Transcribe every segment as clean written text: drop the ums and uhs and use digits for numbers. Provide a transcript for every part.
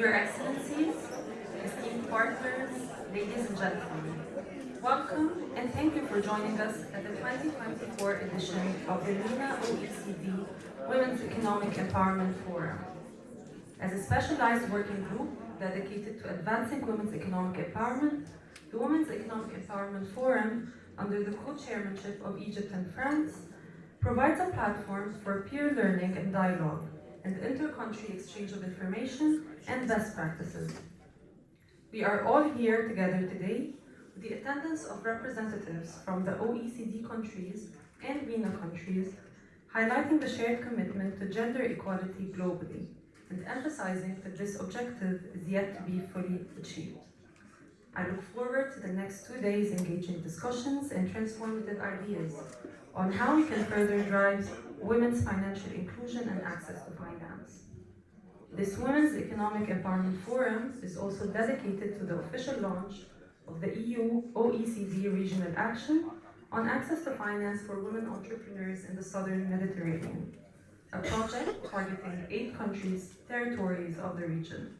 Your Excellencies, esteemed partners, ladies and gentlemen, welcome and thank you for joining us at the 2024 edition of the MENA-OECD Women's Economic Empowerment Forum. As a specialized working group dedicated to advancing women's economic empowerment, the Women's Economic Empowerment Forum, under the co-chairmanship of Egypt and France, provides a platform for peer learning and dialogue, and inter-country exchange of information and best practices. We are all here together today with the attendance of representatives from the OECD countries and MENA countries, highlighting the shared commitment to gender equality globally and emphasizing that this objective is yet to be fully achieved. I look forward to the next 2 days engaging discussions and transformative ideas on how we can further drive women's financial inclusion and access to finance. This Women's Economic Empowerment Forum is also dedicated to the official launch of the EU-OECD Regional Action on Access to Finance for Women Entrepreneurs in the Southern Mediterranean, a project targeting 8 countries, territories of the region.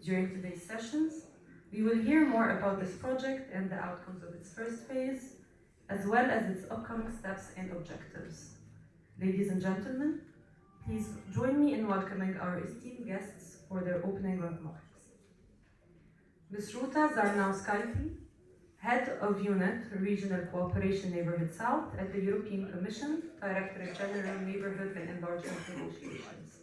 During today's sessions, we will hear more about this project and the outcomes of its first phase, as well as its upcoming steps and objectives. Ladies and gentlemen, please join me in welcoming our esteemed guests for their opening remarks. Ms. Ruta Zarnowskaite, Head of Unit, Regional Cooperation Neighborhood South at the European Commission, Directorate General Neighborhood and Enlargement Negotiations.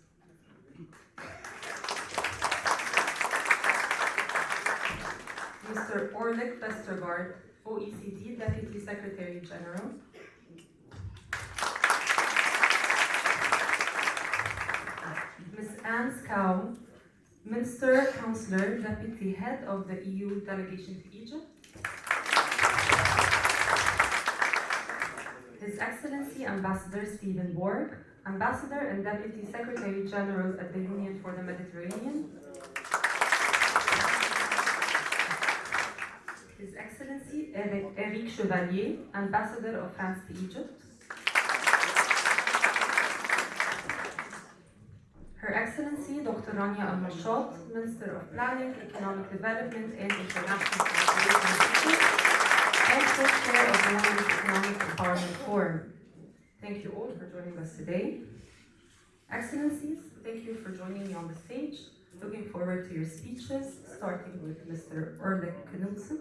Mr. Orlik Vestergaard, OECD Deputy Secretary General. Ms. Anne Scow, Minister Councillor, Deputy Head of the EU Delegation to Egypt. His Excellency Ambassador Stephen Borg, Ambassador and Deputy Secretary General at the Union for the Mediterranean. His Excellency Eric Chevalier, Ambassador of France to Egypt. Her Excellency Dr. Rania Al-Mashot, Minister of Planning, Economic Development and International Cooperation and Co-Chair of the Women's Economic Empowerment Forum. Thank you all for joining us today. Excellencies, thank you for joining me on the stage. Looking forward to your speeches, starting with Mr. Orlik Knudsen.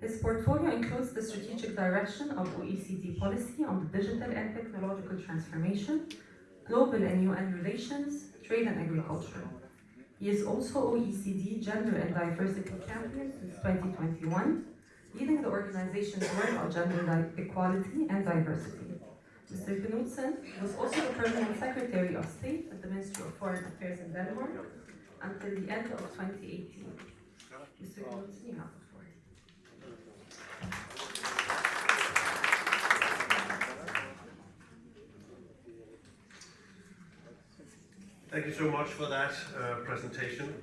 His portfolio includes the strategic direction of OECD policy on the digital and technological transformation, global and UN relations, trade and agriculture. He is also OECD Gender and Diversity Champion since 2021, leading the organization's work on gender equality and diversity. Mr. Knudsen was also the Permanent Secretary of State at the Ministry of Foreign Affairs in Denmark until the end of 2018. Mr. Knudsen, you have the floor. Thank you so much for that presentation.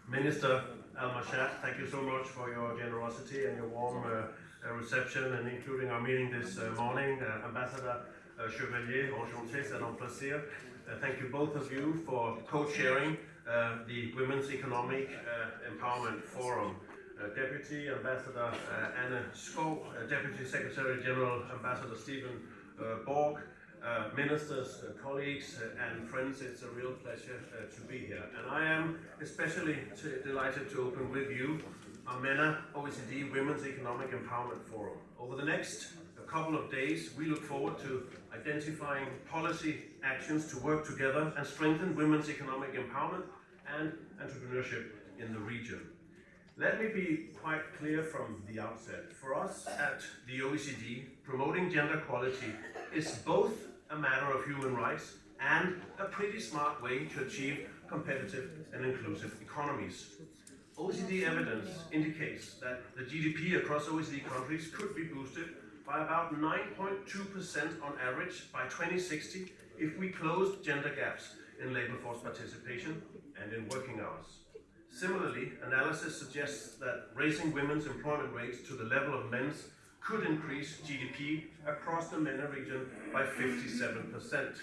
Minister Al-Mashad, thank you so much for your generosity and your warm reception and including our meeting this morning. Ambassador Chevalier, enchanté, c'est un plaisir. Thank you both of you for co-chairing the Women's Economic Empowerment Forum. Deputy Ambassador Anne Skov, Deputy Secretary General Ambassador Stephen Borg, ministers, colleagues and friends, it's a real pleasure to be here. And I am especially delighted to open with you our MENA-OECD Women's Economic Empowerment Forum. Over the next couple of days, we look forward to identifying policy actions to work together and strengthen women's economic empowerment and entrepreneurship in the region. Let me be quite clear from the outset. For us at the OECD, promoting gender equality is both a matter of human rights and a pretty smart way to achieve competitive and inclusive economies. OECD evidence indicates that the GDP across OECD countries could be boosted by about 9.2% on average by 2060 if we closed gender gaps in labor force participation and in working hours. Similarly, analysis suggests that raising women's employment rates to the level of men's could increase GDP across the MENA region by 57%.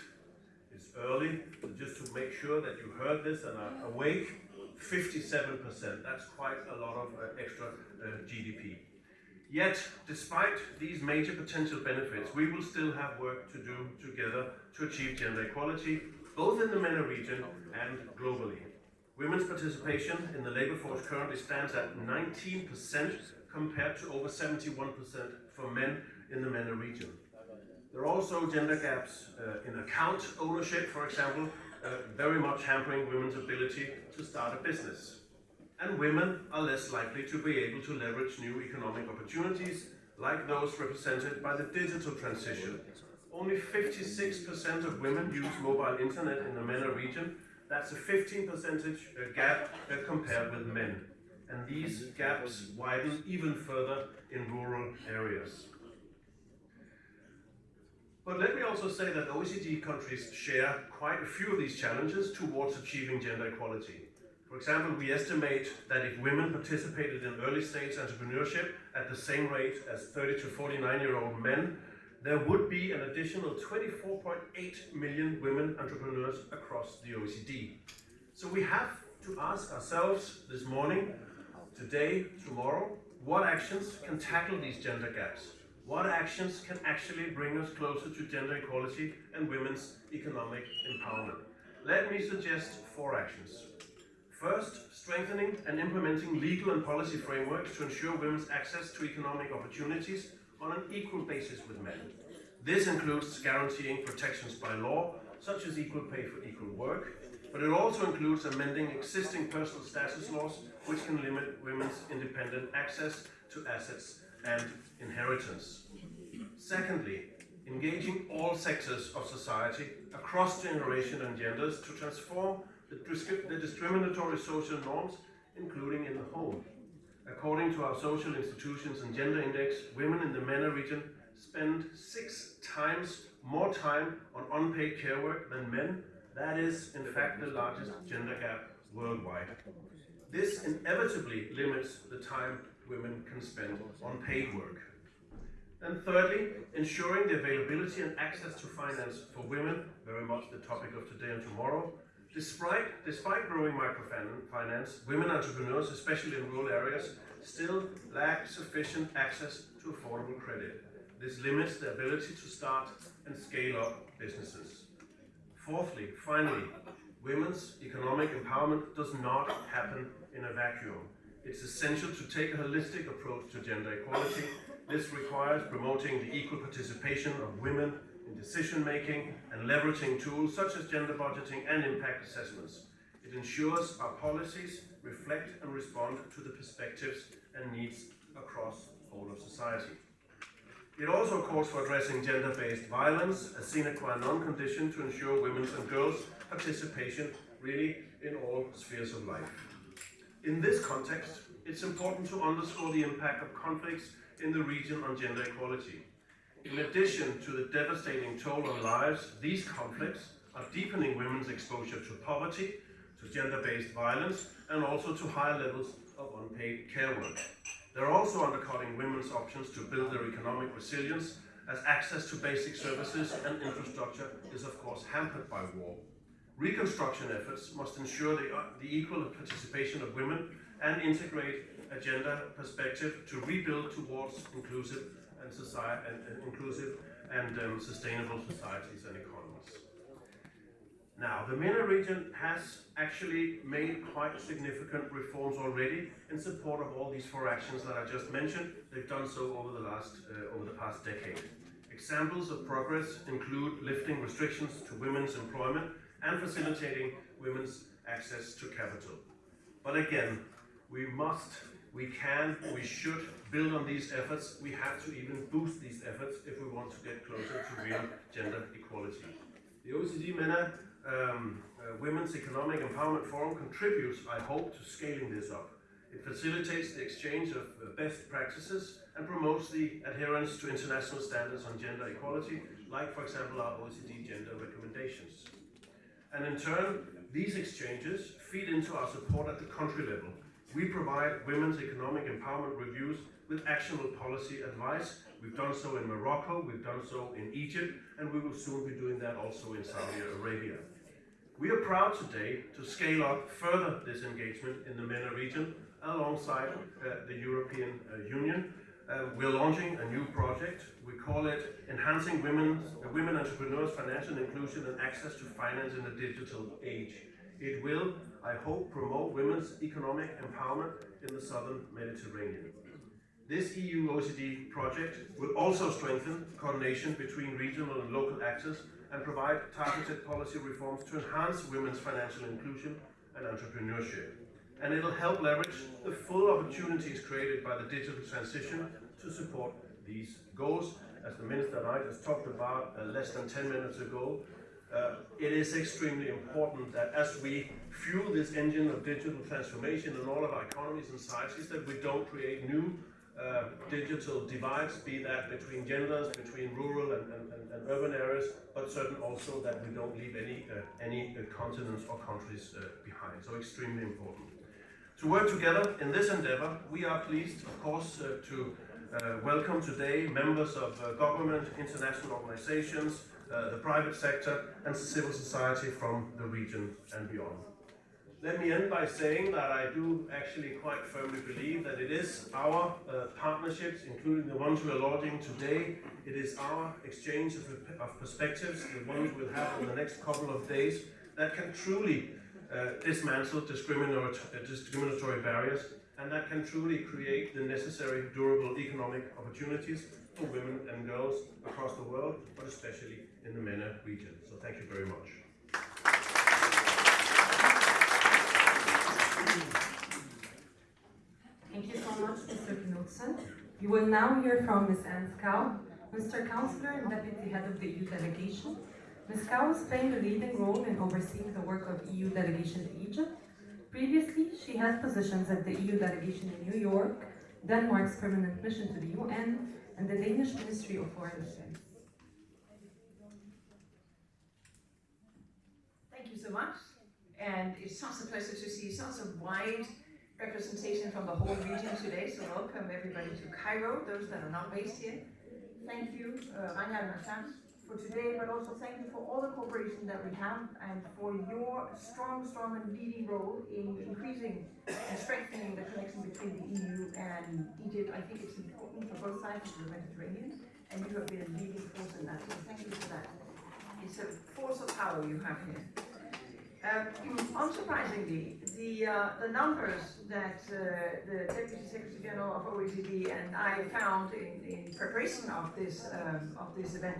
It's early, but just to make sure that you heard this and are awake, 57%. That's quite a lot of extra GDP. Yet, despite these major potential benefits, we will still have work to do together to achieve gender equality, both in the MENA region and globally. Women's participation in the labour force currently stands at 19% compared to over 71% for men in the MENA region. There are also gender gaps in account ownership, for example, very much hampering women's ability to start a business. And women are less likely to be able to leverage new economic opportunities like those represented by the digital transition. Only 56% of women use mobile internet in the MENA region. That's a 15% gap compared with men. And these gaps widen even further in rural areas. But let me also say that OECD countries share quite a few of these challenges towards achieving gender equality. For example, we estimate that if women participated in early stage entrepreneurship at the same rate as 30 to 49-year-old men, there would be an additional 24.8 million women entrepreneurs across the OECD. So we have to ask ourselves this morning, today, tomorrow, what actions can tackle these gender gaps? What actions can actually bring us closer to gender equality and women's economic empowerment? Let me suggest 4 actions. First, strengthening and implementing legal and policy frameworks to ensure women's access to economic opportunities on an equal basis with men. This includes guaranteeing protections by law, such as equal pay for equal work, but it also includes amending existing personal status laws which can limit women's independent access to assets and inheritance. Secondly, engaging all sectors of society across generation and genders to transform the discriminatory social norms, including in the home. According to our Social Institutions and Gender Index, women in the MENA region spend 6 times more time on unpaid care work than men. That is, in fact, the largest gender gap worldwide. This inevitably limits the time women can spend on paid work. And thirdly, ensuring the availability and access to finance for women, very much the topic of today and tomorrow. Despite growing microfinance, women entrepreneurs, especially in rural areas, still lack sufficient access to affordable credit. This limits the ability to start and scale up businesses. Fourthly, finally, women's economic empowerment does not happen in a vacuum. It's essential to take a holistic approach to gender equality. This requires promoting the equal participation of women in decision-making and leveraging tools such as gender budgeting and impact assessments. It ensures our policies reflect and respond to the perspectives and needs across all of society. It also calls for addressing gender-based violence, a sine qua non condition to ensure women's and girls' participation really in all spheres of life. In this context, it's important to underscore the impact of conflicts in the region on gender equality. In addition to the devastating toll on lives, these conflicts are deepening women's exposure to poverty, to gender-based violence, and also to higher levels of unpaid care work. They're also undercutting women's options to build their economic resilience, as access to basic services and infrastructure is of course hampered by war. Reconstruction efforts must ensure the equal participation of women and integrate a gender perspective to rebuild towards inclusive and sustainable societies and economies. Now, the MENA region has actually made quite significant reforms already in support of all these 4 actions that I just mentioned. They've done so over the past decade. Examples of progress include lifting restrictions to women's employment and facilitating women's access to capital. But again, we should build on these efforts. We have to even boost these efforts if we want to get closer to real gender equality. The OECD MENA Women's Economic Empowerment Forum contributes, I hope, to scaling this up. It facilitates the exchange of best practices and promotes the adherence to international standards on gender equality, like, for example, our OECD gender recommendations. And in turn, these exchanges feed into our support at the country level. We provide women's economic empowerment reviews with actionable policy advice We've done so in Morocco, we've done so in Egypt, and we will soon be doing that also in Saudi Arabia. We are proud today to scale up further this engagement in the MENA region alongside the European Union. We're launching a new project. We call it Enhancing Women Entrepreneurs' Financial Inclusion and Access to Finance in the Digital Age. It will, I hope, promote women's economic empowerment in the southern Mediterranean. This EU-OECD project will also strengthen coordination between regional and local actors and provide targeted policy reforms to enhance women's financial inclusion and entrepreneurship. And it'll help leverage the full opportunities created by the digital transition to support these goals. As the Minister and I just talked about less than 10 minutes ago, it is extremely important that as we fuel this engine of digital transformation in all of our economies and societies, that we don't create new digital divides, be that between genders, between rural and urban areas, but certain also that we don't leave any continents or countries behind. So extremely important. To work together in this endeavor, we are pleased, of course, to welcome today members of government, international organizations, the private sector, and civil society from the region and beyond. Let me end by saying that I do actually quite firmly believe that it is our partnerships, including the ones we are launching today, it is our exchange of perspectives, the ones we'll have in the next couple of days, that can truly dismantle discriminatory barriers, and that can truly create the necessary durable economic opportunities for women and girls across the world, but especially in the MENA region. So thank you very much. Thank you so much, Mr. Knudsen. You will now hear from Ms. Anne Scow, Mr. Counselor and Deputy Head of the EU Delegation. Ms. Scow is playing a leading role in overseeing the work of EU Delegation to Egypt. Previously, she held positions at the EU Delegation in New York, Denmark's permanent mission to the UN, and the Danish Ministry of Foreign Affairs. Thank you so much. And it's such a pleasure to see such a wide representation from the whole region today. So welcome everybody to Cairo, those that are not based here. Thank you, Reinhard and Ashanti, for today, but also thank you for all the cooperation that we have and for your strong and leading role in increasing and strengthening the connection between the EU and Egypt. I think it's important for both sides of the Mediterranean, and you have been a leading force in that, so thank you for that. It's a force of power you have here. Unsurprisingly, the numbers that the Deputy Secretary General of OECD and I found in preparation of this event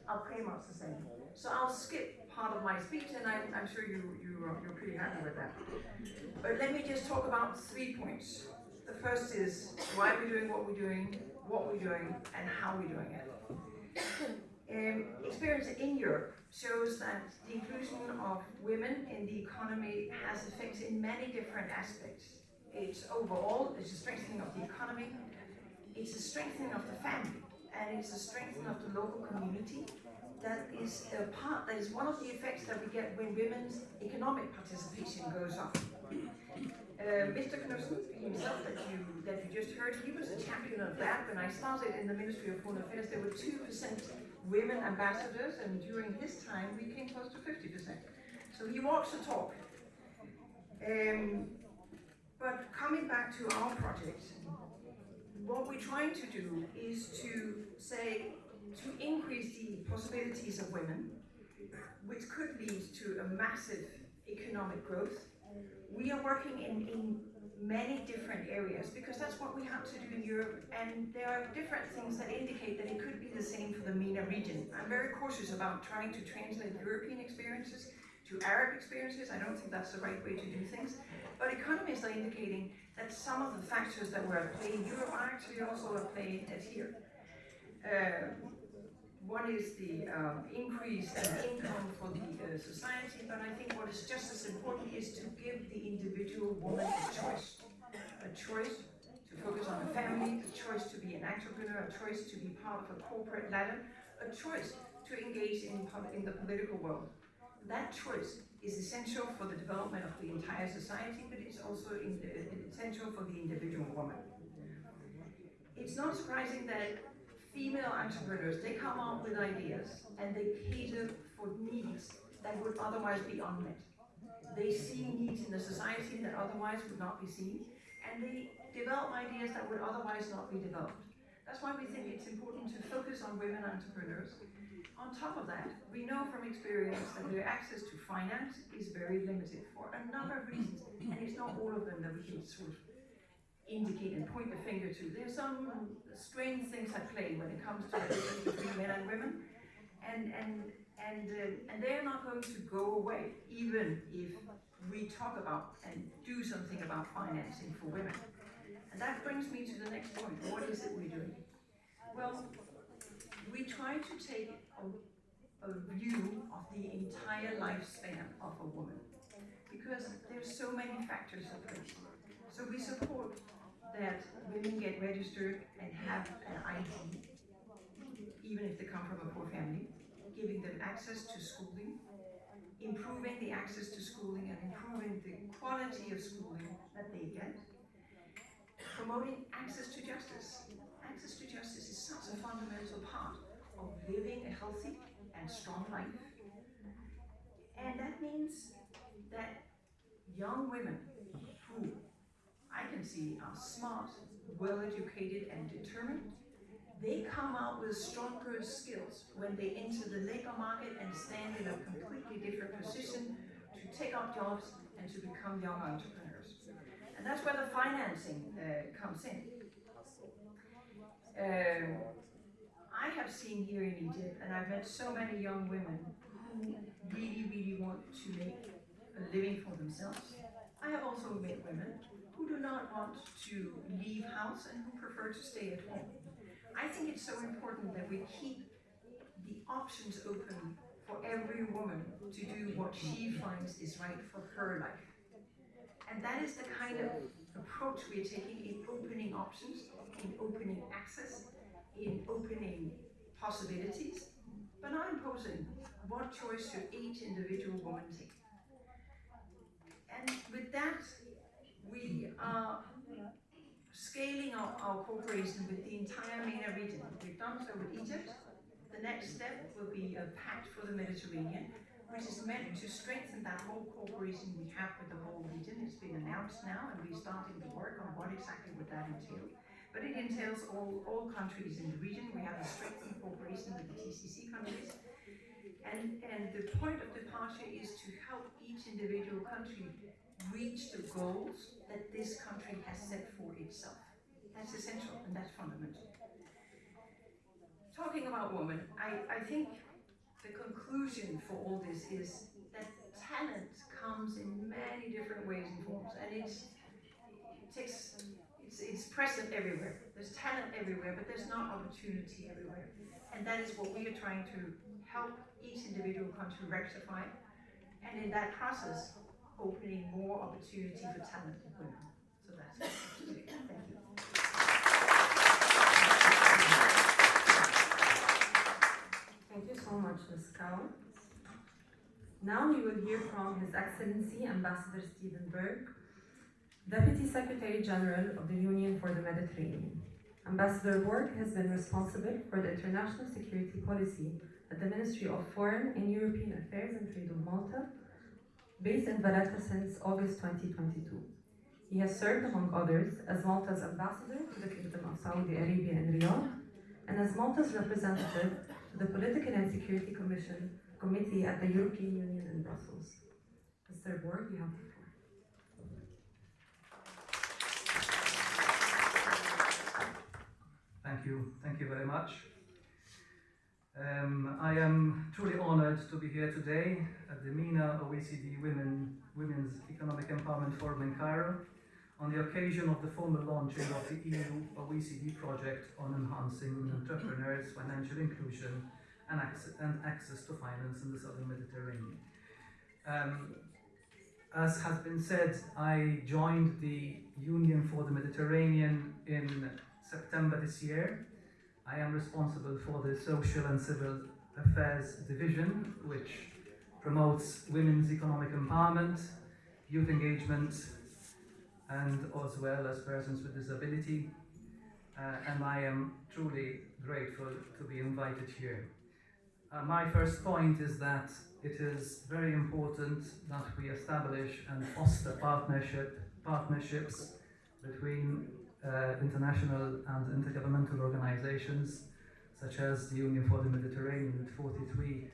are pretty much the same. So I'll skip part of my speech, and I'm sure you're pretty happy with that. But let me just talk about 3 points. The first is why we're doing what we're doing, and how we're doing it. Experience in Europe shows that the inclusion of women in the economy has effects in many different aspects. It's overall, it's a strengthening of the economy, it's a strengthening of the family, and it's a strengthening of the local community. That is one of the effects that we get when women's economic participation goes up. Mr. Knudsen himself, that you just heard, he was a champion of that. When I started in the Ministry of Foreign Affairs, there were 2% women ambassadors, and during his time we came close to 50%. So he walks the talk. But coming back to our project, what we're trying to do is to increase the possibilities of women, which could lead to a massive economic growth. We are working in many different areas because that's what we have to do in Europe, and there are different things that indicate that it could be the same for the MENA region. I'm very cautious about trying to translate European experiences to Arab experiences. I don't think that's the right way to do things, but economists are indicating that some of the factors that were at play in Europe are actually also at play here. One is the increase in income for the society, but I think what is just as important is to give the individual woman a choice to focus on a family, a choice to be an entrepreneur, a choice to be part of a corporate ladder, a choice to engage in the political world. That choice is essential for the development of the entire society, but it's also essential for the individual woman. It's not surprising that female entrepreneurs, they come out with ideas and they cater for needs that would otherwise be unmet. They see needs in the society that otherwise would not be seen, and they develop ideas that would otherwise not be developed. That's why we think it's important to focus on women entrepreneurs. On top of that, we know from experience that their access to finance is very limited for a number of reasons, and it's not all of them that we can sort of indicate and point the finger to. There's some strange things at play when it comes to the difference between men and women, and they're not going to go away, even if we talk about and do something about financing for women. And that brings me to the next point. What is it we're doing? Well, we try to take a view of the entire lifespan of a woman, because there's so many factors at play. So we support that women get registered and have an ID, even if they come from a poor family, giving them access to schooling, improving the access to schooling and improving the quality of schooling that they get, promoting access to justice. Access to justice is such a fundamental part of living a healthy and strong life. And that means that young women who I can see are smart, well-educated and determined, they come out with stronger skills when they enter the labor market and stand in a completely different position to take up jobs and to become young entrepreneurs. And that's where the financing comes in. I have seen here in Egypt, and I've met so many young women who really want to make a living for themselves. I have also met women who do not want to leave house and who prefer to stay at home. I think it's so important that we keep the options open for every woman to do what she finds is right for her life. And that is the kind of approach we're taking in opening options, in opening access, in opening possibilities, but not imposing what choice should each individual woman take. And with that, we are scaling up our cooperation with the entire MENA region. We've done so with Egypt. The next step will be a pact for the Mediterranean, which is meant to strengthen that whole cooperation we have with the whole region. It's been announced now, and we're starting to work on what exactly would that entail. But it entails all countries in the region. We have a strengthened cooperation with the GCC countries. And the point of departure is to help each individual country reach the goals that this country has set for itself. That's essential and that's fundamental. Talking about women, I think the conclusion for all this is that talent comes in many different ways and forms, and it's present everywhere. There's talent everywhere, but there's not opportunity everywhere. And that is what we are trying to help each individual country rectify, and in that process, opening more opportunity for talented women. So that's what I'm saying. Thank you. Thank you so much, Ms. Cow. Now we will hear from His Excellency Ambassador Stephen Berg, Deputy Secretary General of the Union for the Mediterranean. Ambassador Borg has been responsible for the international security policy at the Ministry of Foreign and European Affairs and Trade of Malta, based in Valletta since August 2022. He has served, among others, as Malta's ambassador to the Kingdom of Saudi Arabia in Riyadh, and as Malta's representative to the Political and Security Committee at the European Union in Brussels. Mr. Borg, you have the floor. Thank you very much. I am truly honored to be here today at the MENA-OECD Women's Economic Empowerment Forum in Cairo on the occasion of the formal launching of the EU-OECD project on enhancing women entrepreneurs' financial inclusion and access to finance in the Southern Mediterranean. As has been said, I joined the Union for the Mediterranean in September this year. I am responsible for the Social and Civil Affairs Division, which promotes women's economic empowerment, youth engagement, and as well as persons with disability. And I am truly grateful to be invited here. My first point is that it is very important that we establish and foster partnerships between international and intergovernmental organizations, such as the Union for the Mediterranean with 43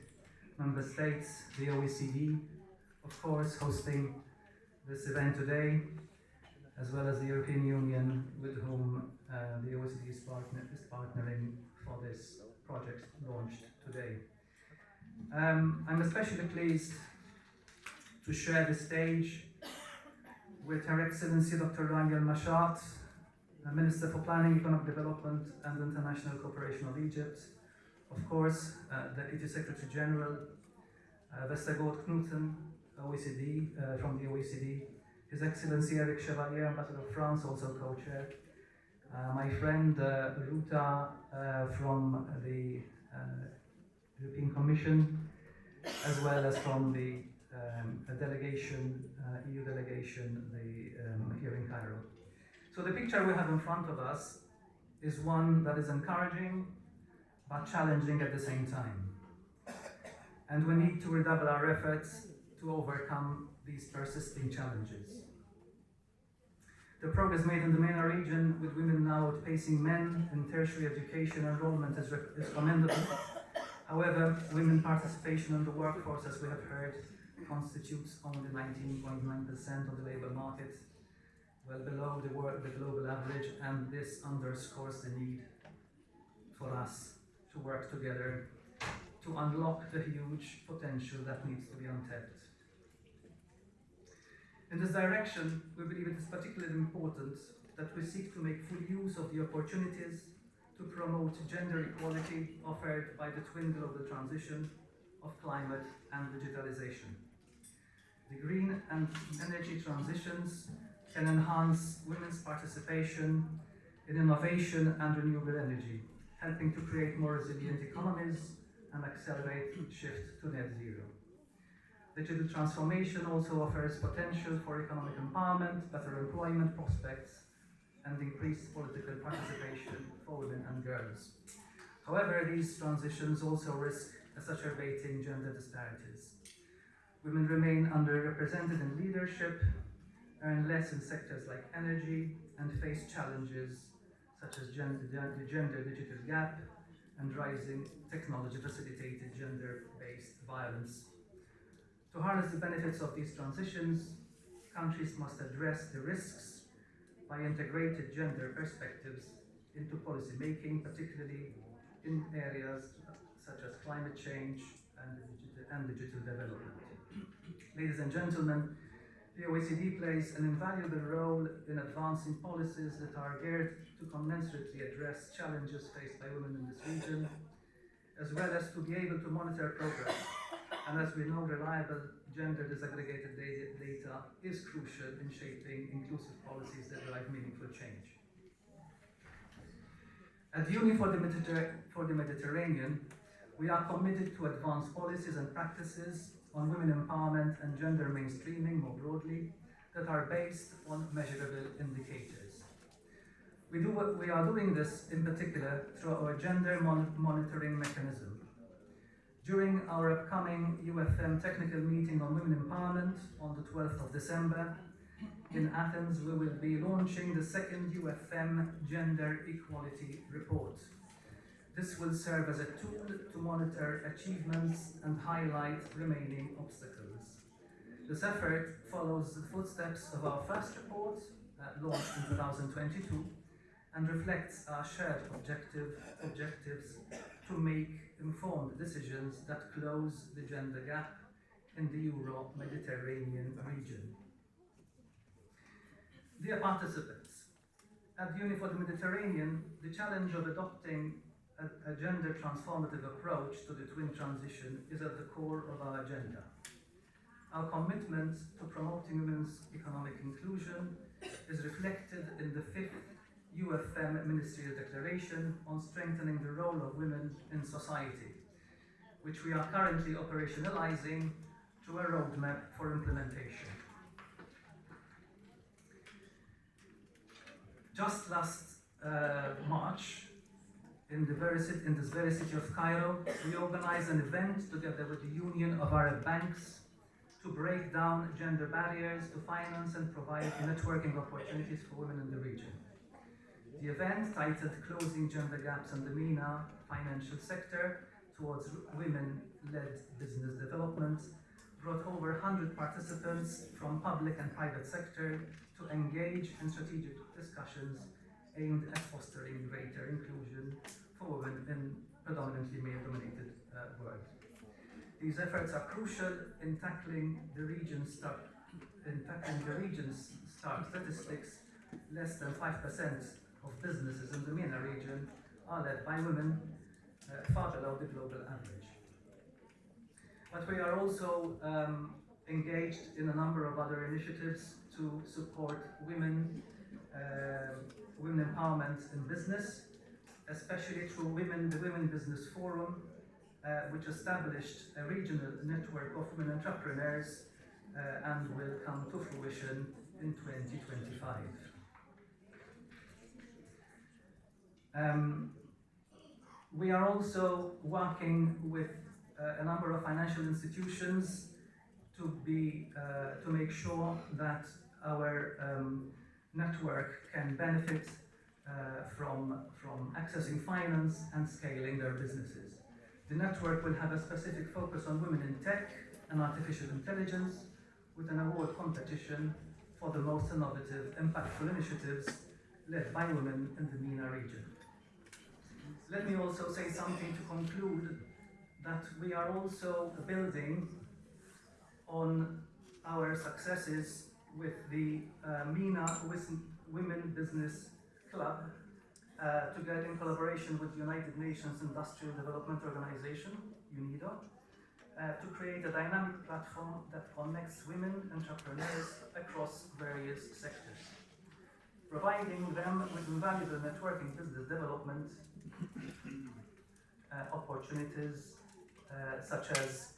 member states, the OECD, of course, hosting this event today, as well as the European Union, with whom the OECD is partnering for this project launched today. I'm especially pleased to share the stage with Her Excellency Dr. Rangel Mashat, Minister for Planning, Economic Development and International Cooperation of Egypt, of course, Deputy Secretary General Vestergaard Knudsen, OECD, from the OECD, His Excellency Eric Chevalier, Ambassador of France, also co-chair, my friend Ruta from the European Commission, as well as from the delegation, EU delegation, here in Cairo. So the picture we have in front of us is one that is encouraging but challenging at the same time. And we need to redouble our efforts to overcome these persisting challenges. The progress made in the MENA region, with women now outpacing men in tertiary education enrollment, is commendable. However, women participation in the workforce, as we have heard, constitutes only 19.9% of the labour market, well below the global average, and this underscores the need for us to work together to unlock the huge potential that needs to be untapped. In this direction, we believe it is particularly important that we seek to make full use of the opportunities to promote gender equality offered by the twin global transition of climate and digitalization. The green and energy transitions can enhance women's participation in innovation and renewable energy, helping to create more resilient economies and accelerate shift to net zero. Digital transformation also offers potential for economic empowerment, better employment prospects, and increased political participation for women and girls. However, these transitions also risk exacerbating gender disparities. Women remain underrepresented in leadership, earn less in sectors like energy, and face challenges such as the gender-digital gap and rising technology-facilitated gender-based violence. To harness the benefits of these transitions, countries must address the risks by integrated gender perspectives into policy making, particularly in areas such as climate change and digital development. Ladies and gentlemen, the OECD plays an invaluable role in advancing policies that are geared to commensurately address challenges faced by women in this region, as well as to be able to monitor progress. And as we know, reliable gender disaggregated data is crucial in shaping inclusive policies that drive meaningful change. At the Union for the Mediterranean, we are committed to advance policies and practices on women empowerment and gender mainstreaming more broadly that are based on measurable indicators. We are doing this in particular through our gender monitoring mechanism. During our upcoming UFM technical meeting on women empowerment on the 12th of December in Athens, we will be launching the second UFM Gender Equality Report. This will serve as a tool to monitor achievements and highlight remaining obstacles. This effort follows the footsteps of our first report, launched in 2022, and reflects our shared objectives to make informed decisions that close the gender gap in the Euro-Mediterranean region. Dear participants, at the Union for the Mediterranean, the challenge of adopting a gender transformative approach to the twin transition is at the core of our agenda. Our commitment to promoting women's economic inclusion is reflected in the 5th UFM Ministerial Declaration on strengthening the role of women in society, which we are currently operationalizing through a roadmap for implementation. Just last March, in this very city of Cairo, we organized an event together with the Union of Arab Banks to break down gender barriers to finance and provide networking opportunities for women in the region. The event, titled Closing Gender Gaps in the MENA Financial Sector Towards Women-Led Business Development, brought over 100 participants from public and private sector to engage in strategic discussions aimed at fostering greater inclusion for women in predominantly male-dominated world. These efforts are crucial in tackling the region's stark statistics. Less than 5% of businesses in the MENA region are led by women, far below the global average. But we are also engaged in a number of other initiatives to support women empowerment in business, especially through the Women Business Forum, which established a regional network of women entrepreneurs and will come to fruition in 2025. We are also working with a number of financial institutions to make sure that our network can benefit from accessing finance and scaling their businesses. The network will have a specific focus on women in tech and artificial intelligence, with an award competition for the most innovative, impactful initiatives led by women in the MENA region. Let me also say something to conclude, that we are also building on our successes with the MENA Women Business Club, together in collaboration with the United Nations Industrial Development Organization, UNIDO, to create a dynamic platform that connects women entrepreneurs across various sectors, providing them with invaluable networking business development opportunities such as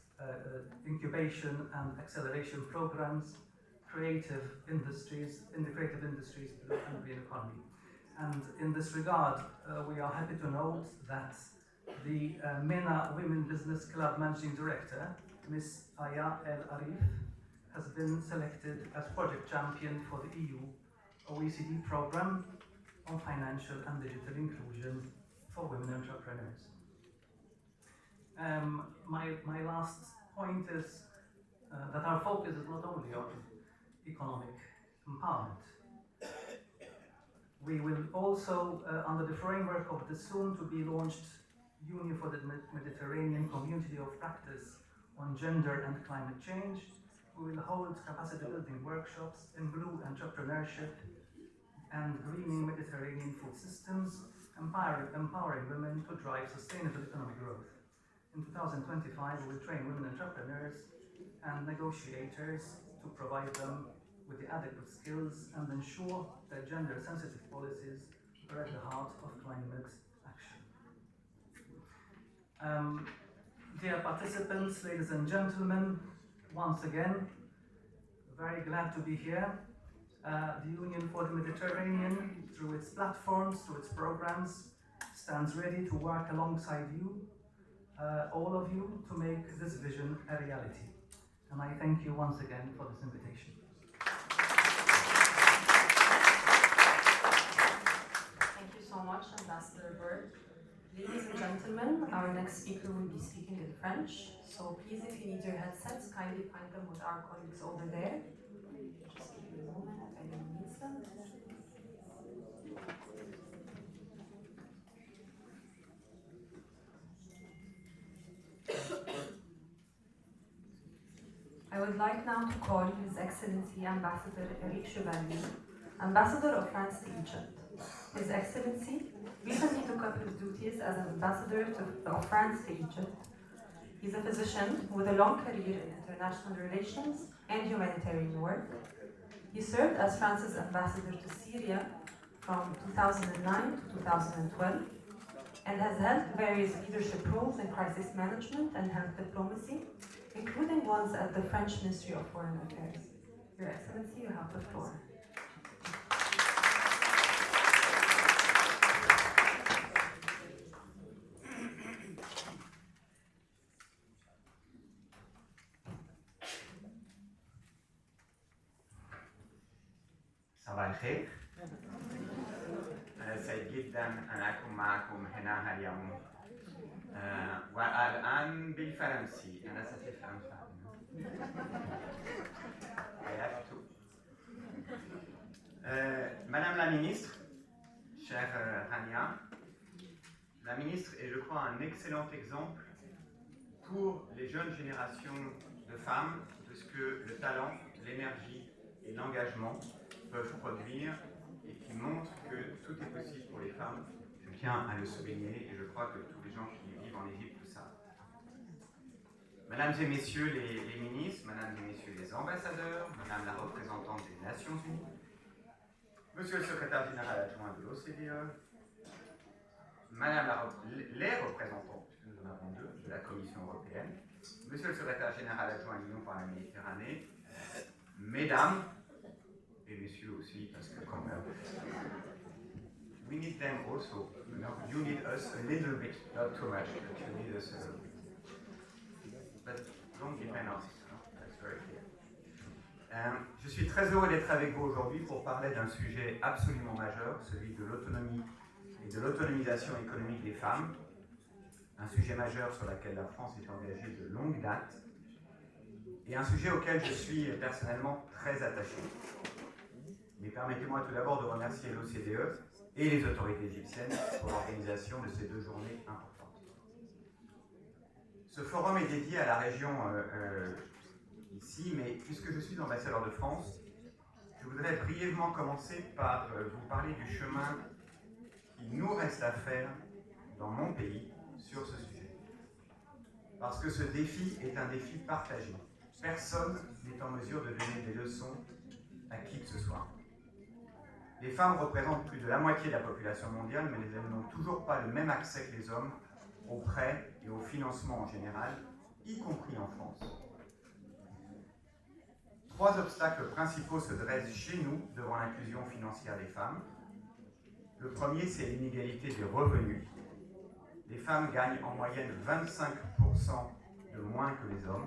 incubation and acceleration programs, creative industries, in the creative industries and green economy. And in this regard, we are happy to note that the MENA Women Business Club Managing Director, Ms. Aya El Arif, has been selected as project champion for the EU OECD program on financial and digital inclusion for women entrepreneurs. My last point is that our focus is not only on economic empowerment. We will also, under the framework of the soon to be launched Union for the Mediterranean Community of Practice on Gender and Climate Change, we will hold capacity building workshops in blue entrepreneurship and greening Mediterranean food systems, empowering women to drive sustainable economic growth. In 2025, we will train women entrepreneurs and negotiators to provide them with the adequate skills and ensure that gender-sensitive policies are at the heart of climate action. Dear participants, ladies and gentlemen, once again, very glad to be here. The Union for the Mediterranean, through its platforms, through its programs, stands ready to work alongside you, all of you, to make this vision a reality. And I thank you once again for this invitation. Thank you so much, Ambassador Bird. Ladies and gentlemen, our next speaker will be speaking in French. So please, if you need your headsets, kindly find them with our colleagues over there. Just give me a moment if anyone needs them. I would like now to call His Excellency Ambassador Eric Chevalier, Ambassador of France to Egypt. His Excellency recently took up his duties as Ambassador of France to Egypt. He's a physician with a long career in international relations and humanitarian work. He served as France's ambassador to Syria from 2009 to 2012 and has held various leadership roles in crisis management and health diplomacy, including ones at the French Ministry of Foreign Affairs. Your Excellency, you have the floor. صباح الخير. أنا سعيد جدا أن أكون معكم هنا اليوم. والآن بالفرنسي. أنا سأتكلم فرنسي. Madame la ministre, chère Rania, la ministre est, je crois, un excellent exemple pour les jeunes générations de femmes de ce que le talent, l'énergie et l'engagement peuvent produire et qui montre que tout est possible pour les femmes. Je tiens à le souligner et je crois que tous les gens qui vivent en Égypte le savent. Mesdames et messieurs les ministres, mesdames et messieurs les ambassadeurs, madame la représentante des Nations Unies, monsieur le secrétaire général adjoint de l'OCDE, madame les représentants, puisque nous en avons deux, de la Commission européenne, monsieur le secrétaire général adjoint à l'Union pour la Méditerranée, mesdames, et messieurs aussi, parce que quand même, we need them also. You know, you need us a little bit, not too much, but you need us a little bit. But don't depend on us, no? That's very clear. Je suis très heureux d'être avec vous aujourd'hui pour parler d'un sujet absolument majeur, celui de l'autonomie et de l'autonomisation économique des femmes, un sujet majeur sur lequel la France est engagée de longue date, et un sujet auquel je suis personnellement très attaché. Mais permettez-moi tout d'abord de remercier l'OCDE et les autorités égyptiennes pour l'organisation de ces deux journées importantes. Ce forum est dédié à la région ici, mais puisque je suis ambassadeur de France, je voudrais brièvement commencer par vous parler du chemin qu'il nous reste à faire dans mon pays sur ce sujet. Parce que ce défi est un défi partagé. Personne n'est en mesure de donner des leçons à qui que ce soit. Les femmes représentent plus de la moitié de la population mondiale, mais elles n'ont toujours pas le même accès que les hommes aux prêts et au financement en général, y compris en France. Trois obstacles principaux se dressent chez nous devant l'inclusion financière des femmes. Le premier, c'est l'inégalité des revenus. Les femmes gagnent en moyenne 25% de moins que les hommes.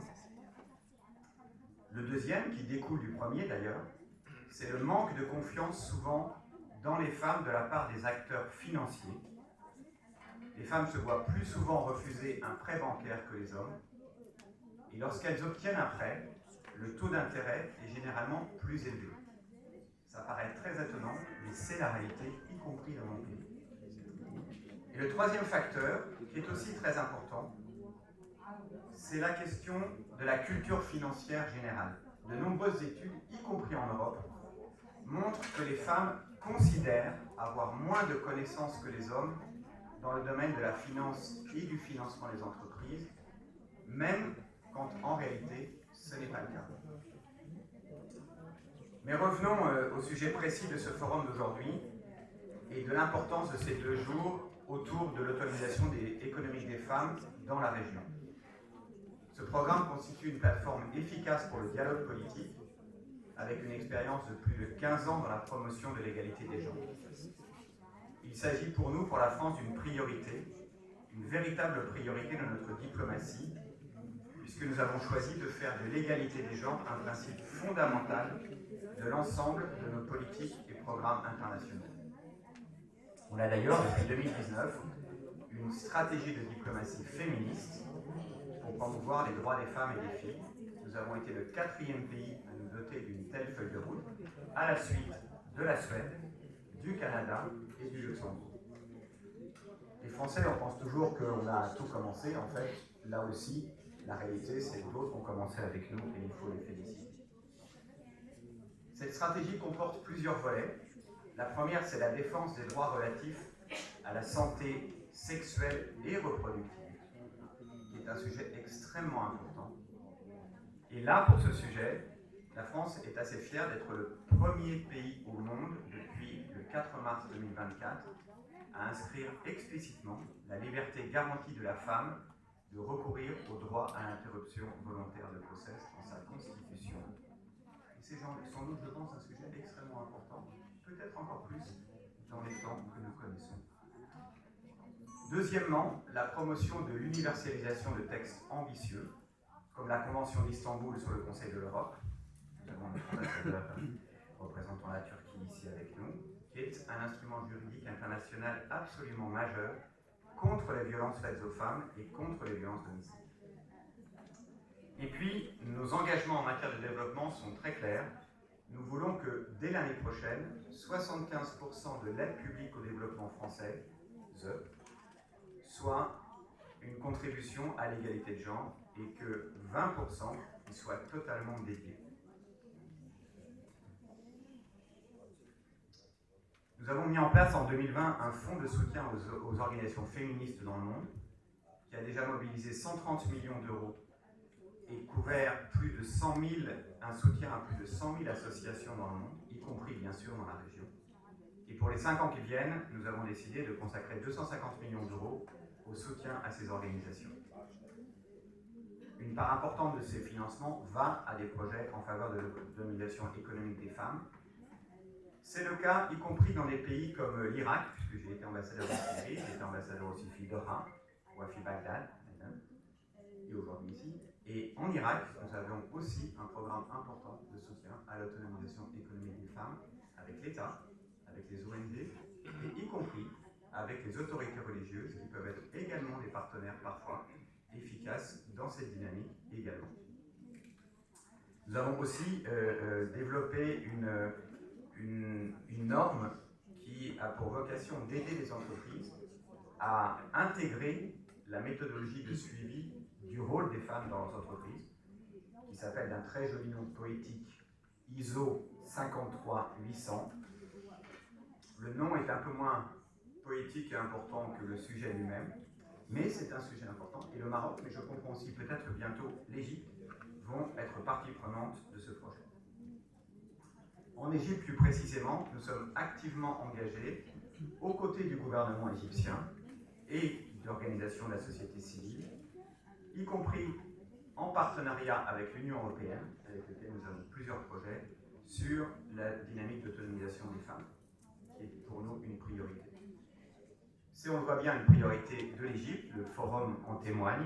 Le deuxième, qui découle du premier d'ailleurs, c'est le manque de confiance souvent dans les femmes de la part des acteurs financiers. Les femmes se voient plus souvent refuser un prêt bancaire que les hommes. Et lorsqu'elles obtiennent un prêt, le taux d'intérêt est généralement plus élevé. Ça paraît très étonnant, mais c'est la réalité, y compris dans mon pays. Et le troisième facteur, qui est aussi très important, c'est la question de la culture financière générale. De nombreuses études, y compris en Europe, montrent que les femmes considèrent avoir moins de connaissances que les hommes dans le domaine de la finance et du financement des entreprises, même quand en réalité ce n'est pas le cas. Mais revenons au sujet précis de ce forum d'aujourd'hui et de l'importance de ces 2 jours autour de l'autonomisation économique des femmes dans la région. Ce programme constitue une plateforme efficace pour le dialogue politique, avec une expérience de plus de 15 ans dans la promotion de l'égalité des genres. Il s'agit pour nous, pour la France, d'une priorité, une véritable priorité de notre diplomatie, puisque nous avons choisi de faire de l'égalité des genres un principe fondamental de l'ensemble de nos politiques et programmes internationaux. On a d'ailleurs, depuis 2019, une stratégie de diplomatie féministe pour promouvoir les droits des femmes et des filles. Nous avons été le 4e pays à nous doter d'une telle feuille de route, à la suite de la Suède, du Canada et du Luxembourg. Les Français, on pense toujours qu'on a tout commencé. En fait, là aussi, la réalité, c'est que d'autres ont commencé avec nous et il faut les féliciter. Cette stratégie comporte plusieurs volets. La première, c'est la défense des droits relatifs à la santé sexuelle et reproductive, qui est un sujet extrêmement important. Et là, pour ce sujet, la France est assez fière d'être le premier pays au monde depuis le 4 mars 2024 à inscrire explicitement la liberté garantie de la femme de recourir au droit à l'interruption volontaire de grossesse dans sa constitution. Et c'est sans doute, je pense, un sujet extrêmement important, peut-être encore plus dans les temps que nous connaissons. Deuxièmement, la promotion de l'universalisation de textes ambitieux, comme la Convention d'Istanbul sur le Conseil de l'Europe. Nous avons notre ambassadeur représentant la Turquie ici avec nous, qui est un instrument juridique international absolument majeur contre les violences faites aux femmes et contre les violences domestiques. Et puis, nos engagements en matière de développement sont très clairs. Nous voulons que, dès l'année prochaine, 75% de l'aide publique au développement française soit une contribution à l'égalité de genre et que 20% y soit totalement dédié. Nous avons mis en place en 2020 un fonds de soutien aux organisations féministes dans le monde qui a déjà mobilisé 130 millions d'euros et couvert plus de 100 000, un soutien à plus de 100 000 associations dans le monde, y compris bien sûr dans la région. Et pour les 5 ans qui viennent, nous avons décidé de consacrer 250 millions d'euros au soutien à ces organisations. Une part importante de ces financements va à des projets en faveur de l'autonomisation économique des femmes. C'est le cas y compris dans des pays comme l'Irak, puisque j'ai été ambassadeur en Syrie, j'ai été ambassadeur aussi à Doha, ou à Bagdad, et aujourd'hui ici. Et en Irak, nous avons aussi un programme important de soutien à l'autonomisation économique des femmes avec l'État, avec les ONG, et y compris avec les autorités religieuses qui peuvent être également des partenaires parfois efficaces dans cette dynamique également. Nous avons aussi développé une norme qui a pour vocation d'aider les entreprises à intégrer la méthodologie de suivi du rôle des femmes dans leurs entreprises, qui s'appelle d'un très joli nom poétique ISO 53800. Le nom est un peu moins poétique et important que le sujet lui-même, mais c'est un sujet important. Et le Maroc, mais je comprends aussi peut-être bientôt l'Égypte, vont être partie prenante de ce projet. En Égypte, plus précisément, nous sommes activement engagés aux côtés du gouvernement égyptien et d'organisations de la société civile, y compris en partenariat avec l'Union européenne, avec laquelle nous avons plusieurs projets, sur la dynamique d'autonomisation des femmes, qui est pour nous une priorité. C'est, on le voit bien, une priorité de l'Égypte, le forum en témoigne,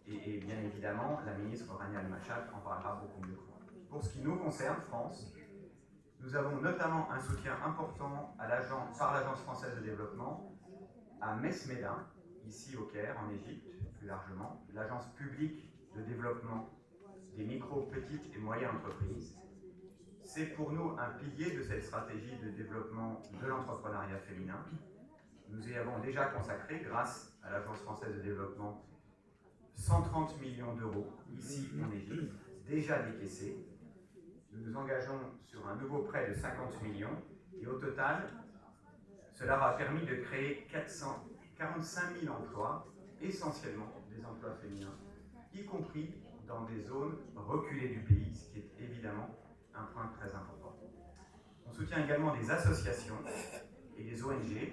et bien évidemment, la ministre Rania Al-Machad en parlera beaucoup mieux que moi. Pour ce qui nous concerne, France, nous avons notamment un soutien important par l'Agence française de développement à MENA-OECD, ici au Caire, en Égypte, plus largement, l'Agence publique de développement des micro, petites et moyennes entreprises. C'est pour nous un pilier de cette stratégie de développement de l'entrepreneuriat féminin. Nous y avons déjà consacré, grâce à l'Agence française de développement, 130 millions d'euros ici en Égypte, déjà décaissés. Nous nous engageons sur un nouveau prêt de 50 millions et au total, cela aura permis de créer 45 000 emplois, essentiellement des emplois féminins, y compris dans des zones reculées du pays, ce qui est évidemment un point très important. On soutient également des associations et des ONG,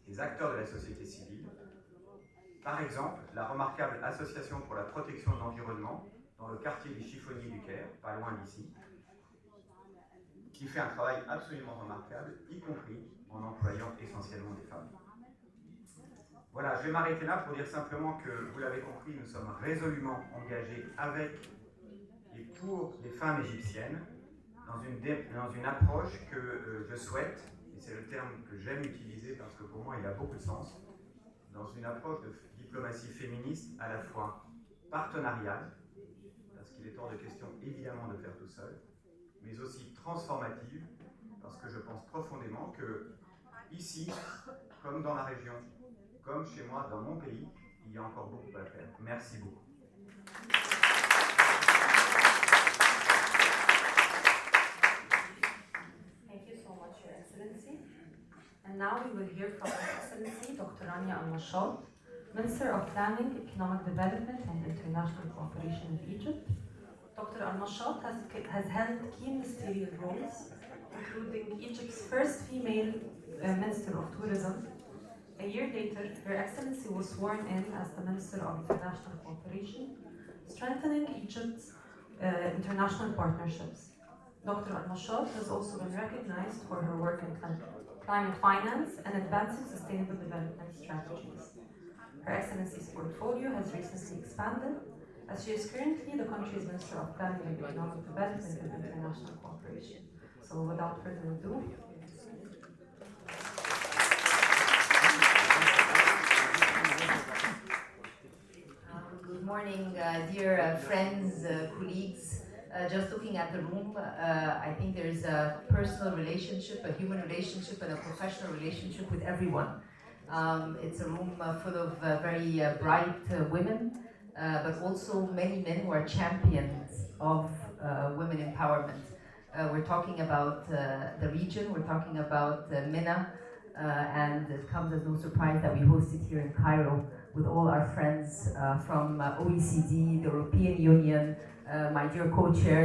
des acteurs de la société civile. Par exemple, la remarquable Association pour la protection de l'environnement dans le quartier des Chiffonniers du Caire, pas loin d'ici, qui fait un travail absolument remarquable, y compris en employant essentiellement des femmes. Voilà, je vais m'arrêter là pour dire simplement que, vous l'avez compris, nous sommes résolument engagés avec et pour les femmes égyptiennes dans une approche que je souhaite, et c'est le terme que j'aime utiliser parce que pour moi il a beaucoup de sens, dans une approche de diplomatie féministe à la fois partenariale, parce qu'il est hors de question évidemment de faire tout seul, mais aussi transformative, parce que je pense profondément que ici, comme dans la région, comme chez moi, dans mon pays, il y a encore beaucoup à faire. Merci beaucoup. Thank you so much, Your Excellency. And now we will hear from Her Excellency Dr. Rania Al-Mashad, Minister of Planning, Economic Development and International Cooperation of Egypt. Dr. Al-Mashad has held key ministerial roles, including Egypt's first female Minister of Tourism. A year later, Her Excellency was sworn in as the Minister of International Cooperation, strengthening Egypt's international partnerships. Dr. Al-Mashad has also been recognized for her work in climate finance and advancing sustainable development strategies. Her Excellency's portfolio has recently expanded, as she is currently the country's Minister of Planning and Economic Development and International Cooperation. So without further ado, morning, dear friends, colleagues. Just looking at the room, I think there's a personal relationship, a human relationship, and a professional relationship with everyone. It's a room full of very bright women, but also many men who are champions of women empowerment. We're talking about the region, we're talking about MENA, and it comes as no surprise that we host it here in Cairo with all our friends from OECD, the European Union, my dear co-chair,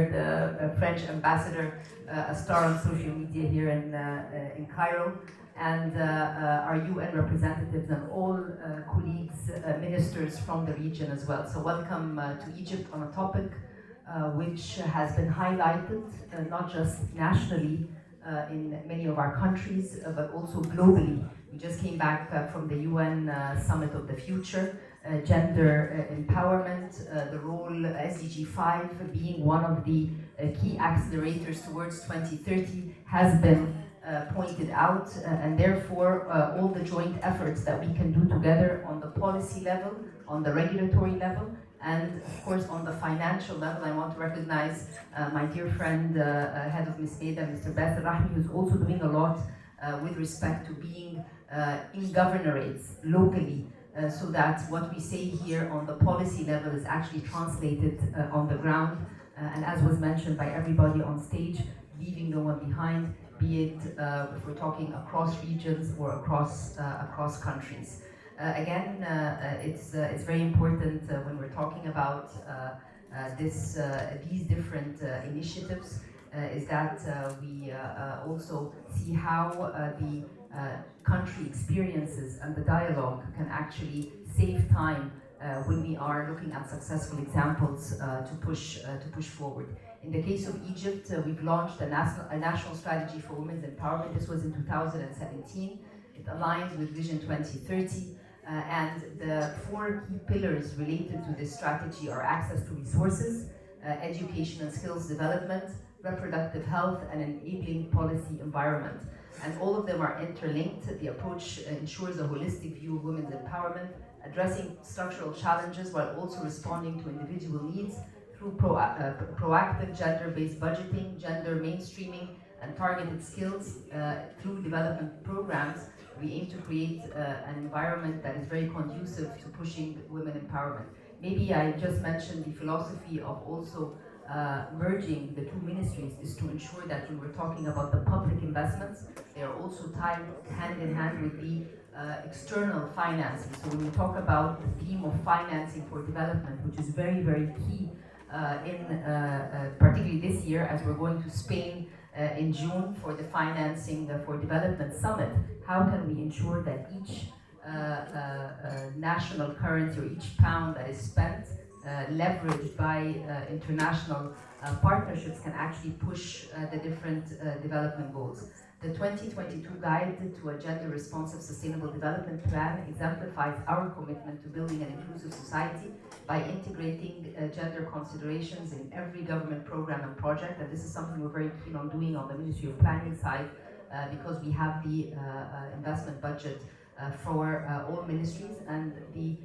the French ambassador, a star on social media here in Cairo, and our UN representatives and all colleagues, ministers from the region as well. So welcome to Egypt on a topic which has been highlighted not just nationally in many of our countries, but also globally. We just came back from the UN Summit of the Future, gender empowerment, the role SDG 5 being one of the key accelerators towards 2030 has been pointed out, and therefore all the joint efforts that we can do together on the policy level, on the regulatory level, and of course on the financial level. I want to recognize my dear friend, head of MENA, Mr. Basel Rahmi, who's also doing a lot with respect to being in governorates locally, so that what we say here on the policy level is actually translated on the ground, and as was mentioned by everybody on stage, leaving no one behind, be it if we're talking across regions or across countries. Again, it's very important when we're talking about these different initiatives, is that we also see how the country experiences and the dialogue can actually save time when we are looking at successful examples to push forward. In the case of Egypt, we've launched a national strategy for women's empowerment. This was in 2017. It aligns with Vision 2030. And the 4 key pillars related to this strategy are access to resources, education and skills development, reproductive health, and enabling policy environment. And all of them are interlinked. The approach ensures a holistic view of women's empowerment, addressing structural challenges while also responding to individual needs through proactive gender-based budgeting, gender mainstreaming, and targeted skills through development programs. We aim to create an environment that is very conducive to pushing women empowerment. Maybe I just mentioned the philosophy of also merging the 2 ministries is to ensure that when we're talking about the public investments, they are also tied hand in hand with the external financing. So when we talk about the theme of financing for development, which is very, very key particularly this year as we're going to Spain in June for the financing for development summit, how can we ensure that each national currency or each pound that is spent, leveraged by international partnerships, can actually push the different development goals. The 2022 Guide to a Gender Responsive Sustainable Development Plan exemplifies our commitment to building an inclusive society by integrating gender considerations in every government program and project. And this is something we're very keen on doing on the Ministry of Planning side, because we have the investment budget for all ministries, and the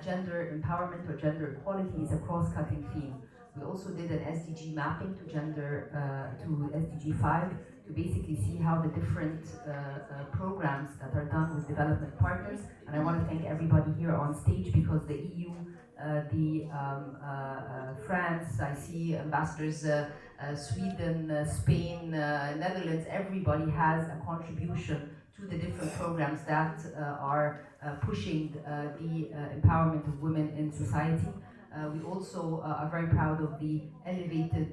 gender empowerment or gender equality is a cross-cutting theme. We also did an SDG mapping to SDG 5 to basically see how the different programs that are done with development partners, and I want to thank everybody here on stage because the EU, France, I see ambassadors, Sweden, Spain, Netherlands, everybody has a contribution to the different programs that are pushing the empowerment of women in society. We also are very proud of the elevated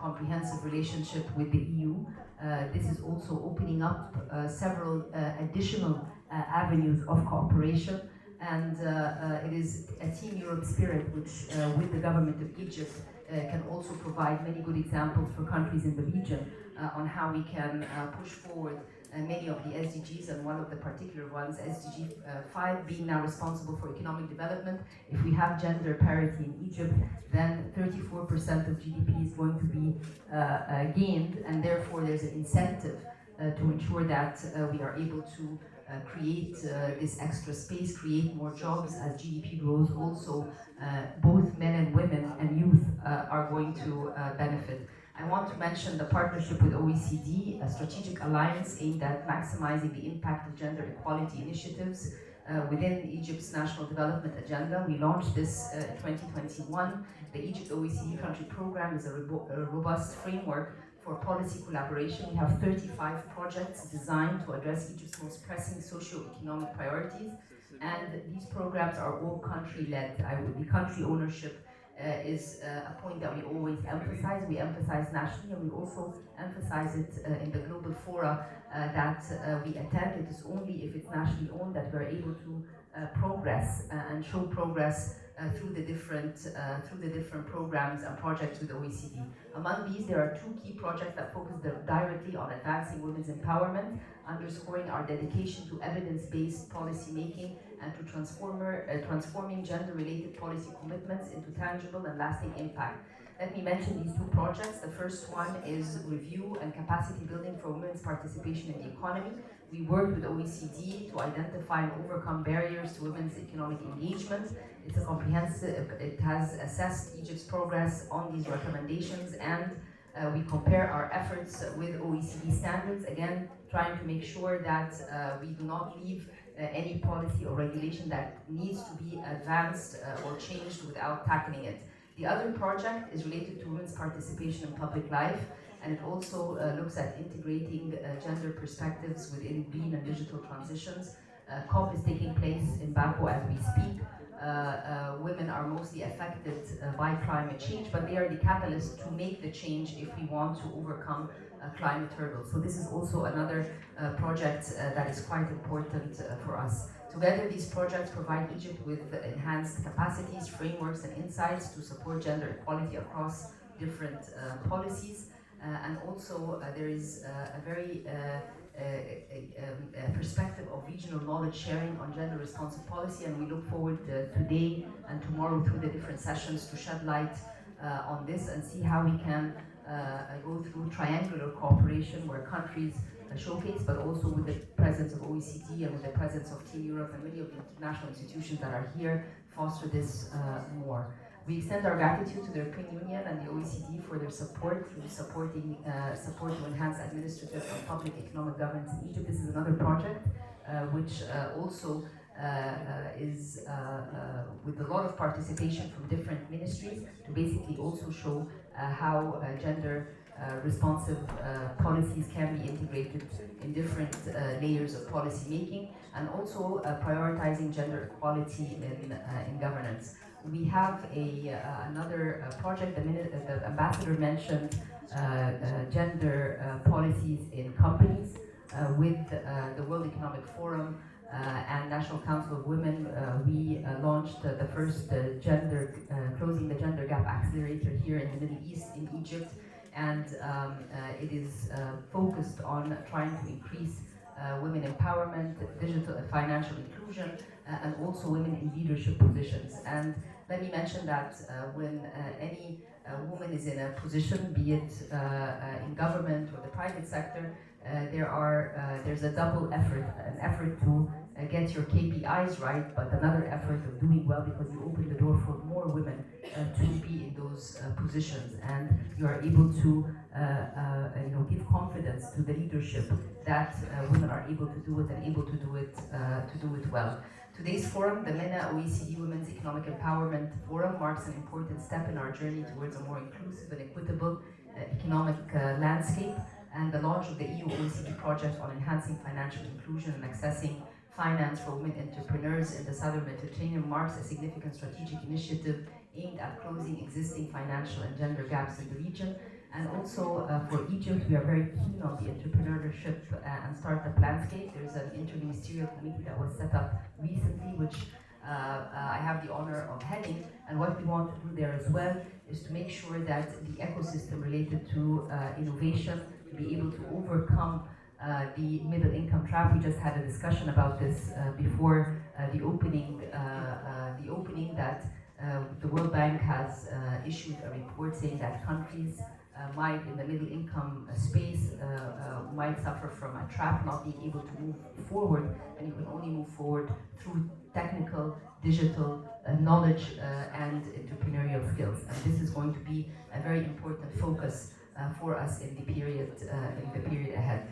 comprehensive relationship with the EU. This is also opening up several additional avenues of cooperation, and it is a Team Europe spirit which, with the government of Egypt, can also provide many good examples for countries in the region on how we can push forward many of the SDGs, and one of the particular ones, SDG 5, being now responsible for economic development. If we have gender parity in Egypt, then 34% of GDP is going to be gained, and therefore there's an incentive to ensure that we are able to create this extra space, create more jobs as GDP grows. Also, both men and women and youth are going to benefit. I want to mention the partnership with OECD, a strategic alliance aimed at maximizing the impact of gender equality initiatives within Egypt's national development agenda. We launched this in 2021. The Egypt OECD country program is a robust framework for policy collaboration. We have 35 projects designed to address Egypt's most pressing socio-economic priorities, and these programs are all country-led. The country ownership is a point that we always emphasize. We emphasize nationally, and we also emphasize it in the global fora that we attend. It is only if it's nationally owned that we're able to progress and show progress through the different programs and projects with OECD. Among these, there are two key projects that focus directly on advancing women's empowerment, underscoring our dedication to evidence-based policy making and to transforming gender-related policy commitments into tangible and lasting impact. Let me mention these two projects. The first one is review and capacity building for women's participation in the economy. We worked with OECD to identify and overcome barriers to women's economic engagement. It's a comprehensive, it has assessed Egypt's progress on these recommendations, and we compare our efforts with OECD standards, again, trying to make sure that we do not leave any policy or regulation that needs to be advanced or changed without tackling it. The other project is related to women's participation in public life, and it also looks at integrating gender perspectives within green and digital transitions. COP is taking place in Baku as we speak. Women are mostly affected by climate change, but they are the catalyst to make the change if we want to overcome climate hurdles. So this is also another project that is quite important for us. Together, these projects provide Egypt with enhanced capacities, frameworks, and insights to support gender equality across different policies. And also, there is a very perspective of regional knowledge sharing on gender responsive policy, and we look forward today and tomorrow through the different sessions to shed light on this and see how we can go through triangular cooperation where countries showcase, but also with the presence of OECD and with the presence of Team Europe and many of the international institutions that are here, foster this more. We extend our gratitude to the European Union and the OECD for their support through support to enhance administrative and public economic governance in Egypt. This is another project which also is with a lot of participation from different ministries to basically also show how gender responsive policies can be integrated in different layers of policy making, and also prioritizing gender equality in governance. We have another project. The ambassador mentioned gender policies in companies with the World Economic Forum and National Council of Women. We launched the first Closing the Gender Gap Accelerator here in the Middle East in Egypt, and it is focused on trying to increase women empowerment, digital and financial inclusion, and also women in leadership positions. And let me mention that when any woman is in a position, be it in government or the private sector, there's a double effort, an effort to get your KPIs right, but another effort of doing well because you open the door for more women to be in those positions, and you are able to give confidence to the leadership that women are able to do it and able to do it well. Today's forum, the MENA-OECD Women's Economic Empowerment Forum, marks an important step in our journey towards a more inclusive and equitable economic landscape, and the launch of the EU-OECD project on enhancing financial inclusion and accessing finance for women entrepreneurs in the Southern Mediterranean marks a significant strategic initiative aimed at closing existing financial and gender gaps in the region. And also for Egypt, we are very keen on the entrepreneurship and startup landscape. There's an interministerial committee that was set up recently, which I have the honor of heading. And what we want to do there as well is to make sure that the ecosystem related to innovation to be able to overcome the middle income trap. We just had a discussion about this before the opening that the World Bank has issued a report saying that countries might, in the middle income space, might suffer from a trap, not being able to move forward, and you can only move forward through technical, digital knowledge and entrepreneurial skills. And this is going to be a very important focus for us in the period ahead.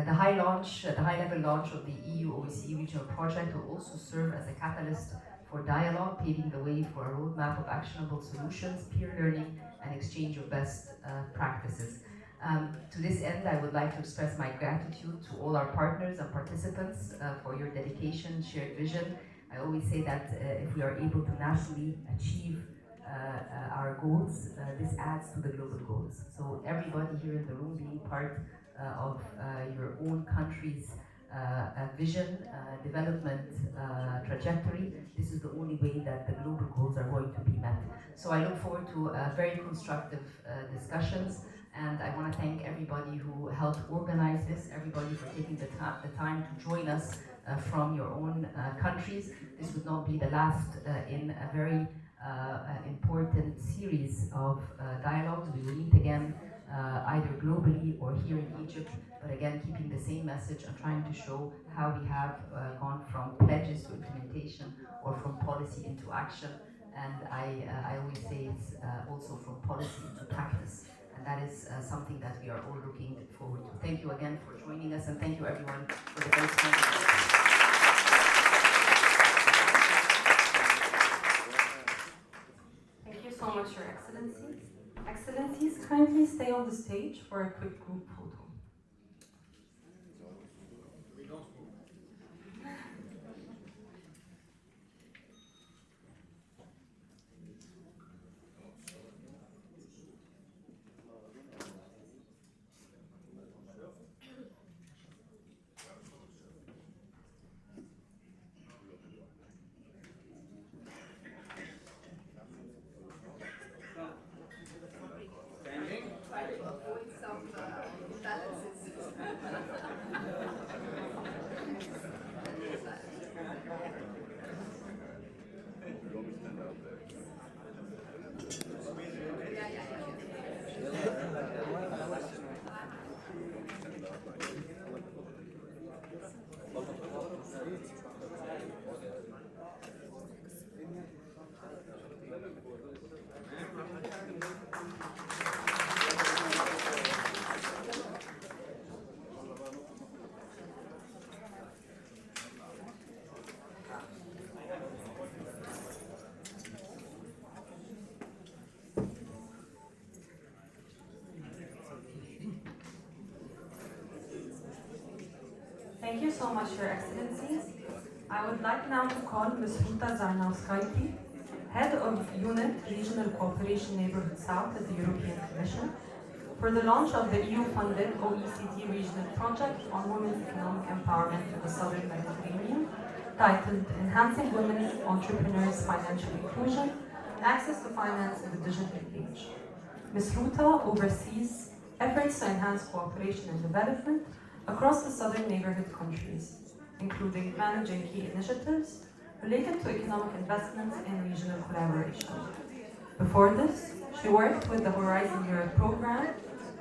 The high-level launch of the EU-OECD regional project will also serve as a catalyst for dialogue, paving the way for a roadmap of actionable solutions, peer learning, and exchange of best practices. To this end, I would like to express my gratitude to all our partners and participants for your dedication, shared vision. I always say that if we are able to nationally achieve our goals, this adds to the global goals. So everybody here in the room being part of your own country's vision, development trajectory, this is the only way that the global goals are going to be met. So I look forward to very constructive discussions, and I want to thank everybody who helped organize this, everybody for taking the time to join us from your own countries. This would not be the last in a very important series of dialogues. We will meet again either globally or here in Egypt, but again keeping the same message and trying to show how we have gone from pledges to implementation or from policy into action. And I always say it's also from policy into practice. And that is something that we are all looking forward to. Thank you again for joining us, and thank you everyone for the great time. Thank you so much, Your Excellency. Excellencies, kindly stay on the stage for a quick group photo. Thank you so much, Your Excellencies. I would like now to call Ms. Ruta Zarnowskaite, Head of Unit Regional Cooperation Neighborhood South at the European Commission, for the launch of the EU-funded OECD regional project on women's economic empowerment in the Southern Mediterranean, titled Enhancing Women Entrepreneurs' Financial Inclusion and Access to Finance in the Digital Age. Ms. Ruta oversees efforts to enhance cooperation and development across the Southern Neighborhood countries, including managing key initiatives related to economic investments and regional collaboration. Before this, she worked with the Horizon Europe program,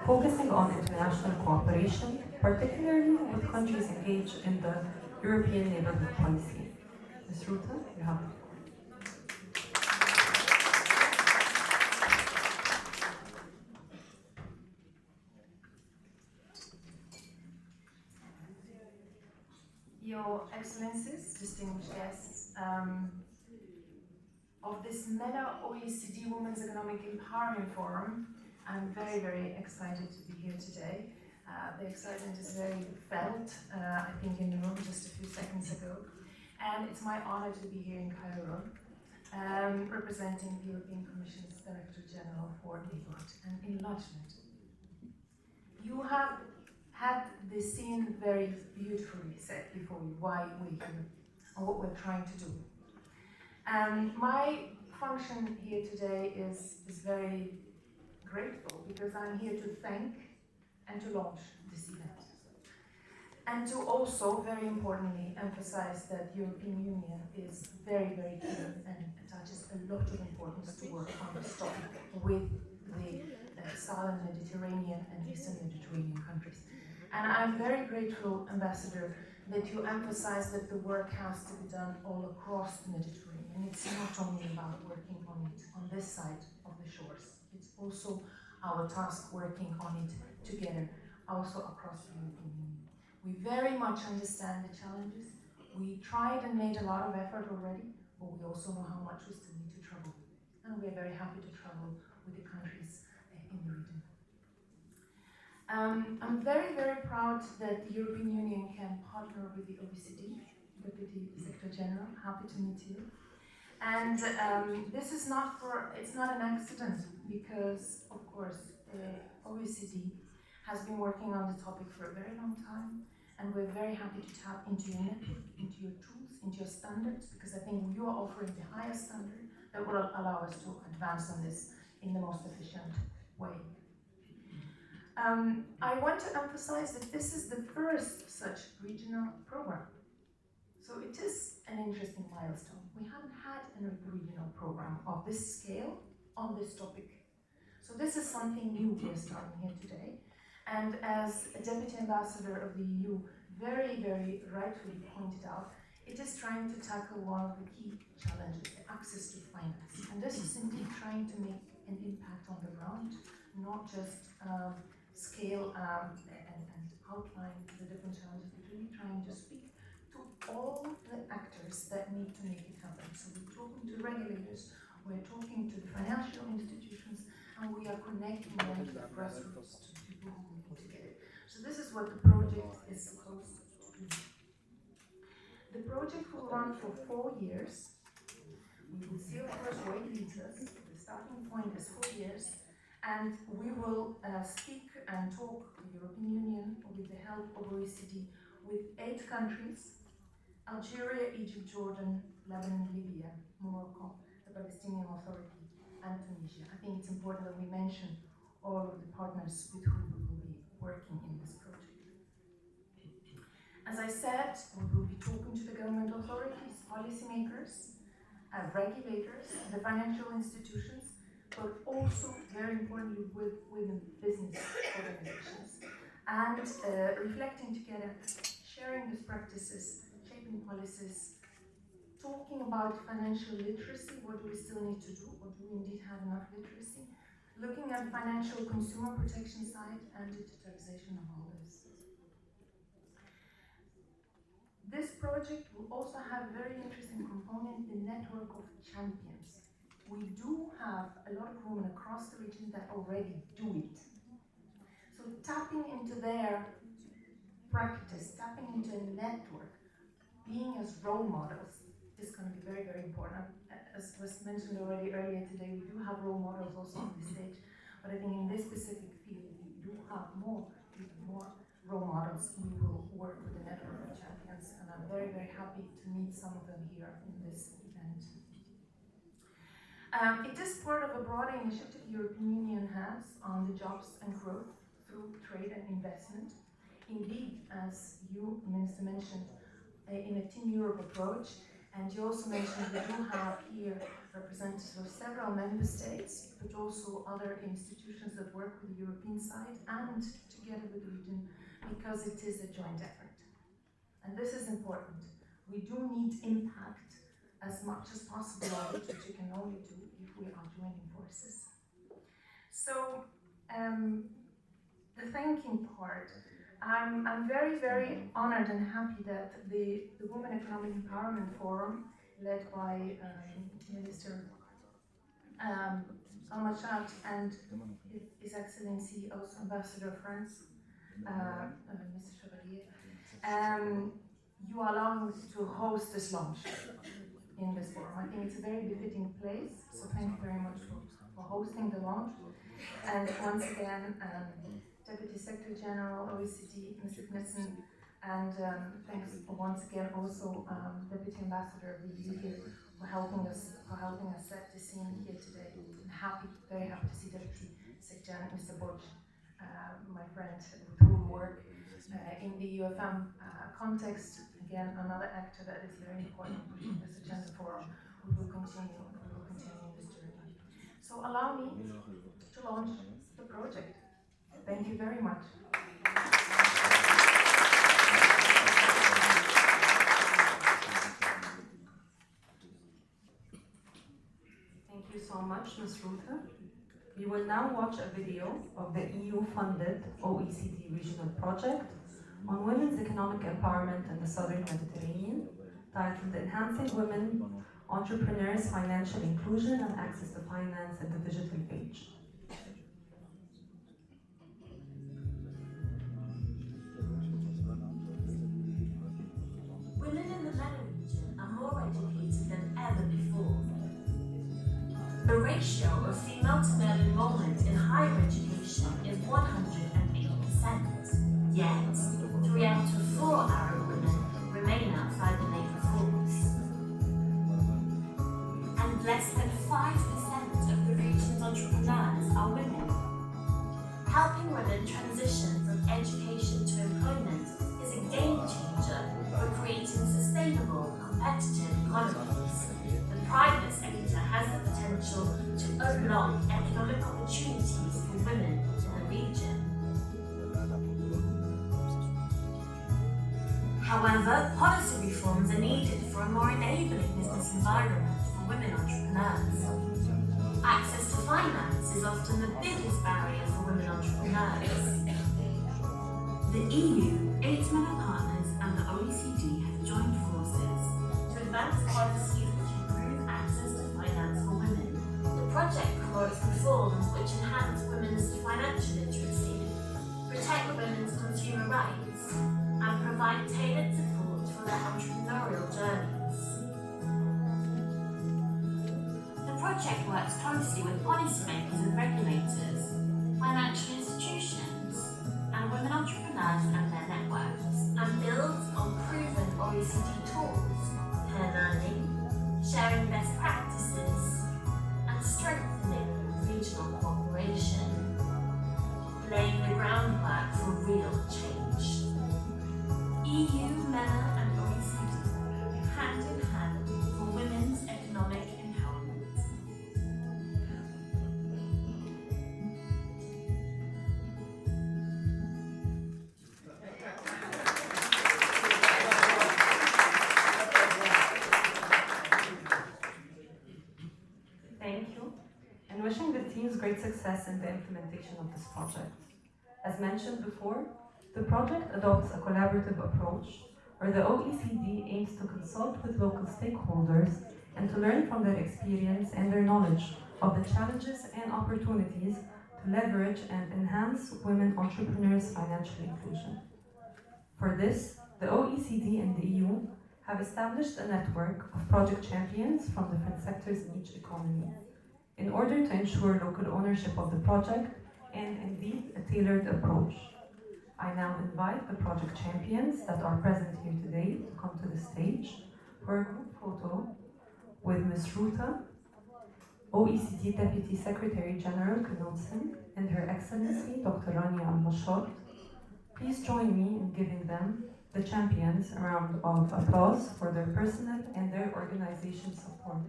focusing on international cooperation, particularly with countries engaged in the European Neighborhood Policy. Ms. Ruta, you have the floor. Your Excellencies, distinguished guests, of this MENA-OECD Women's Economic Empowerment Forum, I'm very, very excited to be here today. The excitement is very felt, I think, in the room just a few seconds ago. And it's my honor to be here in Cairo, representing the European Commission's Director General for Neighborhood and Enlargement. You have had the scene very beautifully set before you, why we're here and what we're trying to do. And my function here today is very grateful because I'm here to thank and to launch this event. And to also, very importantly, emphasize that the European Union is very, very keen and attaches a lot of importance to work on this topic with the Southern Mediterranean and Eastern Mediterranean countries. And I'm very grateful, Ambassador, that you emphasize that the work has to be done all across the Mediterranean. It's not only about working on it on this side of the shores. It's also our task working on it together, also across the European Union. We very much understand the challenges. We tried and made a lot of effort already, but we also know how much we still need to travel. And we are very happy to travel with the countries in the region. I'm very, very proud that the European Union can partner with the OECD, Deputy Secretary General. Happy to meet you. And this is it's not an accident, because, of course, the OECD has been working on the topic for a very long time, and we're very happy to tap into your network, into your tools, into your standards, because I think you are offering the highest standard that will allow us to advance on this in the most efficient way. I want to emphasize that this is the first such regional program. So it is an interesting milestone. We haven't had a regional program of this scale on this topic. So this is something new we're starting here today. And as a Deputy Ambassador of the EU very, very rightfully pointed out, it is trying to tackle one of the key challenges, the access to finance. And this is indeed trying to make an impact on the ground, not just scale and outline the different challenges, but really trying to speak to all the actors that need to make it happen. So we're talking to regulators, we're talking to the financial institutions, and we are connecting them to the grassroots, to people who need to get it. So this is what the project is supposed to do. The project will run for 4 years. We will see, of course, where it leads us. The starting point is 4 years. And we will speak and talk with the European Union with the help of OECD with 8 countries: Algeria, Egypt, Jordan, Lebanon, Libya, Morocco, the Palestinian Authority, and Tunisia. I think it's important that we mention all of the partners with whom we will be working in this project. As I said, we will be talking to the government authorities, policymakers, regulators, the financial institutions, but also, very importantly, with women business organizations, and reflecting together, sharing best practices, shaping policies, talking about financial literacy. What do we still need to do, or do we indeed have enough literacy? Looking at financial consumer protection side and digitalization of all this. This project will also have a very interesting component, the network of champions. We do have a lot of women across the region that already do it. So tapping into their practice, tapping into a network, being as role models is going to be very, very important. As was mentioned already earlier today, we do have role models also on the stage, but I think in this specific field, we do have even more role models. We will work with the network of champions, and I'm very, very happy to meet some of them here in this event. It is part of a broader initiative the European Union has on the jobs and growth through trade and investment. Indeed, as you, Minister, mentioned, in a Team Europe approach, and you also mentioned we do have here representatives of several member states, but also other institutions that work with the European side and together with the region, because it is a joint effort. And this is important. We do need impact as much as possible, which you can only do if we are joining forces. So, the thanking part, I'm very, very honored and happy that the Women Economic Empowerment Forum, led by Minister Al-Mashad and His Excellency, also Ambassador of France, Mr. Chevalier, you are allowing to host this launch in this forum. I think it's a very befitting place, so thank you very much for hosting the launch. And once again, Deputy Secretary General, OECD, Mr. Knissen, and thanks once again also Deputy Ambassador of the EU here for helping us set the scene here today. I'm very happy to see Deputy Secretary Mr. Borch, my friend, with whom we work in the UFM context. Again, another actor that is very important in this agenda forum. We will continue in this journey. So allow me to launch the project. Thank you very much. Thank you so much, Ms. Ruther. We will now watch a video of the EU-funded OECD regional project on women's economic empowerment in the Southern Mediterranean, titled Enhancing Women Entrepreneurs' Financial Inclusion and Access to Finance in the Digital Age. Women in the MENA region are more educated than ever before. The ratio of female to male enrollment in higher education is 108%. Yet, 3 out of 4 Arab women remain outside the labour force. And less than 5% of the region's entrepreneurs are women. Helping women transition from education to employment is a game changer for creating sustainable, competitive economies. The private sector has the potential to unlock economic opportunities for women in the region. However, policy reforms are needed for a more enabling business environment for women entrepreneurs. Access to finance is often the biggest barrier for women entrepreneurs. The EU, 8 member partners and the OECD have joined forces to advance policies which improve access to finance for women. The project promotes reforms which enhance women's financial literacy, protect women's consumer rights, and provide tailored support for their entrepreneurial journeys. The project works closely with policymakers and regulators, financial institutions, and women entrepreneurs and their networks, and builds on proven OECD tools, peer learning, sharing best practices, and strengthening regional cooperation, laying the groundwork for real change. EU, MENA, and OECD, hand in hand for women's economic empowerment. Thank you, and wishing the teams great success in the implementation of this project. As mentioned before, the project adopts a collaborative approach where the OECD aims to consult with local stakeholders and to learn from their experience and their knowledge of the challenges and opportunities to leverage and enhance women entrepreneurs' financial inclusion. For this, the OECD and the EU have established a network of project champions from different sectors in each economy in order to ensure local ownership of the project and indeed a tailored approach. I now invite the project champions that are present here today to come to the stage for a group photo with Ms. Ruta, OECD Deputy Secretary General Knudsen, and Her Excellency Dr. Rania Al-Mashot. Please join me in giving them, the champions, a round of applause for their personal and their organization support.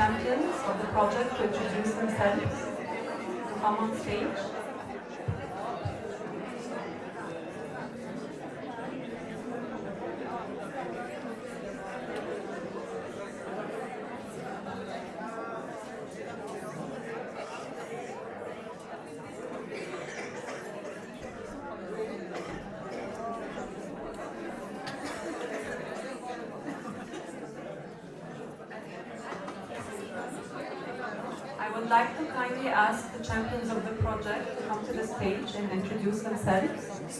champions of the project to introduce themselves, to come on stage. I would like to kindly ask the champions of the project to come to the stage and introduce themselves.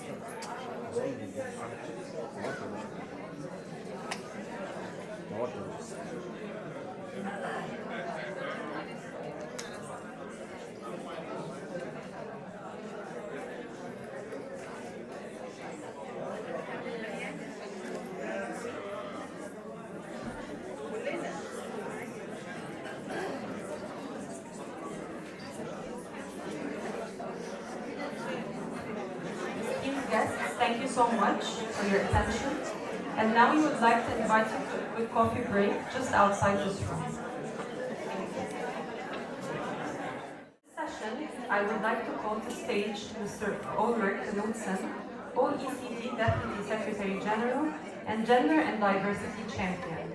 Guests, thank you so much for your attention. And now we would like to invite you to a quick coffee break just outside this room. Session, I would like to call to stage Mr. Ulrich Knudsen, OECD Deputy Secretary General and Gender and Diversity Champion.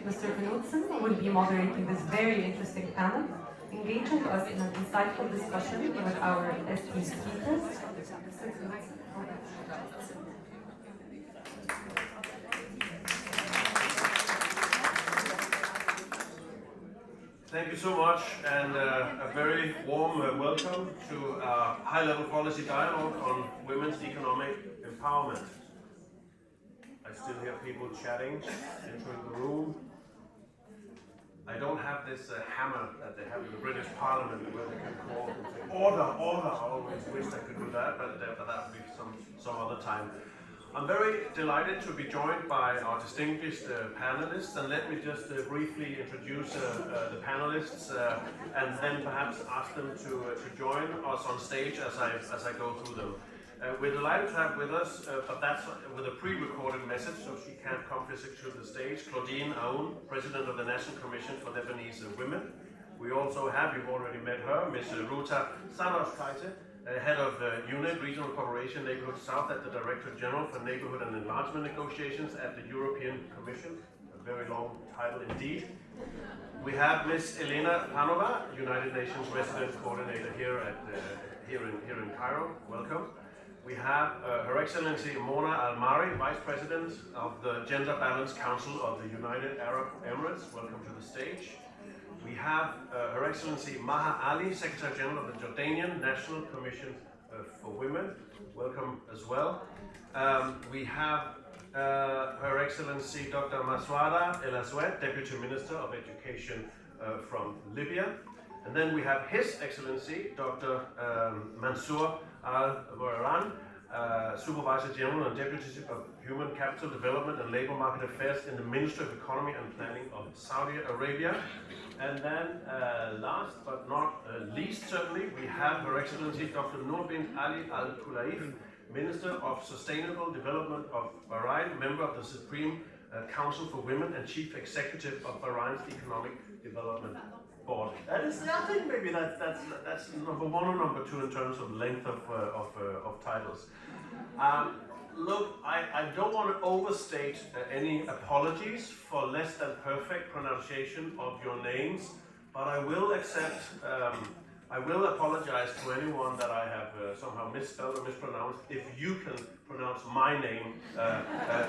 Mr. Knudsen will be moderating this very interesting panel, engaging us in an insightful discussion with our esteemed speakers. Thank you so much, and a very warm welcome to our high-level policy dialogue on women's economic empowerment. I still hear people chatting, entering the room. I don't have this hammer that they have in the British Parliament where they can call and say, order, order. I always wish I could do that, but that would be some other time. I'm very delighted to be joined by our distinguished panelists, and let me just briefly introduce the panelists and then perhaps ask them to join us on stage as I go through them. We're delighted to have with us, but that's with a pre-recorded message, so she can't come physically to the stage, Claudine Aoun, President of the National Commission for Lebanese Women. We also have, you've already met her, Ms. Ruta Sanoskaite, Head of UNED, Regional Cooperation, Neighbourhood South at the Director General for Neighbourhood and Enlargement Negotiations at the European Commission. A very long title indeed. We have Ms. Elena Panova, United Nations Resident Coordinator here in Cairo. Welcome. We have Her Excellency Mona Al-Mari, Vice President of the Gender Balance Council of the United Arab Emirates. Welcome to the stage. We have Her Excellency Maha Ali, Secretary General of the Jordanian National Commission for Women. Welcome as well. We have Her Excellency Dr. Maswada El Aswed, Deputy Minister of Education from Libya. And then we have His Excellency Dr. Mansour Al-Warran, Supervisor General and Deputy of Human Capital Development and Labour Market Affairs in the Ministry of Economy and Planning of Saudi Arabia. And then last but not least, certainly, we have Her Excellency Dr. Noor bint Ali Al-Khulaif, Minister of Sustainable Development of Bahrain, member of the Supreme Council for Women and Chief Executive of Bahrain's Economic Development Board. That is, I think maybe that's number one or number two in terms of length of titles. Look, I don't want to overstate any apologies for less than perfect pronunciation of your names, but I will accept, I will apologize to anyone that I have somehow misspelled or mispronounced if you can pronounce my name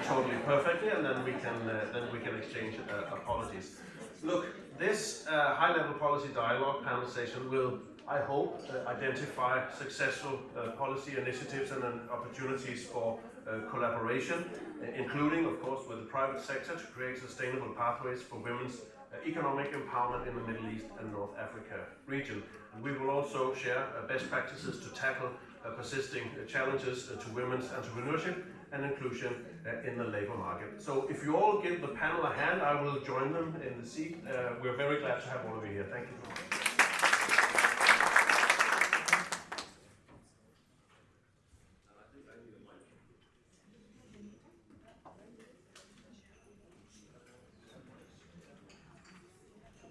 totally perfectly, and then we can exchange apologies. Look, this high-level policy dialogue panel session will, I hope, identify successful policy initiatives and opportunities for collaboration, including, of course, with the private sector to create sustainable pathways for women's economic empowerment in the Middle East and North Africa region. And we will also share best practices to tackle persisting challenges to women's entrepreneurship and inclusion in the labor market. So if you all give the panel a hand, I will join them in the seat. We're very glad to have all of you here. Thank you so much.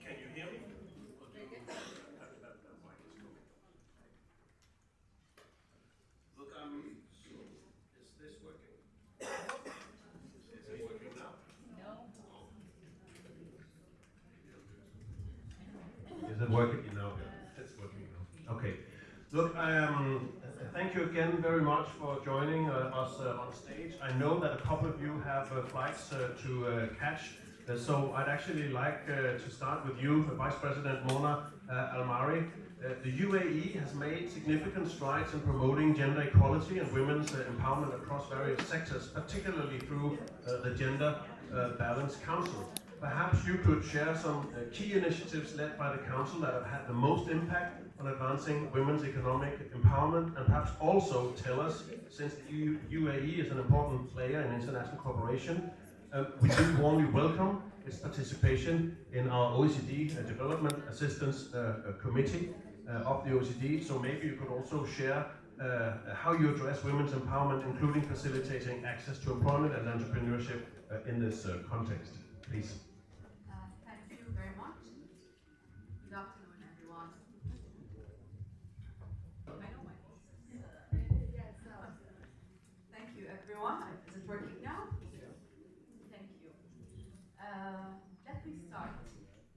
Can you hear me? Look, thank you again very much for joining us on stage. I know that a couple of you have flights to catch, so I'd actually like to start with you, Vice President Mona Almari. The UAE has made significant strides in promoting gender equality and women's empowerment across various sectors, particularly through the Gender Balance Council. Perhaps you could share some key initiatives led by the Council that have had the most impact on advancing women's economic empowerment, and perhaps also tell us, since the UAE is an important player in international cooperation, we do warmly welcome its participation in our OECD Development Assistance Committee of the OECD. So maybe you could also share how you address women's empowerment, including facilitating access to employment and entrepreneurship in this context. Please. Thank you very much. Good afternoon, everyone. I know my voice. Yes. Thank you, everyone. Is it working now? Thank you. Let me start,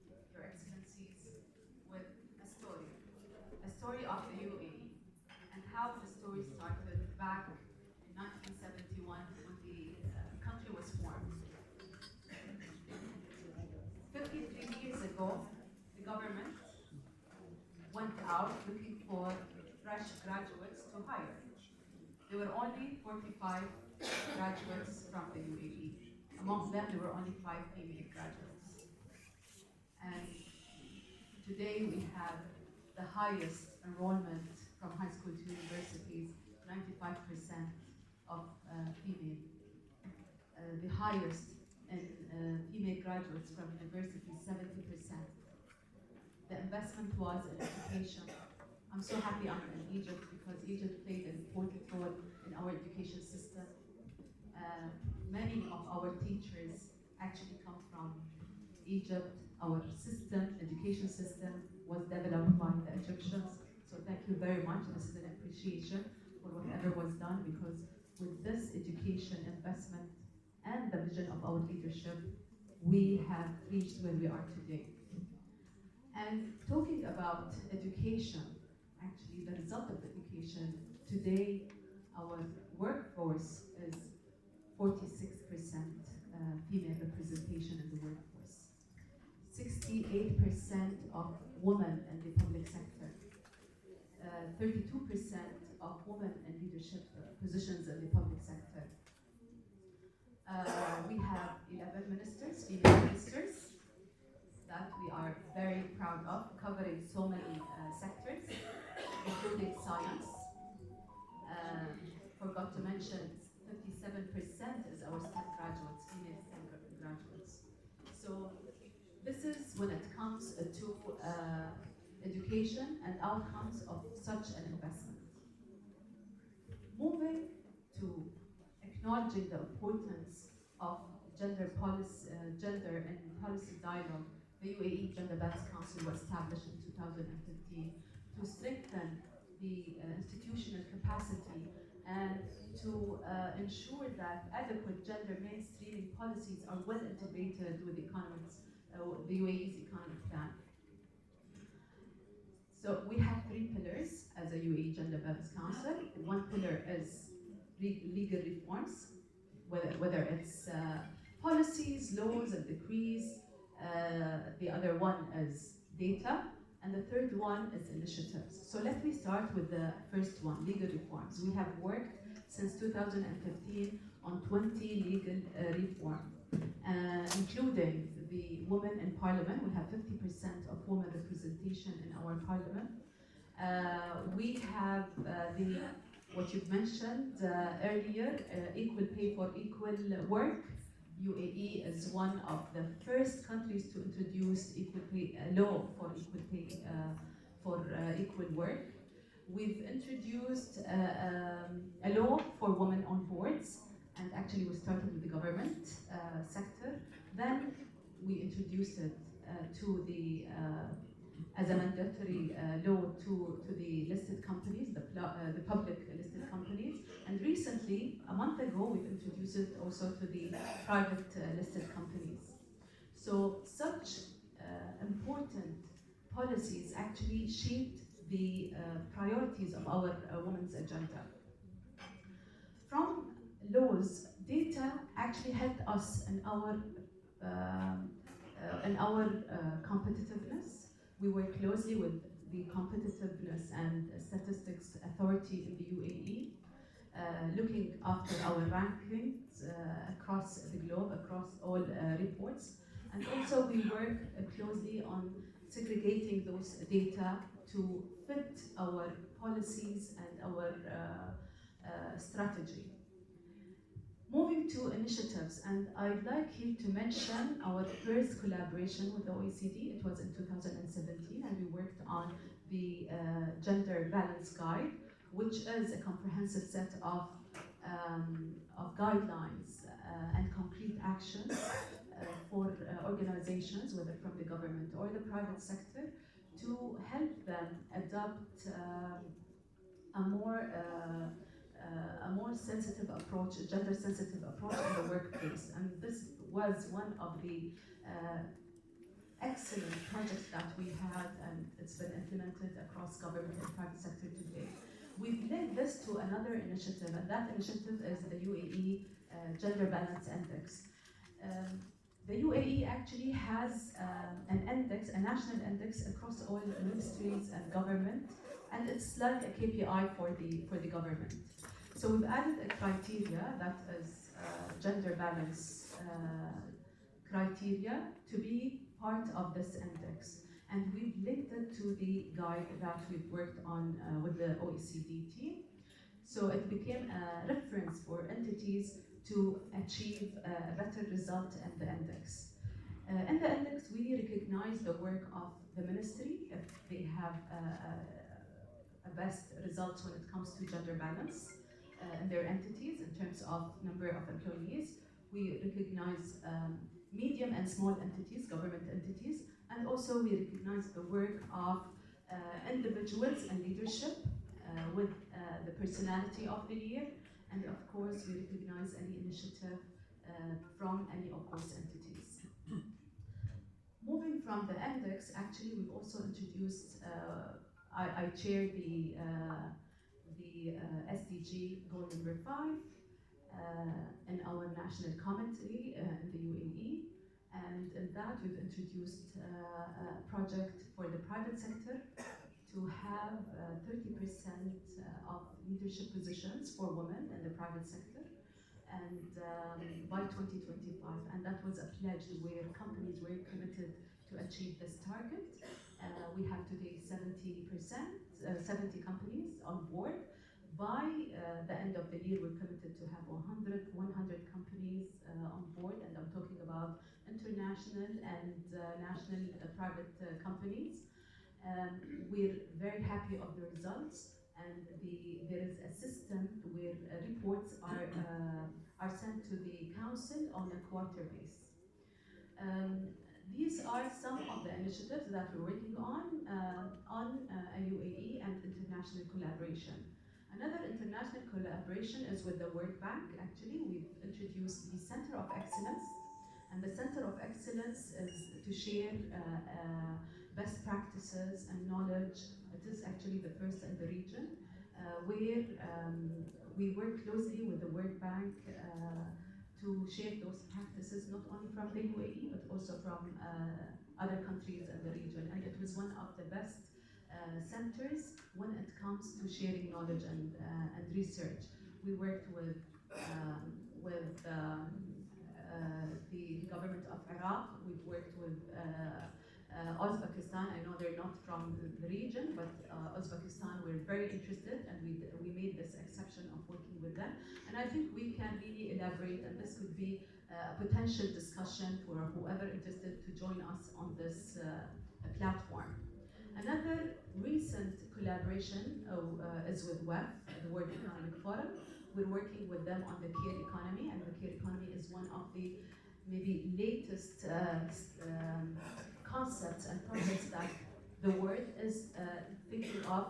Your Excellencies, with a story of the UAE, and how the story started back in 1971 when the country was formed. 53 years ago, the government went out looking for fresh graduates to hire. There were only 45 graduates from the UAE. Among them, there were only 5 female graduates. And today we have the highest enrollment from high school to universities, 95% of female. The highest in female graduates from universities, 70%. The investment was in education. I'm so happy I'm in Egypt because Egypt played an important role in our education system. Many of our teachers actually come from Egypt. Our system, education system, was developed by the Egyptians. So thank you very much. This is an appreciation for whatever was done, because with this education investment and the vision of our leadership, we have reached where we are today. And talking about education, actually the result of education, today our workforce is 46% female representation in the workforce. 68% of women in the public sector. 32% of women in leadership positions in the public sector. We have 11 ministers, female ministers, that we are very proud of, covering so many sectors, including science. Forgot to mention, 57% is our STEM graduates, female STEM graduates. So this is when it comes to education and outcomes of such an investment. Moving to acknowledging the importance of gender and policy dialogue, the UAE Gender Balance Council was established in 2015 to strengthen the institutional capacity and to ensure that adequate gender mainstreaming policies are well integrated with the UAE's economic plan. So we have 3 pillars as a UAE Gender Balance Council. One pillar is legal reforms, whether it's policies, laws, and decrees. The other one is data, and the third one is initiatives. So let me start with the first one, legal reforms. We have worked since 2015 on 20 legal reforms, including the women in parliament. We have 50% of women representation in our parliament. We have what you've mentioned earlier, equal pay for equal work. UAE is one of the first countries to introduce equal pay, law for equal pay for equal work. We've introduced a law for women on boards, and actually we started with the government sector. Then we introduced it to the as a mandatory law to the listed companies, the public listed companies. And recently, a month ago, we've introduced it also to the private listed companies. So such important policies actually shaped the priorities of our women's agenda. From laws, data actually helped us in our competitiveness. We work closely with the Competitiveness and Statistics Authority in the UAE, looking after our rankings across the globe, across all reports. And also we work closely on segregating those data to fit our policies and our strategy. Moving to initiatives, and I'd like here to mention our first collaboration with the OECD. It was in 2017, and we worked on the Gender Balance Guide, which is a comprehensive set of guidelines and concrete actions for organizations, whether from the government or the private sector, to help them adopt a more sensitive approach, a gender-sensitive approach in the workplace. And this was one of the excellent projects that we had, and it's been implemented across government and private sector today. We've linked this to another initiative, and that initiative is the UAE Gender Balance Index. The UAE actually has an index, a national index across all ministries and government, and it's like a KPI for the government. So we've added a criteria that is gender balance criteria to be part of this index. And we've linked it to the guide that we've worked on with the OECD team. So it became a reference for entities to achieve a better result in the index. In the index, we recognize the work of the ministry if they have a best results when it comes to gender balance in their entities in terms of number of employees. We recognize medium and small entities, government entities, and also we recognize the work of individuals and leadership with the personality of the year, and of course we recognize any initiative from any of those entities. Moving from the index, actually we've also introduced, I chair the SDG goal number 5 in our national committee in the UAE, and in that we've introduced a project for the private sector to have 30% of leadership positions for women in the private sector, and by 2025, and that was a pledge where companies were committed to achieve this target. We have today 70%, 70 companies on board. By the end of the year, we're committed to have 100 companies on board, and I'm talking about international and national private companies. We're very happy of the results, and there is a system where reports are sent to the council on a quarter basis. These are some of the initiatives that we're working on a UAE and international collaboration. Another international collaboration is with the World Bank. Actually, we've introduced the Center of Excellence, and the Center of Excellence is to share best practices and knowledge. It is actually the first in the region, where we work closely with the World Bank to share those practices, not only from the UAE, but also from other countries in the region. And it was one of the best centers when it comes to sharing knowledge and research. We worked with the government of Iraq. We've worked with Uzbekistan. I know they're not from the region, but Uzbekistan, we're very interested, and we made this exception of working with them. And I think we can really elaborate, and this could be a potential discussion for whoever interested to join us on this platform. Another recent collaboration is with WEF, the World Economic Forum. We're working with them on the care economy, and the care economy is one of the maybe latest concepts and projects that the world is thinking of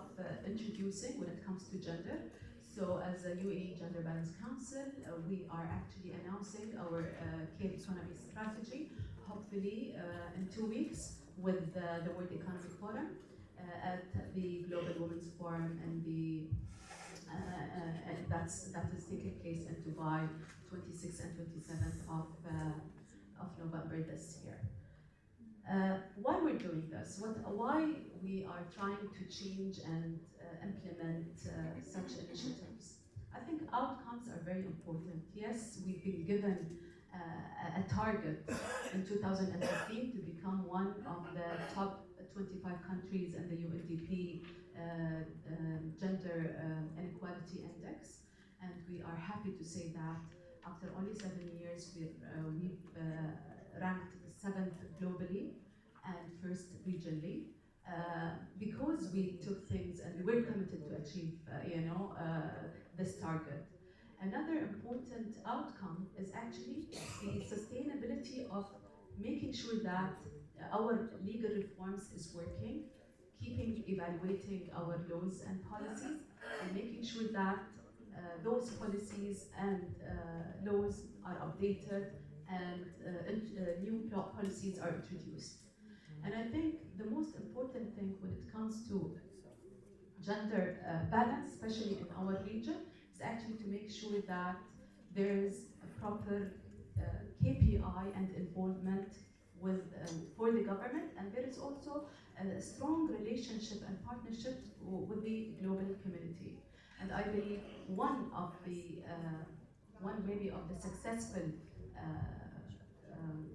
introducing when it comes to gender. So as a UAE Gender Balance Council, we are actually announcing our care economy strategy, hopefully in 2 weeks with the World Economic Forum. at the Global Women's Forum and that is taking place in Dubai, 26th and 27th of November this year. Why we're doing this? Why we are trying to change and implement such initiatives? I think outcomes are very important. Yes, we've been given a target in 2015 to become one of the top 25 countries in the UNDP Gender Inequality Index, and we are happy to say that after only 7 years we've ranked 7th globally and 1st regionally, because we took things and we were committed to achieve this target. Another important outcome is actually the sustainability of making sure that our legal reforms is working, evaluating our laws and policies, and making sure that those policies and laws are updated and new policies are introduced. And I think the most important thing when it comes to gender balance, especially in our region, is actually to make sure that there is a proper KPI and involvement for the government, and there is also a strong relationship and partnership with the global community. And I believe one maybe of the successful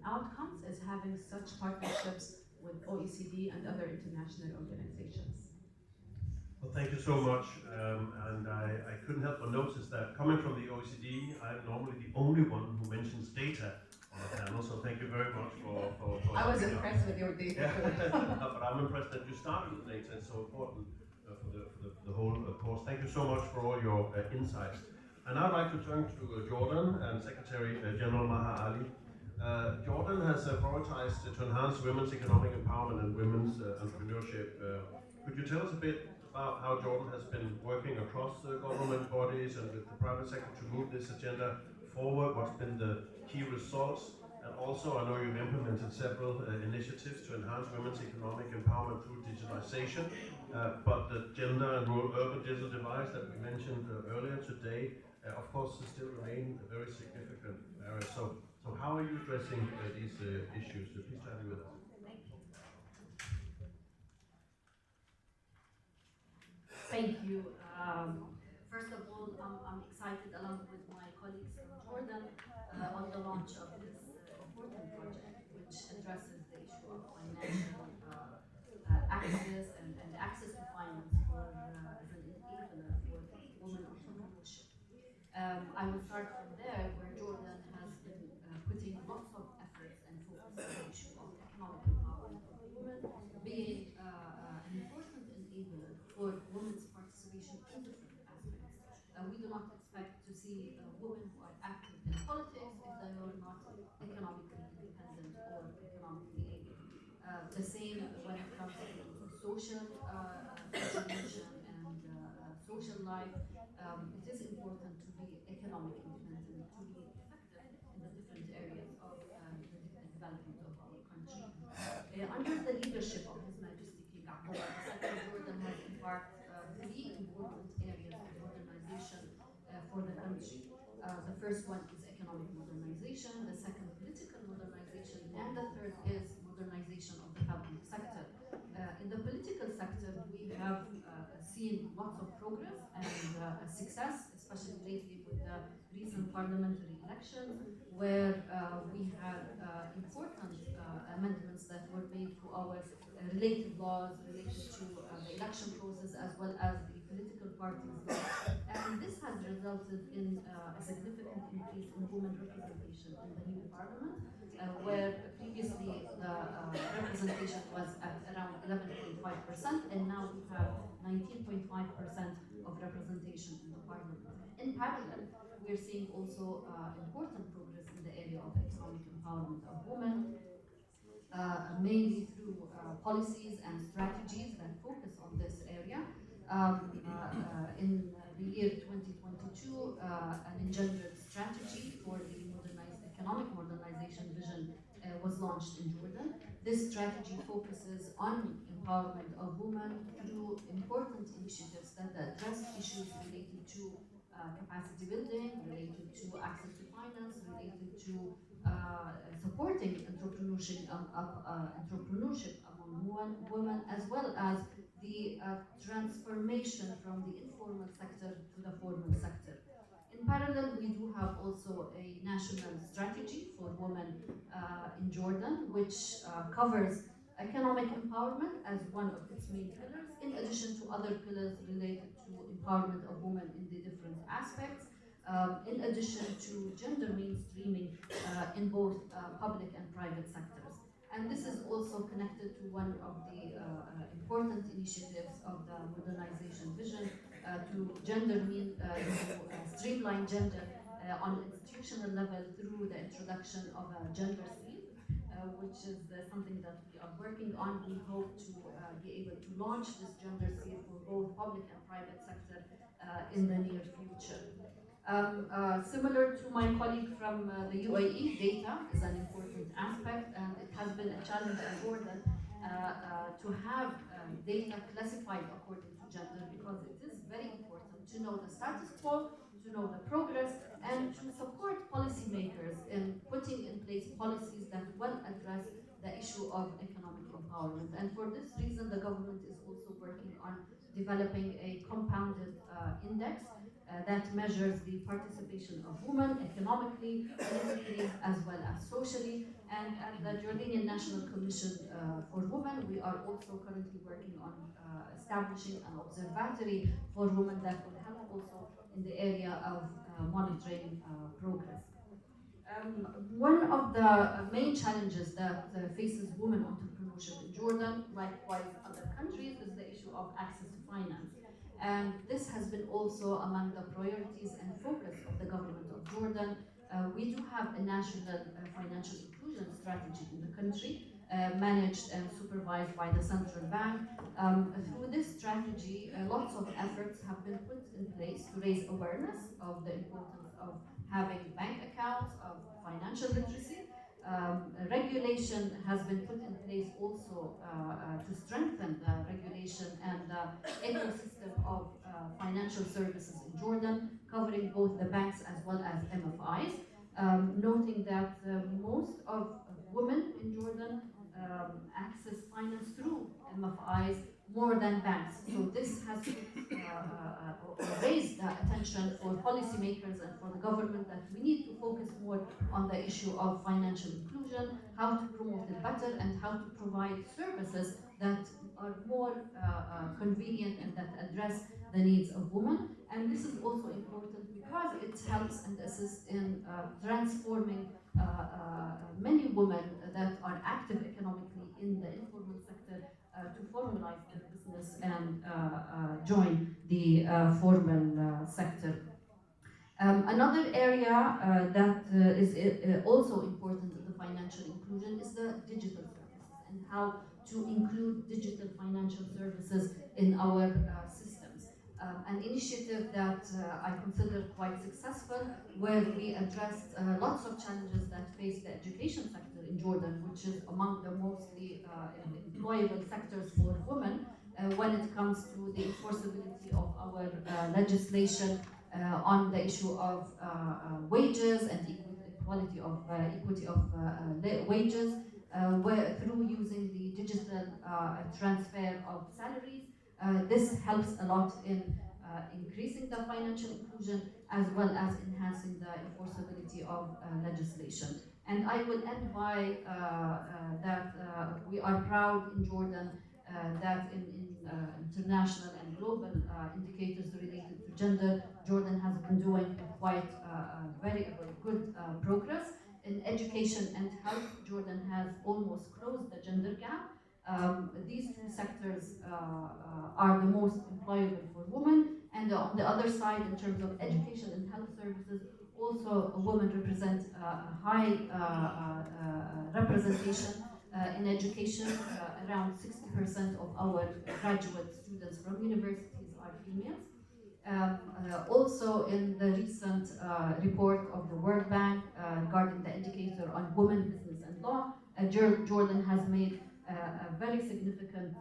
outcomes is having such partnerships with OECD and other international organizations. Well, thank you so much. And I couldn't help but notice that coming from the OECD, I'm normally the only one who mentions data on the panel, so thank you very much for I was impressed with your data. But I'm impressed that you started with data. It's so important for the whole course. Thank you so much for all your insights. And I'd like to turn to Jordan and Secretary General Maha Ali. Jordan has prioritized to enhance women's economic empowerment and women's entrepreneurship. Could you tell us a bit about how Jordan has been working across government bodies and with the private sector to move this agenda forward? What's been the key results? And also, I know you've implemented several initiatives to enhance women's economic empowerment through digitalization, but the gender and rural-urban digital divide that we mentioned earlier today, of course, still remain a very significant area. So how are you addressing these issues? So please tell me with us. Thank you. First of all, I'm excited along with my colleagues from Jordan on the launch of this important project, which addresses the issue of financial access and access to finance as an enabler for women entrepreneurship. I will start from there, where Jordan has been putting lots of efforts and focus on the issue of economic empowerment of women, being an important enabler for women's participation in different aspects. We do not expect to see women who are active in politics if they are not economically independent or economically able. The same when it comes to social contribution and social life. It is important to be economically independent, to be effective in the different areas of the development of our country. Under the leadership of His Majesty King Abdullah II, Jordan has embarked 3 important areas of modernization for the country. The first one is economic modernization, the second political modernization, and the third is modernization of the public sector. In the political sector, we have seen lots of progress and success, especially lately with the recent parliamentary elections, where we had important amendments that were made to our related laws related to the election process as well as the political parties law. And this has resulted in a significant increase in women representation in the new parliament, where previously the representation was at around 11.5%, and now we have 19.5% of representation in the parliament. In parallel, we're seeing also important progress in the area of economic empowerment of women, mainly through policies and strategies that focus on this area. In the year 2022, an engendered strategy for the economic modernization vision was launched in Jordan. This strategy focuses on empowerment of women through important initiatives that address issues related to capacity building, related to access to finance, related to supporting entrepreneurship among women, as well as the transformation from the informal sector to the formal sector. In parallel, we do have also a national strategy for women in Jordan, which covers economic empowerment as one of its main pillars, in addition to other pillars related to empowerment of women in the different aspects, in addition to gender mainstreaming in both public and private sectors. And this is also connected to one of the important initiatives of the modernization vision to streamline gender on institutional level through the introduction of a gender seal, which is something that we are working on. We hope to be able to launch this gender seal for both public and private sector in the near future. Similar to my colleague from the UAE, data is an important aspect, and it has been a challenge in Jordan to have data classified according to gender, because it is very important to know the status quo, to know the progress, and to support policymakers in putting in place policies that will address the issue of economic empowerment. And for this reason, the government is also working on developing a compounded index that measures the participation of women economically, politically, as well as socially. And at the Jordanian National Commission for Women, we are also currently working on establishing an observatory for women that will help also in the area of monitoring progress. One of the main challenges that faces women entrepreneurship in Jordan, likewise other countries, is the issue of access to finance. And this has been also among the priorities and focus of the government of Jordan. We do have a national financial inclusion strategy in the country, managed and supervised by the central bank. Through this strategy, lots of efforts have been put in place to raise awareness of the importance of having bank accounts, of financial literacy. Regulation has been put in place also to strengthen the regulation and the ecosystem of financial services in Jordan, covering both the banks as well as MFIs, noting that most of women in Jordan access finance through MFIs more than banks. So this has raised the attention for policymakers and for the government that we need to focus more on the issue of financial inclusion, how to promote it better, and how to provide services that are more convenient and that address the needs of women. And this is also important because it helps and assists in transforming many women that are active economically in the informal sector to formalize their business and join the formal sector. Another area that is also important in the financial inclusion is the digital services and how to include digital financial services in our systems. An initiative that I consider quite successful, where we addressed lots of challenges that face the education sector in Jordan, which is among the mostly employable sectors for women when it comes to the enforceability of our legislation on the issue of wages and equity of wages, where through using the digital transfer of salaries. This helps a lot in increasing the financial inclusion as well as enhancing the enforceability of legislation. And I will end by that we are proud in Jordan that in international and global indicators related to gender, Jordan has been doing quite very good progress. In education and health, Jordan has almost closed the gender gap. These two sectors are the most employable for women, and on the other side, in terms of education and health services, also women represent a high representation in education. Around 60% of our graduate students from universities are females. Also in the recent report of the World Bank regarding the indicator on women, business and law, Jordan has made a very significant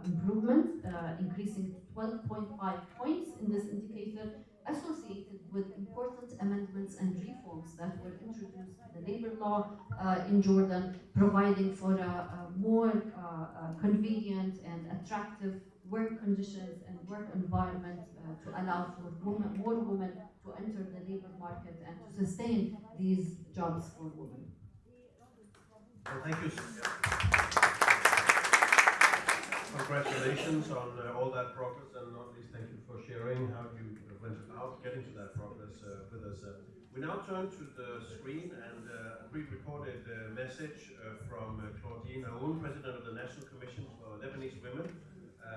improvement, increasing 12.5 points in this indicator, associated with important amendments and reforms that were introduced to the labor law in Jordan, providing for a more convenient and attractive work conditions and work environment to allow for more women to enter the labor market and to sustain these jobs for women. Well, thank you. Congratulations on all that progress, and not least thank you for sharing how you went about getting to that progress with us. We now turn to the screen and a pre-recorded message from Claudine Aoun, President of the National Commission for Lebanese Women. I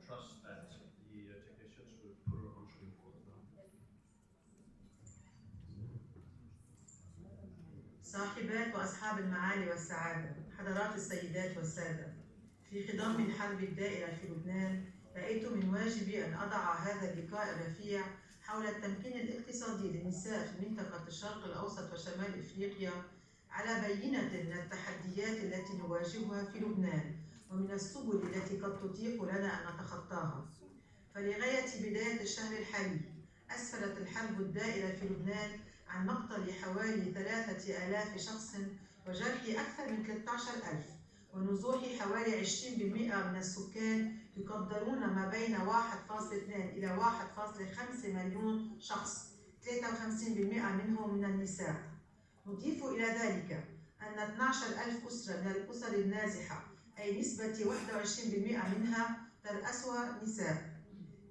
trust that the technicians will put her on screen for us now. صاحبات وأصحاب المعالي والسعادة، حضرات السيدات والسادة، في خضم الحرب الدائرة في لبنان، رأيت من واجبي أن أضع هذا اللقاء الرفيع حول التمكين الاقتصادي للنساء في منطقة الشرق الأوسط وشمال إفريقيا على بينة من التحديات التي نواجهها في لبنان ومن السبل التي قد تتيح لنا أن نتخطاها. فلغاية بداية الشهر الحالي أسفرت الحرب الدائرة في لبنان عن مقتل حوالي 3000 شخص وجرح أكثر من 13000 ونزوح حوالي 20% من السكان يقدرون ما بين 1.2 إلى 1.5 مليون شخص، 53% منهم من النساء. نضيف إلى ذلك أن 12000 أسرة من الأسر النازحة، أي نسبة 21% منها ترأسها نساء.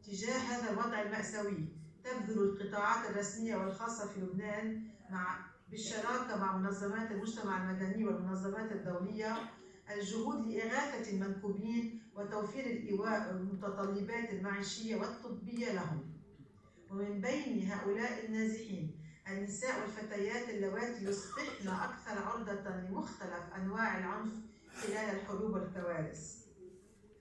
تجاه هذا الوضع المأساوي تبذل القطاعات الرسمية والخاصة في لبنان بالشراكة مع منظمات المجتمع المدني والمنظمات الدولية الجهود لإغاثة المنكوبين وتوفير الإيواء والمتطلبات المعيشية والطبية لهم. ومن بين هؤلاء النازحين النساء والفتيات اللواتي يصبحن أكثر عرضة لمختلف أنواع العنف خلال الحروب والكوارث.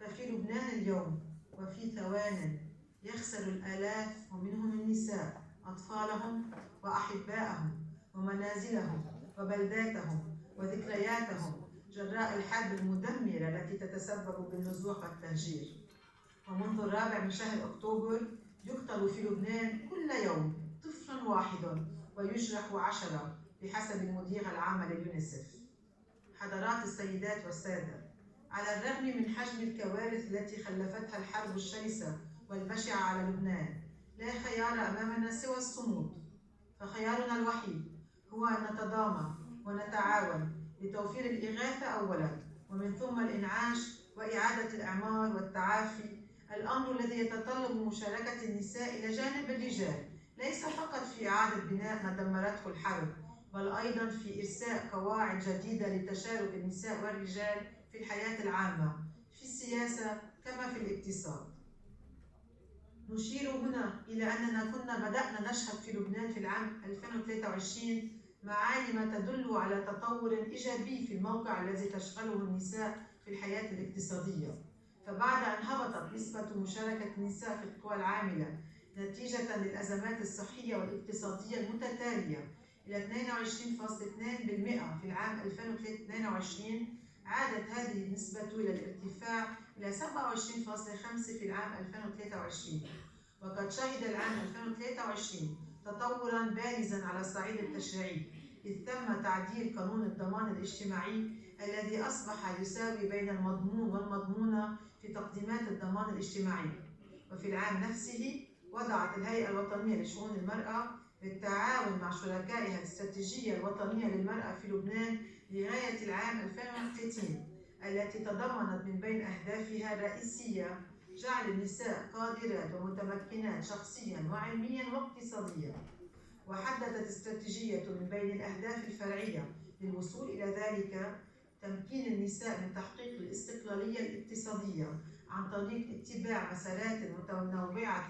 ففي لبنان اليوم وفي ثوان يخسر الآلاف ومنهم النساء أطفالهم وأحبائهم ومنازلهم وبلداتهم وذكرياتهم جراء الحرب المدمرة التي تتسبب بالنزوح والتهجير. ومنذ 4 شهر أكتوبر يقتل في لبنان كل يوم طفل واحد ويجرح 10 بحسب المدير العام لليونيسف. حضرات السيدات والسادة، على الرغم من حجم الكوارث التي خلفتها الحرب الشرسة والبشعة على لبنان، لا خيار أمامنا سوى الصمود. فخيارنا الوحيد هو أن نتضامن ونتعاون لتوفير الإغاثة أولاً، ومن ثم الإنعاش وإعادة الإعمار والتعافي، الأمر الذي يتطلب مشاركة النساء إلى جانب الرجال، ليس فقط في إعادة بناء ما دمرته الحرب، بل أيضاً في إرساء قواعد جديدة لتشارك النساء والرجال في الحياة العامة، في السياسة كما في الاقتصاد. نشير هنا إلى أننا كنا بدأنا نشهد في لبنان في العام 2023 معالم تدل على تطور إيجابي في الموقع الذي تشغله النساء في الحياة الاقتصادية. فبعد أن هبطت نسبة مشاركة النساء في القوى العاملة نتيجة للأزمات الصحية والاقتصادية المتتالية إلى 22.2% في العام 2022، عادت هذه النسبة إلى الارتفاع إلى 27.5% في العام 2023. وقد شهد العام 2023 تطوراً بارزاً على الصعيد التشريعي، إذ تم تعديل قانون الضمان الاجتماعي الذي أصبح يساوي بين المضمون والمضمونة في تقديمات الضمان الاجتماعي. وفي العام نفسه وضعت الهيئة الوطنية لشؤون المرأة بالتعاون مع شركائها الاستراتيجية الوطنية للمرأة في لبنان لغاية العام 2030 التي تضمنت من بين أهدافها الرئيسية جعل النساء قادرات ومتمكنات شخصياً وعلمياً واقتصادياً. وحددت استراتيجية من بين الأهداف الفرعية للوصول إلى ذلك تمكين النساء من تحقيق الاستقلالية الاقتصادية عن طريق اتباع مسارات متنوعة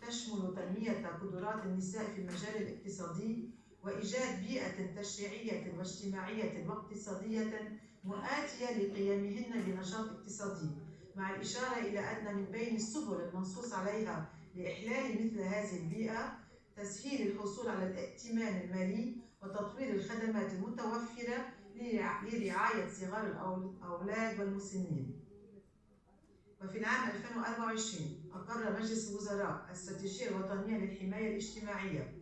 تشمل تنمية قدرات النساء في المجال الاقتصادي وإيجاد بيئة تشريعية واجتماعية واقتصادية مؤاتية لقيامهن بنشاط اقتصادي، مع الإشارة إلى أن من بين السبل المنصوص عليها لإحلال مثل هذه البيئة تسهيل الحصول على الائتمان المالي وتطوير الخدمات المتوفرة لرعاية صغار الأولاد والمسنين. وفي العام 2024 أقر مجلس الوزراء الاستراتيجية الوطنية للحماية الاجتماعية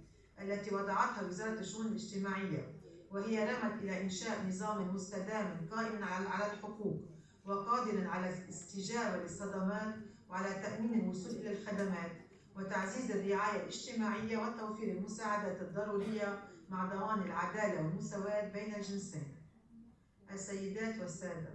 التي وضعتها وزارة الشؤون الاجتماعية، وهي رمت إلى إنشاء نظام مستدام قائم على الحقوق وقادر على الاستجابة للصدمات وعلى تأمين الوصول إلى الخدمات وتعزيز الرعاية الاجتماعية وتوفير المساعدات الضرورية مع ضمان العدالة والمساواة بين الجنسين. السيدات والسادة،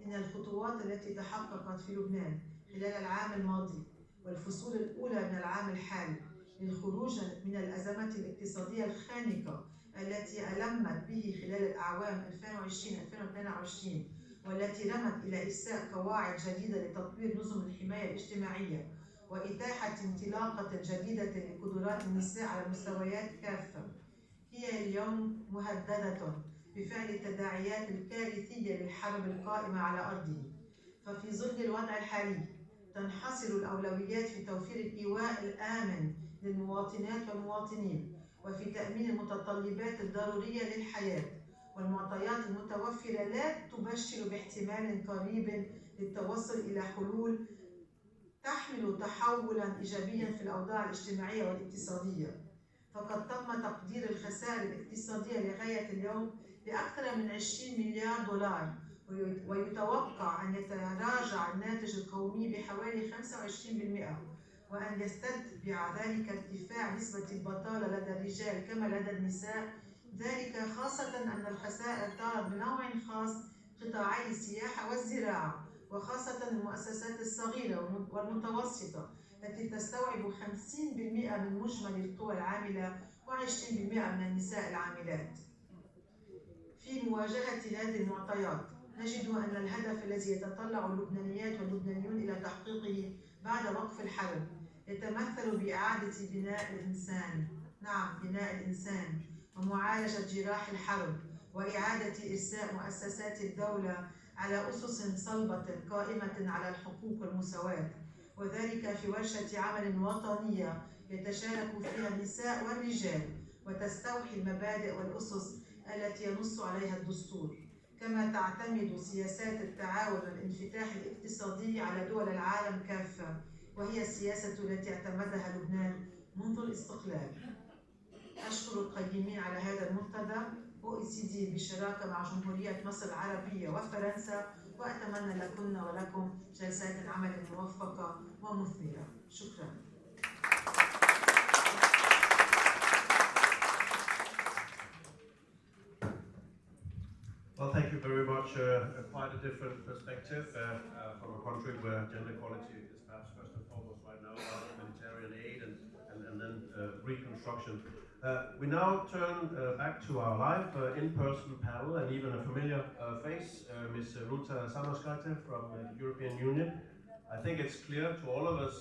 إن الخطوات التي تحققت في لبنان خلال العام الماضي والفصول الأولى من العام الحالي للخروج من الأزمات الاقتصادية الخانقة التي ألمت به خلال الأعوام 2020-2022 والتي رمت إلى إرساء قواعد جديدة لتطوير نظم الحماية الاجتماعية وإتاحة انطلاقة جديدة لقدرات النساء على المستويات كافة، هي اليوم مهددة بفعل التداعيات الكارثية للحرب القائمة على أرضه. ففي ظل الوضع الحالي تنحصر الأولويات في توفير الإيواء الآمن للمواطنات والمواطنين وفي تأمين المتطلبات الضرورية للحياة، والمعطيات المتوفرة لا تبشر باحتمال قريب للتوصل إلى حلول تحمل تحولا إيجابيا في الأوضاع الاجتماعية والاقتصادية. فقد تم تقدير الخسائر الاقتصادية لغاية اليوم بأكثر من 20 مليار دولار، ويتوقع أن يتراجع الناتج القومي بحوالي 25%، وأن يستتبع ذلك ارتفاع نسبة البطالة لدى الرجال كما لدى النساء، ذلك خاصة أن الخسائر طالت بنوع خاص قطاعي السياحة والزراعة، وخاصة المؤسسات الصغيرة والمتوسطة التي تستوعب 50% من مجمل القوى العاملة و20% من النساء العاملات. في مواجهة هذه المعطيات نجد أن الهدف الذي يتطلع اللبنانيات واللبنانيون إلى تحقيقه بعد وقف الحرب يتمثل بإعادة بناء الإنسان، نعم بناء الإنسان، ومعالجة جراح الحرب، وإعادة إرساء مؤسسات الدولة على أسس صلبة قائمة على الحقوق والمساواة، وذلك في ورشة عمل وطنية يتشارك فيها النساء والرجال وتستوحي المبادئ والأسس التي ينص عليها الدستور، كما تعتمد سياسات التعاون والانفتاح الاقتصادي على دول العالم كافة، وهي السياسة التي اعتمدها لبنان منذ الاستقلال. أشكر القيمين على هذا المنتدى OECD بالشراكة مع جمهورية مصر العربية وفرنسا، وأتمنى لكن ولكم جلسات عمل موفقة ومثمرة. شكرا. Well, thank you very much. Quite a different perspective from a country where gender equality is perhaps first and foremost right now about humanitarian aid and then reconstruction. We now turn back to our live in-person panel and even a familiar face, Ms. Ruta Samoskaite from the European Union. I think it's clear to all of us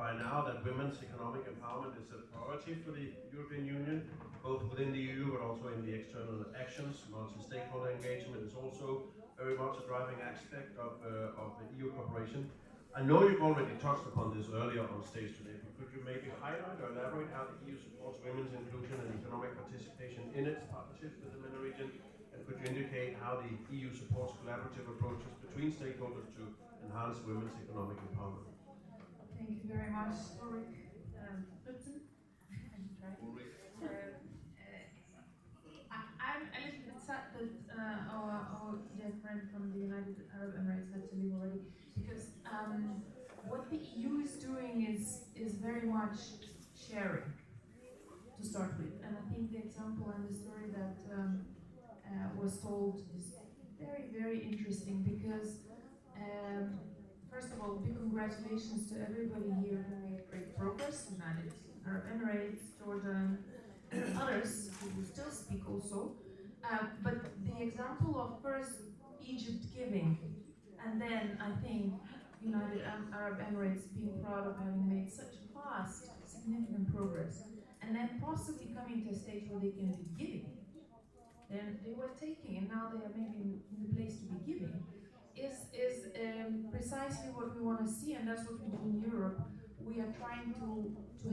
by now that women's economic empowerment is a priority for the European Union, both within the EU but also in the external actions. Multi-stakeholder engagement is also very much a driving aspect of the EU cooperation. I know you've already touched upon this earlier on stage today, but could you maybe highlight or elaborate how the EU supports women's inclusion and economic participation in its partnerships with the MENA region? And could you indicate how the EU supports collaborative approaches between stakeholders to enhance women's economic empowerment? Thank you very much, Ulrich. I'm a little bit sad that our dear friend from the United Arab Emirates had to leave already, because what the EU is doing is very much sharing to start with, and I think the example and the story that was told is very, very interesting because first of all, big congratulations to everybody here who made great progress, United Arab Emirates, Jordan, and others who will still speak also. But the example of first Egypt giving, and then I think United Arab Emirates being proud of having made such fast, significant progress, and then possibly coming to a stage where they can be giving. Then they were taking, and now they are maybe in the place to be giving. Is precisely what we want to see, and that's what we do in Europe. We are trying to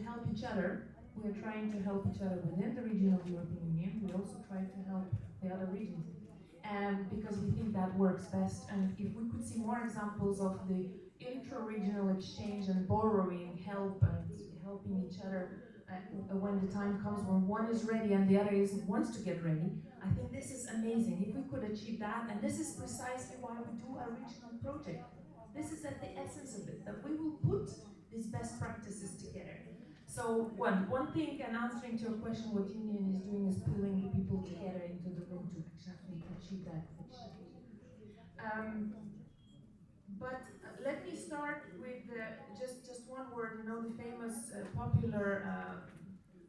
help each other. We are trying to help each other within the region of the European Union. We also try to help the other regions. and because we think that works best. And if we could see more examples of the intra-regional exchange and borrowing, help and helping each other when the time comes when one is ready and the other wants to get ready, I think this is amazing. If we could achieve that, and this is precisely why we do a regional project. This is at the essence of it, that we will put these best practices together. So one thing, and answering to your question, what Union is doing is pulling the people together into the room to actually achieve that exchange. But let me start with just one word. You know, the famous popular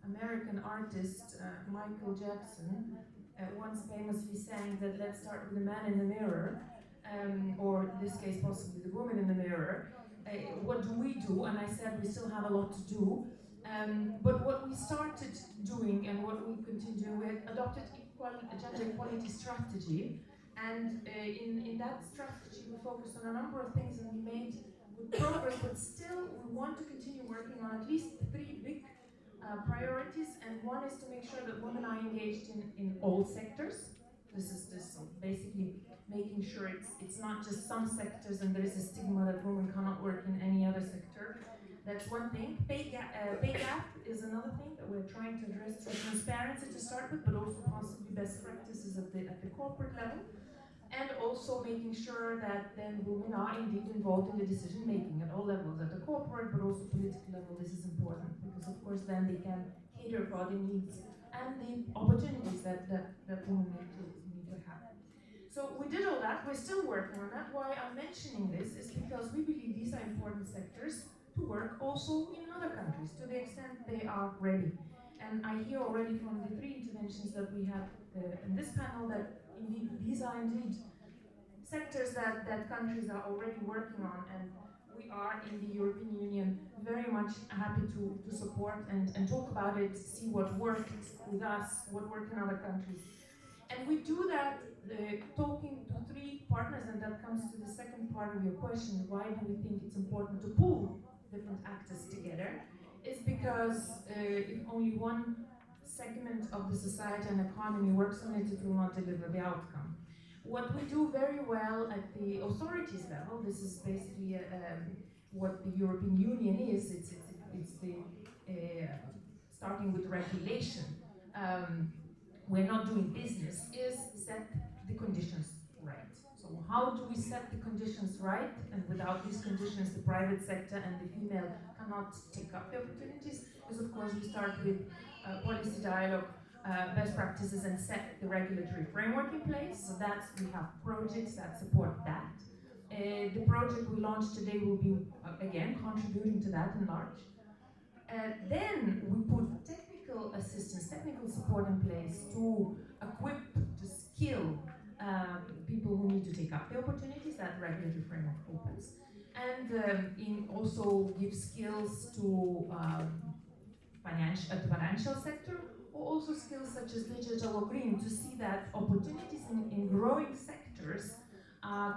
American artist Michael Jackson once famously sang that let's start with the man in the mirror, or in this case possibly the woman in the mirror. What do we do? And I said we still have a lot to do. But what we started doing and what we continue, we adopted a gender equality strategy. And in that strategy, we focused on a number of things and we made good progress, but still we want to continue working on at least 3 big priorities. And one is to make sure that women are engaged in all sectors. This is basically making sure it's not just some sectors and there is a stigma that women cannot work in any other sector. That's one thing. Pay gap is another thing that we're trying to address through transparency to start with, but also possibly best practices at the corporate level. And also making sure that then women are indeed involved in the decision making at all levels, at the corporate but also political level. This is important because of course then they can cater for the needs and the opportunities that women need to have. So we did all that, we're still working on that. Why I'm mentioning this is because we believe these are important sectors to work also in other countries to the extent they are ready. And I hear already from the 3 interventions that we had in this panel that indeed these are indeed sectors that countries are already working on, and we are in the European Union very much happy to support and talk about it, see what worked with us, what worked in other countries. And we do that talking to 3 partners, and that comes to the second part of your question, why do we think it's important to pull different actors together, is because if only one segment of the society and economy works on it, it will not deliver the outcome. What we do very well at the authorities level, this is basically what the European Union is, it's the starting with regulation. We're not doing business, is set the conditions right. So how do we set the conditions right? And without these conditions, the private sector and the female cannot take up the opportunities. Because of course we start with policy dialogue, best practices, and set the regulatory framework in place. So that's, we have projects that support that. The project we launched today will be, again, contributing to that in large. Then we put technical assistance, technical support in place to equip, to skill people who need to take up the opportunities that regulatory framework opens. And also give skills to the financial sector, or also skills such as digital or green, to see that opportunities in growing sectors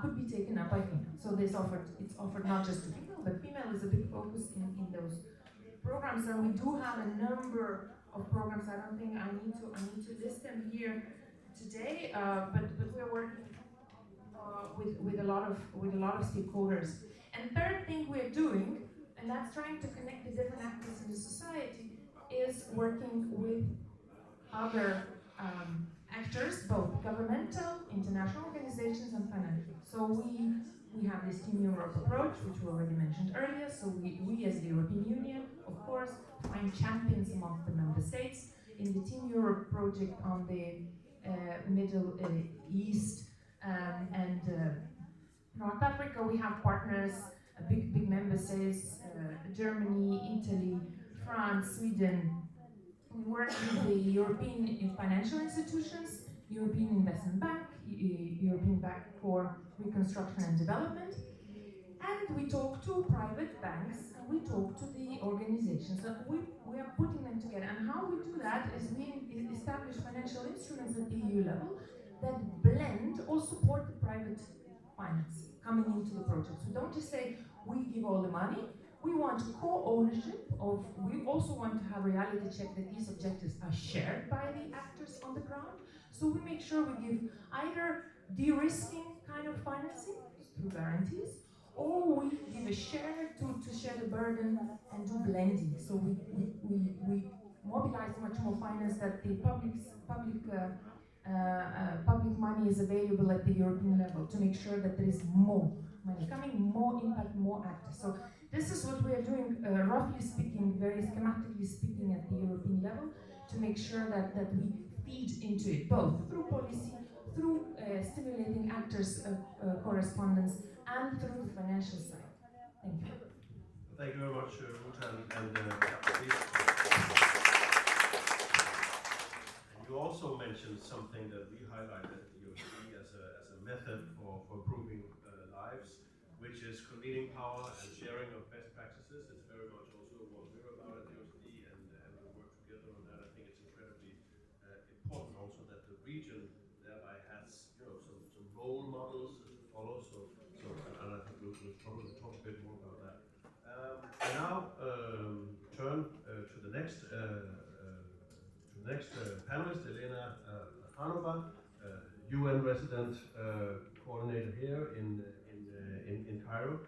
could be taken up by female. So it's offered not just to female, but female is a big focus in those programs. And we do have a number of programs. I don't think I need to list them here today, but we're working with a lot of stakeholders. And third thing we're doing, and that's trying to connect the different actors in the society, is working with other actors, both governmental, international organizations, and financial. So we have this Team Europe approach, which we already mentioned earlier. So we as the European Union, of course, find champions among the member states. In the Team Europe project on the Middle East and North Africa, we have partners, big member states, Germany, Italy, France, Sweden. We work with the European financial institutions, European Investment Bank, European Bank for Reconstruction and Development, and we talk to private banks, and we talk to the organizations. So we are putting them together. And how we do that is we establish financial instruments at the EU level that blend or support the private finance coming into the projects. We don't just say, we give all the money. We want co-ownership of, we also want to have reality check that these objectives are shared by the actors on the ground. So we make sure we give either de-risking kind of financing through guarantees, or we give a share to share the burden and do blending. So we mobilize much more finance that the public money is available at the European level to make sure that there is more money coming, more impact, more actors. So this is what we are doing, roughly speaking, very schematically speaking, at the European level, to make sure that we feed into it, both through policy, through stimulating actors' correspondence, and through the financial side. Thank you. Thank you very much, Ruth, and please. You also mentioned something that we highlighted at the OECD as a method for improving lives, which is convening power and sharing of best practices. It's very much also what we're about at the OECD, and we work together on that. I think it's incredibly important also that the region thereby has some role models to follow. And I think we'll probably talk a bit more about that. I now turn to the next panelist, Elena Hanova, UN resident coordinator here in Cairo.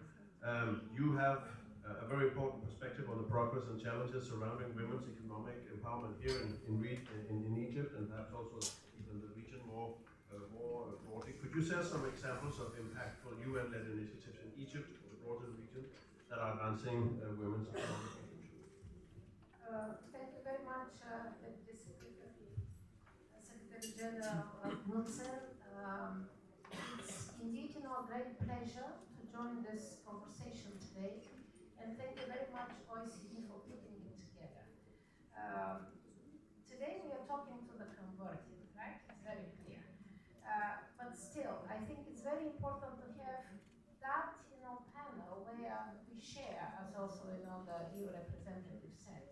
You have a very important perspective on the progress and challenges surrounding women's economic empowerment here in Egypt, and perhaps also even the region more broadly. Could you share some examples of impactful UN-led initiatives in Egypt or the broader region that are advancing women's economic inclusion? Thank you very much, Secretary General Knudsen. It's indeed a great pleasure to join this conversation today, and thank you very much, OECD, for putting it together. Today we are talking to the converted, right? It's very clear. But still, I think it's very important to have that panel where we share, as also the EU representative said,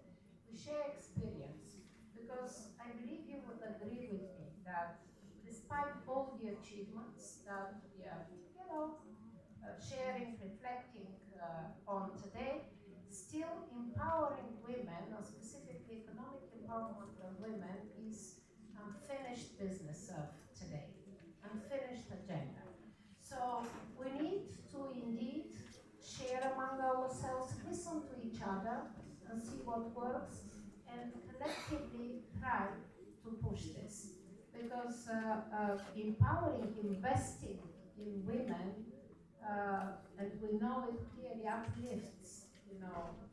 we share experience, because I believe you would agree with me that despite all the achievements that we are sharing, reflecting on today, still empowering women, or specifically economic empowerment of women, is unfinished business of today, unfinished agenda. So we need to indeed share among ourselves, listen to each other, and see what works, and collectively try to push this. Because empowering, investing in women, and we know it clearly, uplifts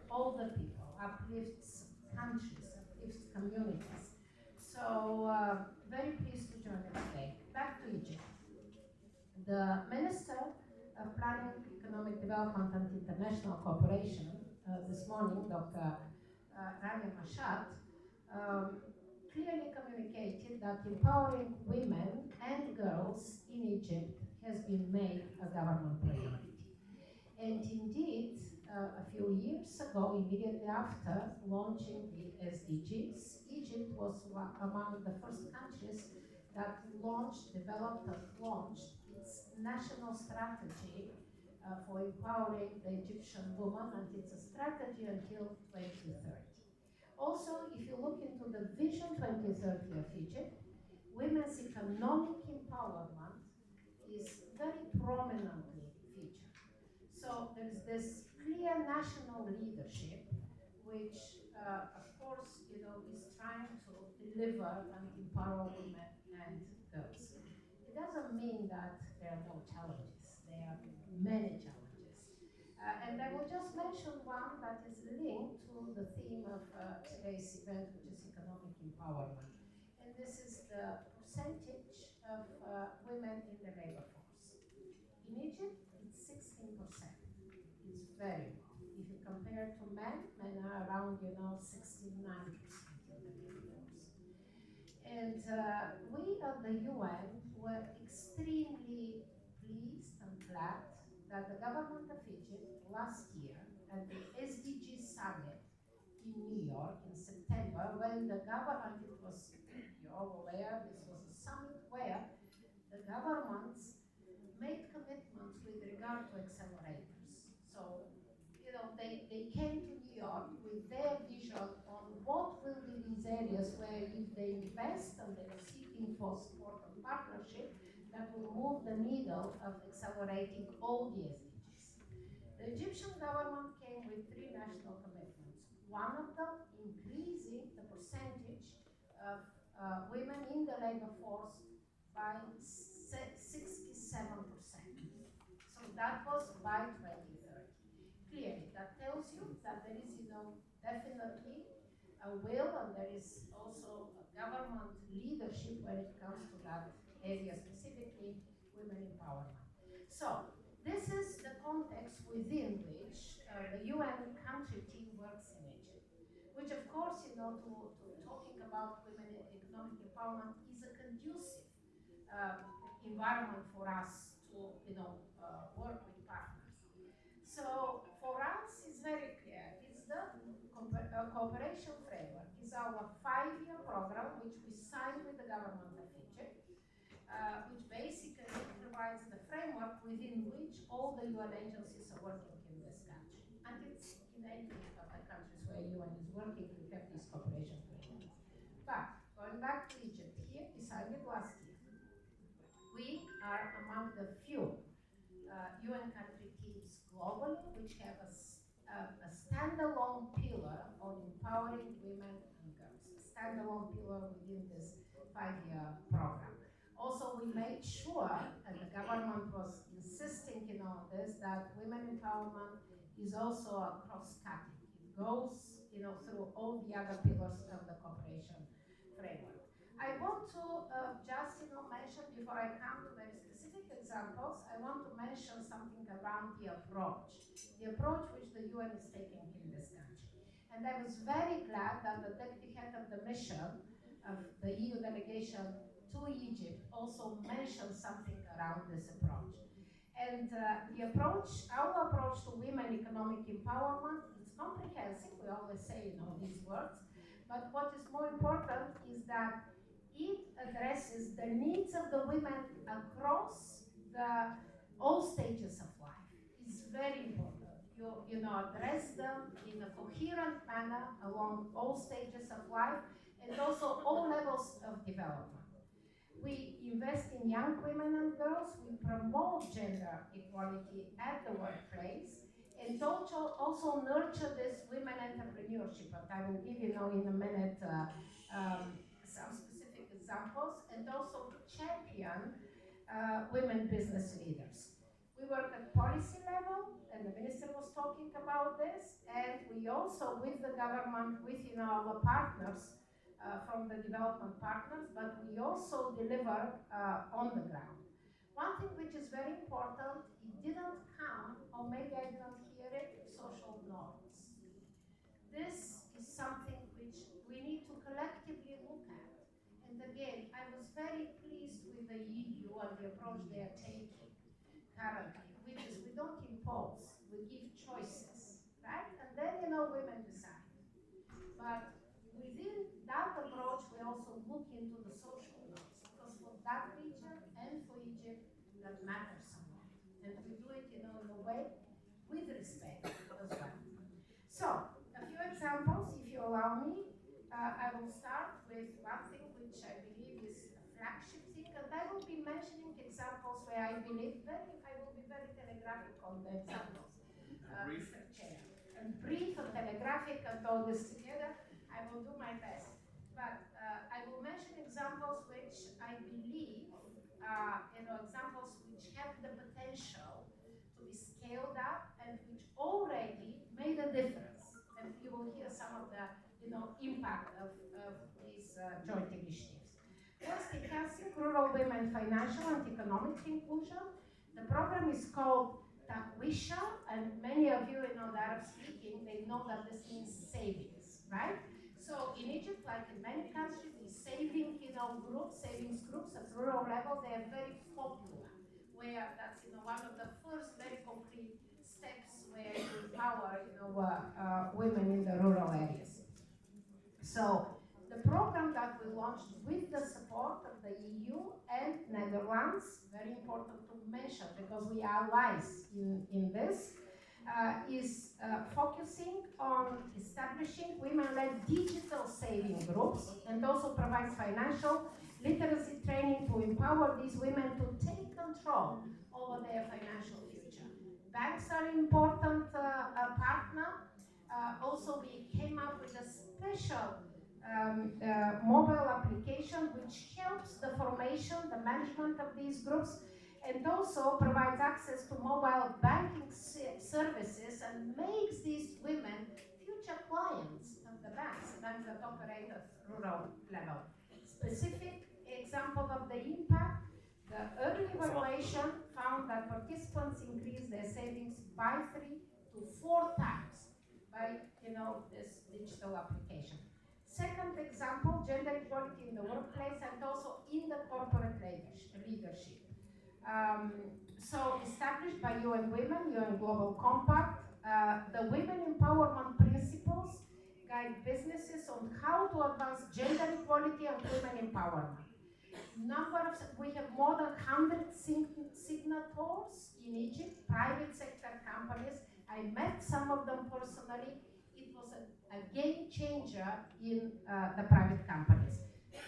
all the people, uplifts countries, uplifts communities. So very pleased to join you today. Back to Egypt. The Minister of Planning, Economic Development and International Cooperation this morning, Dr. Rania Mashat, clearly communicated that empowering women and girls in Egypt has been made a government priority. And indeed, a few years ago, immediately after launching the SDGs, Egypt was among the first countries that developed and launched its national strategy for empowering the Egyptian woman, and it's a strategy until 2030. Also, if you look into the Vision 2030 of Egypt, women's economic empowerment is very prominently featured. So there's this clear national leadership, which, of course, is trying to deliver and empower women and girls. It doesn't mean that there are no challenges. There are many challenges. And I will just mention one that is linked to the theme of today's event, which is economic empowerment. And this is the percentage of women in the labor force. In Egypt, it's 16%. It's very low. If you compare to men are around, 69% in the labor force. And we at the UN were extremely pleased and glad that the government of Egypt last year at the SDG summit in New York in September, when the government, you're all aware, this was a summit where the governments made commitments with regard to accelerators. So, they came to New York with their vision on what will be these areas where if they invest and they're seeking for support and partnership, that will move the needle of accelerating all the SDGs. The Egyptian government came with 3 national commitments. One of them, increasing the percentage of women in the labor force by 67%. So that was by 2030. Clearly, that tells you that there is, definitely a will, and there is also a government leadership when it comes to that area, specifically women empowerment. So this is the context within which the UN country team works in Egypt, which of course, to talking about women economic empowerment is a conducive environment for us to, work with partners. So for us, it's very clear. It's the cooperation framework. It's our 5-year program, which we signed with the government of Egypt, which basically provides the framework within which all the UN agencies are working in this country. And it's in 80 of the countries where UN is working, we have this cooperation framework. But going back to Egypt, here decided last year, we are among the few UN country teams globally which have a standalone pillar on empowering women and girls, a standalone pillar within this 5-year program. Also, we made sure, and the government was insisting on this, that women empowerment is also a cross-cutting. It goes, through all the other pillars of the cooperation framework. I want to just, mention, before I come to very specific examples, I want to mention something around the approach which the UN is taking in this country. And I was very glad that the deputy head of the mission of the EU delegation to Egypt also mentioned something around this approach. And our approach to women economic empowerment is comprehensive. We always say, these words. But what is more important is that it addresses the needs of the women across all stages of life. It's very important. You address them in a coherent manner along all stages of life and also all levels of development. We invest in young women and girls. We promote gender equality at the workplace, and also nurture this women entrepreneurship. And I will give in a minute some specific examples, and also champion women business leaders. We work at policy level, and the minister was talking about this, and we also, with the government, with our partners, from the development partners, but we also deliver on the ground. One thing which is very important, it didn't come, or maybe I didn't hear it, social norms. This is something which we need to collectively look at. And again, I was very pleased with the EU and the approach they are taking currently, which is we don't impose, we give choices, right? And then, women decide. But within that approach, we also look into the social norms, because for that region and for Egypt, that matters somewhat. And we do it, in a way with respect as well. So, a few examples, if you allow me. I will start with one thing which I believe is a flagship thing, and I will be mentioning examples where I believe I will be very telegraphic on the examples. Mr. Chair. And brief and telegraphic and all this together. I will do my best, but I will mention examples which I believe are, examples which have the potential to be scaled up and which already made a difference. And you will hear some of the, impact of these joint initiatives. First, enhancing rural women financial and economic inclusion. The program is called Takwisha, and many of you, the Arab speaking, they know that this means savings, right? So in Egypt, like in many countries, these savings groups at rural level, they are very popular. Where that's one of the first very concrete steps where you empower women in the rural areas. So the program that we launched with the support of the EU and Netherlands, very important to mention because we are allies in this, is focusing on establishing women-led digital saving groups and also provides financial literacy training to empower these women to take control over their financial future. Banks are an important partner. Also, we came up with a special mobile application which helps the formation, the management of these groups, and also provides access to mobile banking services and makes these women future clients of the banks that operate at rural level. Specific example of the impact, the early evaluation found that participants increased their savings by 3 to 4 times by this digital application. Second example, gender equality in the workplace and also in the corporate leadership. So established by UN Women, UN Global Compact, the Women Empowerment Principles guide businesses on how to advance gender equality and women empowerment. We have more than 100 signatories in Egypt, private sector companies. I met some of them personally. It was a game changer in the private companies.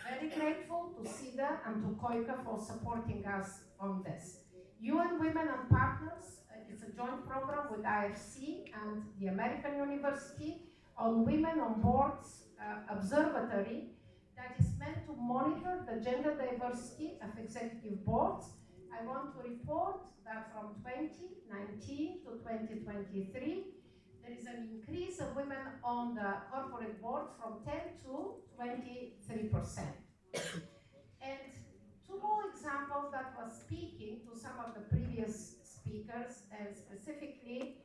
Very grateful to SIDA and to COICA for supporting us on this. UN Women and Partners is a joint program with IFC and the American University on Women on Boards Observatory that is meant to monitor the gender diversity of executive boards. I want to report that from 2019 to 2023, there is an increase of women on the corporate boards from 10 to 23%. And two more examples that was speaking to some of the previous speakers, and specifically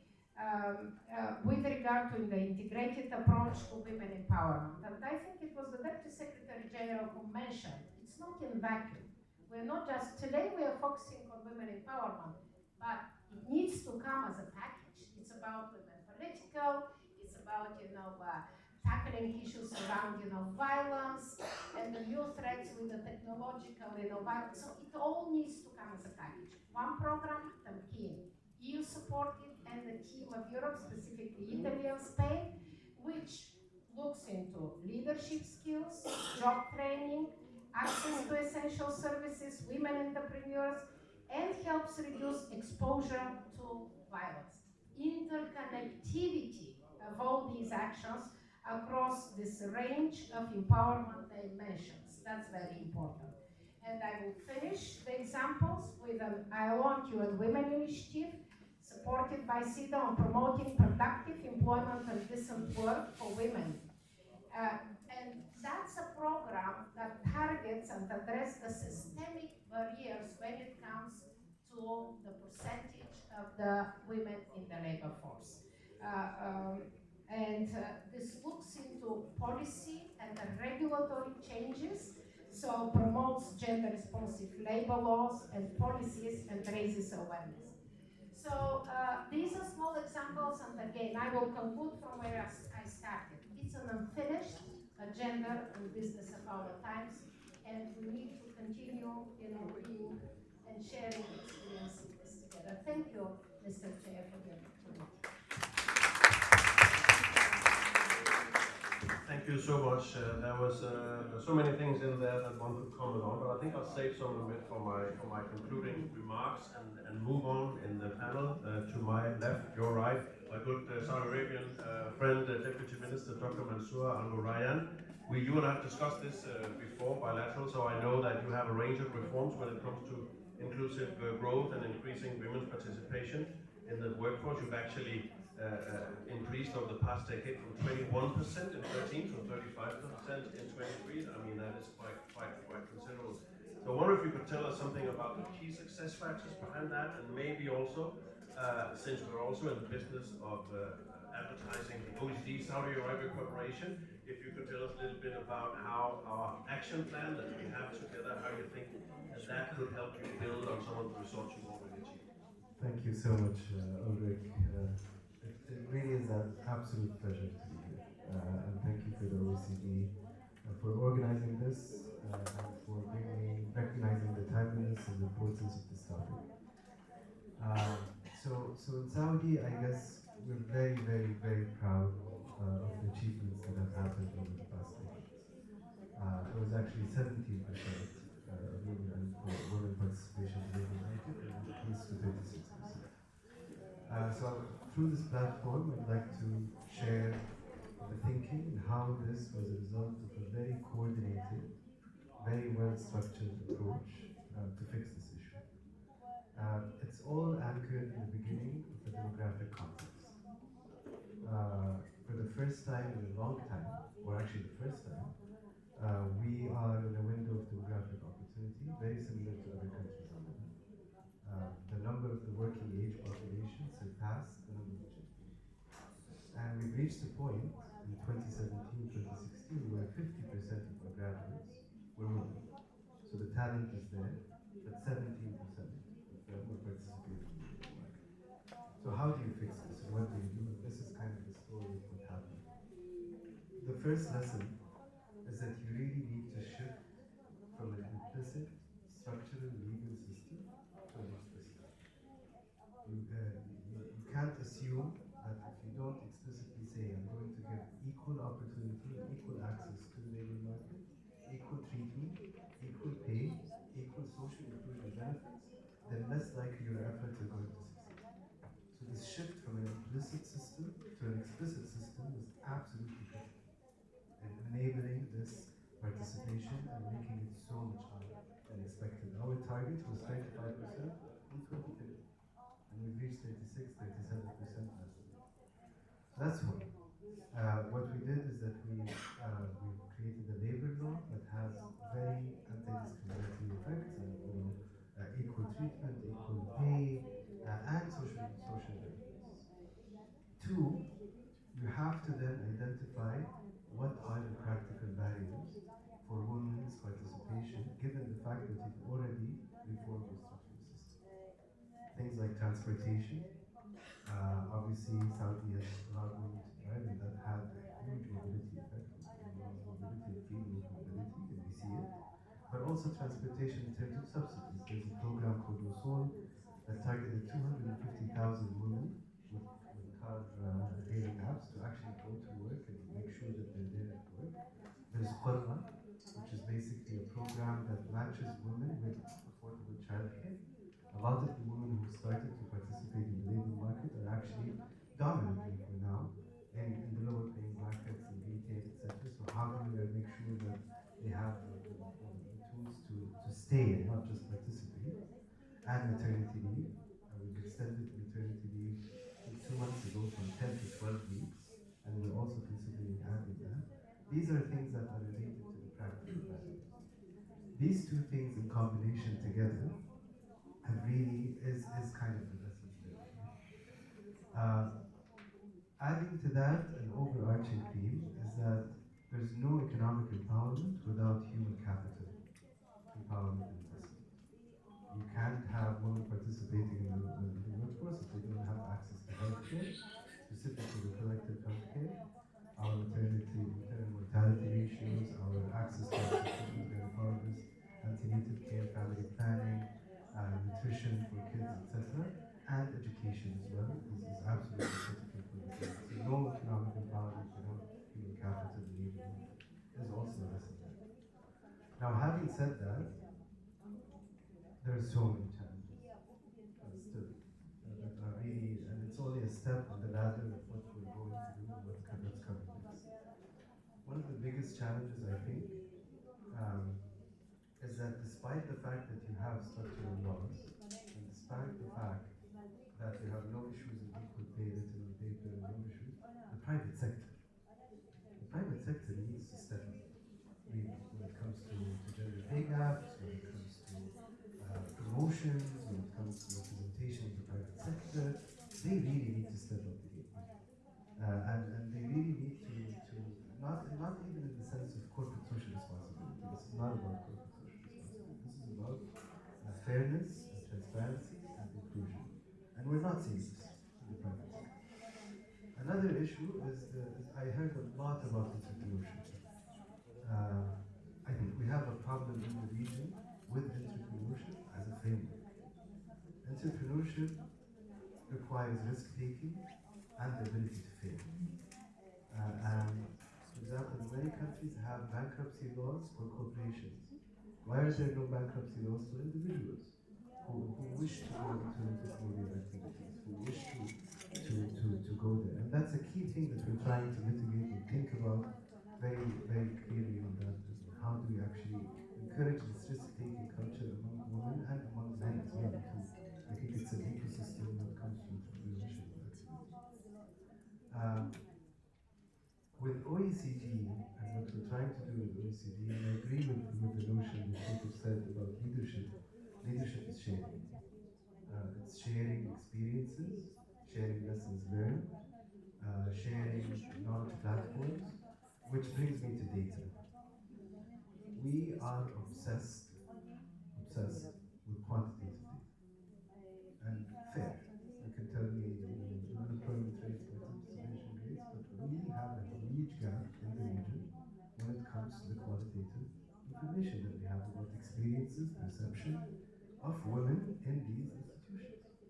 with regard to the integrated approach to women empowerment. And I think it was the Deputy Secretary General who mentioned, it's not in vacuum. We're not just, today we are focusing on women empowerment, but it needs to come as a package. It's about women political, it's about, tackling issues around, violence and the new threats with the technological, violence. So it all needs to come as a package. One program, Tamkin, EU supported, and the team of Europe, specifically Italy and Spain, which looks into leadership skills, job training, access to essential services, women entrepreneurs, and helps reduce exposure to violence. Interconnectivity of all these actions across this range of empowerment dimensions. That's very important. And I will finish the examples with an I Want You and Women initiative supported by SIDA on promoting productive employment and decent work for women. And that's a program that targets and addresses the systemic barriers when it comes to the percentage of the women in the labor force. This looks into policy and the regulatory changes, so promotes gender responsive labor laws and policies and raises awareness. So these are small examples, and again, I will conclude from where I started. It's an unfinished agenda and business of our times, and we need to continue being and sharing experiences together. Thank you, Mr. Chair, for the opportunity. Thank you so much. There was so many things in there that one could comment on, but I think I'll save some of it for my concluding remarks and move on in the panel to my left, your right, my good Saudi Arabian friend, Deputy Minister Dr. Mansour Al-Murayan. You and I have discussed this before, bilateral, so I know that you have a range of reforms when it comes to inclusive growth and increasing women's participation in the workforce. You've actually increased over the past decade from 21% in 13 to 35% in 23. I mean, that is quite considerable. So I wonder if you could tell us something about the key success factors behind that, and maybe also, since we're also in the business of advertising the OECD Saudi Arabia Corporation, if you could tell us a little bit about how our action plan that we have together, how you think that could help you build on some of the results you've already achieved. Thank you so much, Ulrich. It really is an absolute pleasure to be here. And thank you for the OECD for organizing this and for recognizing the timeliness and the importance of this topic. So in Saudi, I guess we're very, very, very proud of the achievements that have happened over the past decades. It was actually 17% women and women participation in the labor market, and increased to 36%. So through this platform, I'd like to share the thinking and how this was a result of a very coordinated, very well-structured approach to fix this issue. It's all anchored in the beginning of the demographic context. For the first time in a long time, or actually the first time, we are in a window of demographic opportunity, very similar to other countries on the map. The number of the working age population surpassed the number of children. And we've reached a point in 2017, 2016, where 50% of our graduates were women. So the talent is there, but 17% of them were participating in the labor market. So how do you fix this, and what do you do? This is kind of the story of what happened. The first lesson is that you really need to shift from an implicit, structural legal system to an explicit. You can't assume that if you don't explicitly say, I'm going to give equal opportunity and equal access to the labor market, equal treatment, equal pay, equal social inclusion benefits, then less likely your efforts are going to succeed. So this shift from an implicit system to an explicit system is absolutely critical in enabling this participation and making it so much higher than expected. Our target was 35% in 2030, and we've reached 36, 37% last year. So that's one. What we did is that we created a labor law that has very anti-discriminatory effects, and equal treatment, equal pay, and social benefits. Two, you have to then identify what are the practical barriers for women's participation, given the fact that you've already reformed your structural system. Things like transportation. Obviously, Saudi has allowed women to drive, and that had a huge mobility effect. Mobility, free mobility, and we see it. But also transportation in terms of subsidies. There's a program called Usul that targeted 250,000 women with car hailing apps to actually go to work and make sure that they're there at work. There's Qurra, which is basically a program that matches women with affordable childcare. A lot of the women who started to participate in the labor market are actually dominantly for now in the lower paying brackets and retail, etc. So how do we make sure that they have the tools to stay and not just participate? And maternity leave. We've extended maternity leave 2 months ago from 10 to 12 weeks, and we're also considering adding that. These are things that are related to the practical barriers. These two things in combination together have really is kind of the lessons learned. Adding to that, an overarching theme is that there's no economic empowerment without human capital empowerment and investment. You can't have women participating in the workforce if they don't have access to healthcare, specifically reproductive healthcare, our maternal mortality ratios, our access to gynecologist, antenatal care, family planning, nutrition for kids, etc., and education as well is absolutely critical for the kids. So no economic empowerment without human capital in labor market is also a lesson learned. Now, having said that, there are so many challenges still that are really, and it's only a step on the ladder of what we're going to do and what's coming next. One of the biggest challenges, I think, is that despite the fact that you have structural laws, and despite the fact that you have no issues in equal pay written on paper and no issues, the private sector needs to step up, really, when it comes to gender pay gaps, when it comes to promotions, when it comes to representation of the private sector. They really need to step up the game. And they really need to not even in the sense of corporate social responsibility. This is not about corporate social responsibility. This is about fairness and transparency and inclusion. And we're not seeing this in the private sector. Another issue is I heard a lot about entrepreneurship. I think we have a problem in the region with entrepreneurship as a framework. Entrepreneurship requires risk-taking and the ability to fail. And for example, many countries have bankruptcy laws for corporations, Why are there no bankruptcy laws for individuals who wish to go to Canadian activities, who wish to go there? And that's a key thing that we're trying to mitigate and think about very, very clearly on that. How do we actually encourage this risk-taking culture among women and among men as well too? I think it's an ecosystem when it comes to entrepreneurship activities. With OECD and what we're trying to do with OECD, and I agree with the notion that people said about leadership. Leadership is sharing. It's sharing experiences, sharing lessons learned, sharing knowledge platforms, which brings me to data. We are obsessed with quantitative data. And fair. You can tell me unemployment rates, participation rates, but we have a huge gap in the region when it comes to the qualitative information that we have about experiences, perception of women in these institutions.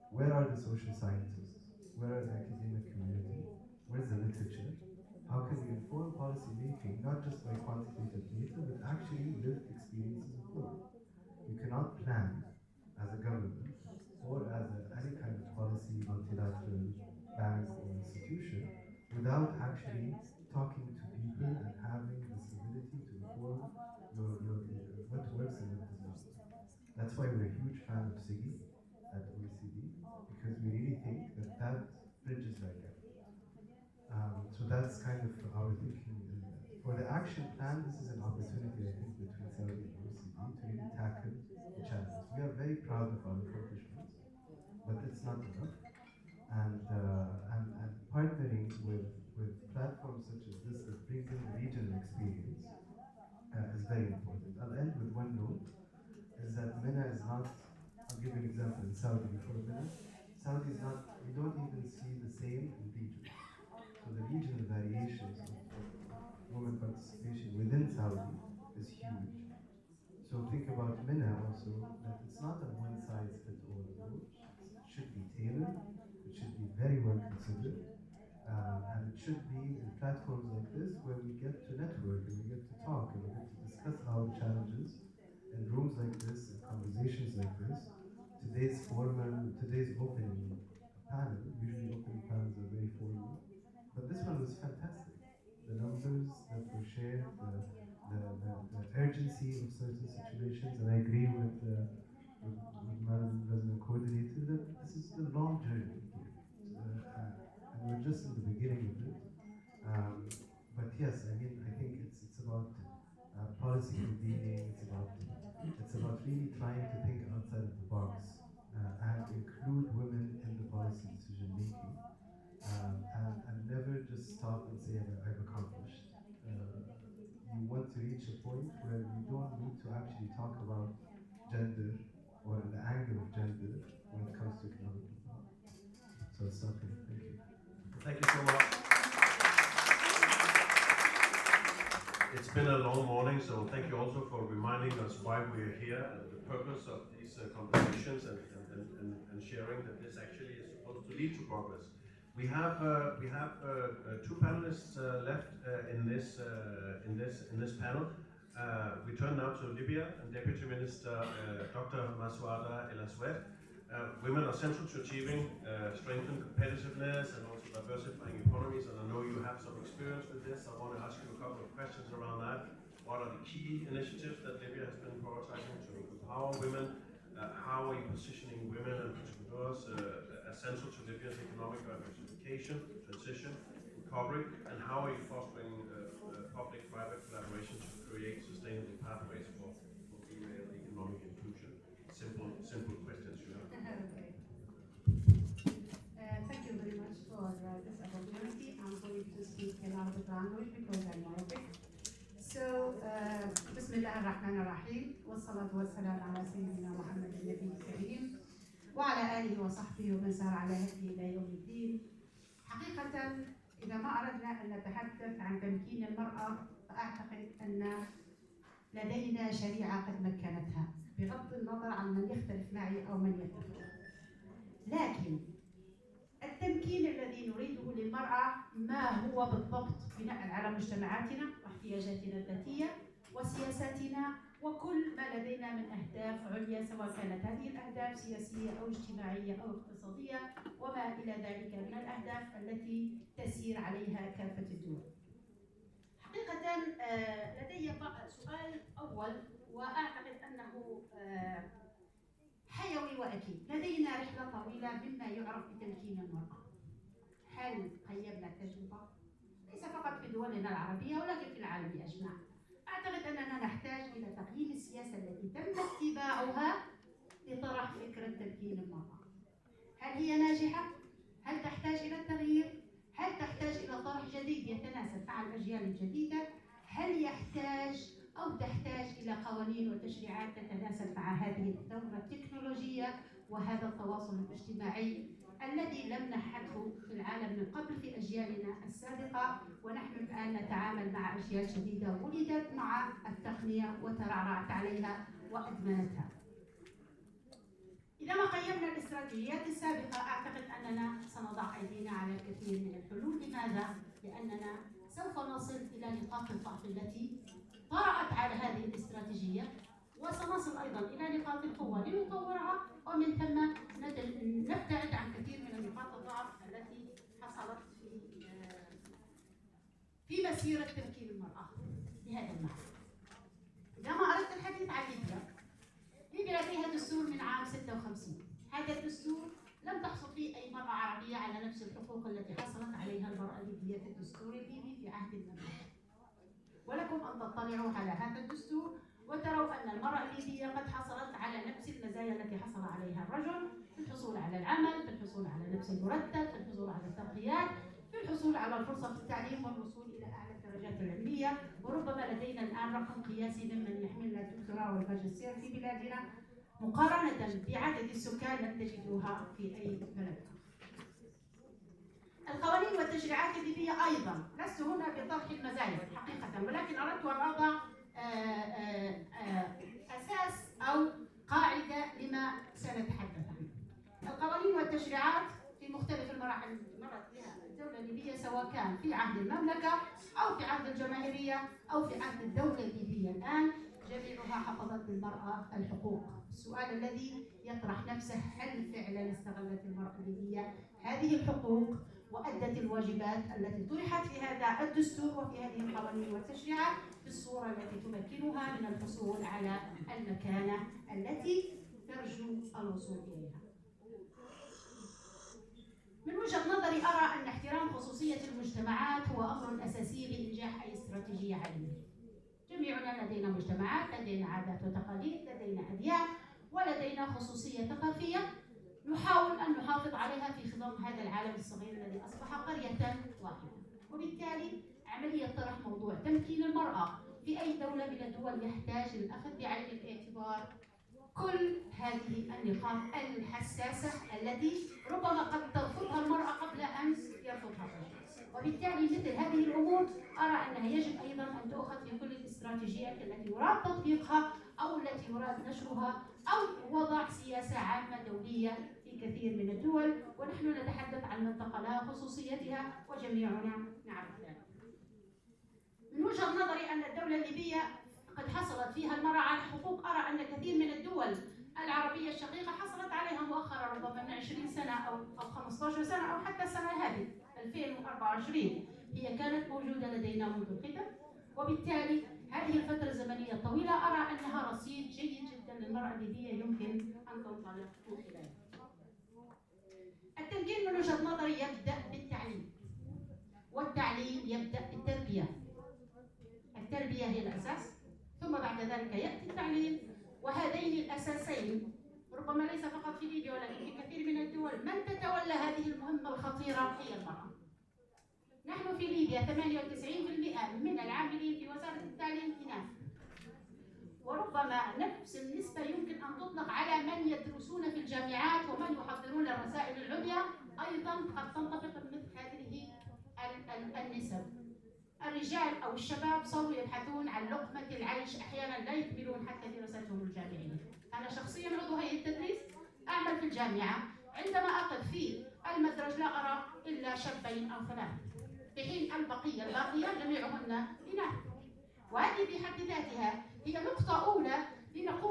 Where are the social scientists? Where are the academic community? Where's the literature? How can we inform policy making, not just by quantitative data, but actually lived experiences of women? You cannot plan as a government or as any kind of policy, multilateral bank or institution without actually talking to people and having this ability to inform what works and what does not. That's why we're a huge fan of SIGI at OECD, because we really think that that bridges that gap. So that's kind of our thinking. For the action plan, this is an opportunity, I think, between Saudi and OECD to really tackle the challenges. We are very proud of our accomplishments, but it's not enough. And partnering with platforms such as this that brings in the regional experience is very important. I'll end with one note, is that MENA is not, I'll give you an example in Saudi before MENA. Saudi is not, you don't even see the same in regions. So the regional variations of women participation within Saudi is huge. So think about MENA also, that it's not a one-size-fits-all approach. It should be tailored, it should be very well considered, and it should be in platforms like this where we get to network and we get to talk and we get to discuss our challenges in rooms like this, in conversations like this. Today's opening panel, usually opening panels are very formal, but this one was fantastic. The numbers that were shared, the urgency of certain situations, and I agree with Madam President Coordinator that this is a long journey here. And we're just in the beginning of it. But yes, I mean, I think it's about policy convening, it's about really trying to think outside of the box and include women in the policy decision making. And never just stop and say, I've accomplished. You want to reach a point where you don't need to actually talk about gender or the angle of gender when it comes to economic empowerment. So it's not good. Thank you. Thank you so much. It's been a long morning, so thank you also for reminding us why we're here and the purpose of these conversations and sharing that this actually is supposed to lead to progress. We have two panelists left in this panel. We turn now to Libya and Deputy Minister Dr. Masouada El Aswed. Women are central to achieving strengthened competitiveness and also diversifying economies, and I know you have some experience with this. I want to ask you a couple of questions around that. What are the key initiatives that Libya has been prioritizing to empower women? How are you positioning women and entrepreneurs essential to Libya's economic diversification, transition, recovery, and how are you fostering public-private collaboration to create sustainable pathways for female economic inclusion? Simple questions, you know. Thank you very much for this opportunity. I'm going to speak in Arabic language because I'm Arabic. So, بسم الله الرحمن الرحيم والصلاة والسلام على سيدنا محمد النبي الكريم وعلى آله وصحبه ومن سار على هديه إلى يوم الدين. حقيقة إذا ما أردنا أن نتحدث عن تمكين المرأة فأعتقد أن لدينا شريعة قد مكنتها بغض النظر عن من يختلف معي أو من يتفق. لكن التمكين الذي نريده للمرأة ما هو بالضبط بناء على مجتمعاتنا واحتياجاتنا الذاتية وسياساتنا وكل ما لدينا من أهداف عليا، سواء كانت هذه الأهداف سياسية أو اجتماعية أو اقتصادية وما إلى ذلك من الأهداف التي تسير عليها كافة الدول. حقيقة لدي سؤال أول وأعتقد أنه حيوي وأكيد. لدينا رحلة طويلة مما يعرف بتمكين المرأة. هل قيمنا التجربة؟ ليس فقط في دولنا العربية ولكن في العالم أجمع. أعتقد أننا نحتاج إلى تقييم السياسة التي تم اتباعها لطرح فكرة تمكين المرأة. هل هي ناجحة؟ هل تحتاج إلى التغيير؟ هل تحتاج إلى طرح جديد يتناسب مع الأجيال الجديدة؟ هل يحتاج أو تحتاج إلى قوانين وتشريعات تتناسب مع هذه الثورة التكنولوجية وهذا التواصل الاجتماعي الذي لم نحته في العالم من قبل في أجيالنا السابقة، ونحن الآن نتعامل مع أجيال جديدة ولدت مع التقنية وترعرعت عليها وأدمنتها. إذا ما قيمنا الاستراتيجيات السابقة أعتقد أننا سنضع أيدينا على الكثير من الحلول. لماذا؟ لأننا سوف نصل إلى نقاط الضعف التي طرأت على هذه الاستراتيجية، وسنصل أيضا إلى نقاط القوة لنطورها، ومن ثم نبتعد عن كثير من نقاط الضعف التي حصلت في مسيرة تمكين المرأة بهذا المعنى. إذا ما أردت الحديث عن ليبيا لديها دستور من عام 56. هذا الدستور لم تحصل فيه أي مرأة عربية على نفس الحقوق التي حصلت عليها المرأة الليبية في الدستور الليبي في عهد المملكة. ولكم أن تطلعوا على هذا الدستور وتروا أن المرأة الليبية قد حصلت على نفس المزايا التي حصل عليها الرجل في الحصول على العمل، في الحصول على نفس المرتب، في الحصول على الترقيات، في الحصول على الفرصة في التعليم والوصول إلى أعلى الدرجات العلمية. وربما لدينا الآن رقم قياسي ممن يحملنا الدكتوراه والماجستير في بلادنا مقارنة بعدد السكان لم تجدوها في أي بلد. القوانين والتشريعات الليبية أيضا، لست هنا بطرح المزايا حقيقة، ولكن أردت أن أضع أساس أو قاعدة لما سنتحدث عنه. القوانين والتشريعات في مختلف المراحل التي مرت بها الدولة الليبية، سواء كان في عهد المملكة أو في عهد الجماهيرية أو في عهد الدولة الليبية الآن، جميعها حفظت للمرأة الحقوق. السؤال الذي يطرح نفسه: هل فعلا استغلت المرأة الليبية هذه الحقوق وأدت الواجبات التي طرحت في هذا الدستور وفي هذه القوانين والتشريعات بالصورة التي تمكنها من الحصول على المكانة التي ترجو الوصول إليها؟ من وجهة نظري أرى أن احترام خصوصية المجتمعات هو أمر أساسي لإنجاح أي استراتيجية عالمية. جميعنا لدينا مجتمعات، لدينا عادات وتقاليد، لدينا أديان، ولدينا خصوصية ثقافية نحاول أن نحافظ عليها في خضم هذا العالم الصغير الذي أصبح قرية واحدة. وبالتالي عملية طرح موضوع تمكين المرأة في أي دولة من الدول يحتاج للأخذ بعين الاعتبار كل هذه النقاط الحساسة التي ربما قد ترفضها المرأة قبل أن يرفضها الرجل. وبالتالي مثل هذه الأمور أرى أنها يجب أيضا أن تؤخذ في كل الاستراتيجيات التي يراد تطبيقها أو التي يراد نشرها أو وضع سياسة عامة دولية في كثير من الدول، ونحن نتحدث عن منطقة لها خصوصيتها وجميعنا نعرف ذلك. من وجهة نظري أن الدولة الليبية قد حصلت فيها المرأة على حقوق أرى أن كثير من الدول العربية الشقيقة حصلت عليها مؤخرا، ربما من 20 سنة أو 15 سنة أو حتى السنة هذه 2024. هي كانت موجودة لدينا منذ القدم، وبالتالي هذه الفترة الزمنية الطويلة أرى أنها رصيد جيد جدا للمرأة الليبية يمكن أن تنطلق من خلاله. التمكين من وجهة نظري يبدأ بالتعليم، والتعليم يبدأ بالتربية. التربية هي الأساس، ثم بعد ذلك يأتي التعليم، وهذين الأساسين ربما ليس فقط في ليبيا ولكن في كثير من الدول من تتولى هذه المهمة الخطيرة هي المرأة. نحن في ليبيا 98% من العاملين في وزارة التعليم إناث، وربما نفس النسبة يمكن أن تطلق على من يدرسون في الجامعات ومن يحضرون الرسائل العليا، أيضا قد تنطبق مثل هذه النسب. الرجال أو الشباب صاروا يبحثون عن لقمة العيش، أحيانا لا يكملون حتى دراستهم الجامعية. أنا شخصيا عضو هيئة التدريس، أعمل في الجامعة، عندما أقف في المدرج لا أرى إلا شابين أو ثلاث، في حين البقية جميعهن إناث. وهذه في حد ذاتها هي نقطة أولى لنقوم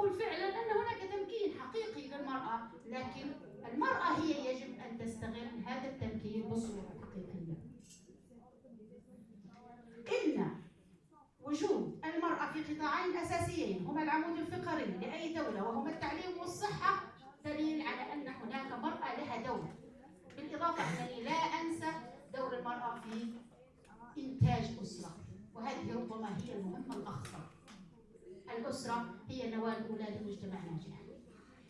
إن وجود المرأة في قطاعين أساسيين هما العمود الفقري لأي دولة وهما التعليم والصحة دليل على أن هناك مرأة لها دور. بالإضافة أنني لا أنسى دور المرأة في إنتاج أسرة، وهذه ربما هي المهمة الأخطر. الأسرة هي النواة الأولى لمجتمع ناجح.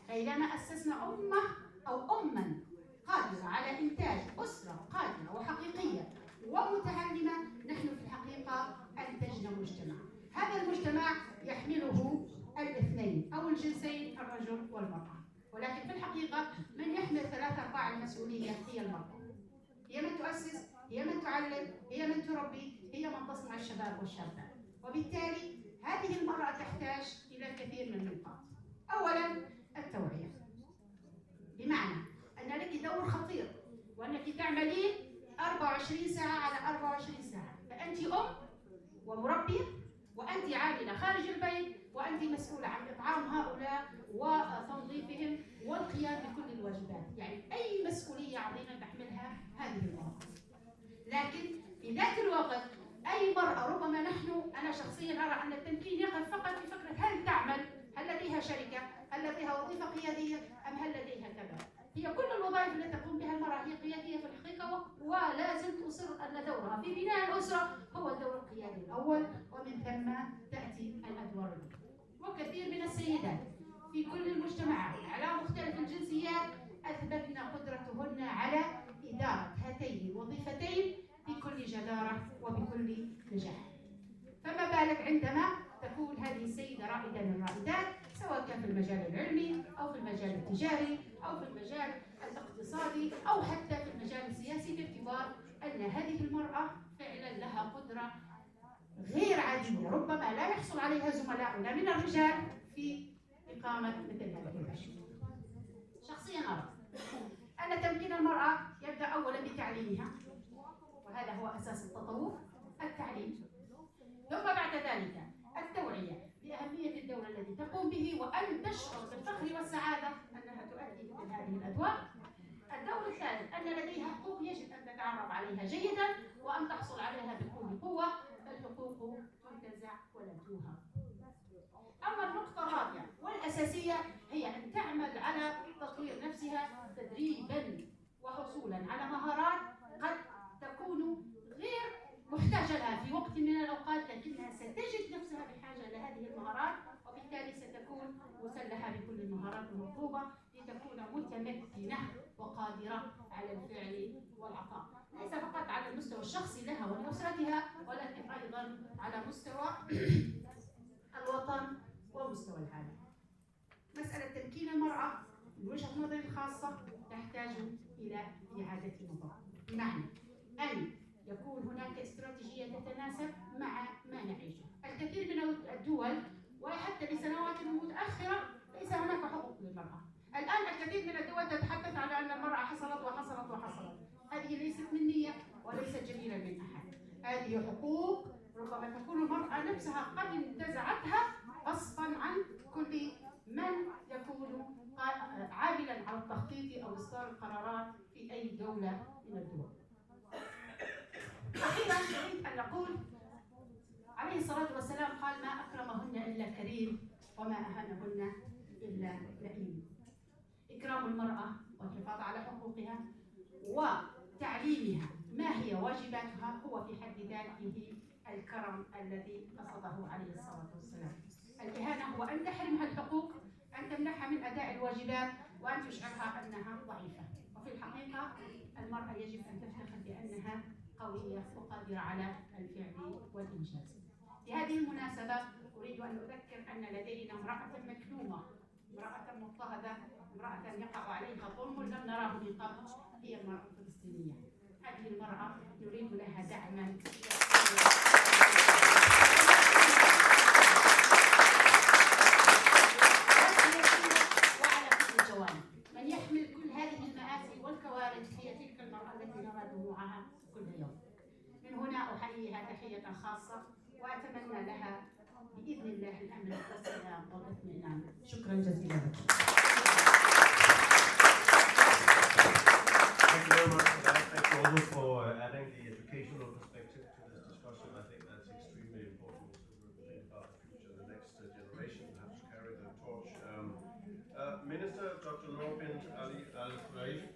فإذا ما أسسنا أمة أو أما قادرة على إنتاج أسرة قادرة وحقيقية ومتعلمة، نحن في الحقيقة أنتجنا مجتمع. هذا المجتمع يحمله الاثنين أو الجنسين، الرجل والمرأة، ولكن في الحقيقة من يحمل 3/4 المسؤولية هي المرأة. هي من تؤسس، هي من تعلم، هي من تربي، هي من تصنع الشباب والشابات. وبالتالي هذه المرأة تحتاج إلى الكثير من النقاط. أولاً التوعية، بمعنى أن لك دور خطير وأنك تعملين 24 ساعة على 24 ساعة، فأنت أم ومربية، وأنت عاملة خارج البيت، وأنت مسؤولة عن إطعام هؤلاء وتنظيفهم والقيام بكل الواجبات. يعني أي مسؤولية عظيمة تحملها هذه المرأة. لكن في ذات الوقت أي مرأة، ربما أنا شخصيا أرى أن التمكين يقف فقط في فكرة هل تعمل، هل لديها شركة، هل لديها وظيفة قيادية، أم هل لديها كذا. هي كل الوظائف التي تقوم بها المرأة هي قيادية في الحقيقة، ولا زلت أصر أن دورها في بناء الأسرة هو الدور القيادي الأول، ومن ثم تأتي الأدوار الأخرى. وكثير من السيدات في كل المجتمعات على مختلف الجنسيات أثبتن قدرتهن على إدارة هاتين الوظيفتين بكل جدارة وبكل نجاح. فما بالك عندما تكون هذه السيدة رائدة من الرائدات، سواء كان في المجال العلمي أو في المجال التجاري أو في المجال الاقتصادي أو حتى في المجال السياسي، باعتبار أن هذه المرأة فعلا لها قدرة غير عادية ربما لا يحصل عليها زملاؤنا من الرجال في إقامة مثل هذه الأشياء. شخصيا أرى أن تمكين المرأة يبدأ أولا بتعليمها، وهذا هو أساس التطور، التعليم، ثم بعد ذلك التوعية بأهمية الدور الذي تقوم به، وأن تشعر بالفخر والسعادة أنها تؤدي مثل هذه الأدوار. الدور الثالث أن لديها حقوق يجب أن تتعرف عليها جيدا وأن تحصل عليها بكل قوة. الحقوق تنتزع ولا توهب. أما النقطة الرابعة والأساسية هي أن تعمل على تطوير نفسها تدريبا وحصولا على مهارات قد تكون غير محتاجة لها في وقت من الأوقات، لكنها ستجد نفسها بحاجة لهذه المهارات، وبالتالي ستكون مسلحة بكل المهارات المطلوبة لتكون متمكنة وقادرة على الفعل والعطاء، ليس فقط على المستوى الشخصي لها ولأسرتها، ولكن أيضا على مستوى الوطن ومستوى العالم. مسألة تمكين المرأة من وجهة نظري الخاصة تحتاج إلى إعادة نظر، بمعنى أن يكون هناك استراتيجية تتناسب مع ما نعيشه. الكثير من الدول وحتى لسنوات متأخرة ليس هناك حقوق للمرأة. الآن الكثير من الدول تتحدث على أن المرأة حصلت وحصلت وحصلت. هذه ليست منية وليست جميلة من أحد. هذه حقوق ربما تكون المرأة نفسها قد انتزعتها غصبا عن كل من يكون عاملا على التخطيط أو إصدار القرارات في أي دولة من الدول. أخيرا أريد أن نقول عليه الصلاة والسلام قال: ما أكرمهن إلا كريم وما أهانهن إلا لئيم. إكرام المرأة والحفاظ على حقوقها وتعليمها ما هي واجباتها هو في حد ذاته الكرم الذي قصده عليه الصلاة والسلام. الإهانة هو أن تحرمها الحقوق، أن تمنحها من أداء الواجبات، وأن تشعرها أنها ضعيفة. وفي الحقيقة المرأة يجب أن تفتخر بأنها قوية وقادرة على الفعل والإنجاز. في هذه المناسبة أريد أن أذكر أن لدينا امرأة مكلومة، امرأة مضطهدة، امرأة يقع عليها ظلم لم نراه من قبل، هي المرأة الفلسطينية. هذه المرأة نريد لها دعما وعلى كل الجوانب. من يحمل كل هذه المآسي والكوارث هي تلك المرأة التي نرى دموعها كل يوم. من هنا أحييها تحية خاصة وأتمنى لها بإذن الله الأمن والسلام والاطمئنان. شكرا جزيلا لكم. Thank you very much for that. Thank you also for adding the educational perspective to this Dr. Norbint Ali Al-Raif,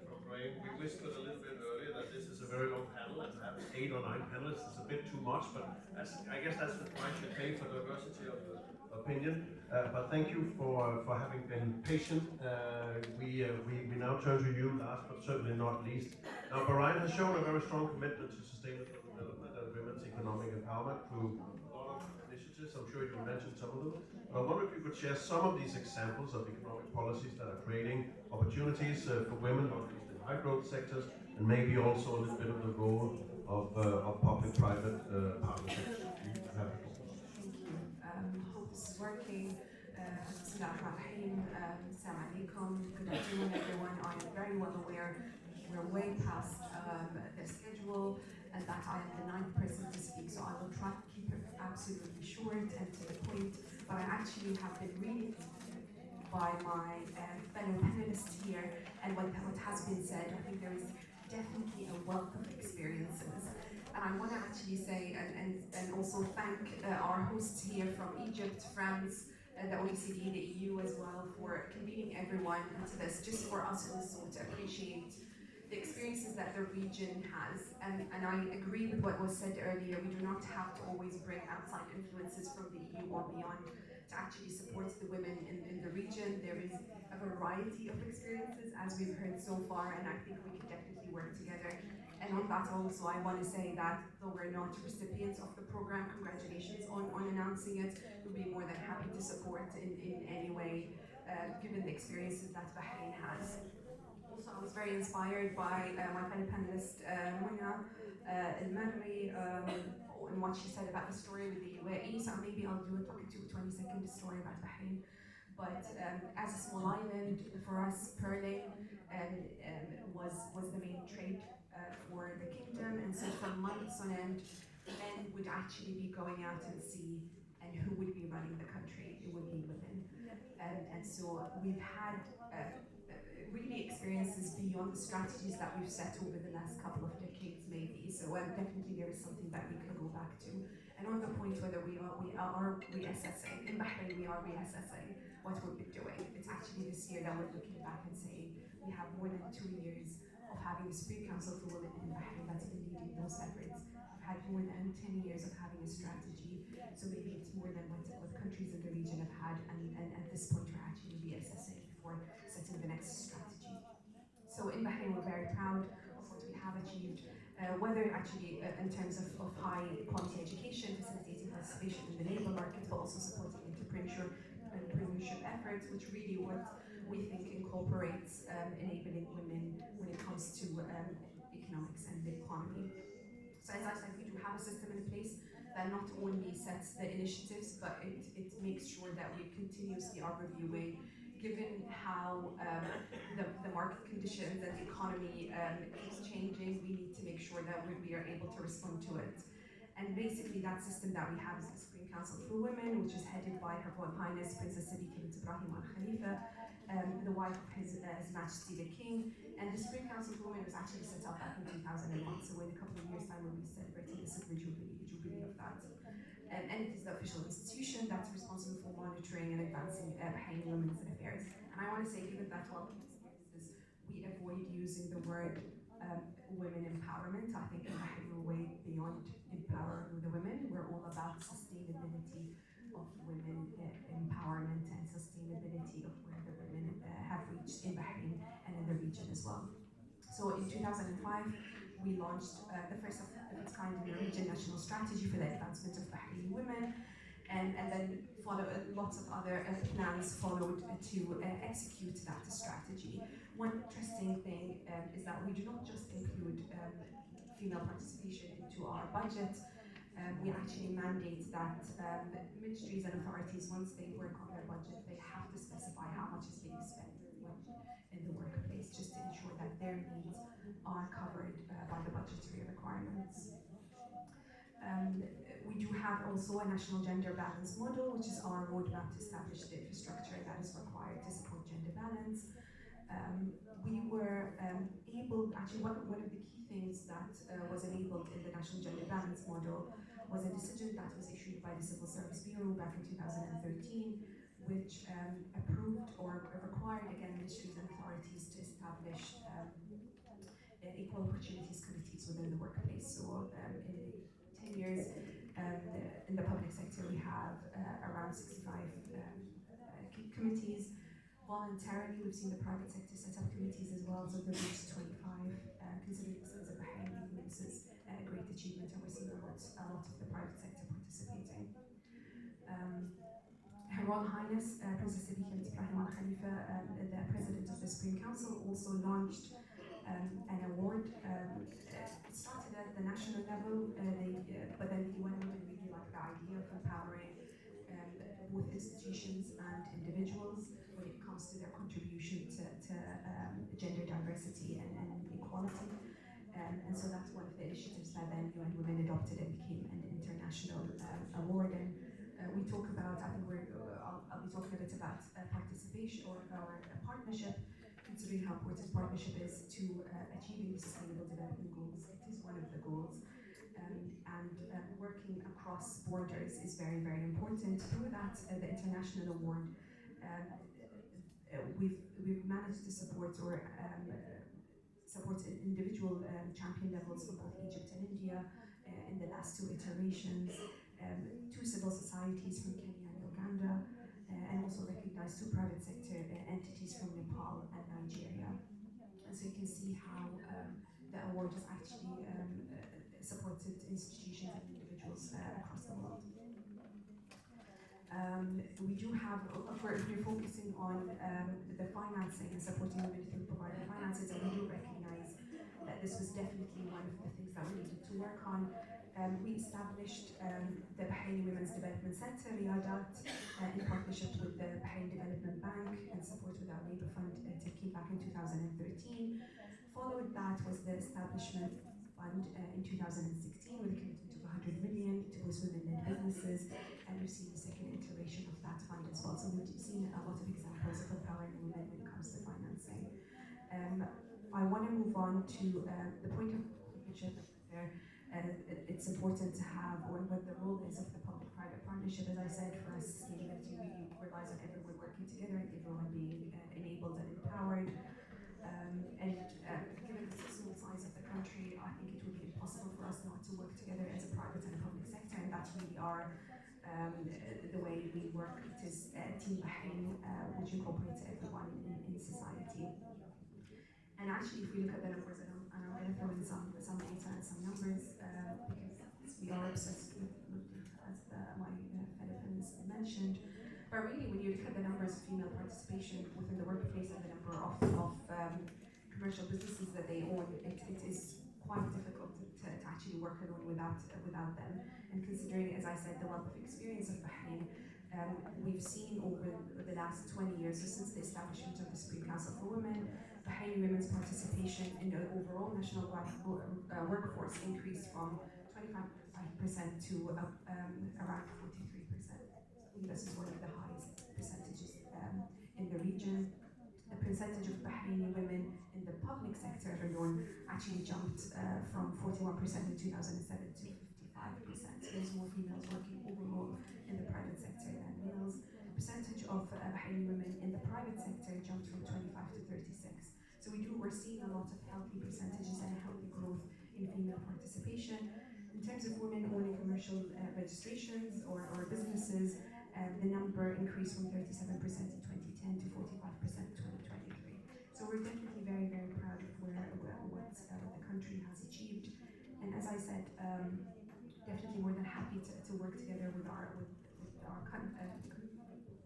from Brain, we whispered a little bit earlier that this is a very long panel, and to have 8 or 9 panelists is a bit too much, but I guess that's the price you pay for diversity of opinion. But thank you for having been patient. We now turn to you, last but certainly not least. Now, Bahrain has shown a very strong commitment to sustainable development and women's economic empowerment through a lot of initiatives. I'm sure you mentioned some of them. But I wonder if you could share some of these examples of economic policies that are creating opportunities for women, not least in high growth sectors, and maybe also a little bit of the role of public-private partnerships. Hope this is working. Bismillahirrahmanirrahim. Assalamu alaikum. Good afternoon, everyone. I am very well aware we're way past the schedule and that I am the 9th person to speak, so I will try to keep it absolutely short and to the point. But I actually have been really by my fellow panelists here and what has been said. I think there is definitely a wealth of experiences. And I want to actually say and also thank our hosts here from Egypt, France, the OECD, the EU as well, for convening everyone into this, just for us also to appreciate the experiences that the region has. And I agree with what was said earlier, we do not have to always bring outside influences from the EU or beyond to actually support the women in the region. There is a variety of experiences, as we've heard so far, and I think we can definitely work together. And on that also, I want to say that though we're not recipients of the program, congratulations on announcing it. We'll be more than happy to support in any way, given the experiences that Bahrain has. Also, I was very inspired by my fellow panelist, Muna Al-Marri, and what she said about the story with the UAE. So maybe I'll do a 20-second story about Bahrain. But as a small island, for us, pearling was the main trade for the kingdom, and so for months on end, men would actually be going out and sea, and who would be running the country? It would be women. And so we've had really experiences beyond the strategies that we've set over the last couple of decades, maybe. So definitely there is something that we can go back to. And on the point whether we are reassessing, in Bahrain we are reassessing what we've been doing. It's actually this year that we're looking back and saying we have more than 2 years of having the Supreme Council for Women in Bahrain that's been leading those efforts. We've had more than 10 years of having a strategy, so maybe it's more than what countries in the region have had, and at this point we're actually reassessing before setting the next strategy. So in Bahrain we're very proud of what we have achieved, whether actually in terms of high quality education, facilitating participation in the labour market, but also supporting entrepreneurship efforts, which really what we think incorporates enabling women when it comes to economics and the economy. So as I said, we do have a system in place that not only sets the initiatives, but it makes sure that we continuously are reviewing, given how the market conditions and the economy keeps changing. We need to make sure that we are able to respond to it. And basically that system that we have is the Supreme Council for Women, which is headed by Her Royal Highness Princess Sadiqa bint Ibrahim Al Khalifa, the wife of His Majesty the King. And the Supreme Council for Women was actually set up back in 2001, so in a couple of years' time we'll be celebrating the silver jubilee of that. And it is the official institution that's responsible for monitoring and advancing Bahraini women's affairs. And I want to say, given that all experiences, we avoid using the word women empowerment. I think in Bahrain we're way beyond empowering the women. We're all about sustainability of women empowerment and sustainability of where the women have reached in Bahrain and in the region as well. So in 2005, we launched the first of its kind in the region national strategy for the advancement of Bahraini women, and then lots of other plans followed to execute that strategy. One interesting thing is that we do not just include female participation into our budget. We actually mandate that ministries and authorities, once they work on their budget, they have to specify how much is being spent in the workplace, just to ensure that their needs are covered by the budgetary requirements. We do have also a national gender balance model, which is our roadmap to establish the infrastructure that is required to support gender balance. We were able, actually one of the key things that was enabled in the national gender balance model was a decision that was issued by the Civil Service Bureau back in 2013 which approved or required again ministries and authorities to establish equal opportunities committees within the workplace. So in 10 years in the public sector we have around 65 committees. Voluntarily, we've seen the private sector set up committees as well, so they've reached 25. Considering the size of Bahrain, this is a great achievement, and we're seeing a lot of the private sector participating. Her Royal Highness Princess Sabiha bint Ibrahim Al Khalifa, the President of the Supreme Council, also launched an award. It started at the national level, but then the UN women really like the idea of empowering both institutions and individuals when it comes to their contribution to gender diversity and equality. And so that's one of the initiatives that then UN Women adopted and became an international award. And we talk about, I think I'll be talking a bit about participation or a partnership, considering how important partnership is to achieving the Sustainable Development Goals. It is one of the goals. Working across borders is very, very important. Through that, the international award, we've managed to support support individual champion levels for both Egypt and India in the last 2 iterations, 2 civil societies from Kenya and Uganda, and also recognized 2 private sector entities from Nepal and Nigeria. And so you can see how the award has actually supported institutions and individuals across the world. We do have, we're focusing on the financing and supporting women through providing finances, and we do recognize that this was definitely one of the things that we needed to work on. We established the Bahraini Women's Development Center, Riyadat, in partnership with the Bahrain Development Bank and support with our Labour Fund taking back in 2013. Followed that was the establishment fund in 2016 with a commitment of 100 million to boost women-led businesses, and we've seen the second iteration of that fund as well. So we've seen a lot of examples of empowering women when it comes to financing. I want to move on to the point of partnership there. It's important to have, or what the role is of the public-private partnership. As I said, for us, sustainability really relies on everyone working together and everyone being enabled and empowered. Given the small size of the country, I think it would be impossible for us not to work together as a private and a public sector, and that's really the way we work. It is Team Bahrain, which incorporates everyone in society. And actually, if we look at the numbers, and I'm going to throw in some data and some numbers, because we are obsessed with as my fellow feminists mentioned. But really, when you look at the numbers of female participation within the workplace and the number of commercial businesses that they own, it is quite difficult to actually work alone without them. And considering, as I said, the wealth of experience of Bahrain, we've seen over the last 20 years, so since the establishment of the Supreme Council for Women, Bahraini women's participation in the overall national workforce increased from 25% to around 43%. I think this is one of the highest percentages in the region. The percentage of Bahraini women in the public sector alone actually jumped from 41% in 2007 to 55%. So there's more females working overall in the private sector than males. The percentage of Bahraini women in the private sector jumped from 25 to 36. So we're seeing a lot of healthy percentages and healthy growth in female participation. In terms of women owning commercial registrations or businesses, the number increased from 37% in 2010 to 45% in 2023. So we're definitely very, very proud of what the country has achieved. And as I said, definitely more than happy to work together with our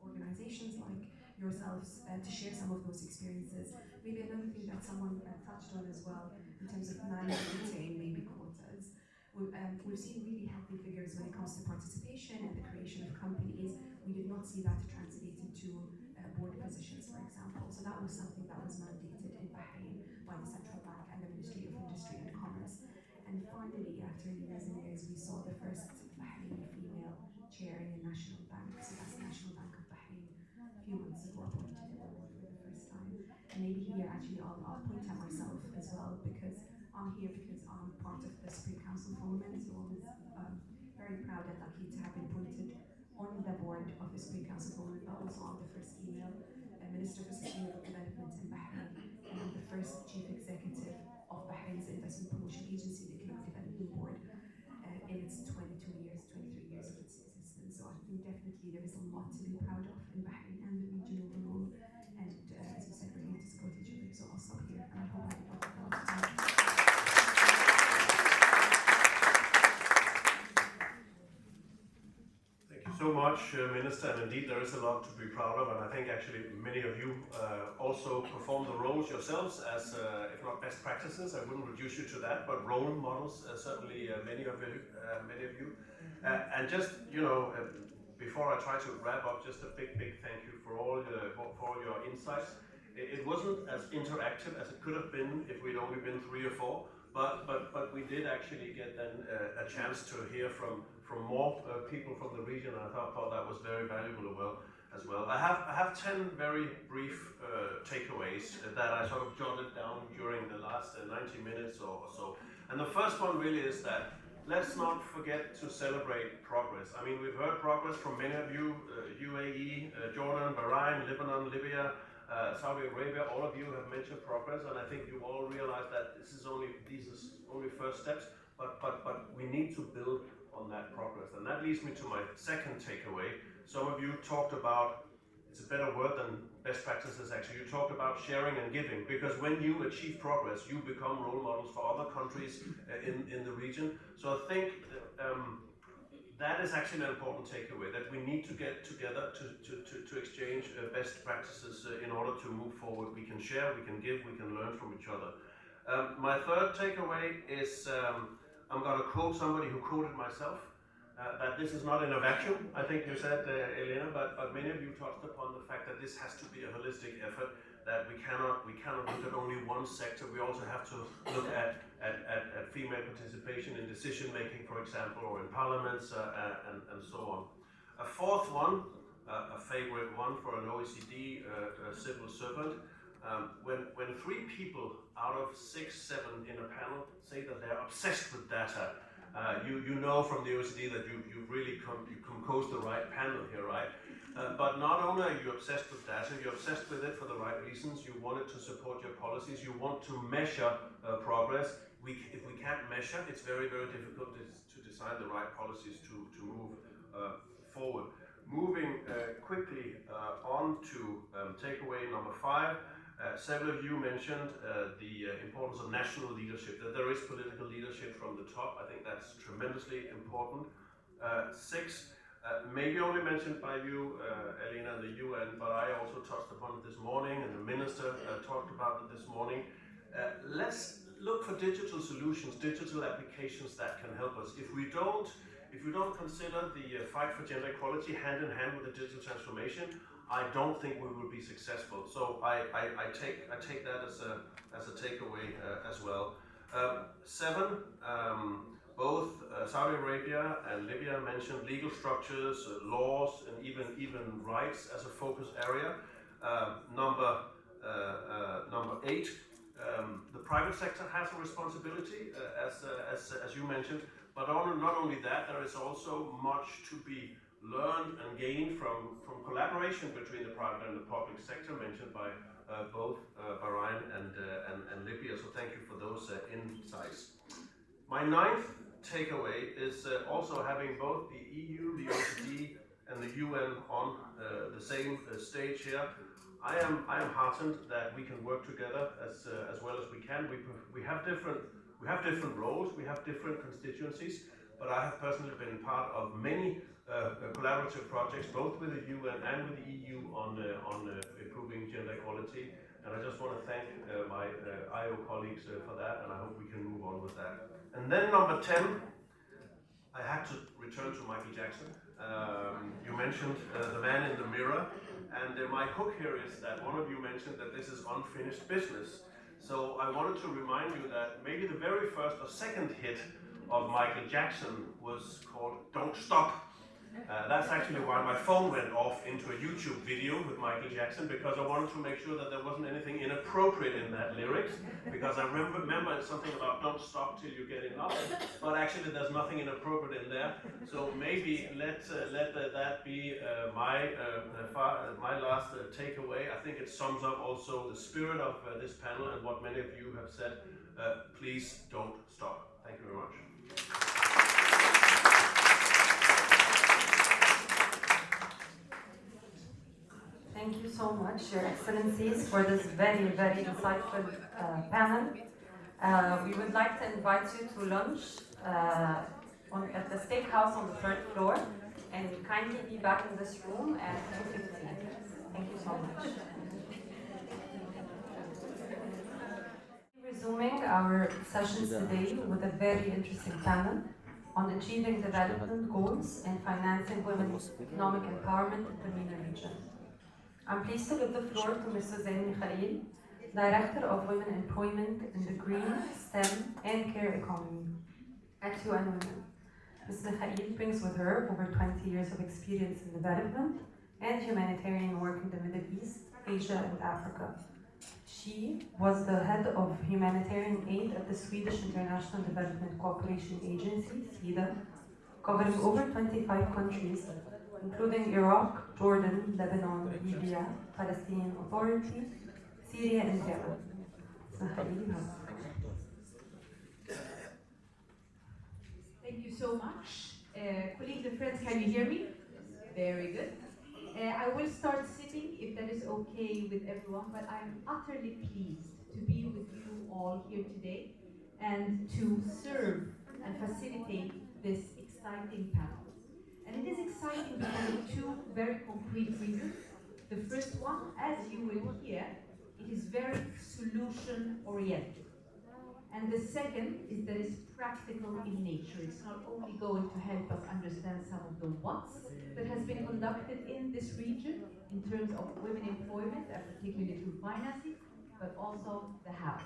organizations like yourselves to share some of those experiences. Maybe another thing that someone touched on as well in terms of mandating maybe quotas. We've seen really healthy figures when it comes to participation and the creation of companies. We did not see that translate into board positions, for example. So that was something that was mandated in Bahrain by the Central Bank and the Ministry of Industry and Commerce. And finally, after years and years, we saw the first Bahraini female chairing a national bank. So that's the National Bank of Bahrain. A few months ago, appointed a woman for the first time. And maybe here, actually, I'll point at myself as well, because I'm here because I'm part of the Supreme Council for Women. So I was very proud and lucky to have been appointed on the board of this pre-council forum, but also I'm the first female Minister for Sustainable Development in Bahrain, and I'm the first Chief Executive of Bahrain's Investment Promotion Agency, the Economic Development Board, in its 23 years of its existence. So I think definitely there is a lot to be proud of in Bahrain and the region overall. And as you said, we're here to support each other. So I'll stop here, and I hope I did not take a lot of time. So much, Minister, and indeed there is a lot to be proud of, and I think actually many of you also perform the roles yourselves as, if not best practices, I wouldn't reduce you to that, but role models, certainly many of you. And just, before I try to wrap up, just a big thank you for all your insights. It wasn't as interactive as it could have been if we'd only been 3 or 4, but we did actually get then a chance to hear from more people from the region, and I thought that was very valuable as well. I have 10 very brief takeaways that I sort of jotted down during the last 90 minutes or so. And the first one really is that let's not forget to celebrate progress. I mean, we've heard progress from many of you, UAE, Jordan, Bahrain, Lebanon, Libya, Saudi Arabia. All of you have mentioned progress, and I think you all realize that these is only first steps, but we need to build on that progress. And that leads me to my second takeaway. Some of you talked about, it's a better word than best practices actually, you talked about sharing and giving, because when you achieve progress, you become role models for other countries in the region. So I think that is actually an important takeaway, that we need to get together to exchange best practices in order to move forward. We can share, we can give, we can learn from each other. My third takeaway is, I'm going to quote somebody who quoted myself, that this is not in a vacuum, I think you said, Elena, but many of you touched upon the fact that this has to be a holistic effort, that we cannot look at only one sector. We also have to look at female participation in decision making, for example, or in parliaments, and so on. A fourth one, a favorite one for an OECD civil servant, when 3 people out of 6, 7 in a panel say that they're obsessed with data, you know from the OECD that you've really composed the right panel here, right? But not only are you obsessed with data, you're obsessed with it for the right reasons. You want it to support your policies. You want to measure progress. If we can't measure, it's very difficult to decide the right policies to move forward. Moving quickly on to takeaway number 5. Several of you mentioned the importance of national leadership, that there is political leadership from the top. I think that's tremendously important. 6, maybe only mentioned by you, Elena, and the UN, but I also touched upon it this morning, and the minister talked about it this morning. Let's look for digital solutions, digital applications that can help us. If we don't consider the fight for gender equality hand in hand with the digital transformation, I don't think we will be successful. So I take that as a takeaway as well. 7, both Saudi Arabia and Libya mentioned legal structures, laws, and even rights as a focus area. Number 8, the private sector has a responsibility, as you mentioned. But not only that, there is also much to be learned and gained from collaboration between the private and the public sector, mentioned by both Bahrain and Libya. So thank you for those insights. My 9th takeaway is also having both the EU, the OECD, and the UN on the same stage here. I am heartened that we can work together as well as we can. We have different roles, we have different constituencies, but I have personally been part of many collaborative projects, both with the UN and with the EU on improving gender equality. And I just want to thank my IO colleagues for that, and I hope we can move on with that. And then number 10, I had to return to Michael Jackson. You mentioned the man in the mirror, and my hook here is that one of you mentioned that this is unfinished business. So I wanted to remind you that maybe the very first or second hit of Michael Jackson was called Don't Stop. That's actually why my phone went off into a YouTube video with Michael Jackson, because I wanted to make sure that there wasn't anything inappropriate in that lyrics, because I remember it's something about don't stop till you get enough, but actually there's nothing inappropriate in there. So maybe let that be my last takeaway. I think it sums up also the spirit of this panel and what many of you have said. Please don't stop. Thank you very much. Thank you so much, Your Excellencies, for this very, very insightful panel. We would like to invite you to lunch at the steakhouse on the third floor, and kindly be back in this room at 2:15. Thank you so much. Resuming our sessions today with a very interesting panel on achieving development goals and financing women's economic empowerment in the MENA region. I'm pleased to give the floor to Ms. Suzanne Mikhail, Director of Women Employment in the Green, STEM, and Care Economy at UN Women. Ms. Mikhail brings with her over 20 years of experience in development and humanitarian work in the Middle East, Asia, and Africa. She was the head of humanitarian aid at the Swedish International Development Cooperation Agency, SIDA, covering over 25 countries, including Iraq, Jordan, Lebanon, Libya, Palestinian Authority, Syria, and Yemen. Thank you so much. Colleagues and friends, can you hear me? Very good. I will start sitting if that is okay with everyone, but I'm utterly pleased to be with you all here today and to serve and facilitate this exciting panel. And it is exciting for two very concrete reasons. The first one, as you will hear, it is very solution-oriented. And the second is that it's practical in nature. It's not only going to help us understand some of the what's that has been conducted in this region in terms of women employment, and particularly through financing, but also the hows.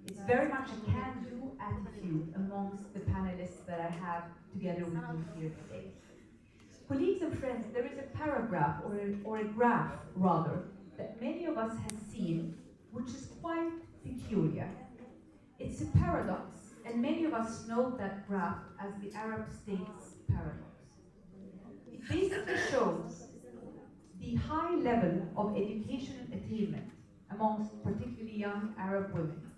It's very much a can-do attitude amongst the panelists that I have together with you here today. Colleagues and friends, there is a paragraph, or a graph rather, that many of us have seen, which is quite peculiar. It's a paradox, and many of us know that graph as the Arab states paradox. It basically shows the high level of educational attainment amongst particularly young Arab women.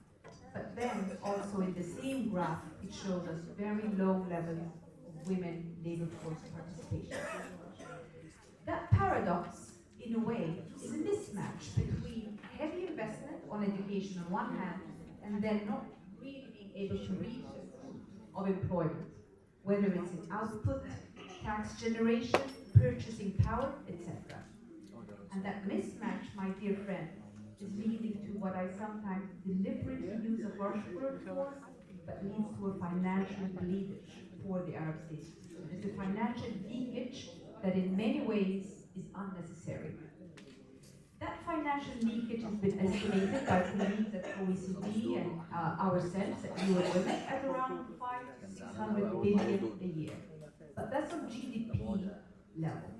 But then also in the same graph, it shows us very low levels of women labor force participation. That paradox, in a way, is a mismatch between heavy investment on education on one hand, and then not really being able to reach the fruit of employment, whether it's in output, tax generation, purchasing power, etc. And that mismatch, my dear friend, is leading to what I sometimes deliberately use a harsh word for, but leads to a financial leakage for the Arab states. It's a financial leakage that in many ways is unnecessary. That financial leakage has been estimated by colleagues at OECD and ourselves at UN Women at around 500 to 600 billion a year. But that's on GDP level.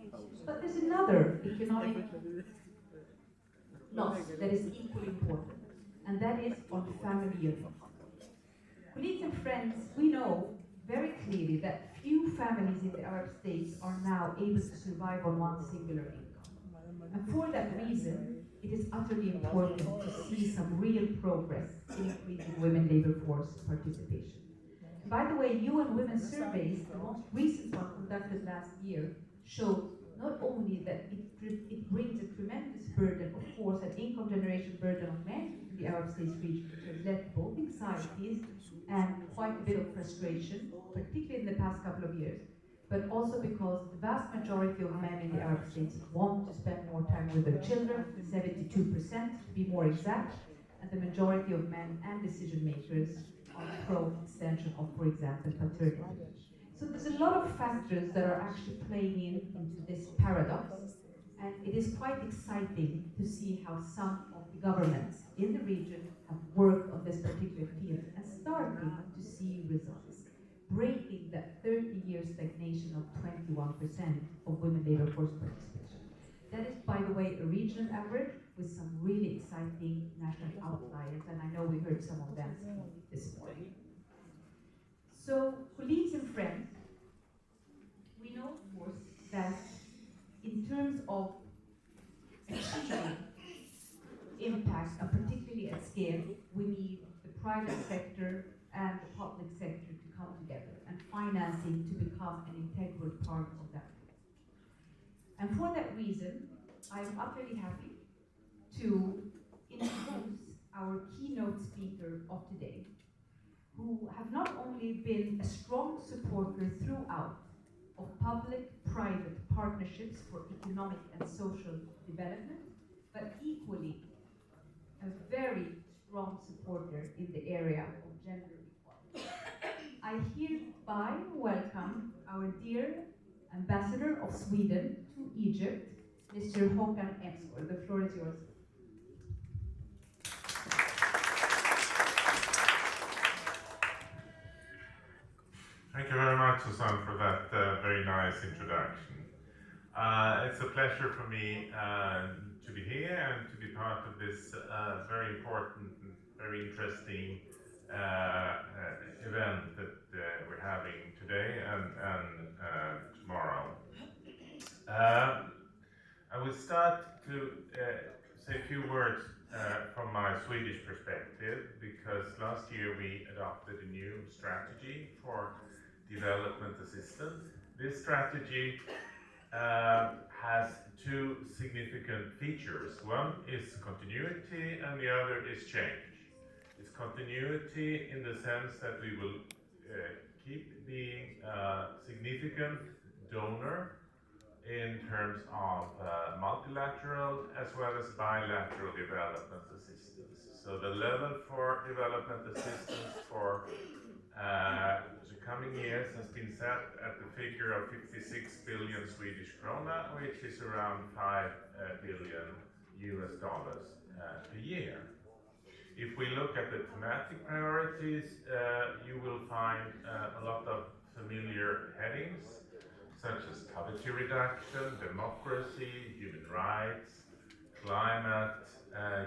But there's another economic loss that is equally important, and that is on family units. Colleagues and friends, we know very clearly that few families in the Arab states are now able to survive on one singular income. And for that reason, it is utterly important to see some real progress in increasing women labor force participation. By the way, UN Women surveys, the most recent one conducted last year, showed not only that it brings a tremendous burden, of course, an income generation burden on men in the Arab states region, which has led to both anxieties and quite a bit of frustration, particularly in the past couple of years, but also because the vast majority of men in the Arab states want to spend more time with their children, 72% to be more exact, and the majority of men and decision makers are pro-extension of, for example, paternity leave. So there's a lot of factors that are actually playing into this paradox, and it is quite exciting to see how some of the governments in the region have worked on this particular field and starting to see results. breaking that 30-year stagnation of 21% of women labor force participation. That is, by the way, a regional average with some really exciting national outliers, and I know we heard some of them this morning. So, colleagues and friends, we know, of course, that in terms of achieving impact, and particularly at scale, we need the private sector and the public sector to come together and financing to become an integral part of that. And for that reason, I'm utterly happy to introduce our keynote speaker of today, who have not only been a strong supporter throughout of public-private partnerships for economic and social development, but equally a very strong supporter in the area of gender equality. I hereby welcome our dear Ambassador of Sweden to Egypt, Mr. Håkan Emsgaard. The floor is yours. Thank you very much, Susanne, for that very nice introduction. It's a pleasure for me to be here and to be part of this very important and very interesting event that we're having today and tomorrow. I will start to say a few words from my Swedish perspective, because last year we adopted a new strategy for development assistance. This strategy has two significant features. One is continuity and the other is change. It's continuity in the sense that we will keep being a significant donor in terms of multilateral as well as bilateral development assistance. So the level for development assistance for the coming years has been set at the figure of 56 billion Swedish krona, which is around $5 billion a year. If we look at the thematic priorities, you will find a lot of familiar headings, such as poverty reduction, democracy, human rights, climate,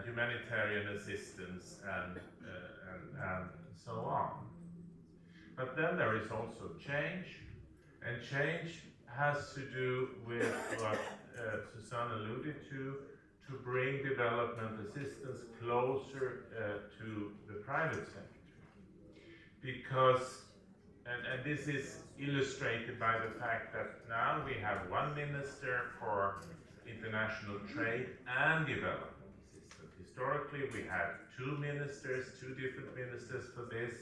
humanitarian assistance, and so on. But then there is also change, and change has to do with what Susanne alluded to bring development assistance closer to the private sector. Because, and this is illustrated by the fact that now we have one minister for international trade and development assistance. Historically, we had two different ministers for this,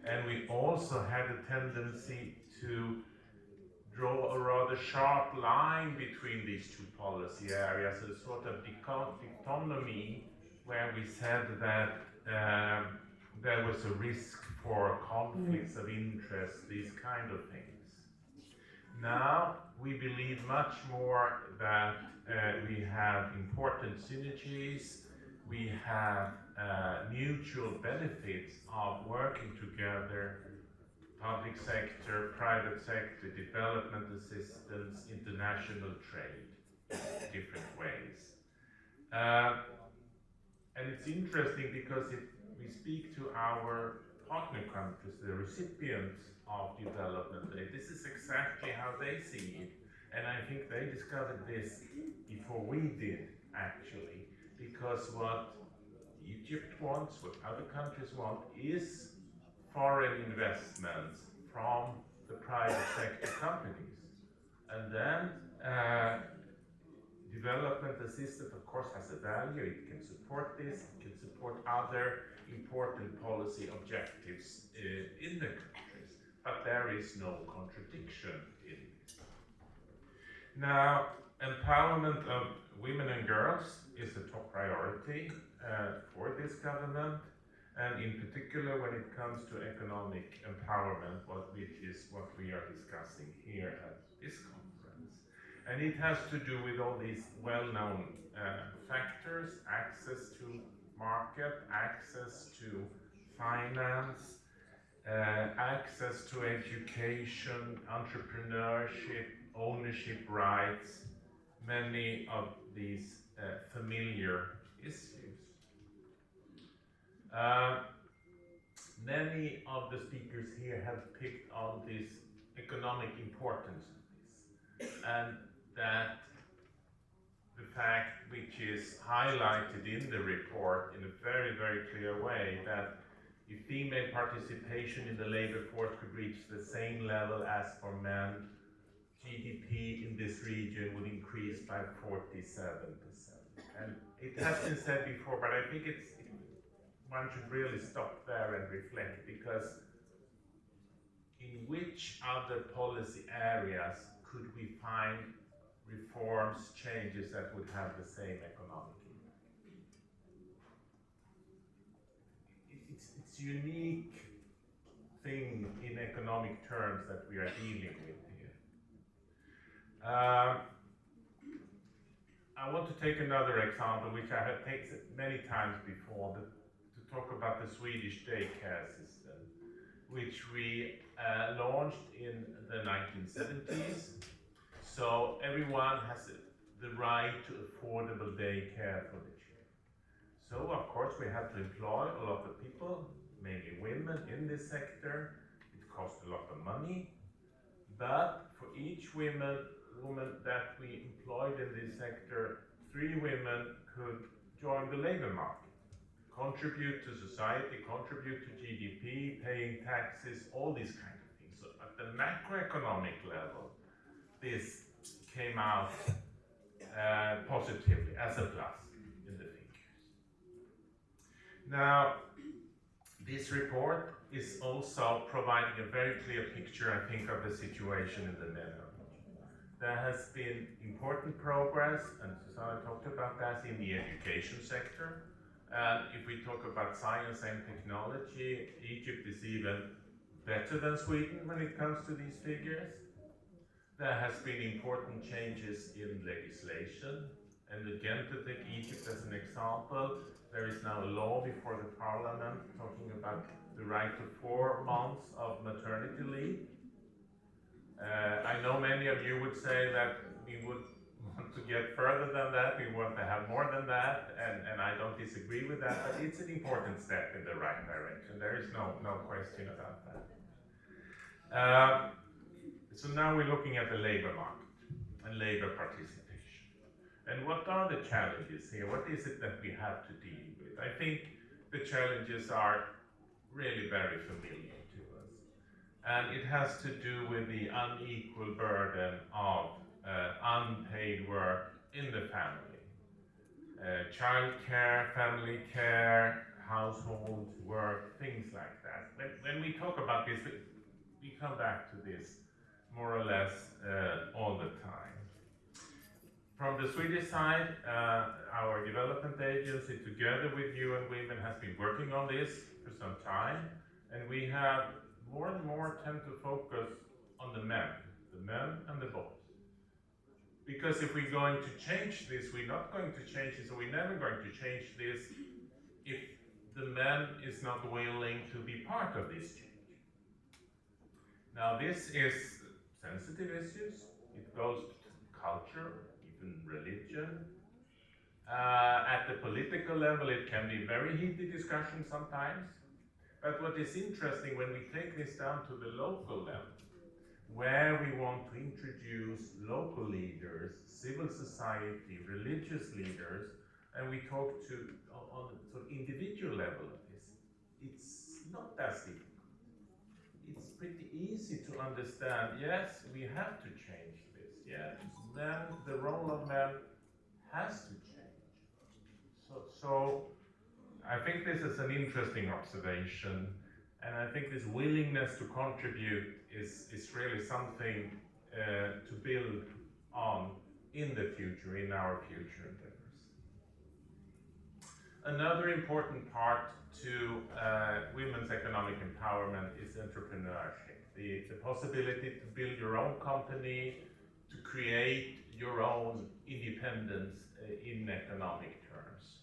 and we also had a tendency to draw a rather sharp line between these two policy areas, a sort of dichotomy where we said that there was a risk for conflicts of interest, these kind of things. Now we believe much more that we have important synergies, we have mutual benefits of working together, public sector, private sector, development assistance, international trade, different ways. And it's interesting because if we speak to our partner countries, the recipients of development aid, this is exactly how they see it. And I think they discovered this before we did, actually, because what Egypt wants, what other countries want, is foreign investments from the private sector companies. And then development assistance, of course, has a value. It can support this, it can support other important policy objectives in the countries, but there is no contradiction in this. Now, empowerment of women and girls is a top priority for this government, and in particular when it comes to economic empowerment, which is what we are discussing here at this conference. And it has to do with all these well-known factors: access to market, access to finance, access to education, entrepreneurship, ownership rights, many of these familiar issues. Many of the speakers here have picked on this economic importance of this, and that the fact which is highlighted in the report in a very, very clear way, that if female participation in the labor force could reach the same level as for men, GDP in this region would increase by 47%. And it has been said before, but I think one should really stop there and reflect, because in which other policy areas could we find reforms, changes that would have the same economic impact? It's unique thing in economic terms that we are dealing with here. I want to take another example, which I have taken many times before, but to talk about the Swedish daycare system, which we launched in the 1970s. So everyone has the right to affordable daycare for the children. So of course we have to employ a lot of people, mainly women in this sector. It costs a lot of money, but for each woman that we employed in this sector, 3 women could join the labor market, contribute to society, contribute to GDP, paying taxes, all these kind of things. So at the macroeconomic level, this came out positively as a plus in the figures. Now, this report is also providing a very clear picture, I think, of the situation in the MENA region. There has been important progress, and Susanna talked about that, in the education sector. And if we talk about science and technology, Egypt is even better than Sweden when it comes to these figures. There has been important changes in legislation, and again, to take Egypt as an example, there is now a law before the parliament talking about the right to 4 months of maternity leave. I know many of you would say that we would want to get further than that, we want to have more than that, and I don't disagree with that, but it's an important step in the right direction. There is no question about that. So now we're looking at the labor market and labor participation. And what are the challenges here? What is it that we have to deal with? I think the challenges are really very familiar to us. And it has to do with the unequal burden of unpaid work in the family. Childcare, family care, household work, things like that. When we talk about this, we come back to this more or less all the time. From the Swedish side, our development agency, together with UN Women, has been working on this for some time, and we have more and more tend to focus on the men and the boys. Because if we're going to change this, we're not going to change this, or we're never going to change this if the man is not willing to be part of this change. Now, this is sensitive issues. It goes to culture, even religion. At the political level, it can be very heated discussion sometimes. But what is interesting when we take this down to the local level, where we want to introduce local leaders, civil society, religious leaders, and we talk to on the sort of individual level of this, it's not that difficult. It's pretty easy to understand, yes, we have to change this, yes, then the role of men has to change. So I think this is an interesting observation, and I think this willingness to contribute is really something to build on in the future, in our future endeavors. Another important part to women's economic empowerment is entrepreneurship. The possibility to build your own company, to create your own independence in economic terms.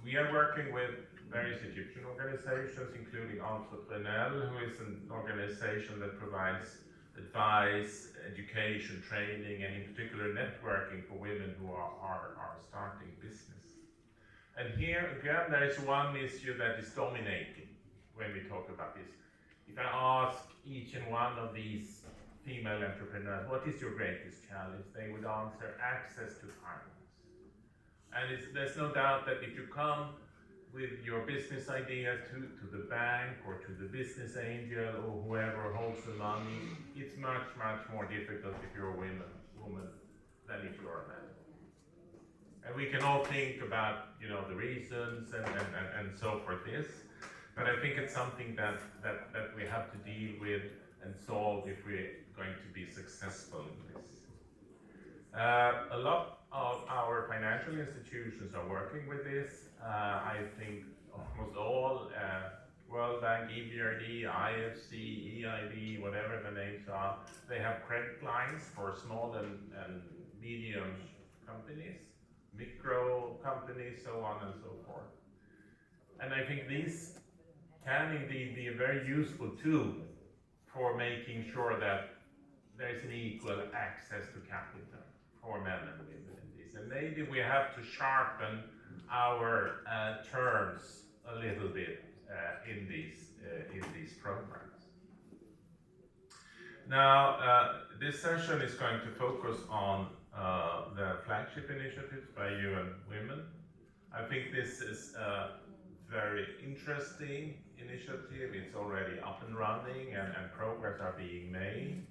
We are working with various Egyptian organizations, including Entrepreneur, who is an organization that provides advice, education, training, and in particular networking for women who are starting business. And here again, there is one issue that is dominating when we talk about this. If I ask each and one of these female entrepreneurs, what is your greatest challenge? They would answer access to finance. And there's no doubt that if you come with your business idea to the bank or to the business angel or whoever holds the money, it's much, much more difficult if you're a woman than if you're a man. And we can all think about, you know, the reasons and so forth is, but I think it's something that we have to deal with and solve if we're going to be successful in this. A lot of our financial institutions are working with this. I think almost all, World Bank, EBRD, IFC, EIB, whatever the names are, they have credit lines for small and medium companies, micro companies, so on and so forth. And I think these can indeed be a very useful tool for making sure that there's an equal access to capital for men and women in this. And maybe we have to sharpen our terms a little bit in these programs. Now, this session is going to focus on the flagship initiatives by UN Women. I think this is a very interesting initiative. It's already up and running and progress are being made.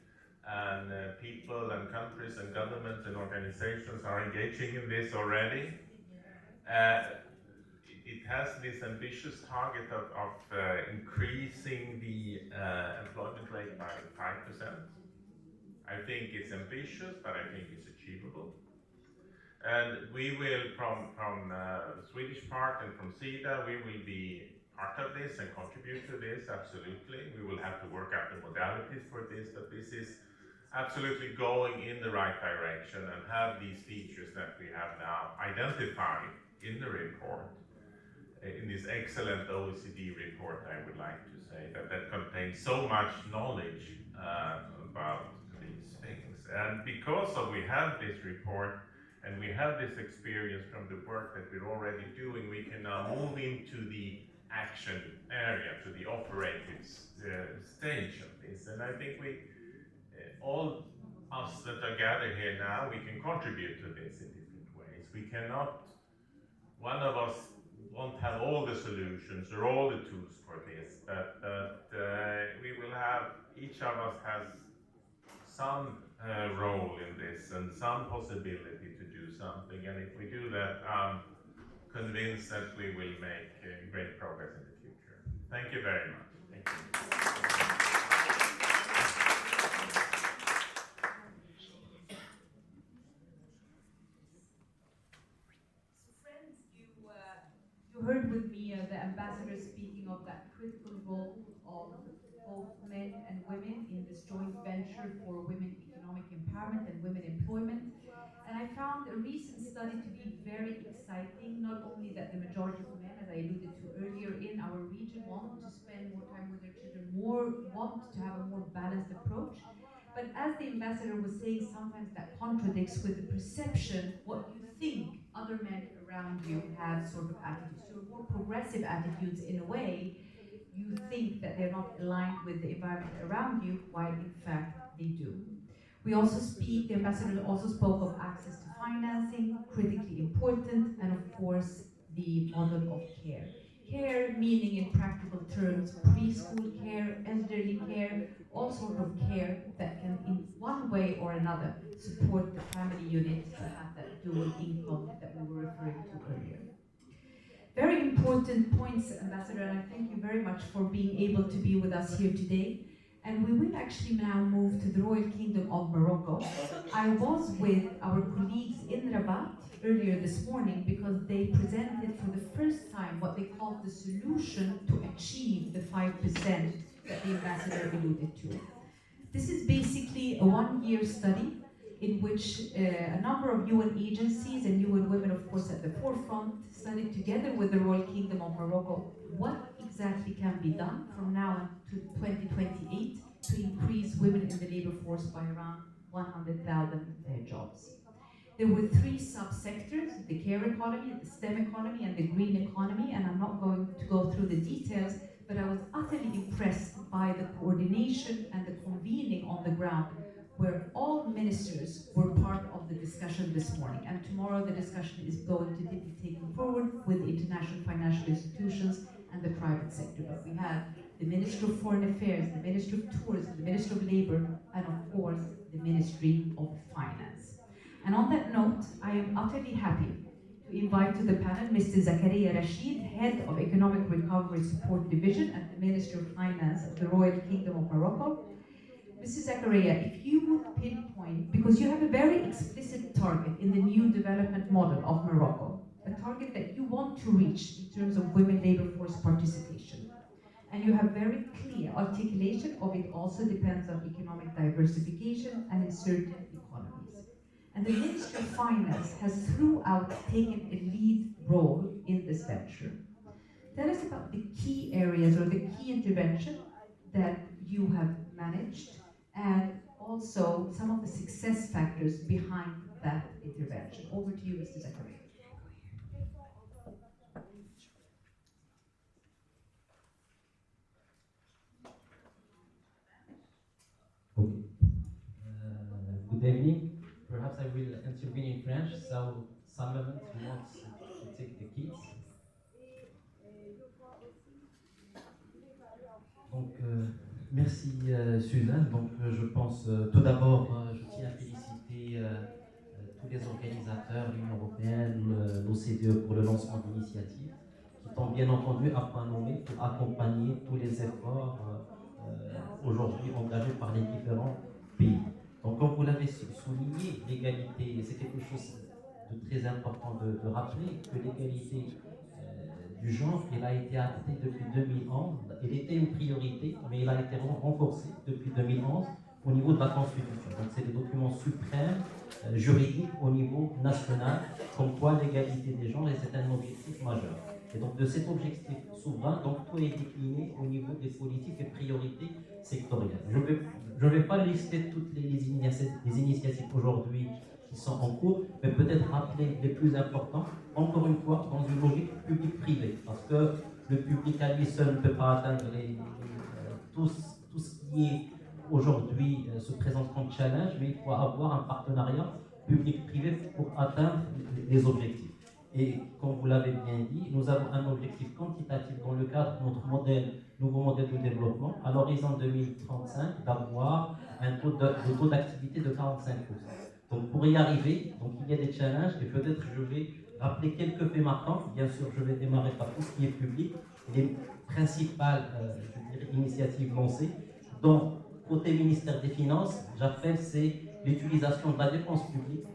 And people and countries and governments and organizations are engaging in this already. It has this ambitious target of increasing the employment rate by 5%. I think it's ambitious, but I think it's achievable. And we will, from the Swedish part and from SIDA, we will be part of this and contribute to this, absolutely. We will have to work out the modalities for this, but this is absolutely going in the right direction and have these features that we have now identified in the report, in this excellent OECD report, I would like to say, that contains so much knowledge about these things. And because we have this report and we have this experience from the work that we're already doing, we can now move into the action area, to the operative stage of this. And I think all us that are gathered here now, we can contribute to this in different ways. We cannot, one of us won't have all the solutions or all the tools for this, but we will have, each of us has some role in this and some possibility to do something. And if we do that, I'm convinced that we will make great progress in the future. Thank you very much. Thank you. You heard with me the ambassador speaking of that critical role of both men and women in this joint venture for women economic empowerment and women employment. And I found a recent study to be very exciting, not only that the majority of men, as I alluded to earlier, in our region want to spend more time with their children, want to have a more balanced approach, but as the ambassador was saying, sometimes that contradicts with the perception, what you think other men around you have sort of attitudes. So more progressive attitudes in a way, you think that they're not aligned with the environment around you, while in fact they do. We also speak, the ambassador also spoke of access to financing, critically important, and of course the model of care. Care meaning in practical terms, preschool care, elderly care, all sorts of care that can in one way or another support the family unit to have that dual income that we were referring to earlier. Very important points, Ambassador, and I thank you very much for being able to be with us here today. And we will actually now move to the Royal Kingdom of Morocco. I was with our colleagues in Rabat earlier this morning because they presented for the first time what they called the solution to achieve the 5% that the ambassador alluded to. This is basically a one-year study in which a number of UN agencies and UN women, of course, at the forefront, studied together with the Royal Kingdom of Morocco what exactly can be done from now to 2028 to increase women in the labor force by around 100,000 jobs. There were three subsectors: the care economy, the STEM economy, and the green economy, and I'm not going to go through the details, but I was utterly impressed by the coordination and the convening on the ground, where all ministers were part of the discussion this morning. And tomorrow the discussion is going to be taken forward with the international financial institutions and the private sector. But we have the Minister of Foreign Affairs, the Minister of Tourism, the Minister of Labor, and of course, the Ministry of Finance. And on that note, I am utterly happy to invite to the panel Mr. Zakaria Rashid, Head of Economic Recovery Support Division at the Ministry of Finance of the Royal Kingdom of Morocco. Mr. Zakaria, if you would pinpoint, because you have a very explicit target in the new development model of Morocco, a target that you want to reach in terms of women labor force participation. And you have very clear articulation of it also depends on economic diversification and in certain economies. And the Ministry of Finance has throughout taken a lead role in this venture. Tell us about the key areas or the key intervention that you have managed, and also some of the success factors behind that intervention. Over to you, Mr. Zakaria. Okay. Good evening. Perhaps I will intervene in French, so some moment who wants to take the keys. Donc, merci Suzanne. Donc, je pense tout d'abord, je tiens à féliciter tous les organisateurs, l'Union européenne, l'OCDE pour le lancement de l'initiative, qui sont bien entendu à point nommé pour accompagner tous les efforts aujourd'hui engagés par les différents pays. Donc, comme vous l'avez souligné, l'égalité, c'est quelque chose de très important de rappeler que l'égalité du genre, elle a été actée depuis 2011. Elle était une priorité, mais elle a été renforcée depuis 2011 au niveau de la Constitution. Donc, c'est le document suprême juridique au niveau national, comme quoi l'égalité des genres, et c'est un objectif majeur. Et donc, de cet objectif souverain, donc, tout est décliné au niveau des politiques et priorités sectorielles. Je ne vais pas lister toutes les initiatives aujourd'hui qui sont en cours, mais peut-être rappeler les plus importants, encore une fois, dans une logique publique-privée, parce que le public à lui seul ne peut pas atteindre tout ce qui est aujourd'hui se présente comme challenge, mais il faut avoir un partenariat public-privé pour atteindre les objectifs. Et comme vous l'avez bien dit, nous avons un objectif quantitatif dans le cadre de notre nouveau modèle de développement, à l'horizon 2035, d'avoir un taux d'activité de 45%. Donc pour y arriver, donc il y a des challenges, et peut-être je vais rappeler quelques faits marquants. Bien sûr, je vais démarrer par tout ce qui est public, les principales initiatives lancées. Donc, côté ministère des Finances, j'appelle c'est l'utilisation de la dépense publique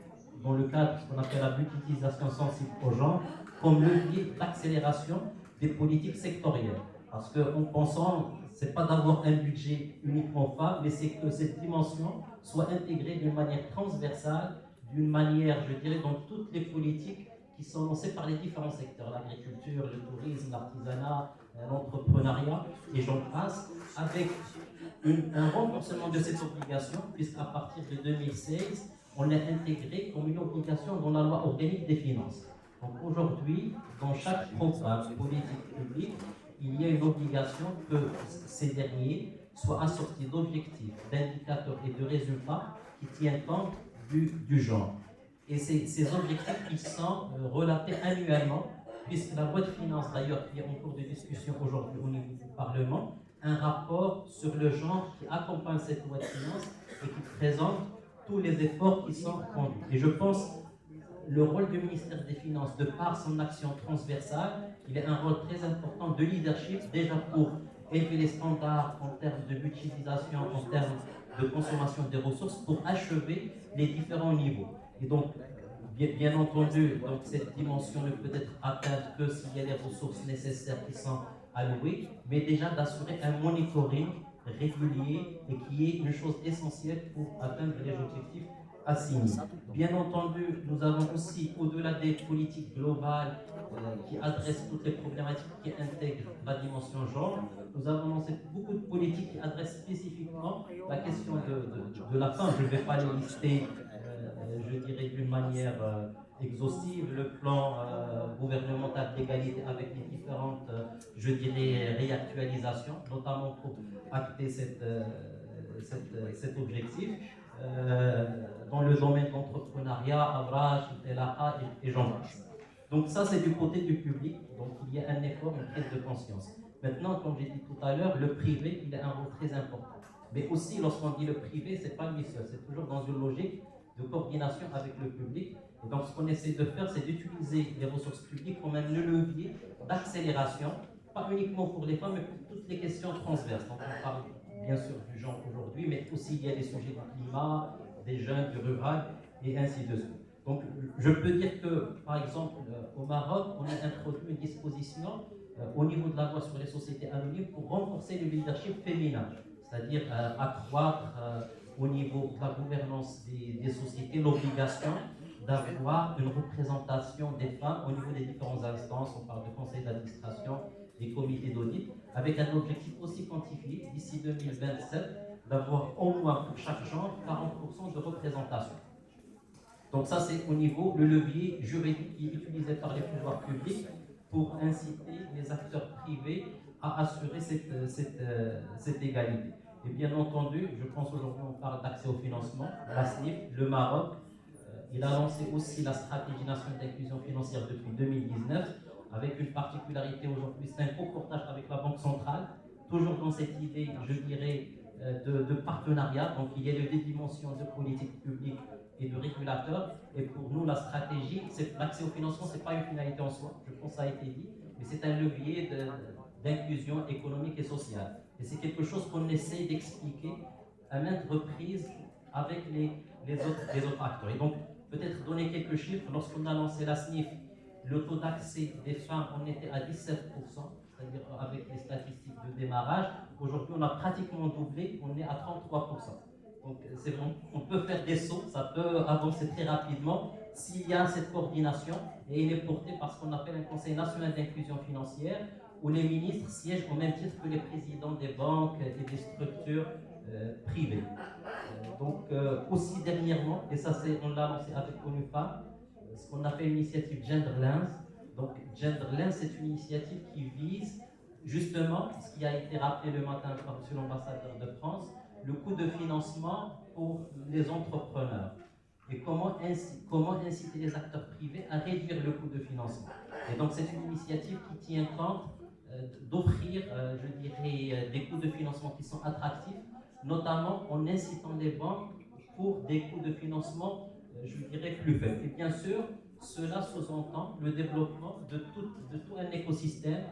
dans le cadre de ce qu'on appelle la budgétisation sensible aux gens, comme levier d'accélération des politiques sectorielles. Parce qu'en pensant, c'est pas d'avoir un budget uniquement femmes, mais c'est que cette dimension soit intégrée d'une manière transversale, d'une manière, je dirais, dans toutes les politiques qui sont lancées par les différents secteurs, l'agriculture, le tourisme, l'artisanat, l'entrepreneuriat, et j'en passe, avec un renforcement de cette obligation, puisqu'à partir de 2016, on l'a intégré comme une obligation dans la loi organique des finances. Donc aujourd'hui, dans chaque programme politique publique, il y a une obligation que ces derniers soient assortis d'objectifs, d'indicateurs et de résultats qui tiennent compte du genre. Et ces objectifs, ils sont relatés annuellement, puisque la loi de finances, d'ailleurs, qui est en cours de discussion aujourd'hui au niveau du Parlement, un rapport sur le genre qui accompagne cette loi de finances et qui présente tous les efforts qui sont conduits. Et je pense le rôle du ministère des Finances, de par son action transversale, il a un rôle très important de leadership, déjà pour élever les standards en termes de budgétisation, en termes de consommation des ressources, pour achever les différents niveaux. Et donc, bien entendu, donc, cette dimension ne peut être atteinte que s'il y a les ressources nécessaires qui sont allouées, mais déjà d'assurer un monitoring régulier et qui est une chose essentielle pour atteindre les objectifs assignées. Bien entendu, nous avons aussi, au-delà des politiques globales qui adressent toutes les problématiques qui intègrent la dimension genre, nous avons lancé beaucoup de politiques qui adressent spécifiquement la question de la femme. Je ne vais pas les lister, je dirais, d'une manière exhaustive, le plan gouvernemental d'égalité avec les différentes, je dirais, réactualisations, notamment pour acter cet objectif. Dans le domaine d'entrepreneuriat, Avrage, Telaha et j'en passe. Donc ça, c'est du côté du public, donc il y a un effort, une prise de conscience. Maintenant, comme j'ai dit tout à l'heure, le privé, il a un rôle très important. Mais aussi, lorsqu'on dit le privé, c'est pas lui seul, c'est toujours dans une logique de coordination avec le public. Et donc, ce qu'on essaie de faire, c'est d'utiliser les ressources publiques comme un levier d'accélération, pas uniquement pour les femmes, mais pour toutes les questions transverses. Donc, on parle bien sûr du genre aujourd'hui, mais aussi il y a les sujets du climat, des jeunes, du rural, et ainsi de suite. Donc, je peux dire que, par exemple, au Maroc, on a introduit une disposition au niveau de la loi sur les sociétés anonymes pour renforcer le leadership féminin, c'est-à-dire accroître au niveau de la gouvernance des sociétés l'obligation d'avoir une représentation des femmes au niveau des différentes instances. On parle de conseil d'administration, des comités d'audit, avec un objectif aussi quantifié d'ici 2027 d'avoir au moins pour chaque genre 40% de représentation. Donc ça, c'est au niveau, le levier juridique qui est utilisé par les pouvoirs publics pour inciter les acteurs privés à assurer cette égalité. Et bien entendu, je pense aujourd'hui on parle d'accès au financement, la SNIF, le Maroc, il a lancé aussi la stratégie nationale d'inclusion financière depuis 2019, avec une particularité aujourd'hui, c'est un co-portage avec la Banque centrale, toujours dans cette idée, je dirais, de partenariat. Donc il y a les deux dimensions de politique publique et de régulateur. Et pour nous, la stratégie, l'accès au financement, ce n'est pas une finalité en soi, je pense que ça a été dit, mais c'est un levier d'inclusion économique et sociale. Et c'est quelque chose qu'on essaie d'expliquer à maintes reprises avec les autres acteurs. Et donc, peut-être donner quelques chiffres, lorsqu'on a lancé la SNIF, le taux d'accès des femmes, on était à 17%, c'est-à-dire avec les statistiques de démarrage. Aujourd'hui, on a pratiquement doublé, on est à 33%. Donc, c'est bon, on peut faire des sauts, ça peut avancer très rapidement s'il y a cette coordination, et il est porté par ce qu'on appelle un Conseil national d'inclusion financière, où les ministres siègent au même titre que les présidents des banques et des structures privées. Donc, aussi dernièrement, et ça on l'a lancé avec ONU Femmes, ce qu'on appelle l'initiative Genderlands. Donc, Genderlands, c'est une initiative qui vise justement, ce qui a été rappelé le matin par M. l'ambassadeur de France, le coût de financement pour les entrepreneurs. Et comment inciter les acteurs privés à réduire le coût de financement. Et donc, c'est une initiative qui tient compte d'offrir, je dirais, des coûts de financement qui sont attractifs, notamment en incitant les banques pour des coûts de financement, je dirais, plus faibles. Et bien sûr, cela sous-entend le développement de tout un écosystème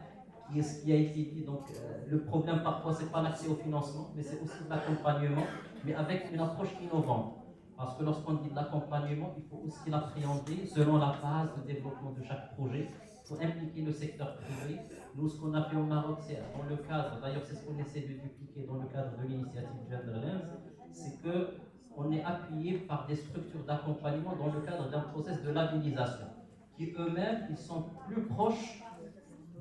qui est ce qui a été dit. Donc, le problème parfois, ce n'est pas l'accès au financement, mais c'est aussi de l'accompagnement, mais avec une approche innovante. Parce que lorsqu'on dit de l'accompagnement, il faut aussi l'appréhender selon la phase de développement de chaque projet. Il faut impliquer le secteur privé. Nous, ce qu'on a fait au Maroc, c'est dans le cadre, d'ailleurs c'est ce qu'on essaie de dupliquer dans le cadre de l'initiative Genderlands, c'est qu'on est appuyé par des structures d'accompagnement dans le cadre d'un processus de labellisation, qui eux-mêmes, ils sont plus proches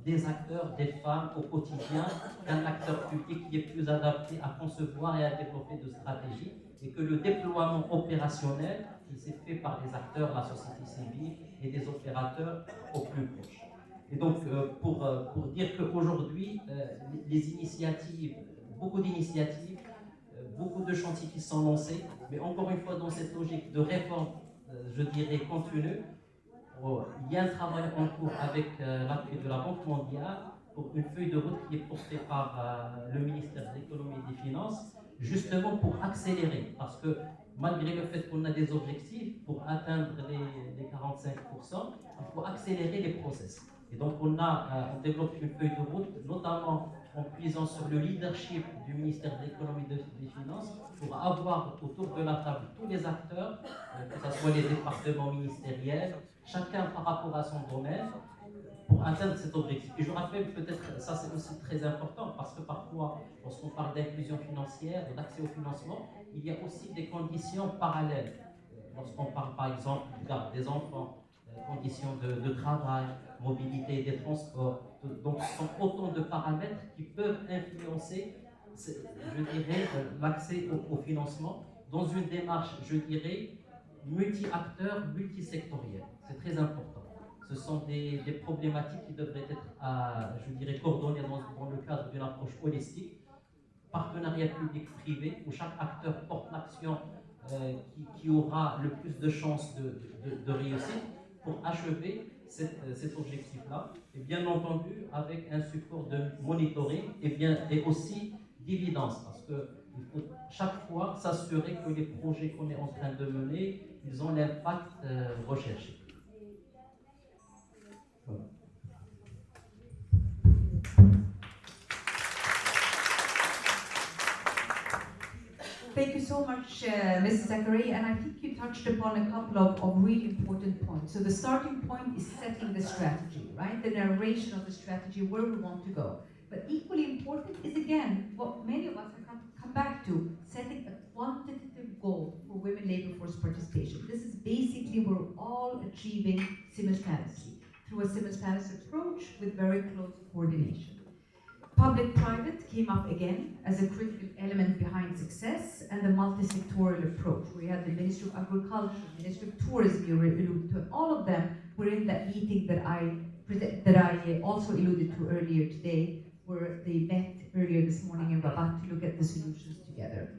des acteurs, des femmes au quotidien, qu'un acteur public qui est plus adapté à concevoir et à développer de stratégies, et que le déploiement opérationnel, il s'est fait par des acteurs, la société civile et des opérateurs au plus proche. Et donc, pour dire qu'aujourd'hui, les initiatives, beaucoup d'initiatives, beaucoup de chantiers qui sont lancés, mais encore une fois, dans cette logique de réforme, je dirais, continue, il y a un travail en cours avec l'appui de la Banque mondiale pour une feuille de route qui est portée par le ministère de l'économie et des finances, justement pour accélérer, parce que malgré le fait qu'on a des objectifs pour atteindre les 45%, il faut accélérer les process. Et donc on développe une feuille de route, notamment en puisant sur le leadership du ministère de l'économie et des finances, pour avoir autour de la table tous les acteurs, que ce soit les départements ministériels, chacun par rapport à son domaine, pour atteindre cet objectif. Et je rappelle peut-être, ça c'est aussi très important, parce que parfois, lorsqu'on parle d'inclusion financière, d'accès au financement, il y a aussi des conditions parallèles. lorsqu'on parle par exemple de garde des enfants, conditions de travail, mobilité des transports. Donc ce sont autant de paramètres qui peuvent influencer, je dirais, l'accès au financement dans une démarche, je dirais, multi-acteurs, multisectorielle. C'est très important. Ce sont des problématiques qui devraient être, je dirais, coordonnées dans le cadre d'une approche holistique, partenariat public-privé, où chaque acteur porte l'action qui aura le plus de chances de réussite pour achever cet objectif-là, et bien entendu avec un support de monitoring et aussi d'évidence, parce qu'il faut chaque fois s'assurer que les projets qu'on est en train de mener, ils ont l'impact recherché. Voilà. Thank you so much, Mrs. Zachary, and I think you touched upon a couple of really important points. So the starting point is setting the strategy, right? The narration of the strategy, where we want to go. But equally important is, again, what many of us have come back to, setting a quantitative goal for women labor force participation. This is basically we're all achieving simultaneously through a simultaneous approach with very close coordination. Public-private came up again as a critical element behind success, and the multi-sectoral approach. We had the Ministry of Agriculture, Ministry of Tourism, you alluded to. All of them were in that meeting that I also alluded to earlier today, where they met earlier this morning in Rabat to look at the solutions together.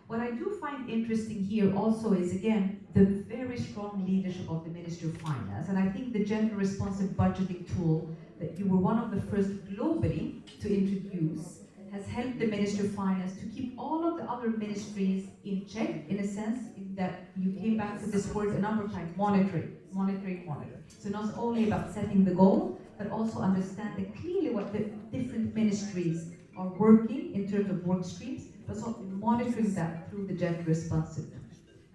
What I do find interesting here also is, again, the very strong leadership of the Ministry of Finance. And I think the gender-responsive budgeting tool that you were one of the first globally to introduce has helped the Ministry of Finance to keep all of the other ministries in check, in a sense, in that you came back to this word a number of times, monitoring. So not only about setting the goal, but also understanding clearly what the different ministries are working in terms of work streams, but also monitoring that through the gender-responsive.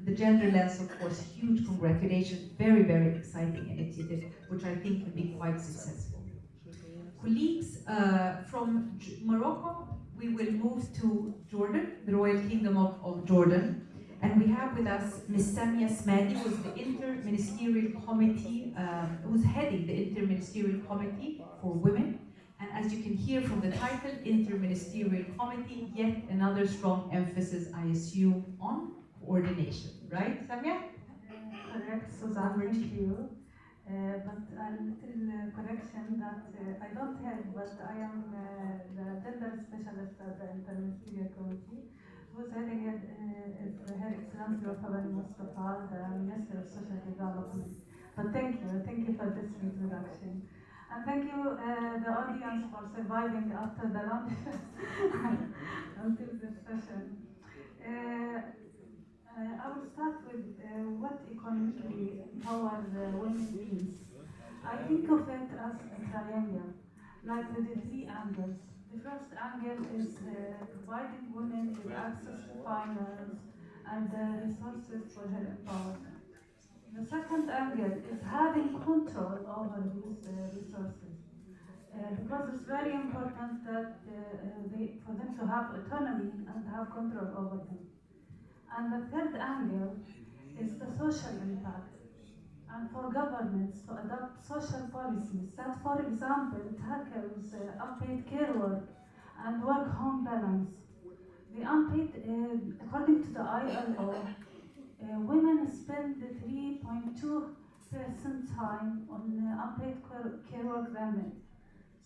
The gender lens, of course, huge congratulations, very, very exciting initiative, which I think can be quite successful. Colleagues from Morocco, we will move to Jordan, the Royal Kingdom of Jordan. And we have with us Ms. Samia Smadi, who is the Interministerial Committee, who's heading the Interministerial Committee for Women. And as you can hear from the title, Interministerial Committee, yet another strong emphasis, I assume, on coordination. Right, Samia? Correct, Suzanne, thank you. But a little correction that I don't have, but I am the gender specialist at the Interministerial Committee, who's heading it is Her Excellency Wafabani Mustafa, the Minister of Social Development. But thank you for this introduction. And thank you, the audience, for surviving after the lunch until this session. I will start with what economically empower women means. I think of it as a triangle, like with the three angles. The first angle is providing women with access to finance and resources for their empowerment. The second angle is having control over these resources. Because it's very important that for them to have autonomy and have control over them. And the third angle is the social impact, and for governments to adopt social policies that, for example, tackles unpaid care work and work-home balance. The unpaid, according to the ILO, women spend 3.2% time on unpaid care work than men.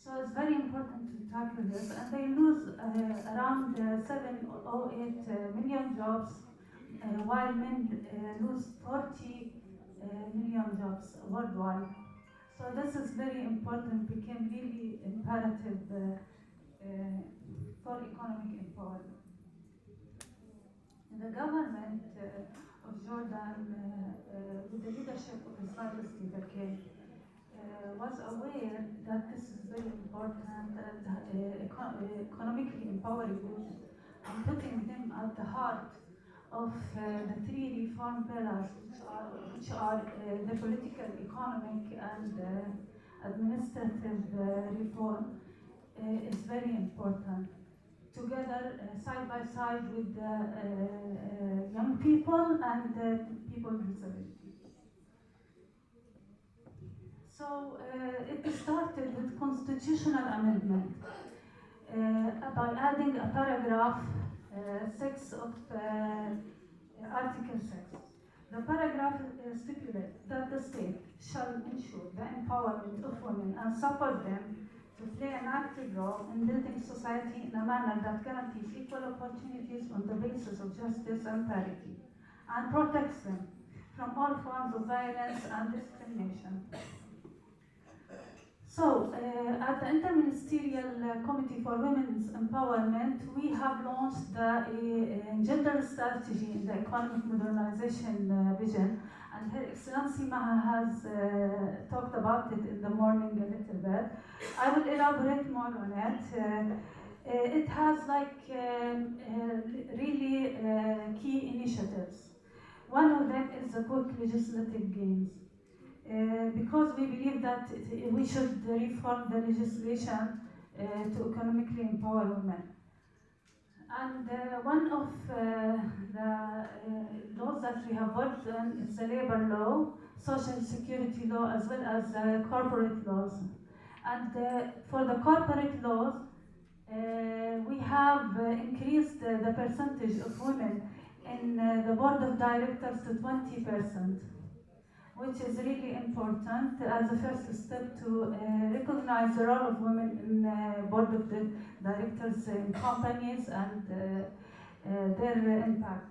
So it's very important to tackle this, and they lose around 7 or 8 million jobs, while men lose 40 million jobs worldwide. So this is very important, became really imperative for economic empowerment. The government of Jordan, with the leadership of His Majesty the King, was aware that this is very important, and economically empowering women, and putting them at the heart of the three reform pillars, which are the political, economic, and administrative reform, is very important. Together, side by side with young people and people with disability. So it started with constitutional amendment by adding a paragraph 6 of Article 6. The paragraph stipulates that the state shall ensure the empowerment of women and support them to play an active role in building society in a manner that guarantees equal opportunities on the basis of justice and parity, and protects them from all forms of violence and discrimination. So, at the Interministerial Committee for Women's Empowerment, we have launched the gender strategy in the economic modernization vision, and Her Excellency Maha has talked about it in the morning a little bit. I will elaborate more on it. It has really key initiatives. One of them is the quick legislative gains. Because we believe that we should reform the legislation to economically empower women. And one of the laws that we have worked on is the labor law, social security law, as well as corporate laws. And for the corporate laws, we have increased the percentage of women in the board of directors to 20%. Which is really important as a first step to recognize the role of women in board of the directors in companies and their impact.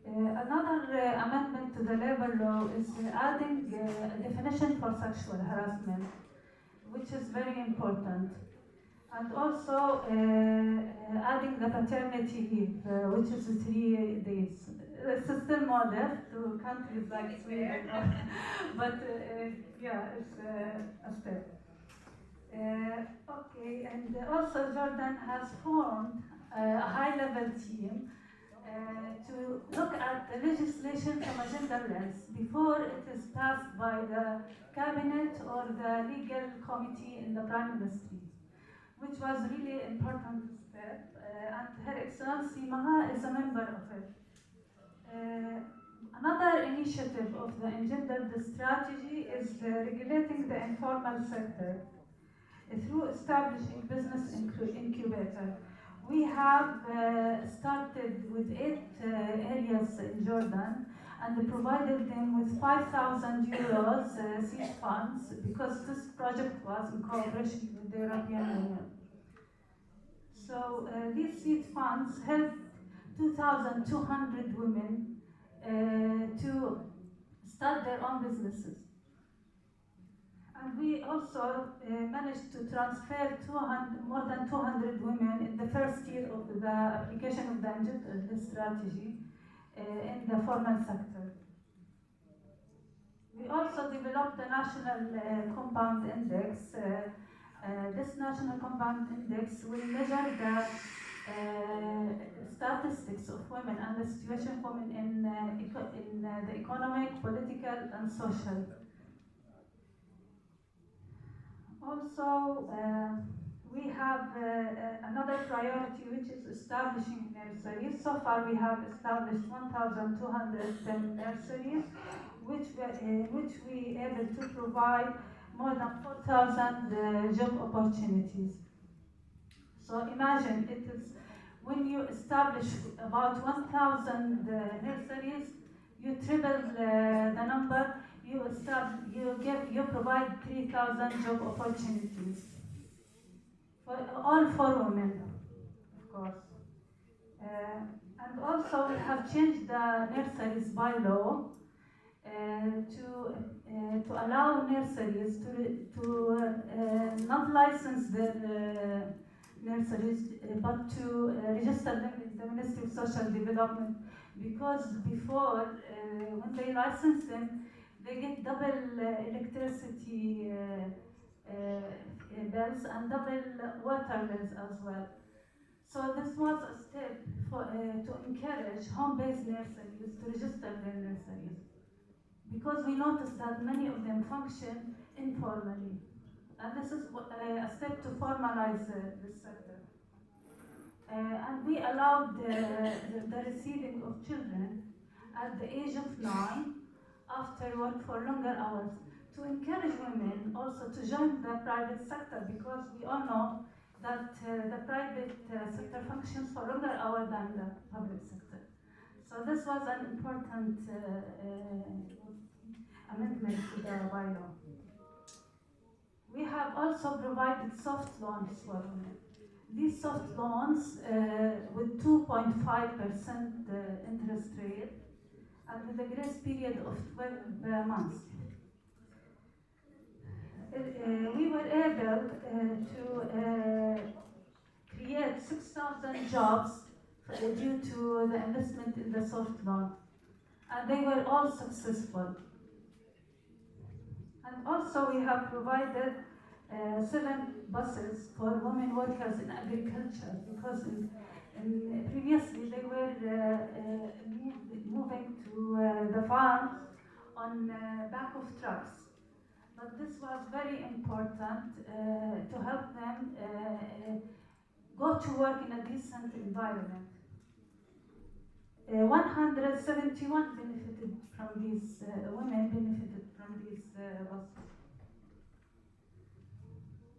Another amendment to the labor law is adding a definition for sexual harassment, which is very important. And also adding the paternity leave, which is 3 days. It's still modest to countries like Sweden, but yeah, it's a step. Okay, and also Jordan has formed a high-level team to look at the legislation from a gender lens before it is passed by the cabinet or the legal committee in the Prime Ministry, which was really important step, and Her Excellency Maha is a member of it. Another initiative of the engendered strategy is regulating the informal sector through establishing business incubator. We have started with 8 areas in Jordan and provided them with 5,000 euros seed funds because this project was in cooperation with the European Union. So these seed funds helped 2,200 women to start their own businesses. And we also managed to transfer more than 200 women in the first year of the application of the strategy in the formal sector. We also developed the National Compound Index. This National Compound Index will measure the statistics of women and the situation of women in the economic, political, and social. Also, we have another priority, which is establishing nurseries. So far, we have established 1,210 nurseries, which we able to provide more than 4,000 job opportunities. So imagine it is when you establish about 1,000 nurseries, you triple the number. You provide 3,000 job opportunities for all for women, of course. And also we have changed the nurseries by law to allow nurseries to not license their nurseries, but to register them in the Ministry of Social Development, because before, when they license them, they get double electricity bills and double water bills as well. So this was a step to encourage home-based nurseries to register their nurseries, because we noticed that many of them function informally. And this is a step to formalize this sector. And we allowed the receiving of children at the age of 9 after work for longer hours, to encourage women also to join the private sector, because we all know that the private sector functions for longer hours than the public sector. So this was an important amendment to the bylaw. We have also provided soft loans for women. These soft loans with 2.5% interest rate and with a grace period of 12 months. We were able to create 6,000 jobs due to the investment in the soft loan, and they were all successful. And also we have provided 7 buses for women workers in agriculture, because previously they were moving to the farms on back of trucks. But this was very important to help them go to work in a decent environment. 171 benefited from these, women benefited from these buses.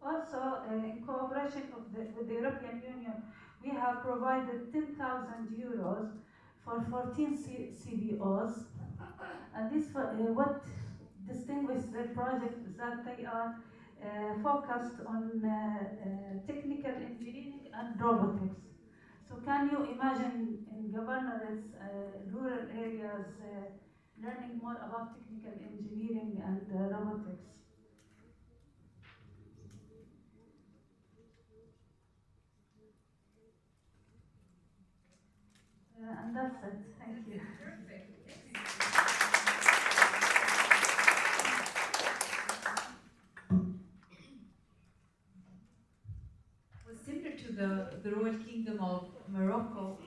Also, in cooperation with the European Union, we have provided 10,000 euros for 14 CBOs. And this, what distinguishes the project is that they are focused on technical engineering and robotics. So can you imagine in governorates, rural areas, learning more about technical engineering and robotics? And that's it. Thank you. Was similar to the Royal Kingdom of Morocco,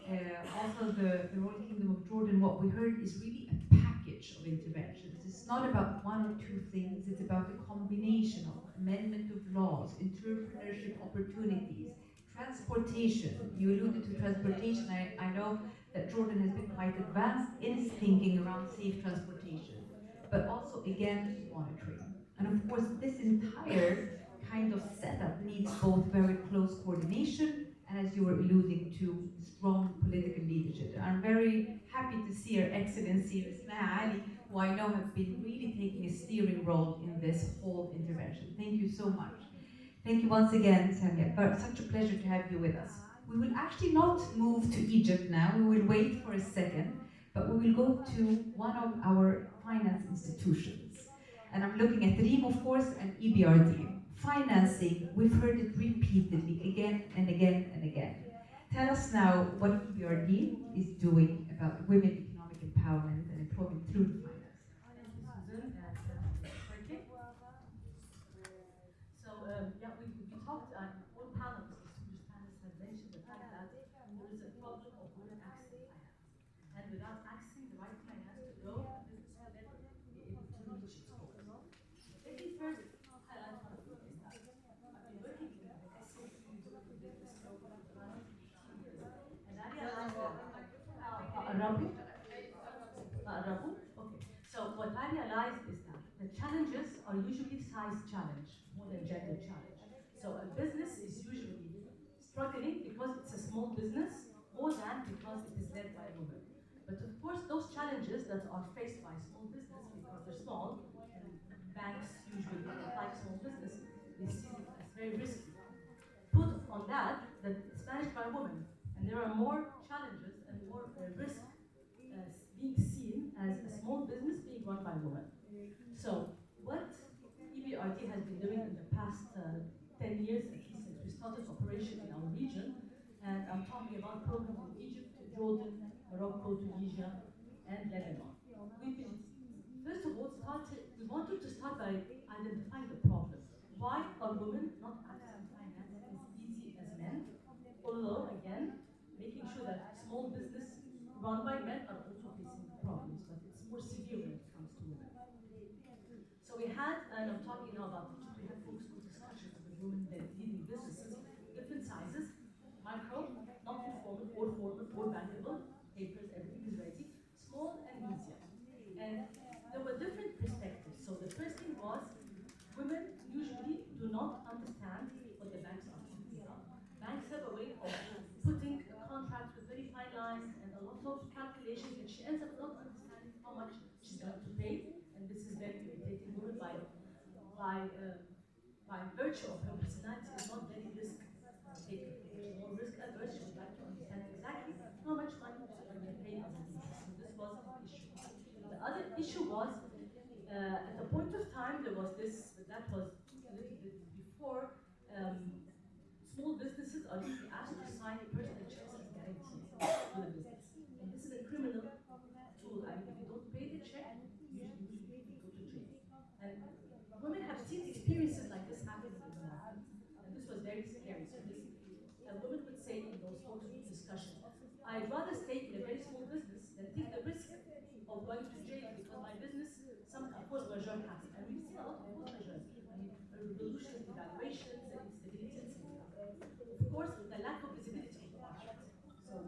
also the Royal Kingdom of Jordan. What we heard is really a package of interventions. It's not about one or two things, it's about a combination of amendment of laws, entrepreneurship opportunities, transportation. You alluded to transportation. I know that Jordan has been quite advanced in its thinking around safe transportation, but also, again, monitoring. And of course, this entire kind of setup needs both very close coordination and, as you were alluding to, strong political leadership. I'm very happy to see Her Excellency Ismail Ali, who I know have been really taking a steering role in this whole intervention. Thank you so much. Thank you once again, Samia. But such a pleasure to have you with us. We will actually not move to Egypt now. We will wait for a second, but we will go to one of our finance institutions. And I'm looking at RIM, of course, and EBRD. Financing, we've heard it repeatedly again and again and again. Tell us now what EBRD is doing about women economic empowerment and employment through the finance. Thank you, Susan. Working. So, yeah, we talked on all panels, the Swedish panelists have mentioned the fact that there is a problem of women accessing finance. And without accessing the right finance to grow, a business will never be able to reach its goals. Let me first highlight one of these. I've been working in the SAP business for the last 15 years. And I realized okay. So what I realized is that the challenges are usually size challenge more than gender challenge. So a business is usually struggling because it's a small business more than because it is led by a woman. But of course, those challenges that are faced by small business because they're small, and banks usually don't like small business, they see it as very risky. Put on that it's managed by a woman, and there are more challenges and more risk being seen as a small business being run by a woman. So what EBRD has been doing in the past 10 years, at least since we started operation in our region, and I'm talking about programs in Egypt, Jordan, Morocco, Tunisia, and Lebanon. We've been, first of all, we wanted to start by identifying the problem. Why are women not accessing finance as easy as men? Although, again, making sure that small business run by men are also facing problems, but it's more severe when it comes to women. So we had, and I'm talking now about Egypt, we had focus group discussions with women leading businesses, different sizes, micro, not too formal, or formal, or bankable, papers, everything is ready, small and how much she's going to pay, and this is very irritating. Women by virtue of her personality is not very risk taker. She's more risk averse. She would like to understand exactly how much money she's going to pay as a business. So this was an issue. The other issue was at the point of time there was this, but that was a little bit before. Small businesses are usually asked to sign personal checks as guarantees to the business. And this is a criminal tool. I mean, if you don't pay the check, usually you go to jail. And women have seen experiences like this happen in the market. And this was very scary. So this, a woman would say in those sorts of discussions, I'd rather stay in a very small business than take the risk of going to jail because my business, some force majeure happens. And we've seen a lot of force majeure. I mean, revolutions, devaluations, and instability, etc. Of course, the lack of visibility of the market. So,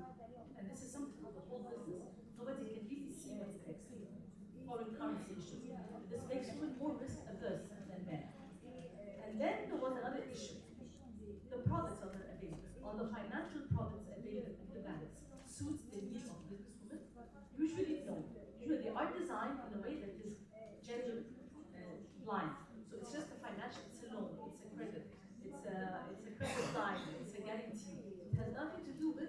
and this is something for the whole business. Nobody can really see what's next. Foreign currency issues. This makes women more risk averse than men. And then there was another issue. The products that are available, or the financial products available in the banks, suits the needs of businesswomen? Usually no. Usually they are designed in a way that is gender blind. So it's just a financial, it's a loan, it's a credit, it's a credit line, it's a guarantee. It has nothing to do with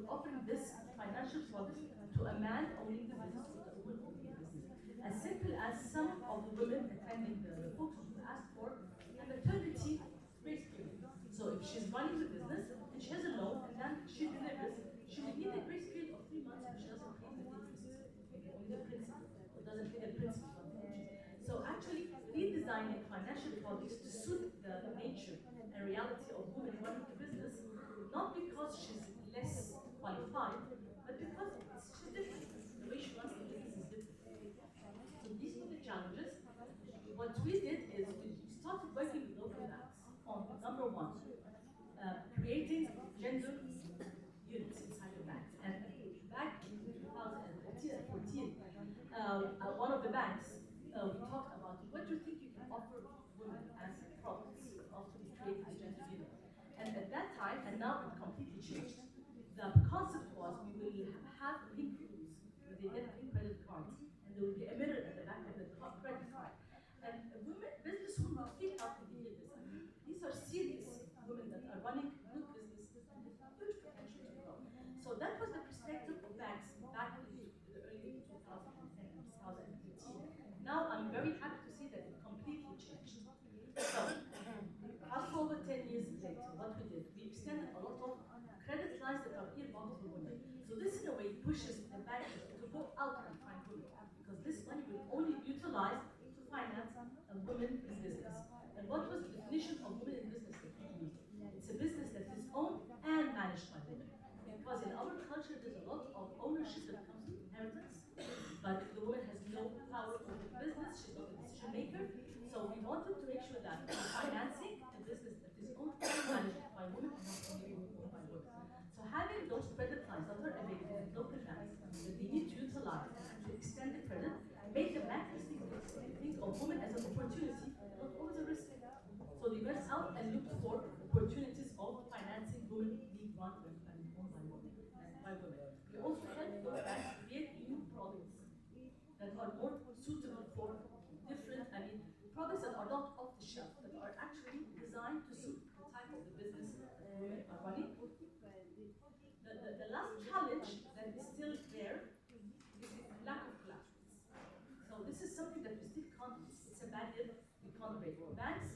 offering this financial product to a man owning the business or a woman owning the business. As simple as some of the women attending the focus group asked for a maternity grace period. So if she's running the business and she has a loan and then she delivers, she would need a grace period of 3 months if she doesn't pay the interest, maybe only the principal, or doesn't pay the principal on the interest. So actually redesigning financial products to suit the nature and reality of women running the business, not because she's less qualified, but because she's different. The way she runs the business is different. So these were the challenges. What we did is we started working with local banks on number one, creating gender units inside the banks. And back in 2013 and 14, one of the banks, we talked about what do you think you can offer women as products after we create this gender unit. And at that time, and now it completely changed, the concept was we will have pink rooms where they get pink credit cards, and there will be a mirror at the back of the credit card. And women, businesswomen would freak out when they hear this. I mean, these are serious women that are running good businesses and with huge potential to grow. So that was the perspective of banks back in the early 2010 and 2015. Now I'm very happy to see that it completely changed. So, fast forward 10 years later, what we did, we extended a lot of credit lines that are earmarked for women. So this in a way pushes the banks to go out and find women, because this money will only be utilized to finance women in business. And what was the definition of women in business that we used? It's a business that is owned and managed by women. Because in our culture, there's a lot of ownership that comes with inheritance, but the woman has no power over the business, she's not a decision maker. So we wanted to make sure that we're financing a business that is owned and managed by women and not only owned by women. So having those credit lines that are available in local banks that they need to utilize to extend the credit, make the bankers think of women as an opportunity, not always a risk. So they went out and looked for opportunities of financing women being run and owned by women. We also helped those banks create new products that are more suitable for different, products that are not off the shelf, that are actually designed to suit the type of the business that women are running. The last challenge that is still there is the lack of collaterals. So this is something that we still can't, it's a barrier we can't break. Banks,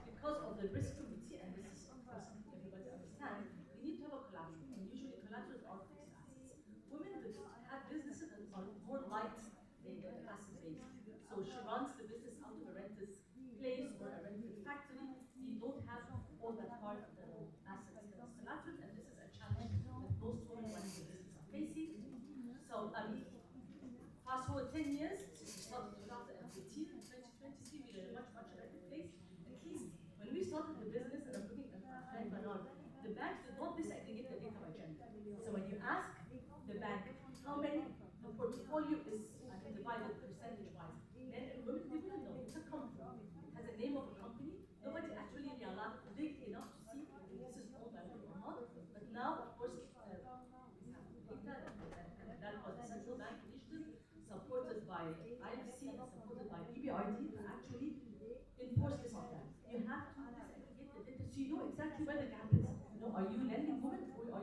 because of the risk committee, and this is of course something everybody understands, we need to have a collateral, and usually collaterals are fixed assets. Women that have businesses that are more light asset based. So she runs the business out of a rented place or a rented factory. You don't have all that hard assets that is collateral, and this is a challenge that most women running the business are facing. So fast forward 10 years, since we started 2018 and 2023, we're in a much better place. At least when we started the business,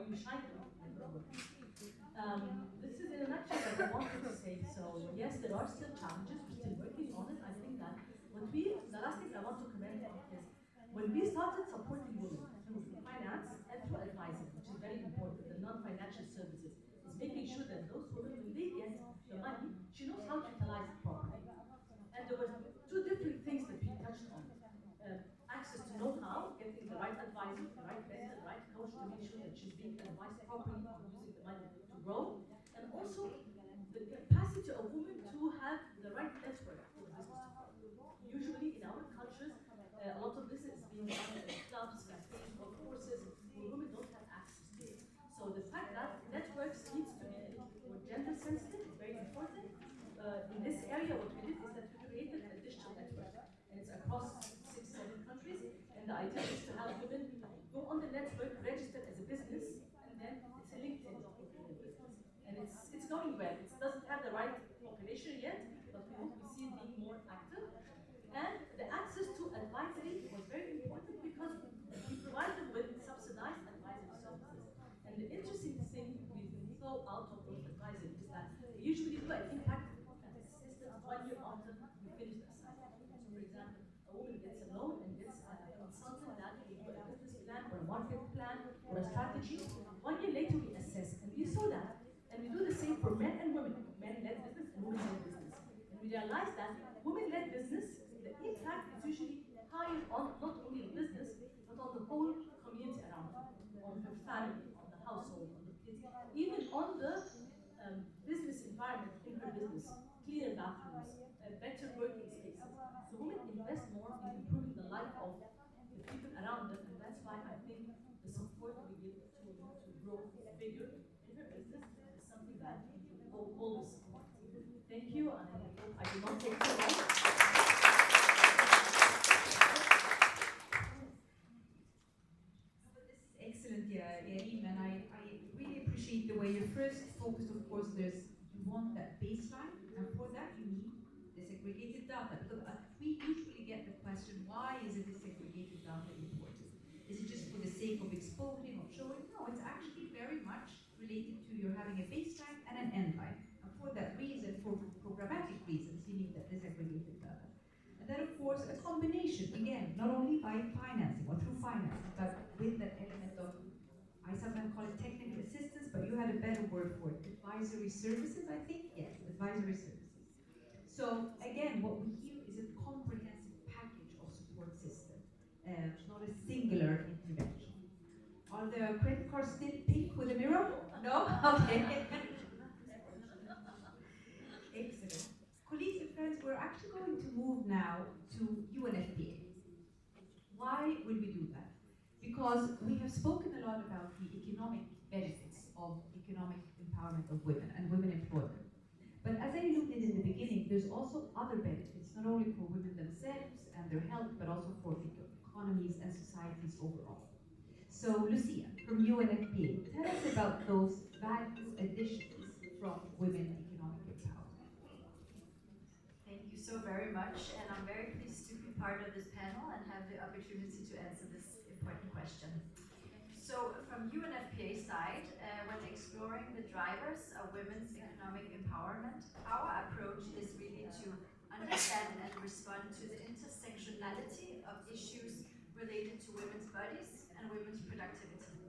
you shining when you're working? This is in a nutshell what I wanted to say. So yes, there are still challenges. We're still working on it. I think that the last thing I want to comment on is when we started supporting women through finance and through advising, which is very important, the non-financial services, is making sure that those women, when they get the money, she knows how to utilize it properly. And there were two different things that we touched on. Access to know-how, getting the right advisor, the right mentor, the right coach to make sure that she's being advised properly on using the money to grow, and also the capacity of women to have the right network for the business to grow. Usually in our cultures, a lot of this is being done in clubs, cafes, or courses where women don't have access to it. So the fact that networks needs to be a little bit more gender sensitive is very important. In this area, what we did is that we created a digital network, and it's across 6-7 countries. And the idea is to have women go on the network, register as a business, and then it's a LinkedIn of being a business. And it's going well. It doesn't have the right population yet, but we hope we see it being more active. And the access to advisory was very important because we provide them with subsidized advisory services. And the interesting thing we saw out of those advisories is that we usually do an impact assessment 1 year after we finish the assignment. So for example, a woman gets a loan and gets a consultant that will do a business plan or a market plan or a strategy. 1 year later we assess, and we saw that. And we do the same for men and women, men-led business and women-led business. And we realized that women-led business, the impact is usually higher on not only the business, but on the whole community around her, on her family, on the household, on the kids, even on the business environment in her business, cleaner bathrooms, better working spaces. So women invest more in improving the life of the people around them, and that's why I think the support we give to women to grow bigger in her business is something that we always support. Thank you, and I hope I did not take too long. Excellent, Yarim, and I really appreciate the way you first focused. Of course, you want that baseline, and for that you need disaggregated data. Because we usually get the question, why is it disaggregated data important? Is it just for the sake of exposing or showing? No, it's actually very much related to your having a baseline and an endline. And for that reason, for programmatic reasons, you need that disaggregated data. And then, of course, a combination, again, not only by financing or through financing, but with that element of, I sometimes call it technical assistance, but you had a better word for it, advisory services, I think? Yes, advisory services. So, again, what we hear is a comprehensive package of support system, not a singular intervention. Are the credit cards still pink with a mirror? No? Okay. Excellent. Colleagues and friends, we're actually going to move now to UNFPA. Why will we do that? Because we have spoken a lot about the economic benefits of economic empowerment of women and women employment. But as I alluded in the beginning, there's also other benefits, not only for women themselves and their health, but also for economies and societies overall. So, Lucia, from UNFPA, tell us about those values additions from women economic empowerment. Thank you so very much, and I'm very pleased to be part of this panel and have the opportunity to answer this important question. So, from UNFPA side, when exploring the drivers of women's economic empowerment, our approach is really to understand and respond to the intersectionality of issues related to women's bodies and women's productivity.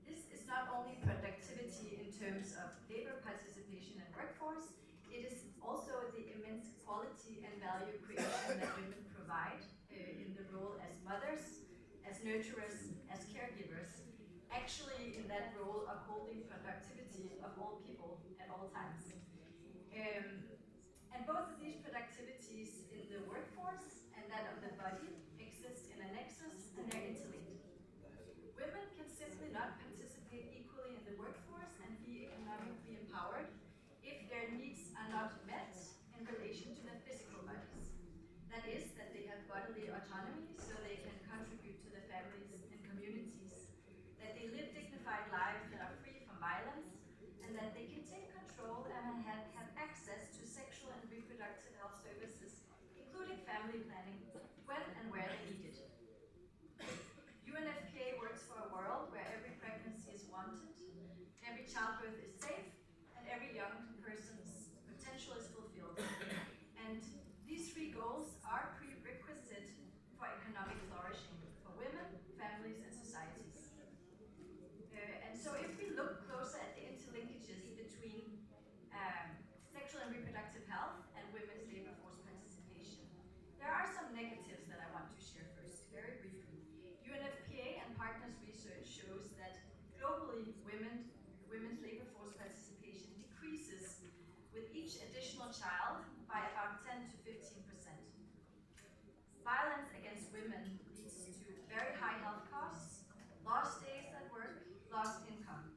This is not only productivity in terms of labor participation and workforce, it is also the immense quality and value creation that women provide in the role as mothers, as nurturers, as caregivers, actually in that role of holding productivity of all people at all times. And both of these productivities in the workforce and that of the body exist in a nexus, and they're interlinked. Women can simply not participate equally in the workforce and be economically empowered if their needs are not met in relation to their physical bodies. That is, that they have bodily autonomy so they can contribute to their families and communities, that they live dignified lives that are free from violence, and that they can take control and have access to sexual and reproductive health services, including family planning, when and where they need it. UNFPA works for a world where every child by about 10 to 15%. Violence against women leads to very high health costs, lost days at work, lost income.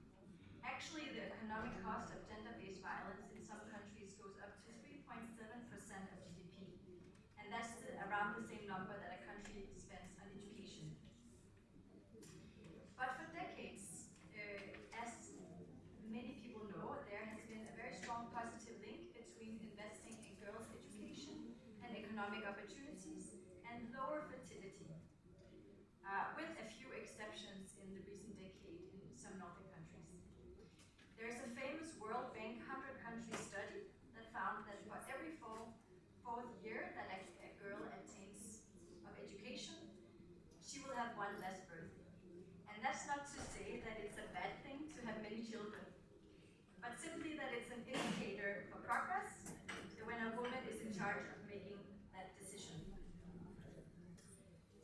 Actually, the economic cost of gender-based violence in some countries goes up to 3.7% of GDP. And that's around the same number that a country spends on education. But for decades, as many people know, there has been a very strong positive link between investing in girls' education and economic opportunities and lower fertility, with a few exceptions in the recent decade in some Nordic countries. There's a famous World Bank 100-country study that found that for every fourth year that a girl attains of education, she will have one less birth. And that's not to say that it's a bad thing to have many children, but simply that it's an indicator for progress when a woman is in charge of making that decision.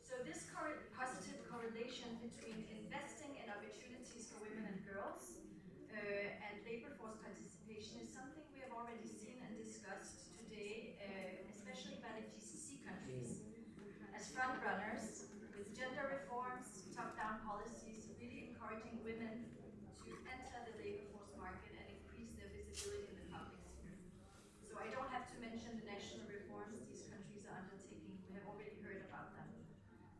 So this positive correlation between investing in opportunities for women and girls and labor force participation is something we have already seen and discussed today, especially by the GCC countries, as frontrunners with gender reforms, top-down policies, really encouraging women to enter the labor force market and increase their visibility in the public sphere. So I don't have to mention the national reforms these countries are undertaking. We have already heard about them.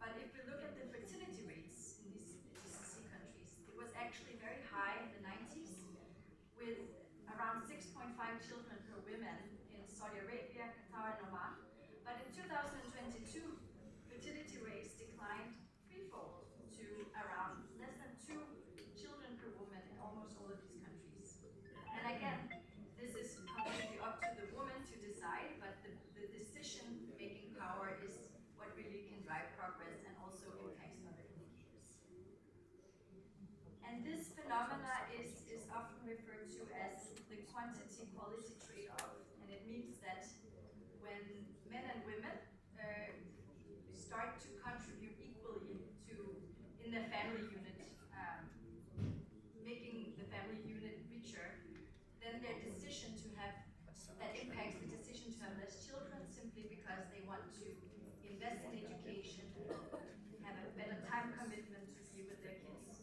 But if we look at the fertility rates in these GCC countries, it was actually very high in the 90s, with around 6.5 children per woman in Saudi Arabia, Qatar, and Oman. But in 2022, fertility rates declined threefold to around less than 2 children per woman in almost all of these countries. And again, this is completely up to the woman to decide, but the decision-making power is what really can drive progress and also impacts other indicators. And this phenomena is often referred to as the quantity-quality trade-off, and it means that when men and women start to contribute equally to in the family unit, making the family unit richer, then their decision to have, that impacts the decision to have less children simply because they want to invest in education, have a better time commitment to be with their kids.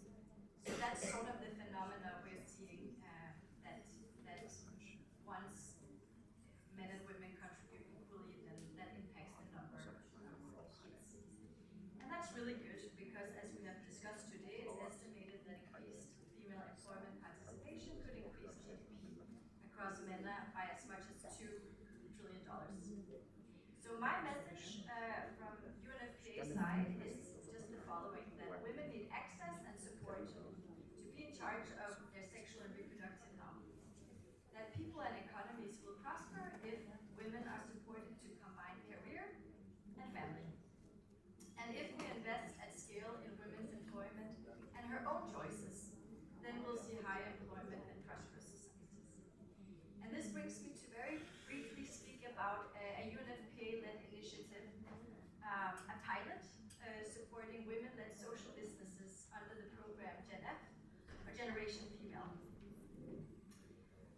So that's sort of the phenomena we're seeing, that once men and women contribute equally, then that impacts the number of kids. And that's really good because, as we have discussed today, it's estimated that increased female employment participation could increase GDP across MENA by as much as $2 trillion. So my message from UNFPA side is just the following, that women need access and support to be in charge of their sexual and reproductive health. That people and economies will prosper if women are supported to combine career and family. And if we invest at scale in women's employment and her own choices, then we'll see high employment and prosperous societies. And this brings me to very briefly speak about a UNFPA-led initiative, a pilot supporting women-led social businesses under the program GenF, or Generation Female.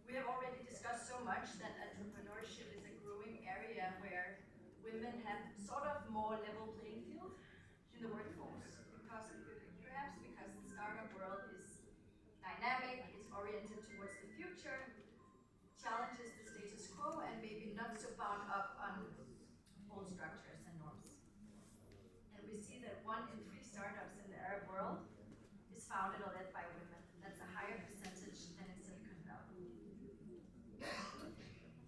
We have already discussed so much that entrepreneurship is a growing area where women have sort of more level playing field in the workforce, perhaps because the startup world is dynamic, is oriented towards the future, challenges the status quo, and maybe not so bound up on old structures and norms. And we see that 1 in 3 startups in the Arab world is founded or led by women. That's a higher percentage than in Silicon Valley.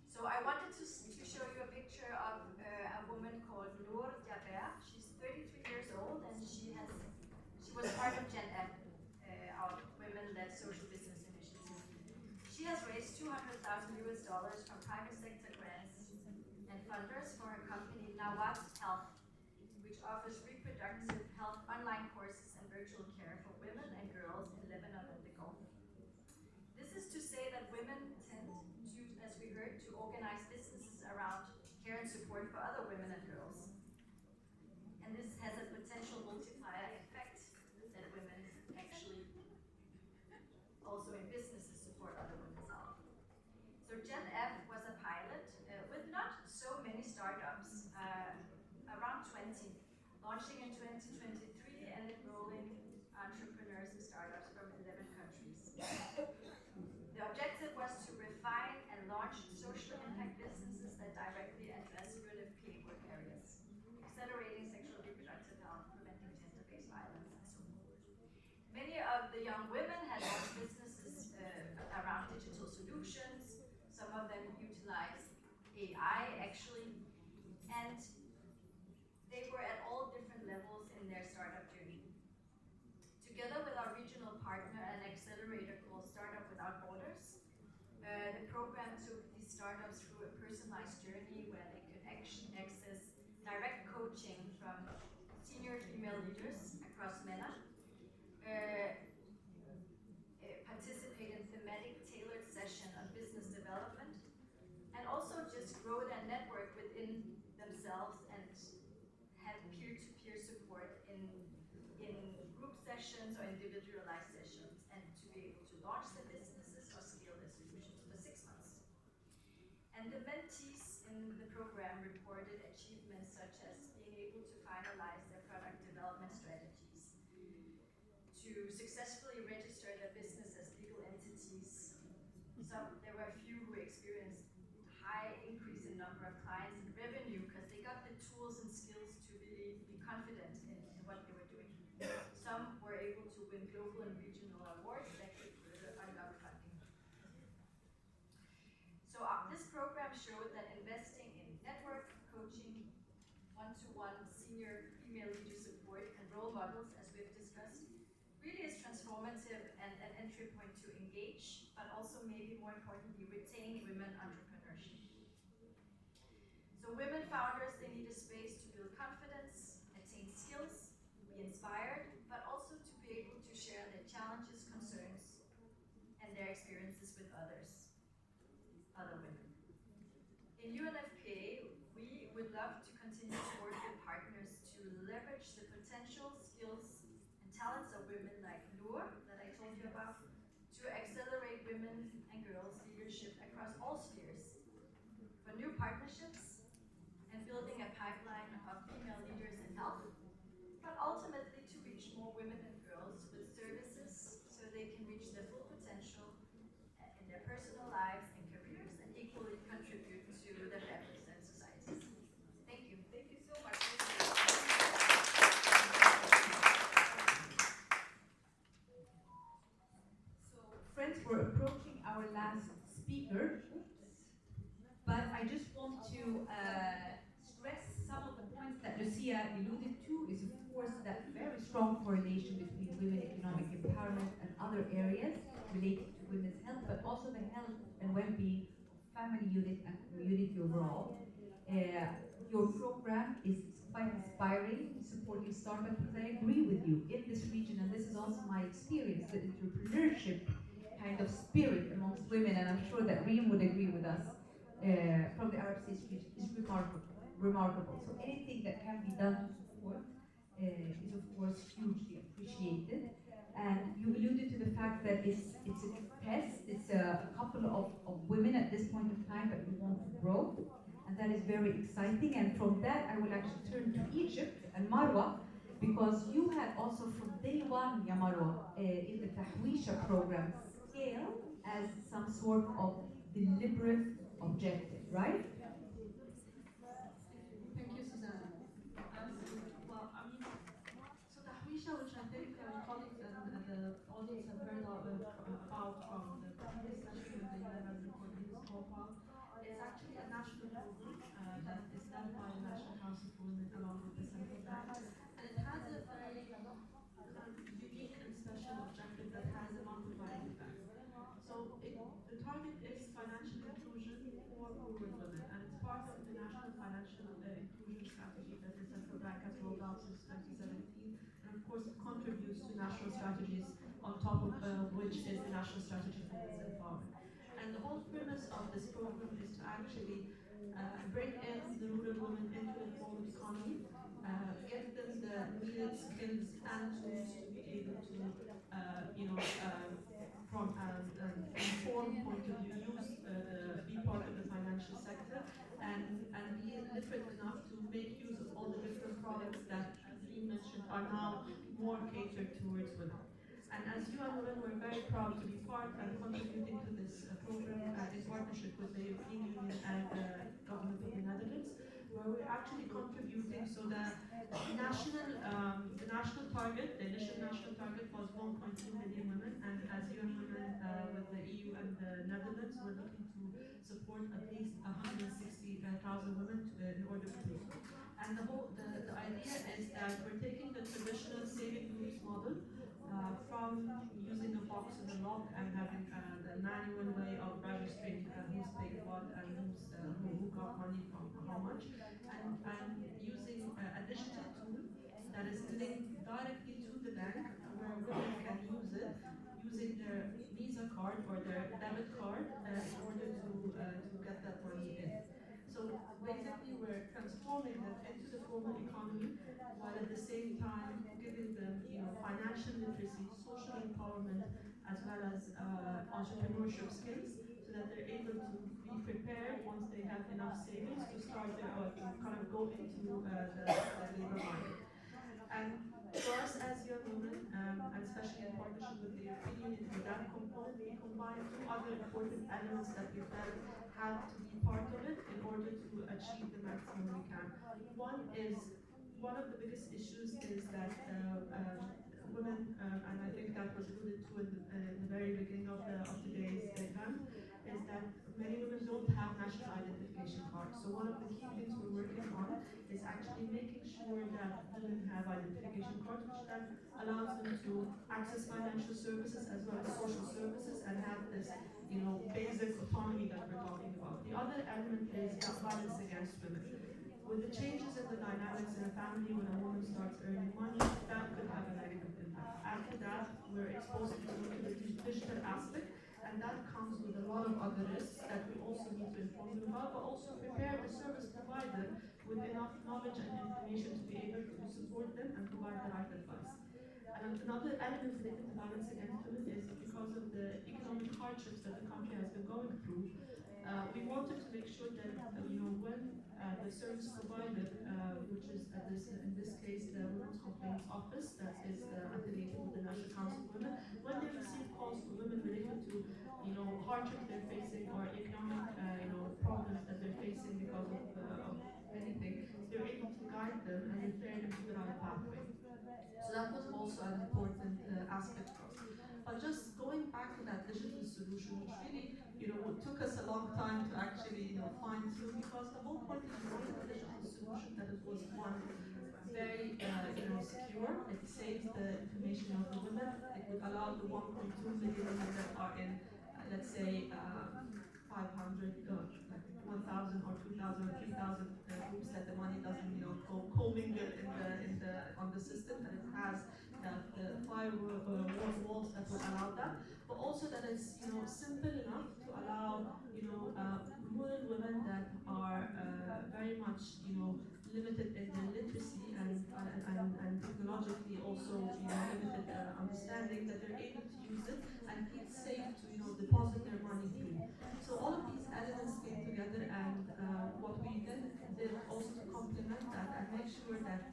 So I wanted to show you a picture of a woman called Noor Jaber. She's 33 years old and she was part of GenF, our women-led social business initiative. She has raised $200,000 from private sector grants and funders for her company Nawat Health, which offers reproductive health online courses and virtual care for women and girls in Lebanon and the Gulf. This is to say that women tend to, as we heard, to organize businesses around care and support for other women and girls. And this has a potential multiplier effect that women actually also in businesses support other women's health. So GenF was a pilot launching in 2023 and enrolling entrepreneurs and startups from 11 countries. The objective was to refine and launch social impact businesses that directly address UNFPA work areas, accelerating sexual and reproductive health, preventing gender-based violence, and so forth. Many of the young women had launched businesses around digital solutions. Some of them utilized AI, actually, and they were at all different levels in their startup journey. Together with our regional partner, an accelerator called Startup Without Borders, the program took these startups through a personalized journey where they could access direct coaching from senior female leaders across MENA, participate in thematic tailored session on business development, and also just grow their network within themselves and have peer-to-peer support in group sessions or individualized sessions, and to be able to launch their businesses or scale their solutions for 6 months. And the mentees in the program reported achievements such as being able to finalize their product development strategies, to successfully register their business as legal entities. There were a few who experienced high increase in number of clients and revenue because they got the tools and skills to really be confident in what they were doing. Some were able to win global and regional awards that could unlock funding. So this program showed that investing in network coaching, one-to-one senior female leader support, and role models, as we've discussed, really is transformative and an entry point to engage, but also maybe more importantly, retain women entrepreneurship. So women founders, they need a space to build confidence, attain skills, be inspired, but also to be able to share their challenges, concerns, and their experiences with other women. In UNFPA, we would love to continue to work with partners to leverage the potential, skills, and talents of women like Noor, that I told you about, to accelerate women and girls' leadership across all spheres, for new partnerships, and building a pipeline of female leaders in health, but ultimately to reach more women and girls with services so they can reach their full potential in their personal lives and careers, and equally contribute to their families and societies. Thank you. Thank you so much. So, friends, we're approaching our last speaker, but I just want to stress some of the points that Lucia alluded to. Is of course that very strong correlation between women economic empowerment and other areas related to women's health, but also the health and well-being of family unit and community overall. Your program is quite inspiring, supporting startups, because I agree with you in this region, and this is also my experience, the entrepreneurship kind of spirit amongst women, and I'm sure that Reem would agree with us, from the Arab States region is remarkable. So anything that can be done to support is of course hugely appreciated. And you alluded to the fact that it's a test, it's a couple of women at this point of time that we want to grow, and that is very exciting. And from that I will actually turn to Egypt and Marwa, because you had also from day one, ya Marwa, in the Tahwisha program, scale as some sort of deliberate objective, right? Thank you, Susanna. Well, I mean, so Tahwisha, which I think colleagues and the audience have heard about from the previous session with the UN Cornelius profile, it's actually a national program that is led by the National Council for Women along with the Central Bank, and it has a very unique and special objective that has a multiplying effect. So the target is financial inclusion for rural women, and it's part of the national financial inclusion strategy that the central bank has rolled out since 2017, and of course it contributes to national strategies, on top of which is the National Strategy for Women's Empowerment. And the whole premise of this program is to actually bring in the rural women into the formal economy, give them the needed skills and tools to be able to, from an informed point of view, be part of the financial sector, and be literate enough to make use of all the different products that are now more catered towards women. And as UN Women, we're very proud to be part and contributing to this program in partnership with the European Union and the government of the Netherlands, where we're actually contributing. So the national target, the initial national target was 1.2 million women, and as UN Women with the EU and the Netherlands, we're looking to support at least 160,000 women in order to do so. And the idea is that we're taking the traditional saving groups model from using a box and a lock and having the manual way of registering who's paid what and who got money from how much, and using a digital tool that is linked directly to the bank where women can use it using their Visa card or their debit card in order to get that money in. So basically we're transforming them into the formal economy while at the same time giving them financial literacy, social empowerment, as well as entrepreneurship skills so that they're able to be prepared once they have enough savings to start to kind of go into the labor market. And for us as young women, and especially in partnership with the European Union, for that component, we combine two other important elements that we felt had to be part of it in order to achieve the maximum we can. One of the biggest issues is that women, and I think that was alluded to in the very beginning of today's event, is that many women don't have national identification cards. So one of the key things we're working on is actually making sure that women have identification cards, which then allows them to access financial services as well as social services and have this, basic autonomy that we're talking about. The other element is violence against women. With the changes in the dynamics in a family, when a woman starts earning money, that could have a negative impact. After that, we're exposing them to the digital aspect, and that comes with a lot of other risks that we also need to inform them about, but also prepare the service provider with enough knowledge and information to be able to support them and provide the right advice. And another element related to violence against women is because of the economic hardships that the country has been going through. We wanted to make sure that when the service provider, which is in this case the Women's Complaints Office, that is affiliated with the National Council of Women, when they receive calls from women related to hardships they're facing or economic problems that they're facing because of anything, they're able to guide them and refer them to the right pathway. So that was also an important aspect for us. But just going back to that digital solution, which really, took us a long time to actually, find through, because the whole point is we wanted a digital solution that it was very, secure. It saves the information of the women. It would allow the 1.2 million women that are in, let's say, 500, 1,000 or 2,000 or 3,000 groups that the money doesn't, commingle on the system, that it has the firewall walls that will allow that, but also that it's simple enough to allow rural women that are very much limited in their literacy and technologically also limited understanding, that they're able to use it and it's safe to deposit their money through. So all of these elements came together, and what we then did also to complement that and make sure that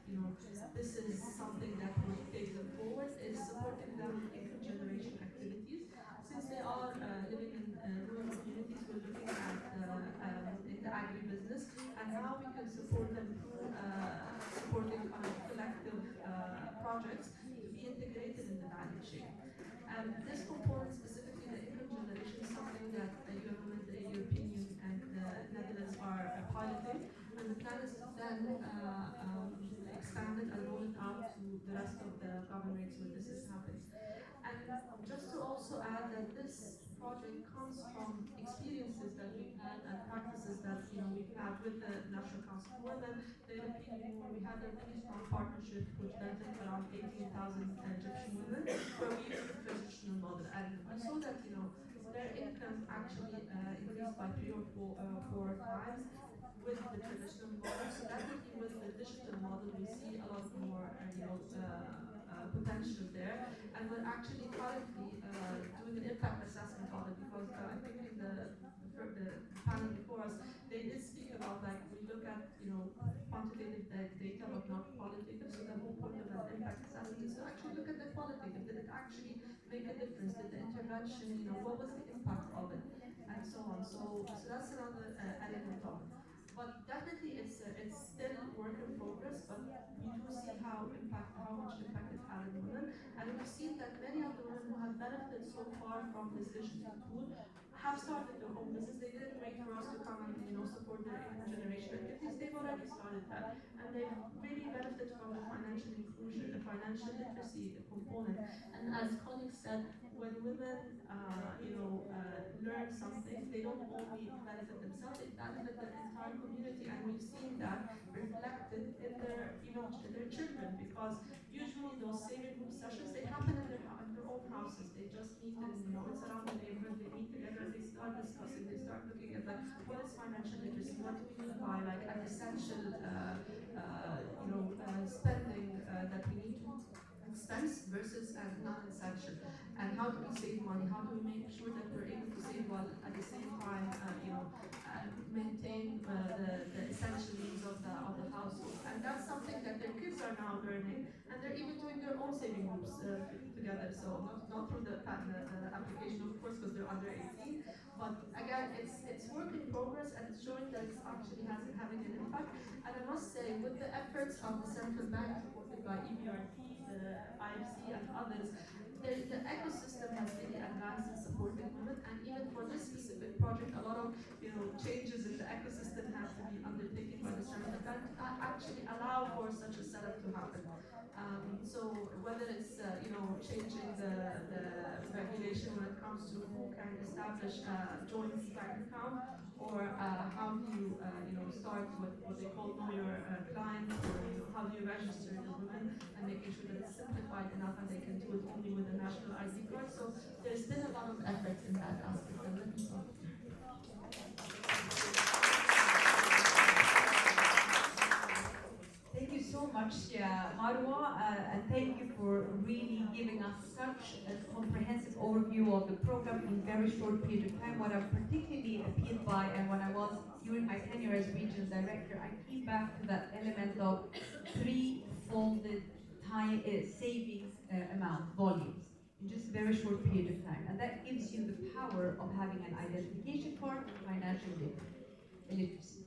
this is something that will take them forward is supporting them in income generation activities. Since they are living in rural communities, we're looking at in the agribusiness and how we can support them through supporting collective projects to be integrated in the value chain. And this component, specifically the income generation, is something that the European Union and the Netherlands are piloting, and the plan is to then expand it and roll it out to the rest of the governorates where this is happening. And just to also add that this project comes from experiences that we've had and practices that we've had with the National Council of Women, the European Union, where we had a really strong partnership which benefited around 18,000 Egyptian women, where we used the traditional model. And we saw that their income actually increased by 3 or 4 times with the traditional model. So definitely with the digital model, we see a lot more potential there. And we're actually currently doing an impact assessment on it, because I think in the panel before us, they did speak about we look at quantitative data but not qualitative. So the whole point of that impact assessment is to actually look at the quality. Did it actually make a difference? Did the intervention, what was the impact of it, and so on. So that's another element of it. But definitely, it's still work in progress. But we do see how much impact it had on women, and we've seen that many of the women who have benefited so far from this digital tool have started their own business. They didn't wait for us to come and support their income generation activities. They've already started that, and they've really benefited from the financial inclusion, the financial literacy component. And as colleagues said, when women, learn something, they don't only benefit themselves; they benefit their entire community. And we've seen that reflected in their children, because usually those saving group sessions, they happen in their own houses. They just meet in, it's around the neighborhood. They meet together and they start discussing. They start looking at what is financial literacy, what do we mean by an essential, spending that we need to expense versus non-essential, and how do we save money? How do we make sure that we're able to save while at the same time, maintain the essential needs of the household? And that's something that their kids are now learning, and they're even doing their own saving groups together. So not through the application, of course, because they're under 18. But again, it's work in progress, and it's showing that it's actually having an impact. And I must say, with the efforts of the central bank supported by EBRD, the IFC, and others, the ecosystem has really advanced in supporting women. And even for this specific project, a lot of changes in the ecosystem have to be undertaken by the central bank to actually allow for such a setup to happen. So whether it's changing the regulation when it comes to who can establish a joint bank account, or how do you start with what they call know your client, or how do you register the women, and making sure that it's simplified enough and they can do it only with a national ID card. So there's been a lot of efforts in that aspect. And let me stop. Thank you so much, Marwa, and thank you for really giving us such a comprehensive overview of the program in a very short period of time. What I'm particularly appealed by, and when I was during my tenure as regional director, I came back to that element of three-folded savings amount, volumes, in just a very short period of time. And that gives you the power of having an identification card and financial literacy.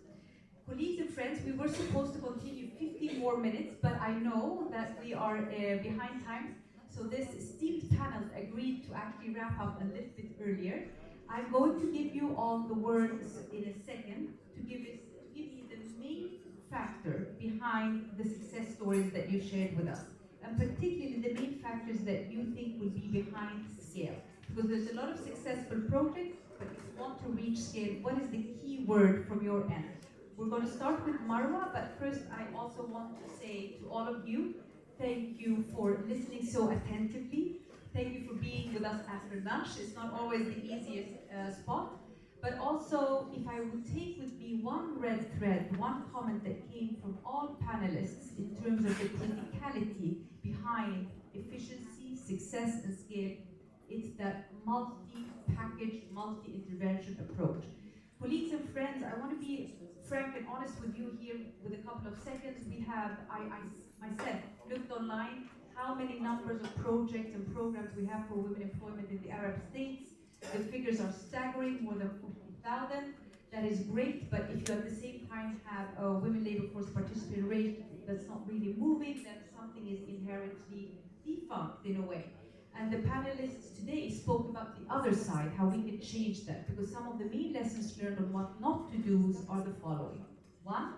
Colleagues and friends, we were supposed to continue 15 more minutes, but I know that we are behind time. So this esteemed panel agreed to actually wrap up a little bit earlier. I'm going to give you all the words in a second to give you the main factor behind the success stories that you shared with us, and particularly the main factors that you think will be behind scale. Because there's a lot of successful projects, but if you want to reach scale, what is the key word from your end? We're going to start with Marwa, but first I also want to say to all of you, thank you for listening so attentively. Thank you for being with us after lunch. It's not always the easiest spot. But also, if I would take with me one red thread, one comment that came from all panelists in terms of the criticality behind efficiency, success, and scale, it's that multi-package, multi-intervention approach. Colleagues and friends, I want to be frank and honest with you here with a couple of seconds. I myself looked online how many numbers of projects and programs we have for women employment in the Arab states. The figures are staggering, more than 40,000. That is great, but if you at the same time have a women labor force participation rate that's not really moving, then something is inherently defunct in a way. And the panelists today spoke about the other side, how we can change that, because some of the main lessons learned on what not to do are the following. One,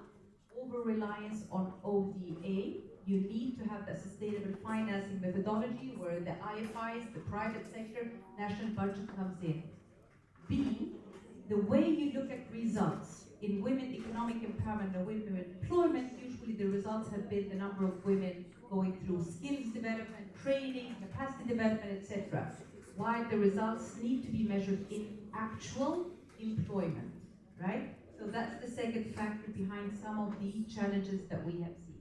over-reliance on ODA. You need to have that sustainable financing methodology where the IFIs, the private sector, national budget comes in. B, the way you look at results in women economic empowerment and women employment, usually the results have been the number of women going through skills development, training, capacity development, etc. While the results need to be measured in actual employment, right? So that's the second factor behind some of the challenges that we have seen.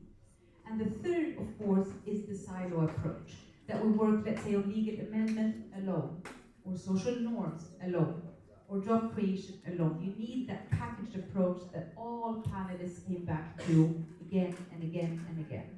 And the third, of course, is the silo approach, that we work, let's say, on legal amendment alone, or social norms alone, or job creation alone. You need that packaged approach that all panelists came back to again and again and again.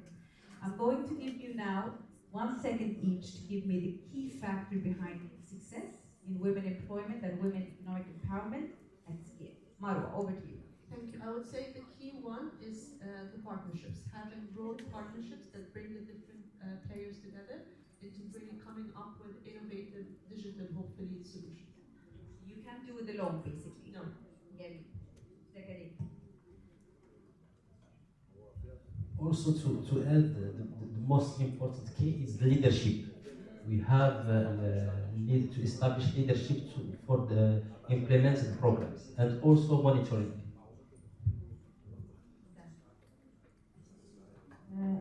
I'm going to give you now 1 second each to give me the key factor behind success in women employment and women economic empowerment at scale. Marwa, over to you. Thank you. I would say the key one is the partnerships, having broad partnerships that bring the different players together into really coming up with innovative digital, hopefully, solutions. You can't do it alone, basically. No. Gary, Zachary. Also, to add, the most important key is the leadership. We have need to establish leadership for the implemented programs and also monitoring.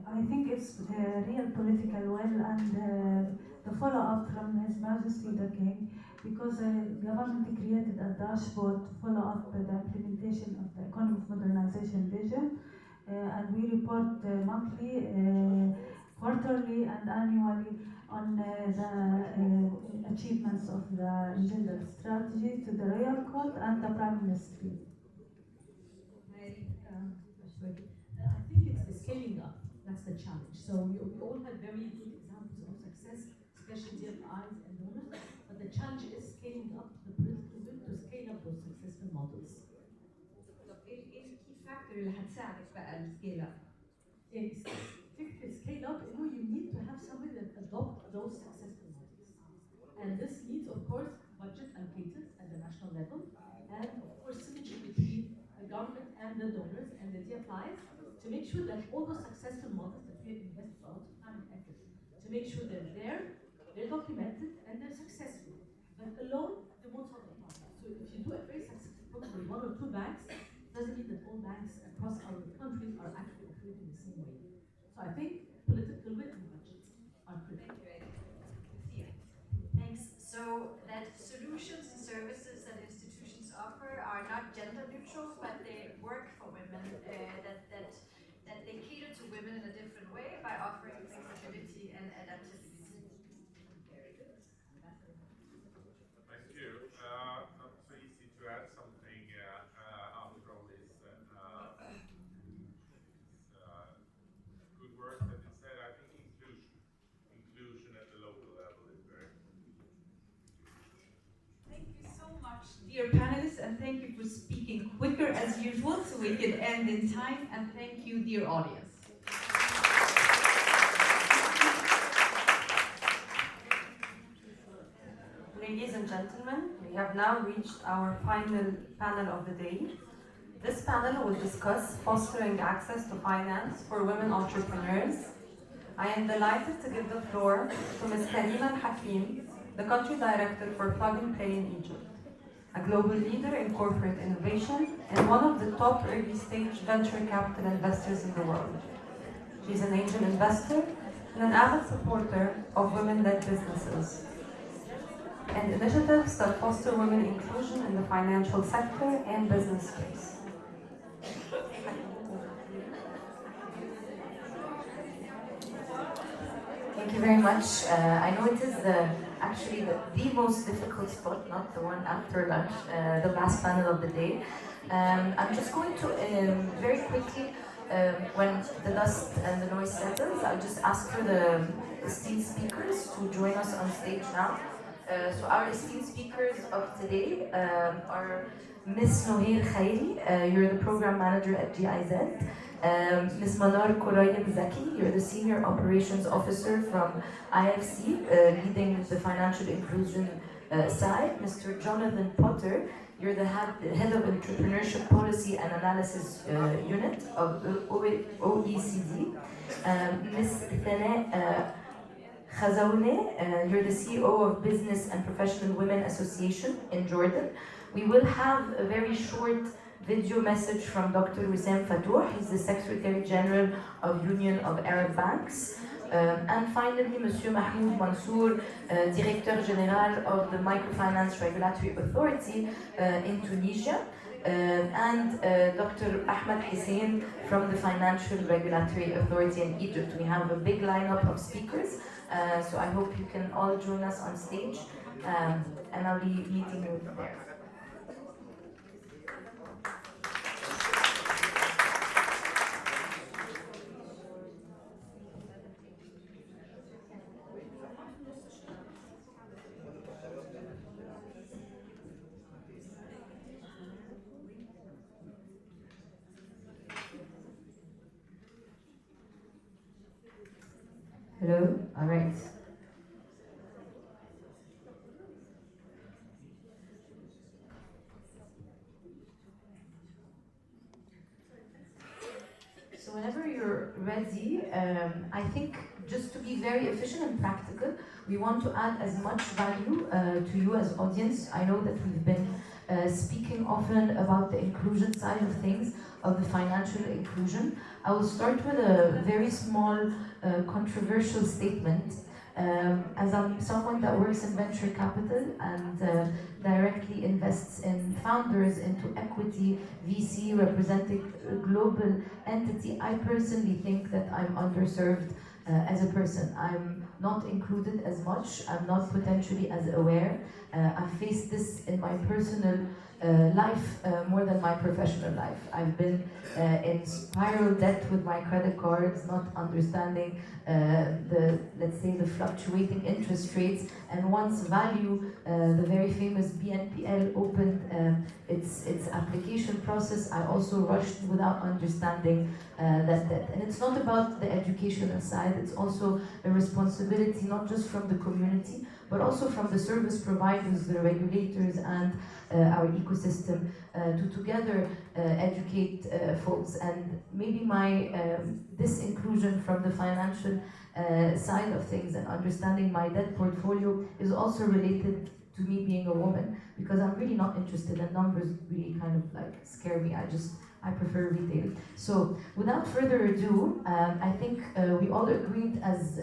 I think it's real political will and the follow-up from His Majesty the King, because the government created a dashboard to follow up the implementation of the economic modernization vision, and we report monthly, quarterly, and annually on the achievements of the gender strategy to the Royal Court and the Prime Ministry. I think it's the scaling up that's the challenge. So we all have very good examples of success, especially DFIs and donors, but the challenge is scaling up the political will to scale up those successful models. ايه الكي فاكتور اللي هتساعدك بقى السكيل اب؟ فكرة scale up انه you need to have somebody that adopt those successful models. And this needs, of course, budget allocated at the national level, and of course synergy between the government and the donors and the DFIs to make sure that all those successful models that we have invested a lot of time and effort to make sure they're there, they're documented, and they're successful. But alone, they won't solve the problem. So if you do a very successful program with 1 or 2 banks, doesn't mean that all banks across our countries are actually operating the same way. So I think political will and budget are critical. Thanks. So that solutions and services that institutions offer are not gender neutral, but they work for women, that they cater to women in a different way by offering flexibility and adaptability. Thank you. Not so easy to add something after all this good words that you said. I think inclusion at the local level is very important. Thank you so much, dear panelists, and thank you for speaking quicker as usual so we can end in time, and thank you, dear audience. Ladies and gentlemen, we have now reached our final panel of the day. This panel will discuss fostering access to finance for women entrepreneurs. I am delighted to give the floor to Ms. Karima Al-Hakim, the Country Director for Plug and Play in Egypt, a global leader in corporate innovation and one of the top early-stage venture capital investors in the world. She's an angel investor and an avid supporter of women-led businesses and initiatives that foster women inclusion in the financial sector and business space. Thank you very much. I know it is actually the most difficult spot, not the one after lunch, the last panel of the day. I'm just going to very quickly, when the dust and the noise settles, I'll just ask for the esteemed speakers to join us on stage now. So our esteemed speakers of today are Ms. Nohir Khairi, you're the program manager at GIZ. Ms. Manar Kourayem Zaki, you're the senior operations officer from IFC, leading the financial inclusion side. Mr. Jonathan Potter, you're the head of entrepreneurship policy and analysis unit of OECD. Ms. Thana Khazaoune, you're the CEO of Business and Professional Women Association in Jordan. We will have a very short video message from Dr. Wissam Fatouh. He's the Secretary General of Union of Arab Banks. And finally, Monsieur Mahmoud Mansour, Directeur General of the Microfinance Regulatory Authority in Tunisia. And Dr. Ahmed Hussein from the Financial Regulatory Authority in Egypt. We have a big lineup of speakers, so I hope you can all join us on stage, and I'll be meeting you there. Hello? All right. So whenever you're ready, I think just to be very efficient and practical, we want to add as much value to you as audience. I know that we've been speaking often about the inclusion side of things, of the financial inclusion. I will start with a very small controversial statement. As I'm someone that works in venture capital and directly invests in founders into equity, VC representing a global entity, I personally think that I'm underserved as a person. I'm not included as much, I'm not potentially as aware. I've faced this in my personal life more than my professional life. I've been in spiral debt with my credit cards, not understanding let's say the fluctuating interest rates, and once value, the very famous BNPL opened its application process, I also rushed without understanding that debt. And it's not about the educational side, it's also a responsibility not just from the community, but also from the service providers, the regulators, and our ecosystem to together educate folks. And maybe my disinclusion from the financial side of things and understanding my debt portfolio is also related to me being a woman, because I'm really not interested in numbers, really kind of like scare me. I prefer retail. So without further ado, I think we all agreed as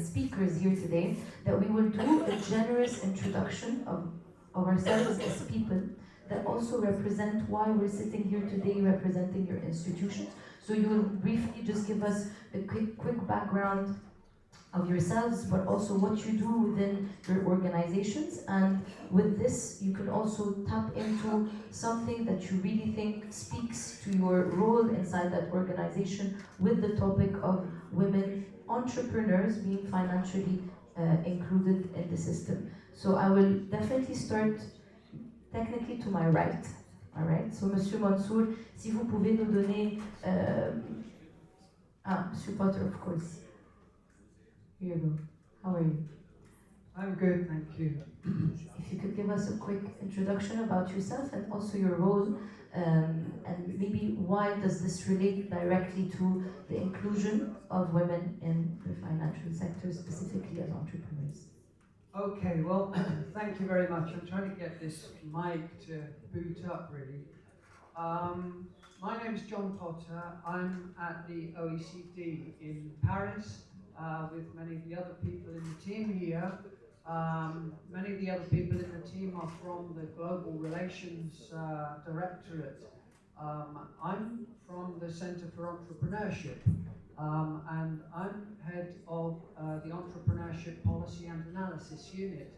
speakers here today that we will do a generous introduction of ourselves as people that also represent why we're sitting here today representing your institutions. So you will briefly just give us a quick background of yourselves, but also what you do within your organizations. And with this, you can also tap into something that you really think speaks to your role inside that organization with the topic of women entrepreneurs being financially included in the system. So I will definitely start technically to my right. All right. So Monsieur Mansour, si vous pouvez nous donner Monsieur Potter, of course. Here you go. How are you? I'm good, thank you. If you could give us a quick introduction about yourself and also your role, and maybe why does this relate directly to the inclusion of women in the financial sector, specifically as entrepreneurs? Okay, well, thank you very much. I'm trying to get this mic to boot up, really. My name's John Potter. I'm at the OECD in Paris with many of the other people in the team here. Many of the other people in the team are from the Global Relations Directorate. I'm from the Center for Entrepreneurship, and I'm head of the Entrepreneurship Policy and Analysis Unit.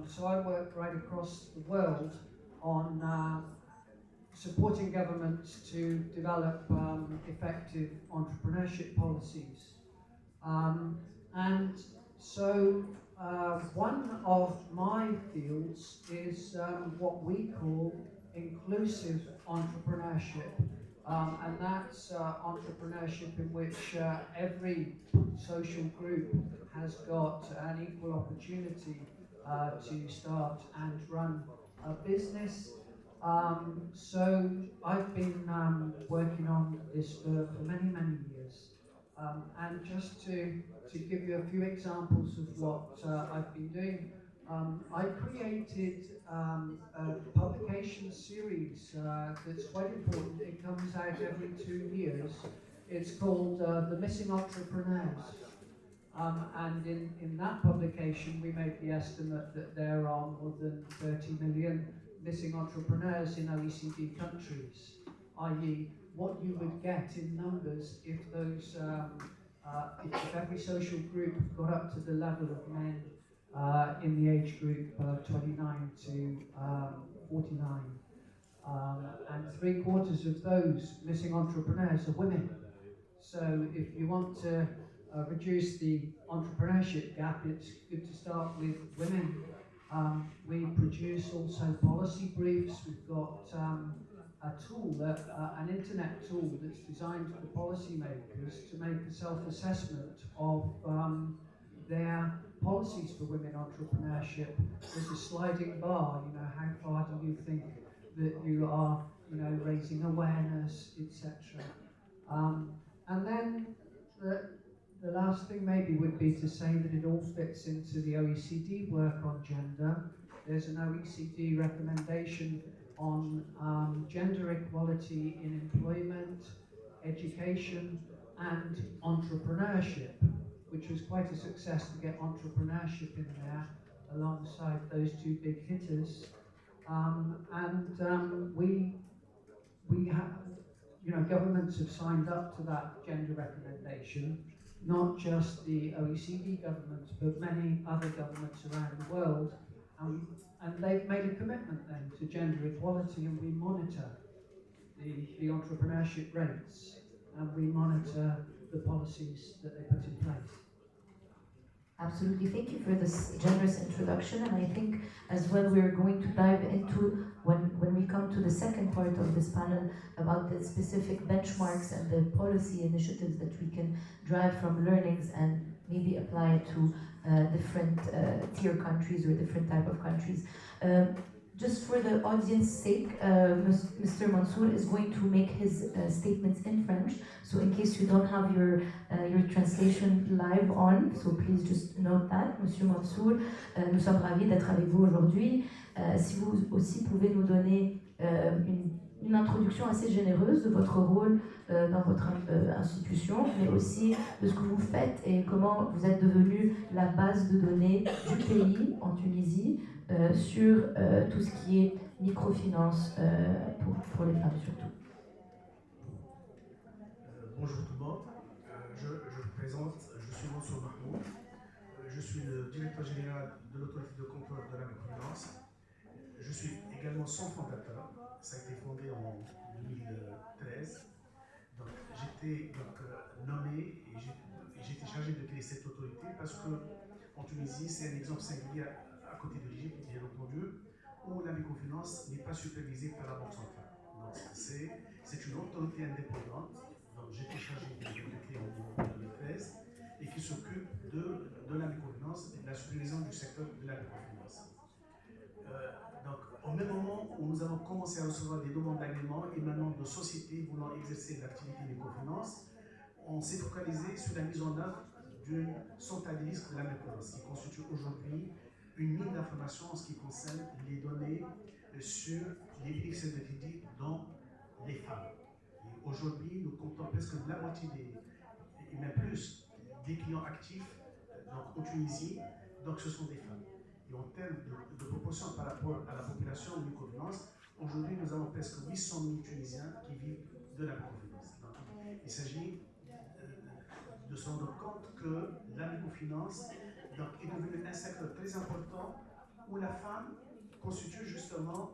So I work right across the world on supporting governments to develop effective entrepreneurship policies. And so one of my fields is what we call inclusive entrepreneurship. And that's entrepreneurship in which every social group has got an equal opportunity to start and run a business. So I've been working on this for many, many years. And just to give you a few examples of what I've been doing, I created a publication series that's quite important. It comes out every 2 years. It's called The Missing Entrepreneurs. And in that publication, we made the estimate that there are more than 30 million missing entrepreneurs in OECD countries, i.e., what you would get in numbers if those, if every social group got up to the level of men in the age group 29 to 49. And 3/4 of those missing entrepreneurs are women. So if you want to reduce the entrepreneurship gap, it's good to start with women. We produce also policy briefs. We've got a tool, an internet tool that's designed for policymakers to make a self-assessment of their policies for women entrepreneurship. There's a sliding bar, you know, how far do you think that you are, you know, raising awareness, etc. And then the last thing maybe would be to say that it all fits into the OECD work on gender. There's an OECD recommendation on gender equality in employment, education, and entrepreneurship, which was quite a success to get entrepreneurship in there alongside those two big hitters. We have, you know, governments have signed up to that gender recommendation, not just the OECD governments, but many other governments around the world. And they've made a commitment then to gender equality, and we monitor the entrepreneurship rates, and we monitor the policies that they put in place. Absolutely, thank you for this generous introduction, and I think as well we're going to dive into, when we come to the second part of this panel, about the specific benchmarks and the policy initiatives that we can drive from learnings and maybe apply to different tier countries or different type of countries. Just for the audience's sake, Mr. Mansour is going to make his statements in French. So in case you don't have your translation live on, so please just note that. Monsieur Mansour, nous sommes ravis d'être avec vous aujourd'hui. Si vous aussi pouvez nous donner une introduction assez généreuse de votre rôle dans votre institution, mais aussi de ce que vous faites et comment vous êtes devenu la base de données du pays en Tunisie sur tout ce qui est microfinance pour les femmes surtout. Bonjour tout le monde, je me présente, je suis Mansour Mahmoud, je suis le directeur général de l'autorité de contrôle de la microfinance. Je suis également son fondateur, ça a été fondé en 2013. Donc j'étais nommé et j'étais chargé de créer cette autorité parce que en Tunisie c'est un exemple singulier à côté de l'Égypte, bien entendu, où la microfinance n'est pas supervisée par la Banque centrale. Donc c'est une autorité indépendante. Donc j'étais chargé de créer en 2013 et qui s'occupe de la microfinance et de la supervision du secteur de la microfinance. Donc au même moment où nous avons commencé à recevoir des demandes d'agrément émanant de sociétés voulant exercer l'activité microfinance, on s'est focalisé sur la mise en œuvre d'une centrale des risques de la microfinance qui constitue aujourd'hui une mine d'informations en ce qui concerne les données sur les bénéficiaires de crédit dont les femmes. Et aujourd'hui, nous comptons presque la moitié et même plus, des clients actifs donc, en Tunisie, donc ce sont des femmes. Et en termes de proportion par rapport à la population de microfinance, aujourd'hui nous avons presque 800 000 Tunisiens qui vivent de la microfinance. Donc, il s'agit de se rendre compte que la microfinance donc, est devenue un secteur très important où la femme constitue justement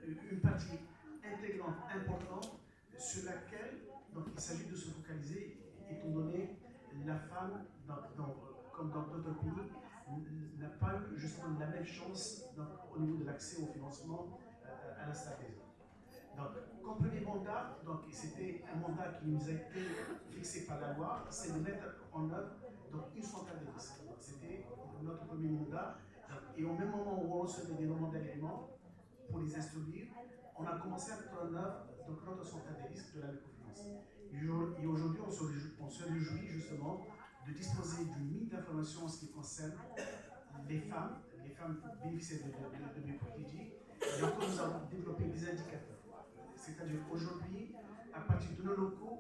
une partie intégrante importante sur laquelle donc, il s'agit de se focaliser, étant donné la femme, comme dans d'autres pays, n'a pas eu justement la même chance donc, au niveau de l'accès au financement à l'instar des hommes. Donc, comme premier mandat, c'était un mandat qui nous a été fixé par la loi, c'est de mettre en œuvre donc, une centrale de risques. C'était notre premier mandat. Donc, et au même moment où on recevait des demandes d'agrément pour les instruire, on a commencé à mettre en œuvre donc, notre centrale de risques de la microfinance. Et aujourd'hui, on se réjouit justement de disposer d'une mine d'informations en ce qui concerne les femmes bénéficiaires de microcrédits. Et encore, nous avons développé des indicateurs. C'est-à-dire aujourd'hui, à partir de nos locaux,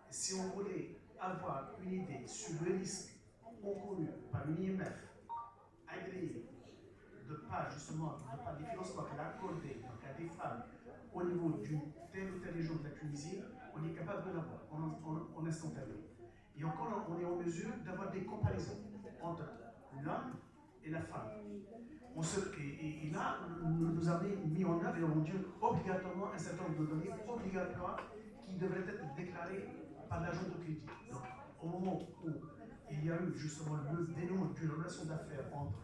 si on voulait avoir une idée sur le risque encouru par une IMF agréé de pas justement des financements qu'elle a accordés à des femmes au niveau d'une telle ou telle région de la Tunisie, on est capable de l'avoir en instantané. Et encore, on est en mesure d'avoir des comparaisons entre l'homme et la femme. Et là, nous avons mis en œuvre et rendu obligatoirement un certain nombre de données obligatoires qui devraient être déclarées par l'agent de crédit. Donc, au moment où il y a eu justement le dénouement d'une relation d'affaires entre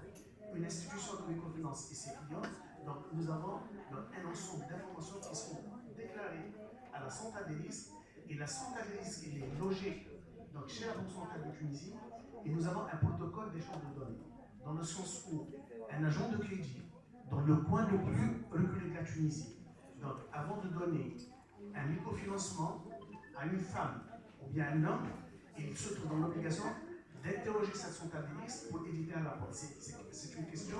une institution de microfinance et ses clients, donc nous avons un ensemble d'informations qui sont déclaré à la centrale des risques, et la centrale des risques elle est logée donc, chez la Banque centrale de Tunisie, et nous avons un protocole d'échange de données, dans le sens où un agent de crédit, dans le coin le plus reculé de la Tunisie, donc avant de donner un microfinancement à une femme ou bien à un homme, il se trouve dans l'obligation d'interroger cette centrale des risques pour éviter un rapport. C'est une question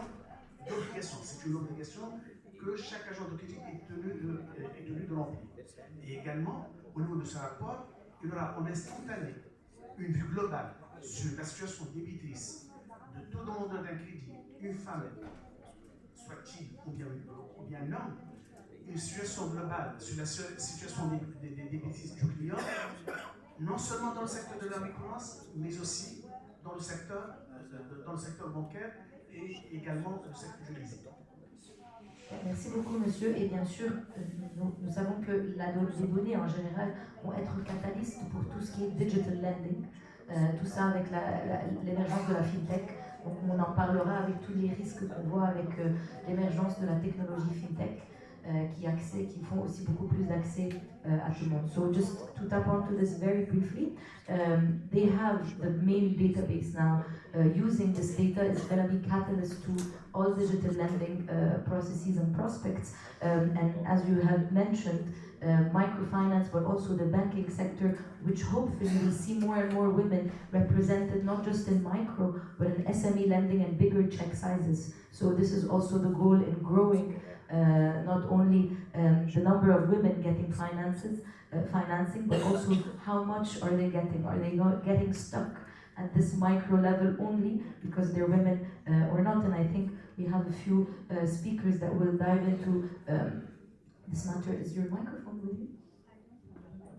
d'obligation, c'est une obligation que chaque agent de crédit est tenu de remplir. Et également, au niveau de ce rapport, il y aura en instantané une vue globale sur la situation débitrice de tout demandeur d'un crédit, une femme, soit-il ou bien un homme, une situation globale sur la situation des débitrices du client, non seulement dans le secteur de la microfinance, mais aussi dans le secteur bancaire et également dans le secteur juridique. Merci beaucoup, monsieur. Et bien sûr, nous savons que les données en général vont être catalystes pour tout ce qui est digital lending, tout ça avec l'émergence de la fintech. Donc, on en parlera avec tous les risques qu'on voit avec l'émergence de la technologie fintech, qui font aussi beaucoup plus d'accès à tout le monde. So, just to tap onto this very briefly, they have the main database now. Using this data is going to be catalyst to all digital lending processes and prospects. And as you have mentioned, microfinance, but also the banking sector, which hopefully will see more and more women represented not just in micro, but in SME lending and bigger check sizes. So this is also the goal in growing not only the number of women getting financing, but also how much are they getting? Are they not getting stuck at this micro level only because they're women or not? And I think we have a few speakers that will dive into this matter. Is your microphone with you?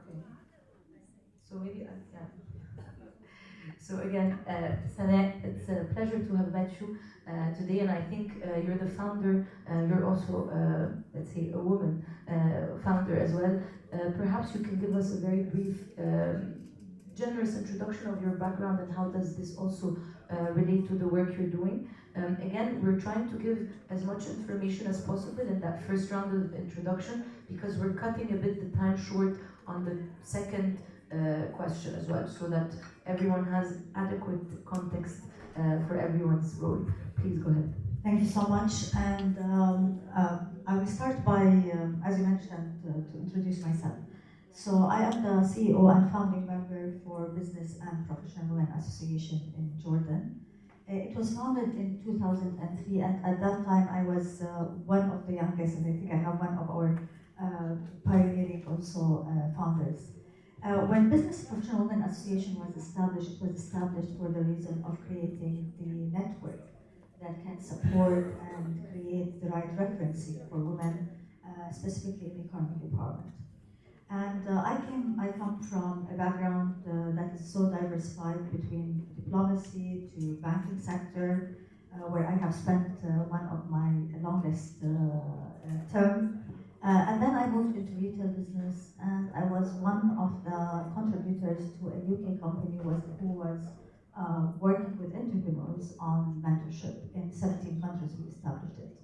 Okay. So maybe, yeah. So again, Saneh, it's a pleasure to have met you today, and I think you're the founder, you're also, let's say, a woman founder as well. Perhaps you can give us a very brief, generous introduction of your background and how does this also relate to the work you're doing. Again, we're trying to give as much information as possible in that first round of introduction because we're cutting a bit the time short on the second question as well, so that everyone has adequate context for everyone's role. Please go ahead. Thank you so much. And I will start by, as you mentioned, to introduce myself. So I am the CEO and founding member for Business and Professional Women Association in Jordan. It was founded in 2003, and at that time I was one of the youngest, and I think I have one of our pioneering also founders. When Business and Professional Women Association was established, it was established for the reason of creating the network that can support and create the right referencing for women, specifically in economic empowerment. And I come from a background that is so diversified between diplomacy to banking sector, where I have spent one of my longest term. And then I moved into retail business, and I was one of the contributors to a UK company who was working with entrepreneurs on mentorship. In 17 countries we established it.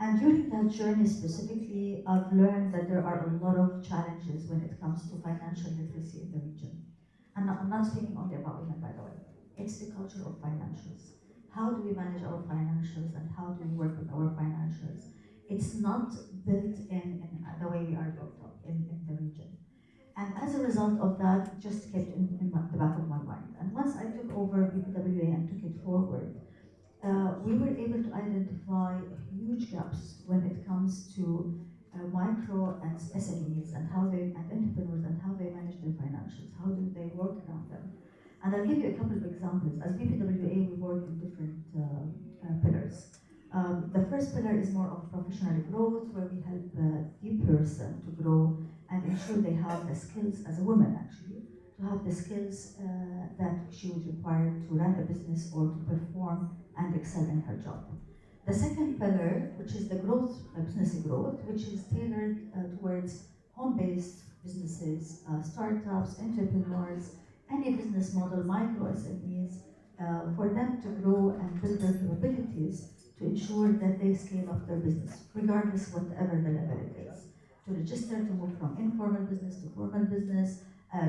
And during that journey specifically, I've learned that there are a lot of challenges when it comes to financial literacy in the region. And I'm not speaking only about women, by the way. It's the culture of financials. How do we manage our financials and how do we work with our financials? It's not built in the way we are built up in the region. And as a result of that, it just kept in the back of my mind. And once I took over BPWA and took it forward, we were able to identify huge gaps when it comes to micro and SMEs and entrepreneurs and how they manage their financials. How do they work around them? And I'll give you a couple of examples. As BPWA, we work in different pillars. The first pillar is more of professional growth, where we help the person to grow and ensure they have the skills, as a woman actually, to have the skills that she would require to run a business or to perform and excel in her job. The second pillar, which is the growth, business growth, which is tailored towards home-based businesses, startups, entrepreneurs, any business model, micro SMEs, for them to grow and build their capabilities to ensure that they scale up their business, regardless whatever the level it is. to register, to move from informal business to formal business,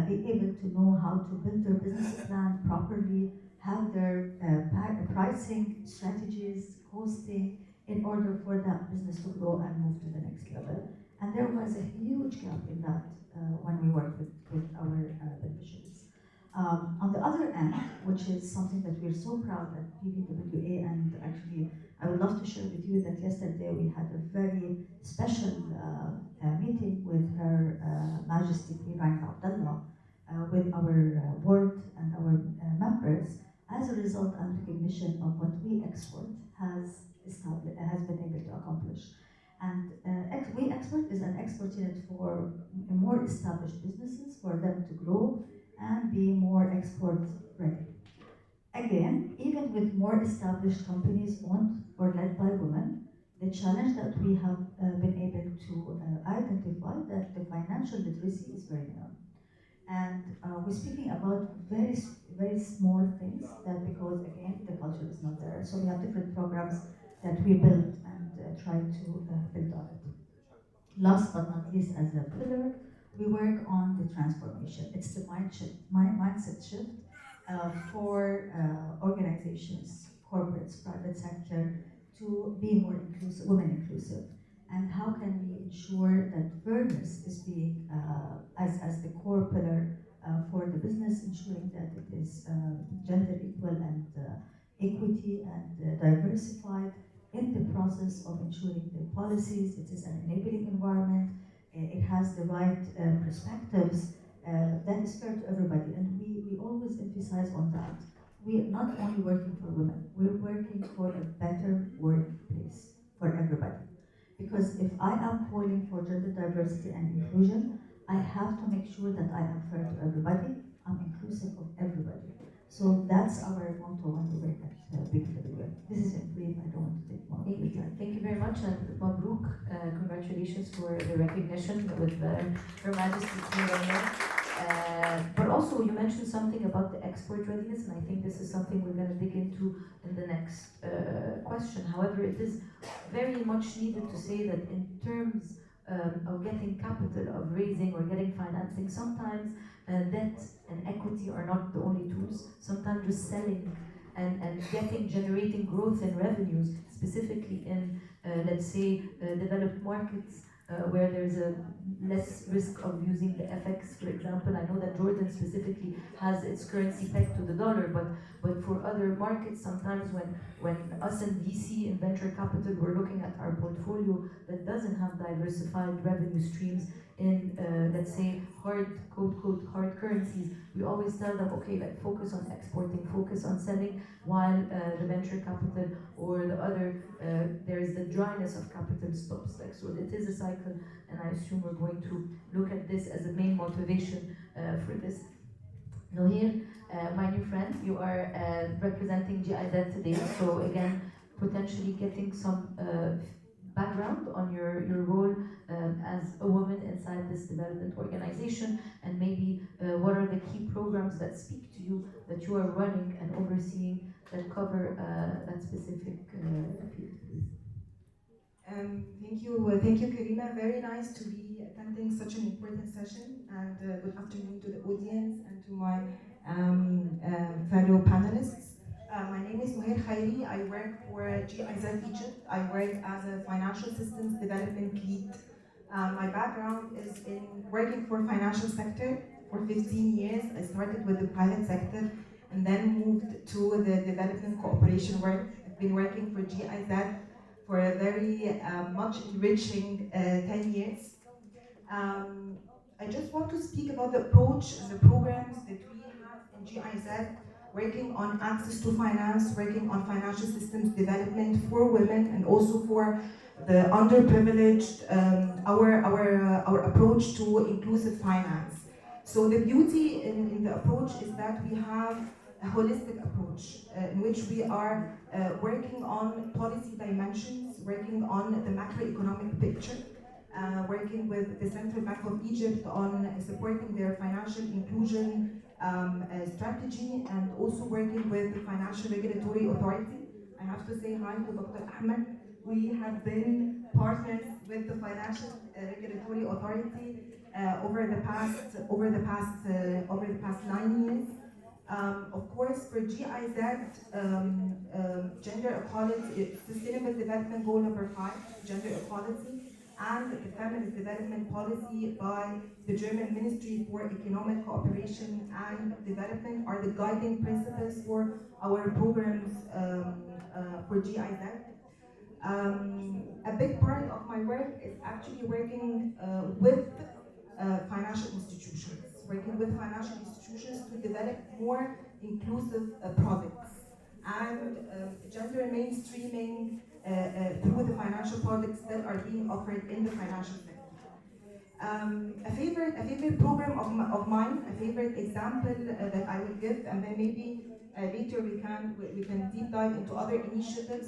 be able to know how to build their business plan properly, have their pricing strategies, costing, in order for that business to grow and move to the next level. And there was a huge gap in that when we worked with our beneficiaries. On the other end, which is something that we're so proud at PBWA, and actually I would love to share with you that yesterday we had a very special meeting with Her Majesty Queen Rainha Abdullah, with our board and our members, as a result and recognition of what we export has been able to accomplish. And We Export is an export unit for more established businesses, for them to grow and be more export ready. Again, even with more established companies owned or led by women, the challenge that we have been able to identify that the financial literacy is very low. And we're speaking about very, very small things that, because again, the culture is not there. So we have different programs that we build and try to build on it. Last but not least, as a pillar, we work on the transformation. It's the mindset shift for organizations, corporates, private sector, to be more inclusive, women inclusive. And how can we ensure that fairness is being, as the core pillar for the business, ensuring that it is gender equal and equity and diversified in the process of ensuring the policies, it is an enabling environment, it has the right perspectives, that is fair to everybody. And we always emphasize on that. We are not only working for women, we're working for a better workplace for everybody. Because if I am calling for gender diversity and inclusion, I have to make sure that I am fair to everybody, I'm inclusive of everybody. So that's our motto when we work at PBWA. This is in brief, I don't want to take more of your time. Thank you very much, and Mabruk, congratulations for the recognition with Her Majesty Queen Rainha. But also you mentioned something about the export readiness, and I think this is something we're going to dig into in the next question. However, it is very much needed to say that in terms of getting capital, of raising or getting financing, sometimes debt and equity are not the only tools. Sometimes just selling and generating growth in revenues, specifically in, let's say, developed markets, where there's a less risk of using the FX, for example. I know that Jordan specifically has its currency pegged to the dollar, but for other markets, sometimes when us in VC in venture capital, we're looking at our portfolio that doesn't have diversified revenue streams in, let's say, hard currencies, we always tell them, okay, like focus on exporting, focus on selling, while the venture capital or the other, there's the dryness of capital stops. Like, so it is a cycle, and I assume we're going to look at this as a main motivation for this. Nohir, my new friend, you are representing GIZ today, so again, potentially getting some background on your role as a woman inside this development organization, and maybe what are the key programs that speak to you, that you are running and overseeing, that cover that specific field, please. Thank you, Karina. Very nice to be attending such an important session, and good afternoon to the audience and to my fellow panelists. My name is Nohir Khairi. I work for GIZ Egypt. I work as a financial systems development lead. My background is in working for financial sector for 15 years. I started with the private sector and then moved to the development cooperation work. I've been working for GIZ for a very much enriching 10 years. I just want to speak about the approach and the programs that we have in GIZ, working on access to finance, working on financial systems development for women and also for the underprivileged, our approach to inclusive finance. So the beauty in the approach is that we have a holistic approach in which we are working on policy dimensions, working on the macroeconomic picture, working with the Central Bank of Egypt on supporting their financial inclusion strategy, and also working with the Financial Regulatory Authority. I have to say hi to Dr. Ahmed, We have been partners with the Financial Regulatory Authority over the past 9 years. Of course, for GIZ, gender equality, Sustainable Development Goal number 5, gender equality, and the feminist development policy by the German Ministry for Economic Cooperation and Development are the guiding principles for our programs for GIZ. A big part of my work is actually working with financial institutions, to develop more inclusive products and gender mainstreaming through the financial products that are being offered in the financial sector. A favorite program of mine, a favorite example that I will give, and then maybe later we can deep dive into other initiatives,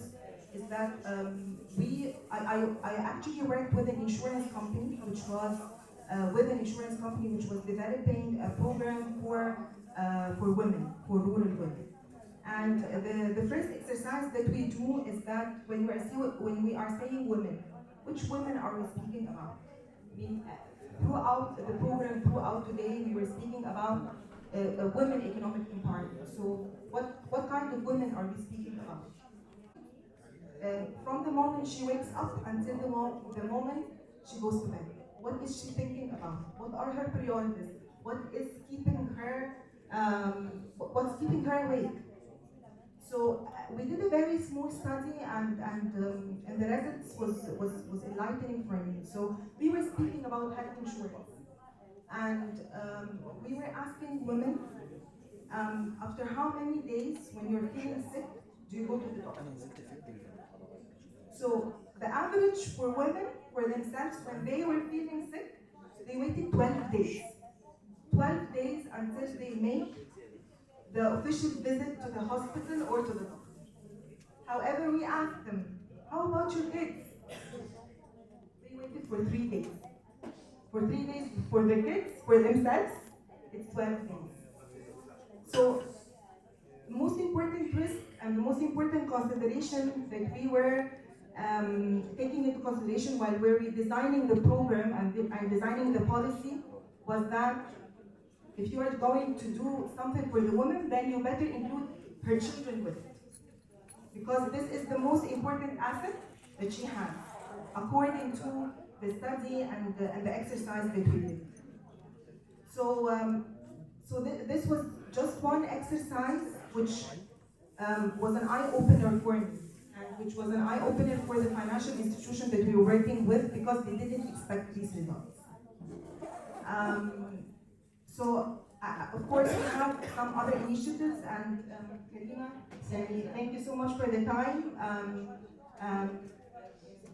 is that I actually worked with an insurance company which was developing a program for women, for rural women. And the first exercise that we do is that when we are saying women, which women are we speaking about? I mean, throughout the program, throughout today, we were speaking about women economic empowerment. So what kind of women are we speaking about? From the moment she wakes up until the moment she goes to bed. What is she thinking about? What are her priorities? What's keeping her awake? So we did a very small study, and the results was enlightening for me. So we were speaking about health insurance, and we were asking women, after how many days when you're feeling sick do you go to the doctor? So the average for women, for themselves, when they were feeling sick, they waited 12 days. 12 days until they make the official visit to the hospital or to the doctor. However, we asked them, how about your kids? They waited for 3 days. For 3 days for the kids, for themselves, it's 12 days. So the most important risk and the most important consideration that we were taking into consideration while we were designing the program and designing the policy was that if you are going to do something for the woman, then you better include her children with it. Because this is the most important asset that she has, according to the study and the exercise that we did. So, this was just one exercise which was an eye-opener for me, and which was an eye-opener for the financial institution that we were working with, because they didn't expect these results. So, of course, we have some other initiatives, and Karima, thank you so much for the time.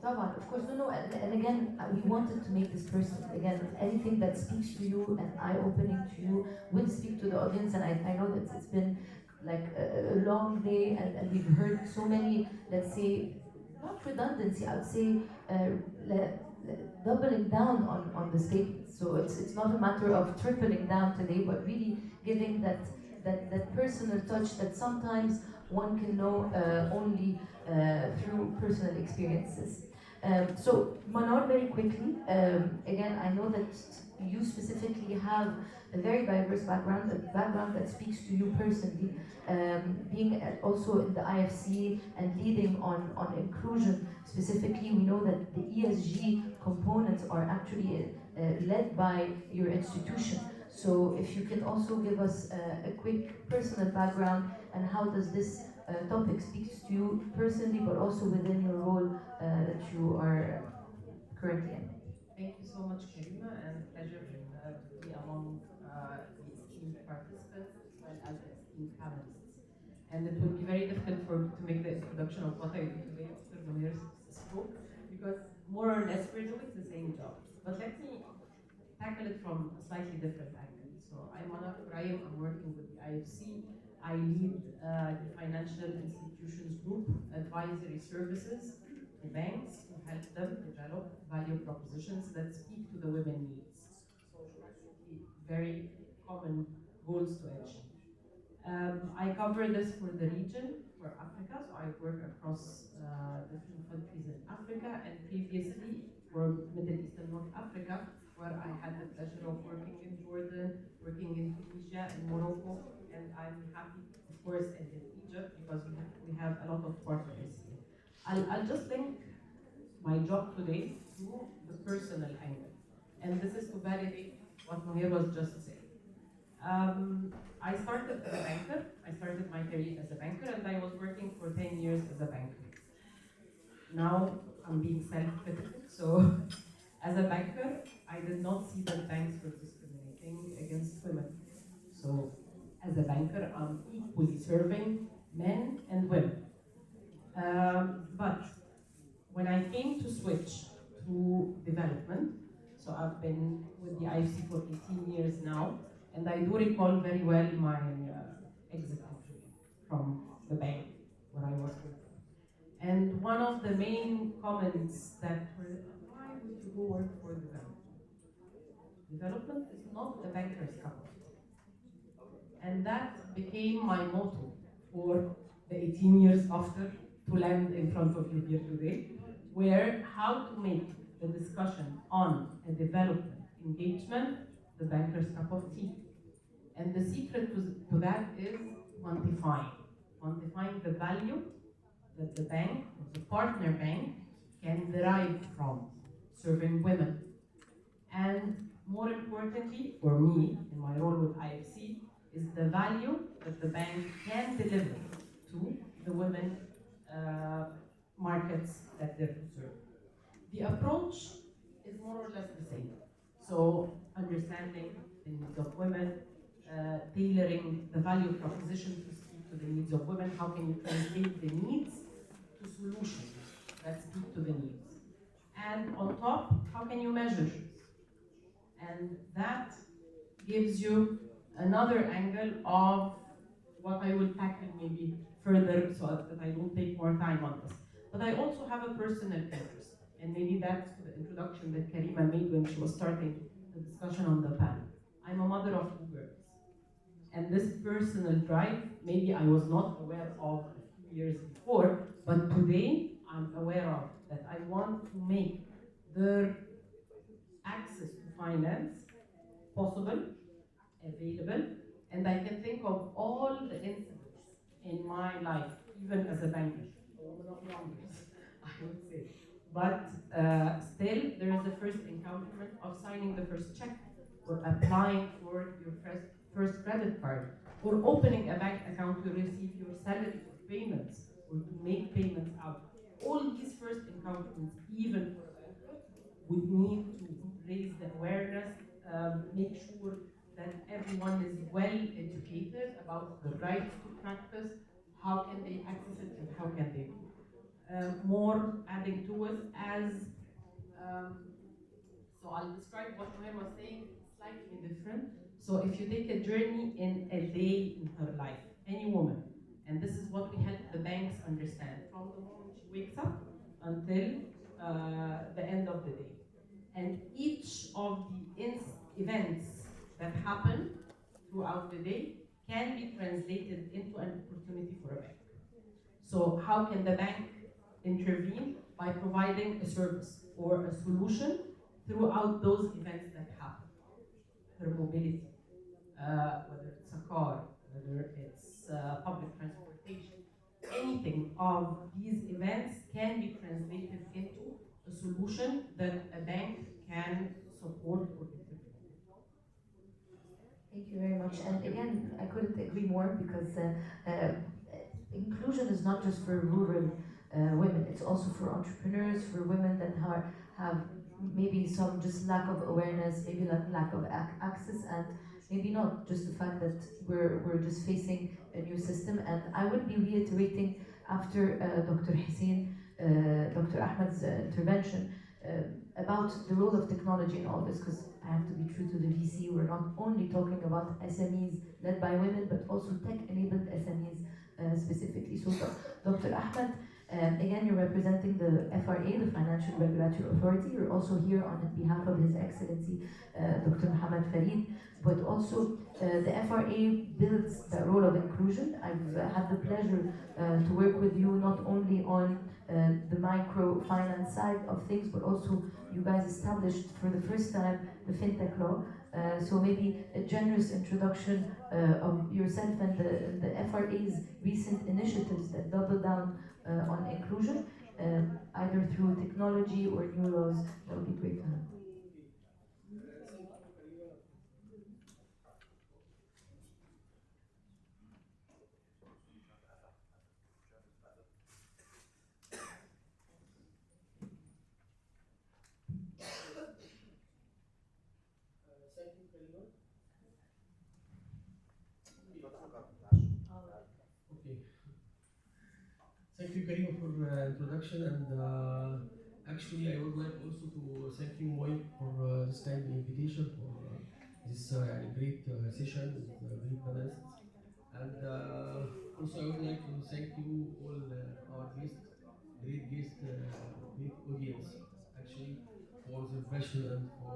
طبعا, of course, no, and again, we wanted to make this personal. Again, anything that speaks to you and eye-opening to you will speak to the audience, and I know that it's been like a long day, and we've heard so many, let's say, not redundancy, I would say doubling down on the statements. So it's not a matter of tripling down today, but really giving that personal touch that sometimes one can know only through personal experiences. So Manar, very quickly, again, I know that you specifically have a very diverse background, a background that speaks to you personally, being also in the IFC and leading on inclusion specifically. We know that the ESG components are actually led by your institution. So if you can also give us a quick personal background, and how does this topic speaks to you personally, but also within your role that you are currently in. Thank you so much, Karima, and pleasure to be among the esteemed participants as well as the esteemed panelists. And it would be very difficult to make the introduction of what I do today after Munir spoke, because more or less we're doing the same job. But let me tackle it from a slightly different angle. So I'm Manar Ibrahim, I'm working with the IFC. I lead the Financial Institutions Group Advisory Services to banks to help them develop value propositions that speak to the women needs. So very common goals to achieve. I cover this for the region, for Africa, so I work across different countries in Africa, and previously for Middle East and North Africa, where I had the pleasure of working in Jordan, working in Tunisia and Morocco, and I'm happy, of course, and in Egypt, because we have a lot of partners here. I'll just link my job today to the personal angle, and this is to validate what Mohir was just saying. I started as a banker. I started my career as a banker, and I was working for 10 years as a banker. Now I'm being self-critical, so as a banker, I did not see that banks were discriminating against women. So as a banker, I'm equally serving men and women. But when I came to switch to development, so I've been with the IFC for 18 years now, and I do recall very well my exit interview from the bank where I was working. And one of the main comments that were, why would you go work for development? Development is not a banker's cup of tea. And that became my motto for the 18 years after to land in front of you here today, where how to make the discussion on a development engagement the banker's cup of tea. And the secret to that is quantifying the value that the bank, or the partner bank, can derive from serving women. And more importantly, for me, in my role with IFC, is the value that the bank can deliver to the women markets that they serve. The approach is more or less the same. So understanding the needs of women, tailoring the value proposition to speak to the needs of women. How can you translate the needs to solutions that speak to the needs? And on top, how can you measure? And that gives you another angle of what I will tackle maybe further so that I don't take more time on this. But I also have a personal interest, and maybe that's the introduction that Karima made when she was starting the discussion on the panel. I'm a mother of 2 girls. And this personal drive, maybe I was not aware of a few years before, but today I'm aware of that I want to make their access to finance possible, available, and I can think of all the incidents in my life, even as a banker, a woman of numbers, I would say. But still, there is the first encounter of signing the first check, or applying for your first credit card, or opening a bank account to receive your salary or payments, or to make payments out. All these first encounters, even for a banker, would need to raise the awareness, make sure that everyone is well educated about the rights to practice, how can they access it, and how can they do it. More adding to it as, so I'll describe what Noel was saying slightly different. So if you take a journey in a day in her life, any woman, and this is what we help the banks understand, from the moment she wakes up until the end of the day. And each of the events that happen throughout the day can be translated into an opportunity for a bank. So how can the bank intervene? By providing a service or a solution throughout those events that happen. Her mobility, whether it's a car, whether it's public transportation, anything of these events can be translated into a solution that a bank can support or implement. Thank you very much. And again, I couldn't agree more, because inclusion is not just for rural women, it's also for entrepreneurs, for women that have maybe some just lack of awareness, maybe lack of access, and maybe not just the fact that we're just facing a new system. And I would be reiterating after Dr. Hussein, Dr. Ahmed's intervention about the role of technology in all this, because I have to be true to the VC. We're not only talking about SMEs led by women, but also tech-enabled SMEs specifically. So Dr. Ahmed Again, you're representing the FRA, the Financial Regulatory Authority. You're also here on behalf of His Excellency Dr. Mohammed Farid, but also the FRA builds the role of inclusion. I've had the pleasure to work with you not only on the microfinance side of things, but also you guys established for the first time the FinTech law. So maybe a generous introduction of yourself and the FRA's recent initiatives that double down on inclusion, either through technology or new laws. That would be great to have. Okay. Thank you, Karima, for the introduction. And actually, I would like also to thank you, Moik, for this kind of invitation for this great session with great panelists. And also, I would like to thank you all our guests, great guests, great audience, actually, for their passion and for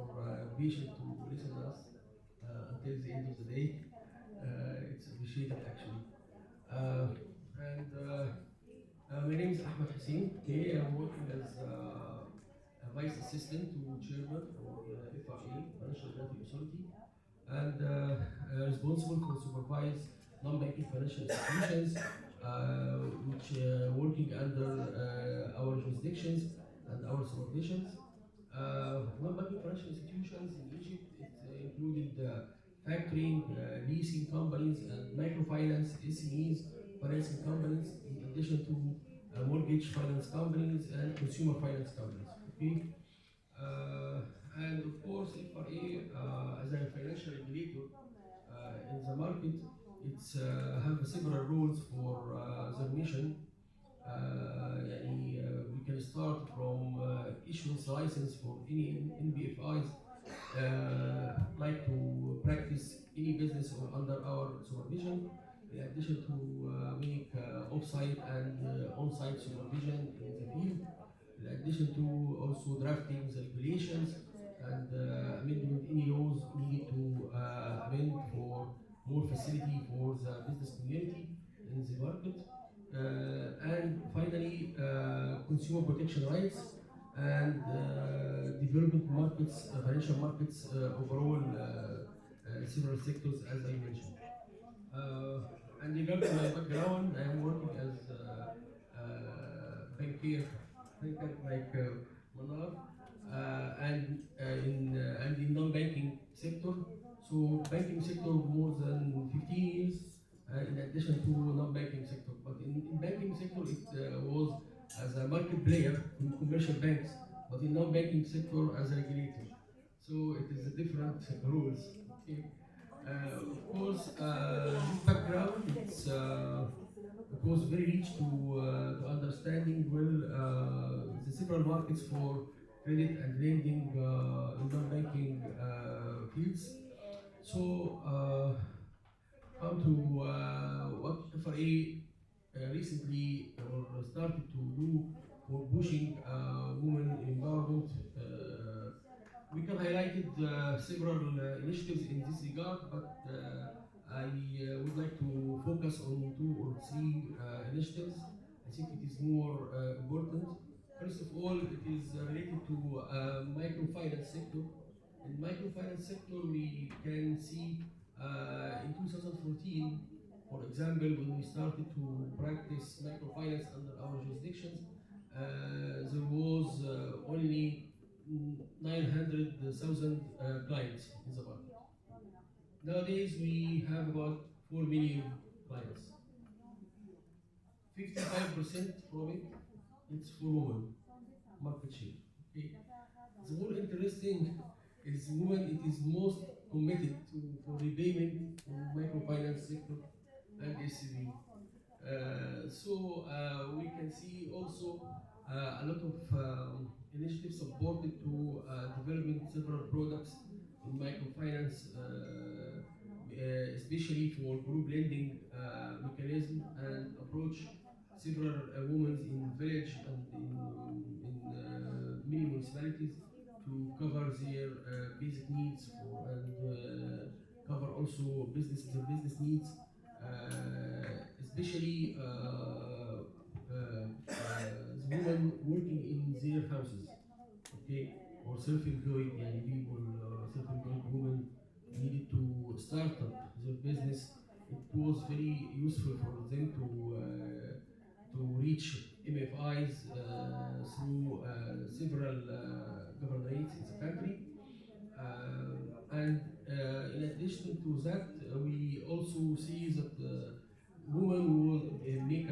patience to listen to us until the end of the day. It's appreciated, actually. My name is Ahmed Hussein. Okay, I'm working as a vice assistant to chairman for FRA, Financial Regulatory Authority, and responsible for supervise non-banking financial institutions, which working under our jurisdictions and our supervisions. Non-banking financial institutions in Egypt, it included factoring, leasing companies, and microfinance, SMEs, financing companies, in addition to mortgage finance companies and consumer finance companies. Okay, and of course, FRA as a financial regulator in the market, it's have several rules for their mission. We can start from issuance license for any NBFIs like to practice any business or under our supervision, in addition to make off-site and on-site supervision in the field, in addition to also drafting the regulations and amending any laws needed to amend for more facility for the business community in the market. And finally, consumer protection rights and development markets, financial markets overall, several sectors as I mentioned. And regarding my background, I am working as banker like Manar, and in non-banking sector. So banking sector more than 15 years, in addition to non-banking sector. But in banking sector, it was as a market player in commercial banks, but in non-banking sector as a regulator. So it is a different rules. Okay. Of course, this background, it was very rich to understanding well the several markets for credit and lending in non-banking fields. So come to what FRA recently or started to do for pushing women empowerment. We can highlight several initiatives in this regard, but I would like to focus on 2 or 3 initiatives. I think it is more important. First of all, it is related to microfinance sector. In microfinance sector, we can see in 2014, for example, when we started to practice microfinance under our jurisdictions, there was only 900,000 clients in the market. Nowadays, we have about 4 million clients. 55% from it, it's for women, market share. Okay. The more interesting is women, it is most committed to for repayment in microfinance sector and SME. So we can see also a lot of initiatives supported to developing several products in microfinance, especially for group lending mechanism and approach. several women in village and in many municipalities to cover their basic needs and cover also their business needs, especially the women working in their houses, okay, or self-employed, yani people, self-employed women needed to start up their business. It was very useful for them to reach MFIs through several governorates in the country. And in addition to that, we also see that women will make a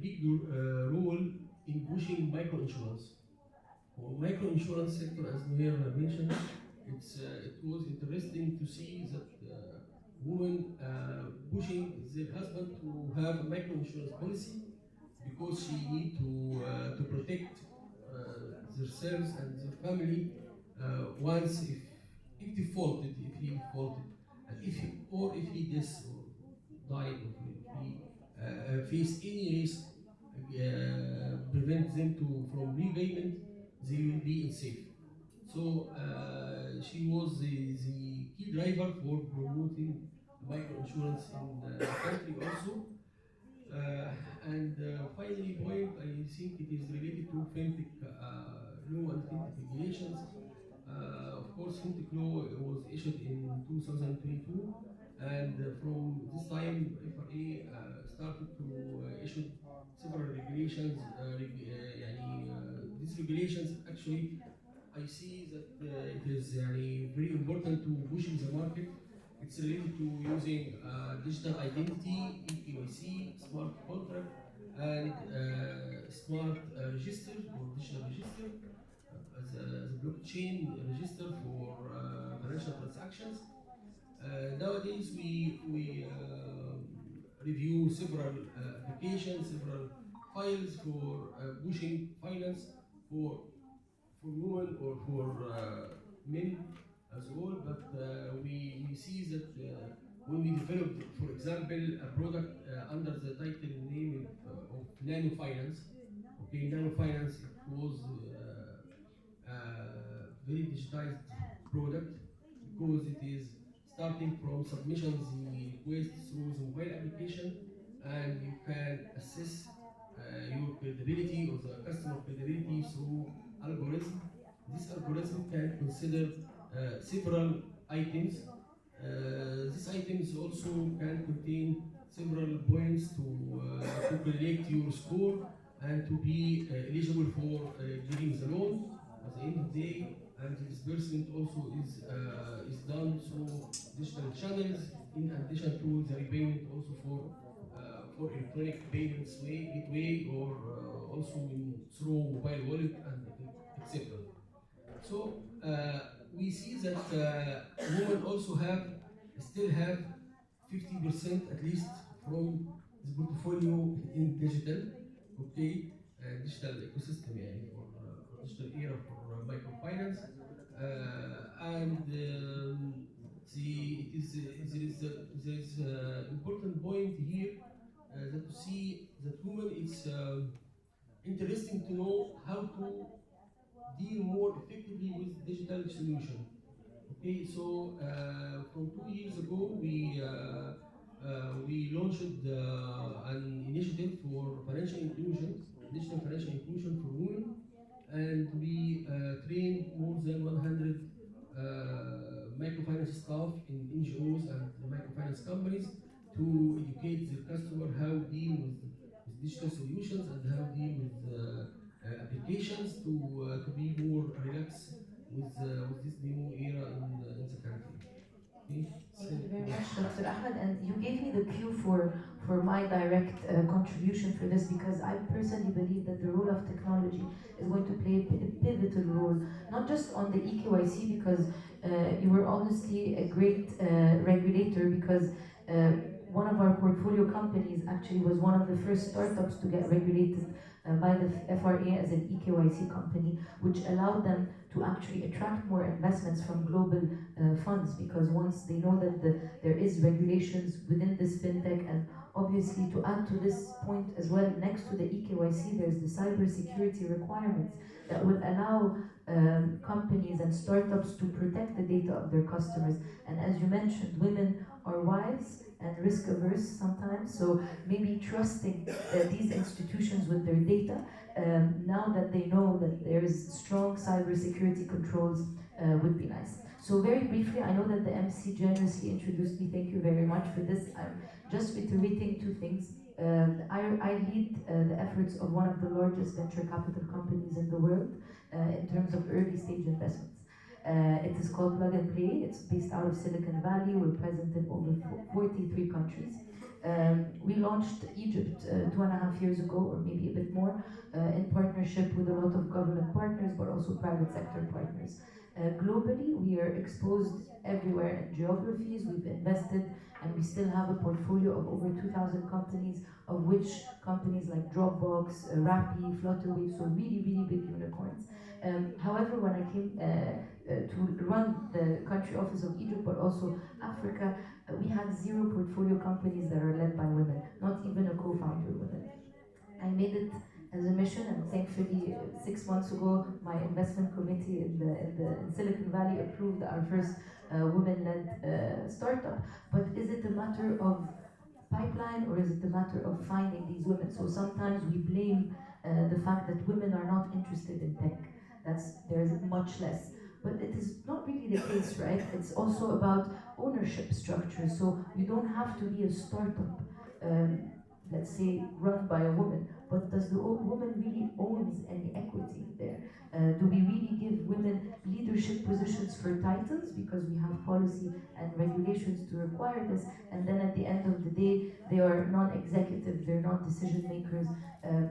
big role in pushing microinsurance. For microinsurance sector, as Noir mentioned, it was interesting to see that women pushing their husband to have a microinsurance policy because she need to protect themselves and their family once if defaulted, if he defaulted, and if he dies or died, or if he face any risk prevent them from repayment, they will be in safe. So she was the key driver for promoting microinsurance in the country also. And finally point, I think it is related to fintech law and fintech regulations. Of course, fintech law was issued in 2022, and from this time, FRA started to issue several regulations. These regulations actually, I see that it is very important to pushing the market. It's related to using digital identity, EKYC, smart contract, and smart register or digital register as a blockchain register for financial transactions. Nowadays, we review several applications, several files for pushing finance for women or for men as well, but we see that when we developed, for example, a product under the title name of Nano Finance, okay, Nano Finance, it was very digitized product because it is starting from submission the request through the mobile application, and you can assess your credibility or the customer credibility through algorithm. This algorithm can consider several items. These items also can contain several points to collect your score and to be eligible for getting the loan at the end of the day. And the disbursement also is done through digital channels, in addition to the repayment also for electronic payments gateway or also through mobile wallet and etc. So we see that women also still have 50% at least from the portfolio in digital, okay, digital ecosystem for digital era for microfinance, and there is important point here that to see that women it's interesting to know how to deal more effectively with digital solution. Okay, so from 2 years ago, we launched an initiative for financial inclusion, digital financial inclusion for women, and we trained more than 100 microfinance staff in NGOs and microfinance companies to educate their customer how deal with digital solutions and how deal with applications to be more relaxed with this new era in the country. Okay? Thank you very much, Dr. Ahmed, and you gave me the cue for my direct contribution for this, because I personally believe that the role of technology is going to play a pivotal role, not just on the EKYC, because you were honestly a great regulator, because one of our portfolio companies actually was one of the first startups to get regulated by the FRA as an EKYC company, which allowed them to actually attract more investments from global funds, because once they know that there is regulations within this fintech and Obviously, to add to this point as well, next to the EKYC, there's the cybersecurity requirements that will allow companies and startups to protect the data of their customers. And as you mentioned, women are wise and risk averse sometimes, so maybe trusting these institutions with their data, now that they know that there's strong cybersecurity controls, would be nice. So very briefly, I know that the MC generously introduced me, thank you very much for this. I'm just reiterating two things. I lead the efforts of one of the largest venture capital companies in the world in terms of early stage investments. It is called Plug and Play. It's based out of Silicon Valley. We're present in over 43 countries. We launched Egypt 2.5 years ago, or maybe a bit more, in partnership with a lot of government partners, but also private sector partners. Globally, we are exposed everywhere in geographies. We've invested, and we still have a portfolio of over 2,000 companies, of which companies like Dropbox, Rappi, Flutterwave, so really, really big unicorns. However, when I came to run the country office of Egypt, but also Africa, we had 0 portfolio companies that are led by women, not even a co-founder woman. I made it as a mission, and thankfully 6 months ago, my investment committee in Silicon Valley approved our first women-led startup. But is it a matter of pipeline, or is it a matter of finding these women? So sometimes we blame the fact that women are not interested in tech. There's much less. But it is not really the case, right? It's also about ownership structure. So you don't have to be a startup, let's say, run by a woman, but does the woman really owns any equity there? Do we really give women leadership positions for titles because we have policy and regulations to require this, and then at the end of the day, they are non-executive, they're not decision makers,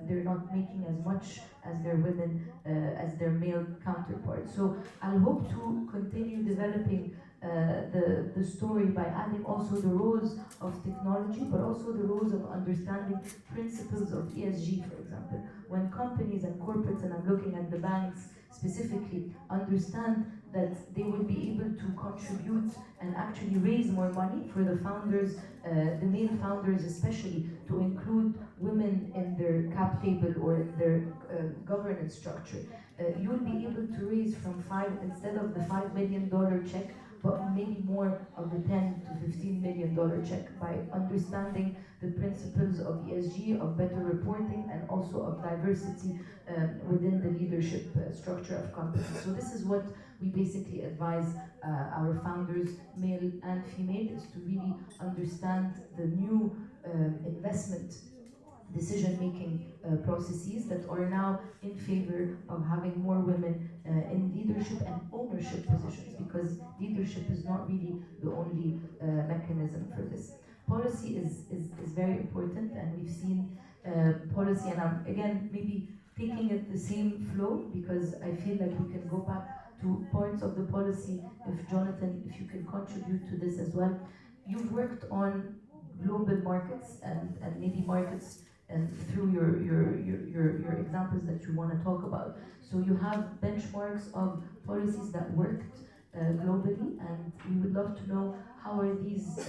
they're not making as much as their women, as their male counterparts. So I'll hope to continue developing the story by adding also the roles of technology, but also the roles of understanding principles of ESG, for example. When companies and corporates, and I'm looking at the banks specifically, understand that they will be able to contribute and actually raise more money for the founders, the male founders especially, to include women in their cap table or in their governance structure. You'll be able to raise from instead of the $5 million check, but maybe more of the $10 to $15 million check, by understanding the principles of ESG, of better reporting, and also of diversity within the leadership structure of companies. So this is what we basically advise our founders, male and female, is to really understand the new investment decision-making processes that are now in favor of having more women in leadership and ownership positions, because leadership is not really the only mechanism for this. Policy is very important, and we've seen policy, and I'm again maybe taking it the same flow, because I feel like we can go back to parts of the policy. If Jonathan, if you can contribute to this as well. You've worked on global markets and maybe markets and through your examples that you want to talk about. So you have benchmarks of policies that worked globally, and we would love to know how are these,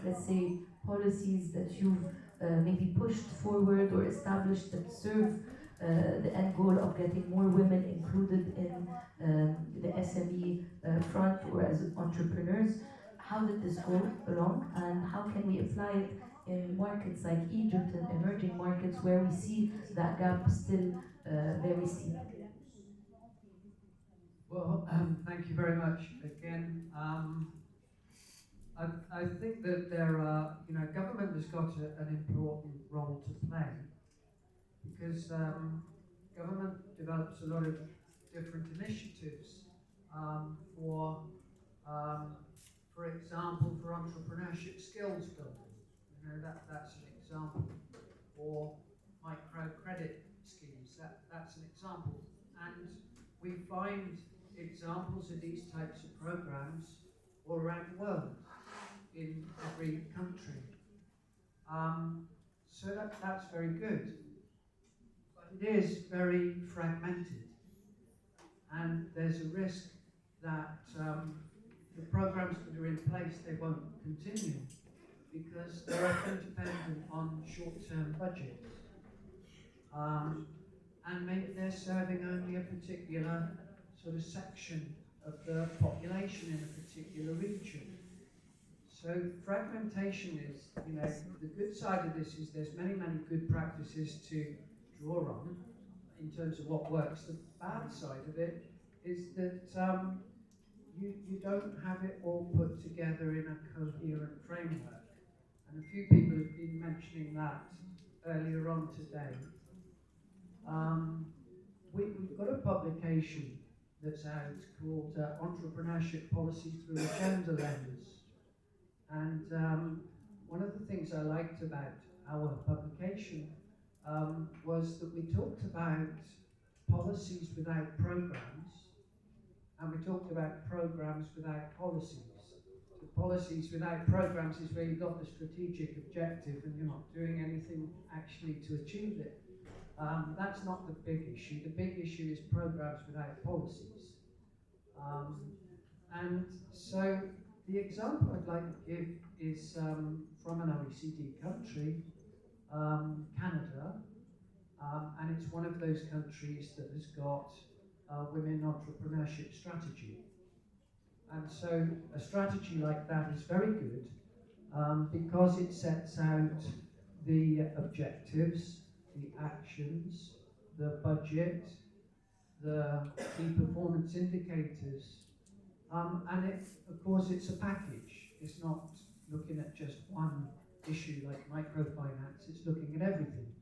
let's say, policies that you've maybe pushed forward or established that serve the end goal of getting more women included in the SME front or as entrepreneurs. How did this go along, and how can we apply it in markets like Egypt and emerging markets where we see that gap still very steep? Well, thank you very much again. I think that there are, government has got an important role to play, because government develops a lot of different initiatives for example, for entrepreneurship skills building. That's an example. Or microcredit schemes, that's an example. And we find examples of these types of programs all around the world, in every country. So that's very good. But it is very fragmented. And there's a risk that the programs that are in place, they won't continue, because they're often dependent on short-term budgets. And maybe they're serving only a particular sort of section of the population in a particular region. So fragmentation is, the good side of this is there's many, many good practices to draw on in terms of what works. The bad side of it is that you don't have it all put together in a coherent framework. And a few people have been mentioning that earlier on today. We've got a publication that's out called Entrepreneurship Policy Through a Gender Lens. And one of the things I liked about our publication was that we talked about policies without programs, and we talked about programs without policies. So policies without programs is where you've got the strategic objective and you're not doing anything actually to achieve it. That's not the big issue. The big issue is programs without policies. And so the example I'd like to give is from an OECD country, Canada, and it's one of those countries that has got a women entrepreneurship strategy. And so a strategy like that is very good because it sets out the objectives, the actions, the budget, the key performance indicators, and of course it's a package. It's not looking at just one issue like microfinance, it's looking at everything.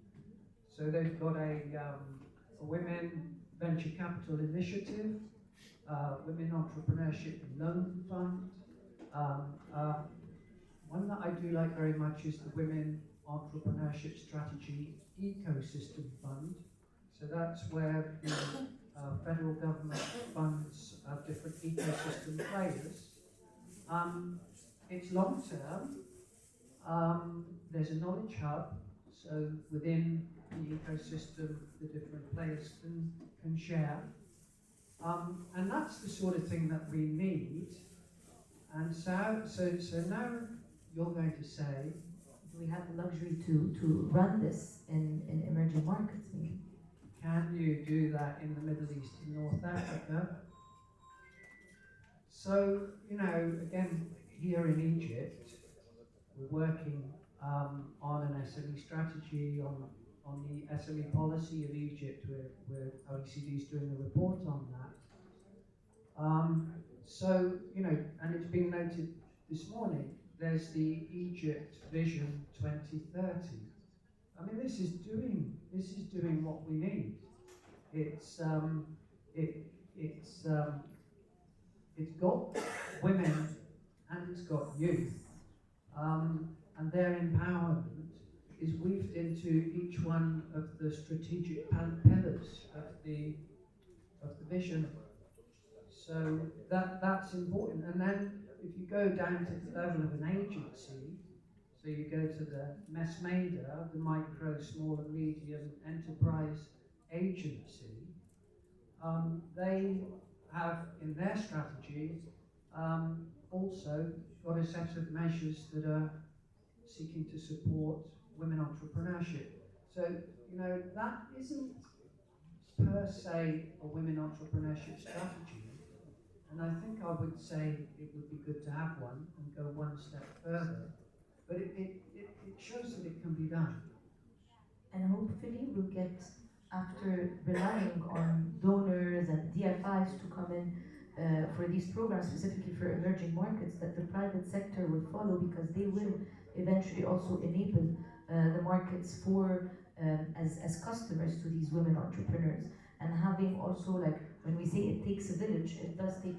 So they've got a women venture capital initiative, women entrepreneurship loan fund. One that I do like very much is the Women Entrepreneurship Strategy Ecosystem Fund. So that's where the federal government funds different ecosystem players. It's long term. There's a knowledge hub, so within the ecosystem, the different players can share. And that's the sort of thing that we need. And so now you're going to say, do we have the luxury to run this in emerging markets, maybe? Can you do that in the Middle East, in North Africa? So, again, here in Egypt, we're working on an SME strategy, on the SME policy of Egypt, where OECD is doing a report on that. So, and it's been noted this morning, there's the Egypt Vision 2030. I mean, this is doing what we need. It's got women and it's got youth, and their empowerment is weaved into each one of the strategic pillars of the vision. So that's important. And then if you go down to the level of an agency, so you go to the MENA-OECD, the Micro, Small and Medium Enterprise Agency, they have in their strategy also got a set of measures that are seeking to support women entrepreneurship. So, that isn't per se a women entrepreneurship strategy. And I think I would say it would be good to have one and go one step further. But it shows that it can be done. And hopefully we'll get, after relying on donors and DFIs to come in for these programs, specifically for emerging markets, that the private sector will follow, because they will eventually also enable the markets for as customers to these women entrepreneurs. And having also, like, when we say it takes a village, it does take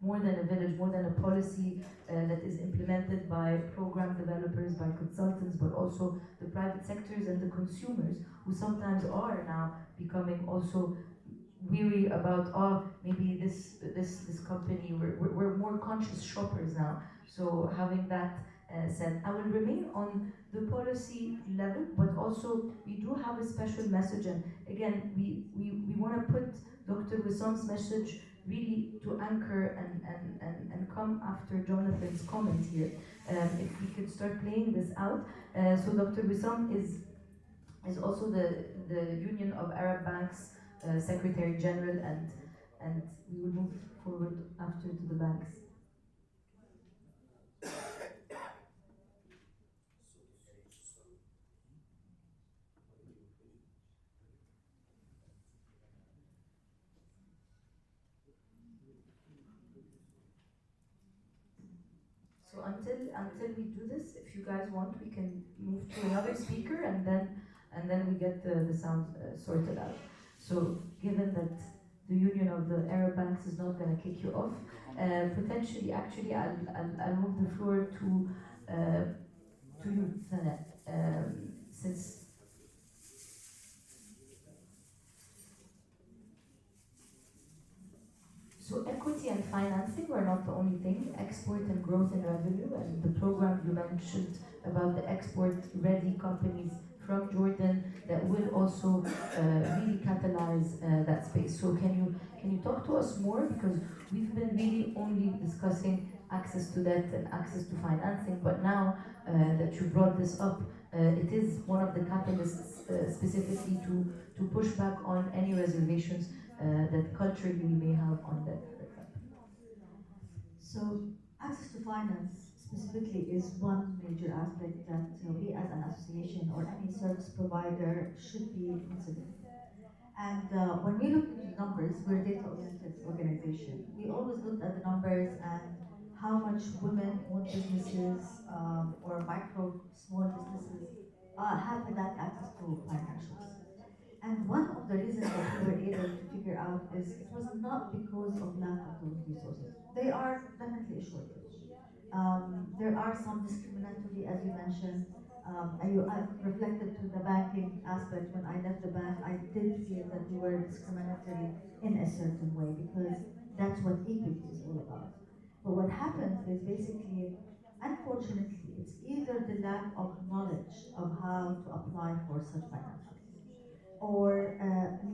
more than a village, more than a policy that is implemented by program developers, by consultants, but also the private sectors and the consumers, who sometimes are now becoming also weary about, maybe this company, we're more conscious shoppers now. So having that said, I will remain on the policy level, but also we do have a special message, and again, we want to put Dr. Wissam's message really to anchor and come after Jonathan's comment here. If we could start playing this out. So Dr. Wissam is also the Union of Arab Banks Secretary General, and we will move forward after to the banks. So until we do this, if you guys want, we can move to another speaker, and then we get the sound sorted out. So given that the Union of the Arab Banks is not going to kick you off, potentially, actually, I'll move the floor to you, Sana, since. So equity and financing were not the only thing. Export and growth in revenue, and the program you mentioned about the export-ready companies from Jordan that will also really catalyze that space. So can you talk to us more, because we've been really only discussing access to debt and access to financing, but now that you brought this up, it is one of the catalysts specifically to push back on any reservations that culturally we may have on that, for example. So access to finance specifically is one major aspect that we as an association or any service provider should be considering. And when we look into the numbers, we're a data-oriented organization. We always looked at the numbers and how much women own businesses or micro, small businesses have that access to financials. And one of the reasons that we were able to figure out is it was not because of lack of those resources. They are definitely a shortage. There are some discriminatory, as you mentioned. I've reflected to the banking aspect. When I left the bank, I did feel that we were discriminatory in a certain way, because that's what equity is all about. But what happens is basically, unfortunately, it's either the lack of knowledge of how to apply for such financials, or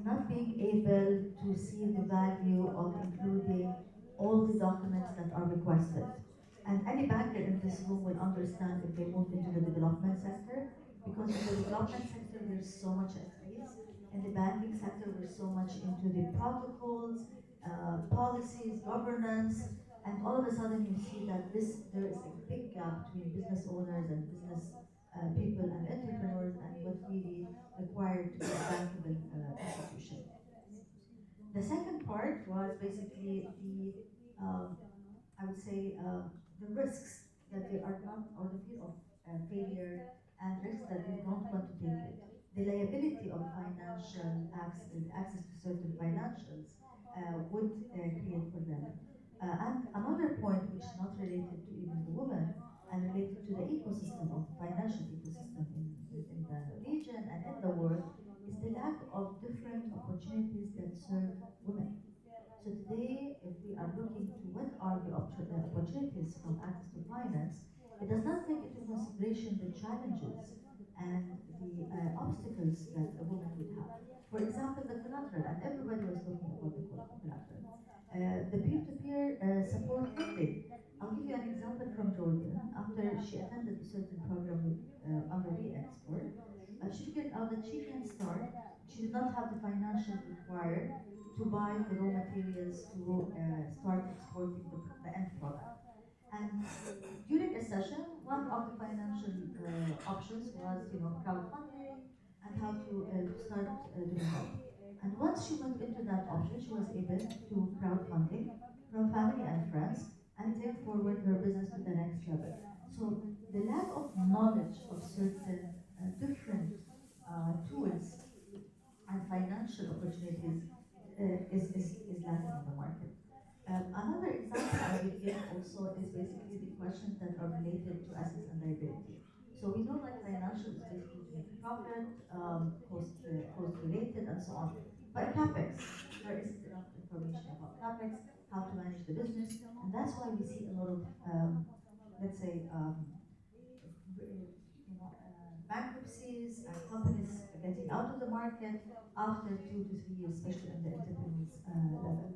not being able to see the value of including all the documents that are requested. And any banker in this room will understand if they move into the development sector, because in the development sector there's so much at stake. In the banking sector we're so much into the protocols, policies, governance, and all of a sudden you see that there is a big gap between business owners and business people and entrepreneurs and what's really required to be a bankable institution. The second part was basically I would say, the risks that they are not, or the fear of failure and risks that they don't want to take it. The liability of financial access to certain financials would create for them. And another point, which is not related to even the women, and related to the ecosystem of the financial ecosystem in the region and in the world, is the lack of different opportunities that serve women. So today, if we are looking to what are the opportunities from access to finance, it does not take into consideration the challenges and the obstacles that a woman would have. For example, the collateral, and everybody was talking about the collateral. The peer-to-peer support funding. I'll give you an example from Jordan. After she attended a certain program with, under re-export, she figured out that she can start. She did not have the financial required to buy the raw materials to start exporting the end product. And during a session, one of the financial options was, crowdfunding and how to start doing that. And once she went into that option, she was able to crowdfunding from family and friends and take forward her business to the next level. So the lack of knowledge of certain different tools and financial opportunities is lacking in the market. Another example I will give also is basically the questions that are related to assets and liability. So we know that financial is basically to make a profit, cost related, and so on. But CapEx, there isn't enough information about CapEx, how to manage the business, and that's why we see a lot of, let's say, bankruptcies and companies getting out of the market after 2 to 3 years, especially at the entrepreneurs level.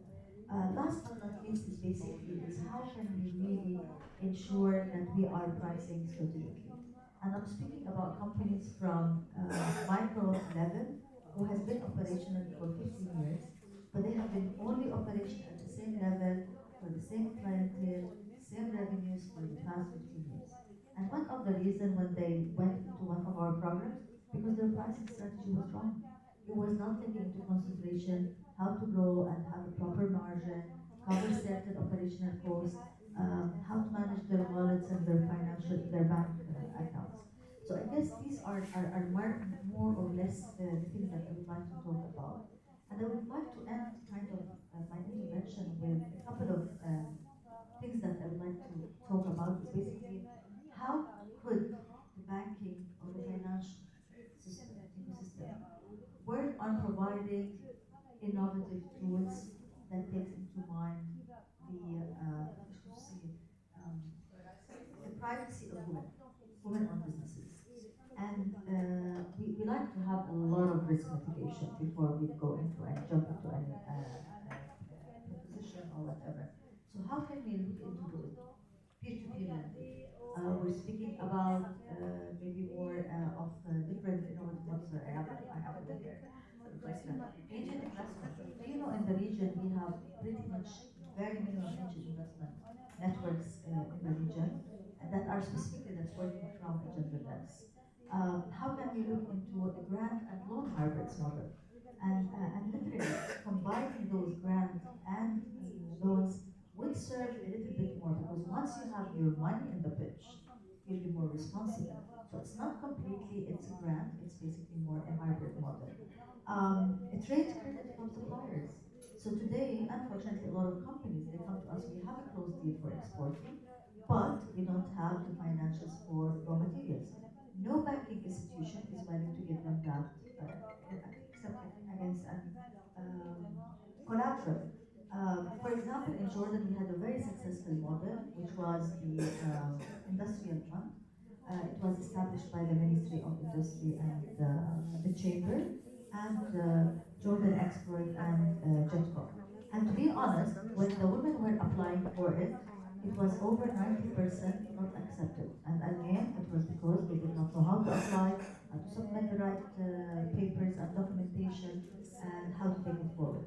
Last but not least is basically is how can we really ensure that we are pricing strategically. And I'm speaking about companies from micro level who has been operational for 15 years, but they have been only operational at the same level for the same clientele, same revenues for the past 15 years. And one of the reasons when they went into one of our programs, because their pricing strategy was wrong. It was not taking into consideration how to grow and have a proper margin, cover certain operational costs, how to manage their wallets and their bank accounts. So I guess these are more or less the things that I would like to talk about. And I would like to end kind of my intervention with a couple of things that I would like to talk about is basically how could the banking or the financial ecosystem work on providing innovative tools that takes into mind um, the privacy of women-owned businesses. And we like to have a lot of risk mitigation before we go into and jump into any proposition or whatever. So how can we look into those peer-to-peer lending? We're speaking about maybe more of different innovative models. I have it here. Like angel investment. Do you know in the region we have pretty much very minimum angel investment networks in the region that are specifically that's working from a gender lens. How can we look into a grant and loan hybrids model? And literally combining those grants and loans would serve a little bit more because once you have your money in the pitch, you'll be more responsible. So it's not completely, it's a grant, it's basically more a hybrid model. A trade credit from suppliers. So today, unfortunately, a lot of companies, they come to us, we have a closed deal for exporting, but we don't have the financials for raw materials. No banking institution is willing to give them that, except against collateral. For example, in Jordan, we had a very successful model, which was the industrial fund. It was established by the Ministry of Industry and the Chamber, and Jordan Export and Jetco. And to be honest, when the women were applying for it, it was over 90% not accepted. And again, it was because they did not know how to apply, how to submit the right papers and documentation, and how to take it forward.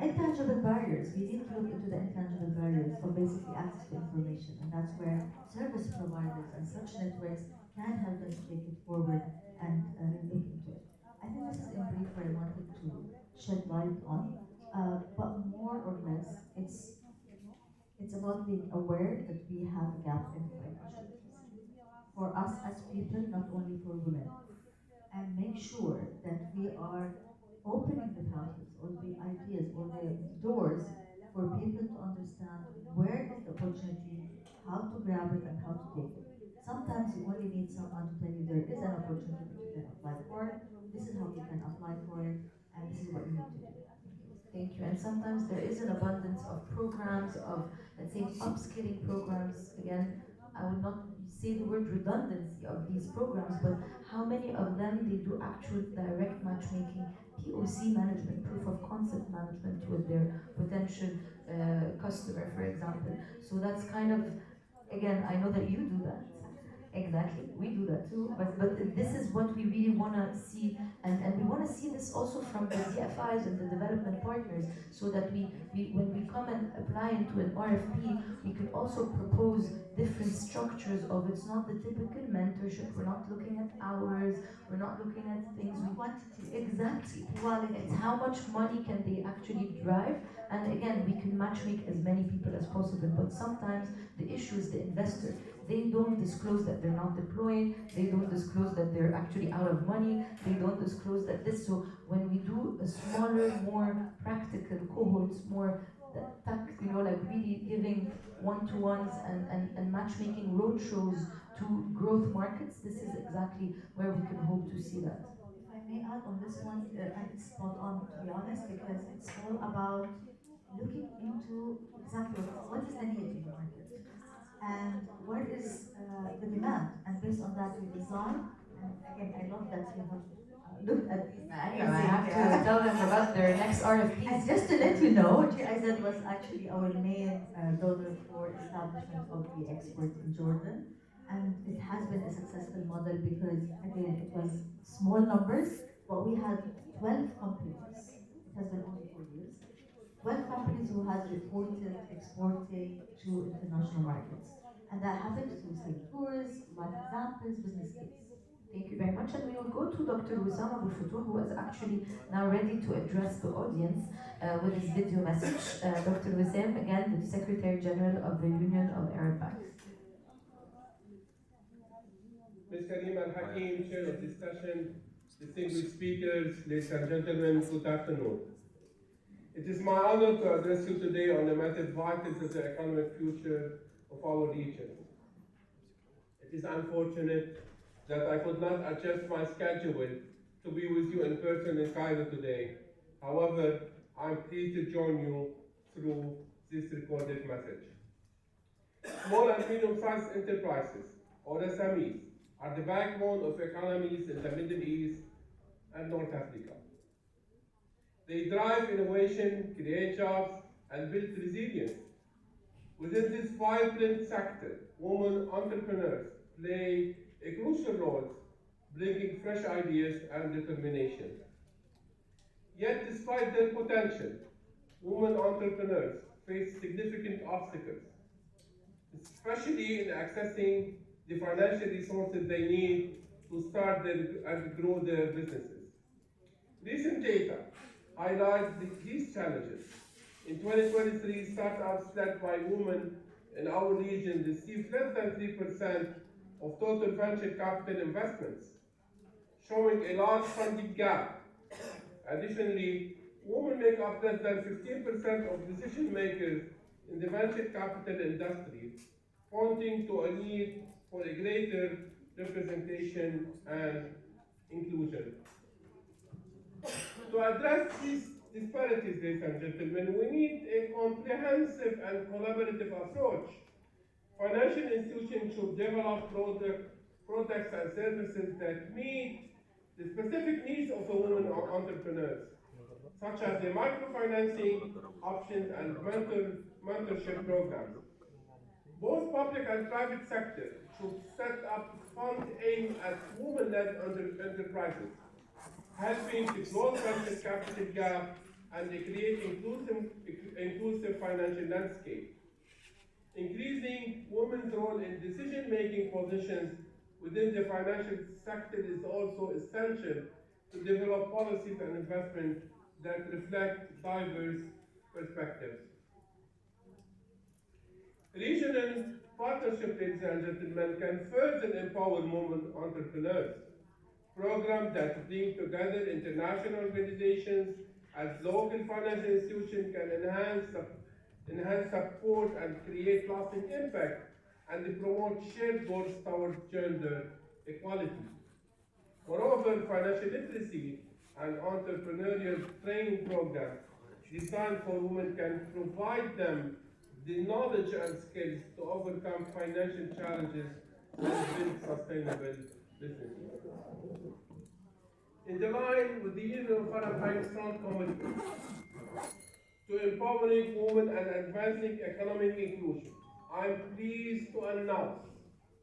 Intangible barriers. We need to look into the intangible barriers for basically access to information, and that's where service providers and such networks can help us take it forward and look into it. I think this is in brief what I wanted to shed light on, but more or less, it's about being aware that we have a gap in financial literacy for us as people, not only for women, and make sure that we are opening the pathways or the ideas or the doors for people to understand where is the opportunity, how to grab it and how to take it. Sometimes you only need someone to tell you there is an opportunity that you can apply for, this is how you can apply for it, and this is what you need to do. Thank you. And sometimes there is an abundance of programs, of, let's say, upskilling programs. Again, I would not say the word redundancy of these programs, but how many of them they do actual direct matchmaking, POC management, proof of concept management with their potential customer, for example. So that's kind of, again, I know that you do that. Exactly, we do that too, but this is what we really want to see, and we want to see this also from the DFIs and the development partners, so that when we come and apply into an RFP, we could also propose different structures of, it's not the typical mentorship, we're not looking at hours, we're not looking at things, exactly, it's how much money can they actually drive, and again, we can matchmake as many people as possible, but sometimes the issue is the investor. They don't disclose that they're not deploying, they don't disclose that they're actually out of money, they don't disclose that this, so when we do a smaller, more practical cohorts, more like really giving one-to-ones and matchmaking roadshows to growth markets, this is exactly where we can hope to see that. If I may add on this one, and it's spot on to be honest, because it's all about looking into exactly what is the need in the market and what is the demand, and based on that we design. And again, I love that you have looked at these. I have to tell them about on their next RFPs. And just to let you know, GIZ was actually our main donor for establishment of the export in Jordan. And it has been a successful model because, again, it was small numbers, but we had 12 companies. It has been only 4 years. 12 companies who has reported exporting to international markets. And that happened through Singapore, live examples, business case. Thank you very much. And we will go to Dr. Wissam Abu Futuh, who is actually now ready to address the audience with his video message. Dr. Wissam, again, the Secretary General of the Union of Arab Banks. Ms. Karim Al-Hakim, Chair of this session, distinguished speakers, ladies and gentlemen, good afternoon. It is my honor to address you today on a matter vital to the economic future of our region. It is unfortunate that I could not adjust my schedule to be with you in person in Cairo today. However, I'm pleased to join you through this recorded message. Small and medium-sized enterprises, or SMEs, are the backbone of economies in the Middle East and North Africa. They drive innovation, create jobs, and build resilience. Within this vibrant sector, women entrepreneurs play a crucial role, bringing fresh ideas and determination. Yet, despite their potential, women entrepreneurs face significant obstacles, especially in accessing the financial resources they need to start and grow their businesses. Recent data highlight these challenges. In 2023, startups led by women in our region received less than 3% of total venture capital investments, showing a large funding gap. Additionally, women make up less than 15% of decision makers in the venture capital industry, pointing to a need for a greater representation and inclusion. To address these disparities, ladies and gentlemen, we need a comprehensive and collaborative approach. Financial institutions should develop products and services that meet the specific needs of the women entrepreneurs, such as the microfinancing options and mentorship programs. Both public and private sectors should set up funds aimed at women-led enterprises, helping to close venture capital gap and create inclusive financial landscape. Increasing women's role in decision-making positions within the financial sector is also essential to develop policies and investments that reflect diverse perspectives. Regional partnerships, ladies and gentlemen, can further empower women entrepreneurs. Programs that bring together international organizations as local financial institutions can enhance support and create lasting impact and promote shared goals towards gender equality. Moreover, financial literacy and entrepreneurial training programs designed for women can provide them the knowledge and skills to overcome financial challenges and build sustainable businesses. In the line with the Union of Arab Bank's strong commitment to empowering women and advancing economic inclusion, I am pleased to announce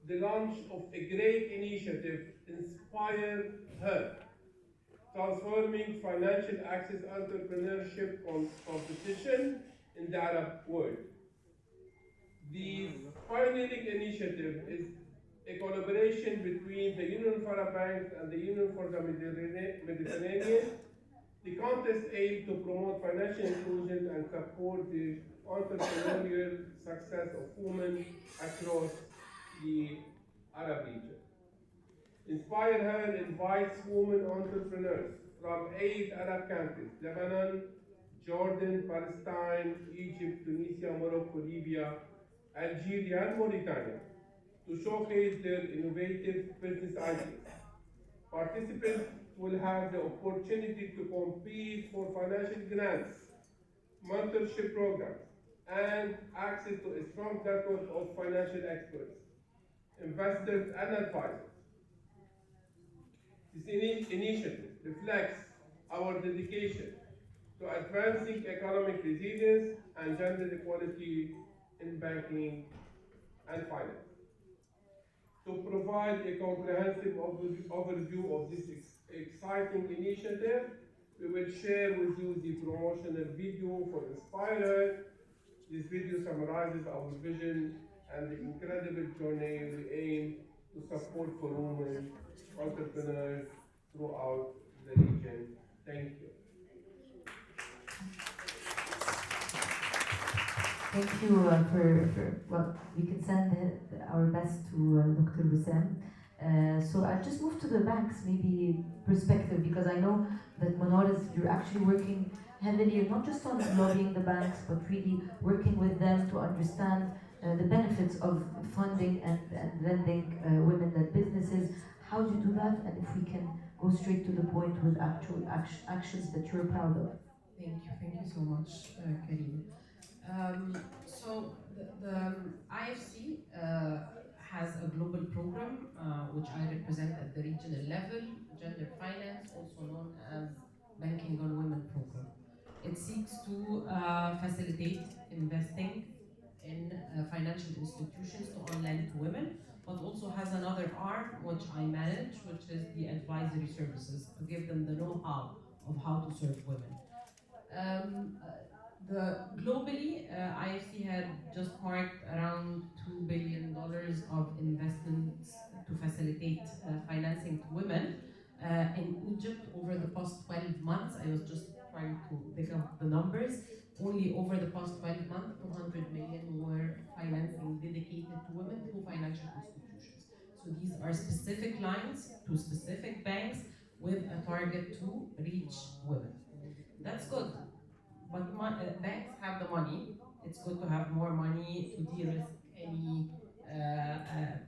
the launch of a great initiative, Inspire Her, transforming financial access entrepreneurship competition in the Arab world. The pioneering initiative is a collaboration between the Union of Arab Banks and the Union for the Mediterranean. The contest aims to promote financial inclusion and support the entrepreneurial success of women across the Arab region. Inspire Her invites women entrepreneurs from 8 Arab countries: Lebanon, Jordan, Palestine, Egypt, Tunisia, Morocco, Libya, Algeria, and Mauritania to showcase their innovative business ideas. Participants will have the opportunity to compete for financial grants, mentorship programs, and access to a strong network of financial experts, investors, and advisors. This initiative reflects our dedication to advancing economic resilience and gender equality in banking and finance. To provide a comprehensive overview of this exciting initiative, we will share with you the promotional video for Inspire. This video summarizes our vision and the incredible journey we aim to support for women entrepreneurs throughout the region. Thank you. Thank you well, we can send our best to Dr. Wissam. So I'll just move to the banks, maybe perspective, because I know that Manaras, you're actually working heavily, not just on lobbying the banks, but really working with them to understand the benefits of funding and lending women-led businesses. How do you do that? And if we can go straight to the point with actual actions that you're proud of. Thank you so much, Karim. So the IFC has a global program which I represent at the regional level, Gender Finance, also known as Banking on Women program. It seeks to facilitate investing in financial institutions to on-lend to women, but also has another arm which I manage, which is the advisory services, to give them the know-how of how to serve women. Globally, IFC had just marked around $2 billion of investments to facilitate financing to women. In Egypt, over the past 12 months, I was just trying to dig up the numbers, only over the past 12 months, 200 million were financing dedicated to women through financial institutions. So these are specific lines to specific banks with a target to reach women. That's good. But banks have the money. It's good to have more money to de-risk any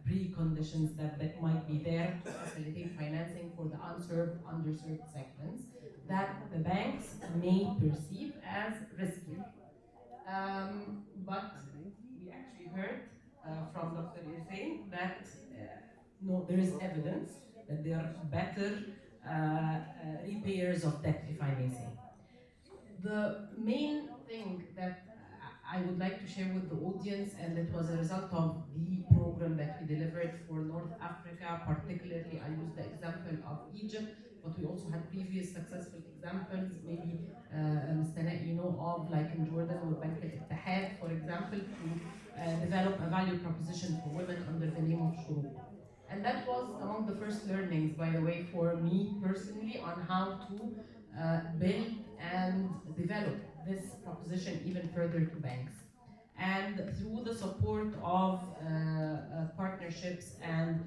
preconditions that might be there to facilitate financing for the unserved, underserved segments that the banks may perceive as risky. But we actually heard from Dr. Hussein that no, there is evidence that they are better repayers of debt, if I may say. The main thing that I would like to share with the audience, and it was a result of the program that we delivered for North Africa, particularly I used the example of Egypt, but we also had previous successful examples, maybe you know of, like in Jordan with Bank al-Ittihad, for example, to develop a value proposition for women under the name of Shuruq. And that was among the first learnings, by the way, for me personally on how to build and develop this proposition even further to banks. And through the support of partnerships and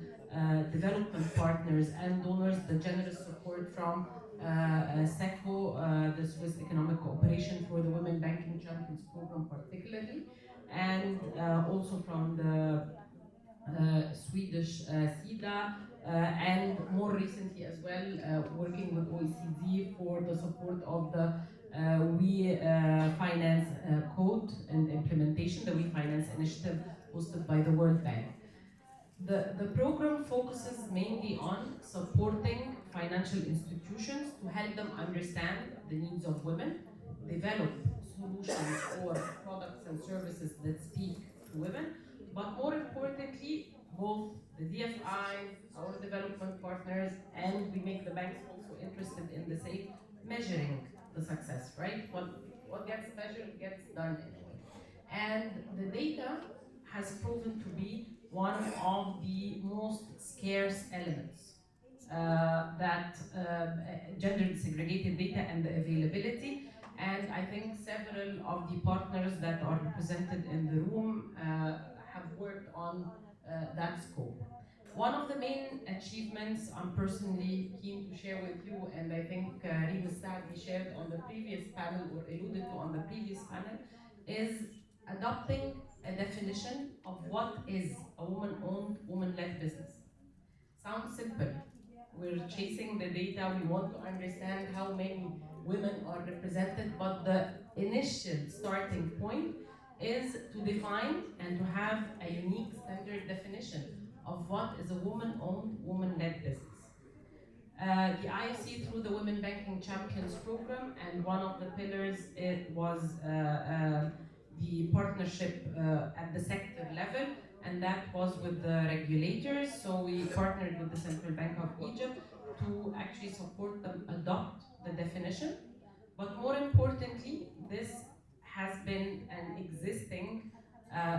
development partners and donors, the generous support from SECO, the Swiss Economic Cooperation for the Women Banking Champions Program particularly, and also from the Swedish SIDA, and more recently as well working with OECD for the support of the We Finance Code and implementation, the We Finance initiative hosted by the World Bank. The program focuses mainly on supporting financial institutions to help them understand the needs of women, develop solutions or products and services that speak to women, but more importantly, both the DFIs, our development partners, and we make the banks also interested in the same, measuring the success, right? What gets measured gets done anyway. And the data has proven to be one of the most scarce elements that gender segregated data and the availability. And I think several of the partners that are represented in the room have worked on that scope. One of the main achievements I'm personally keen to share with you, and I think Reem Saadi shared on the previous panel or alluded to on the previous panel, is adopting a definition of what is a woman-owned, woman-led business. Sounds simple. We're chasing the data, we want to understand how many women are represented, but the initial starting point is to define and to have a unique standard definition of what is a woman-owned, woman-led business. The IFC through the Women Banking Champions program, and one of the pillars it was the partnership at the sector level, and that was with the regulators. So we partnered with the Central Bank of Egypt to actually support them adopt the definition. But more importantly, this has been an existing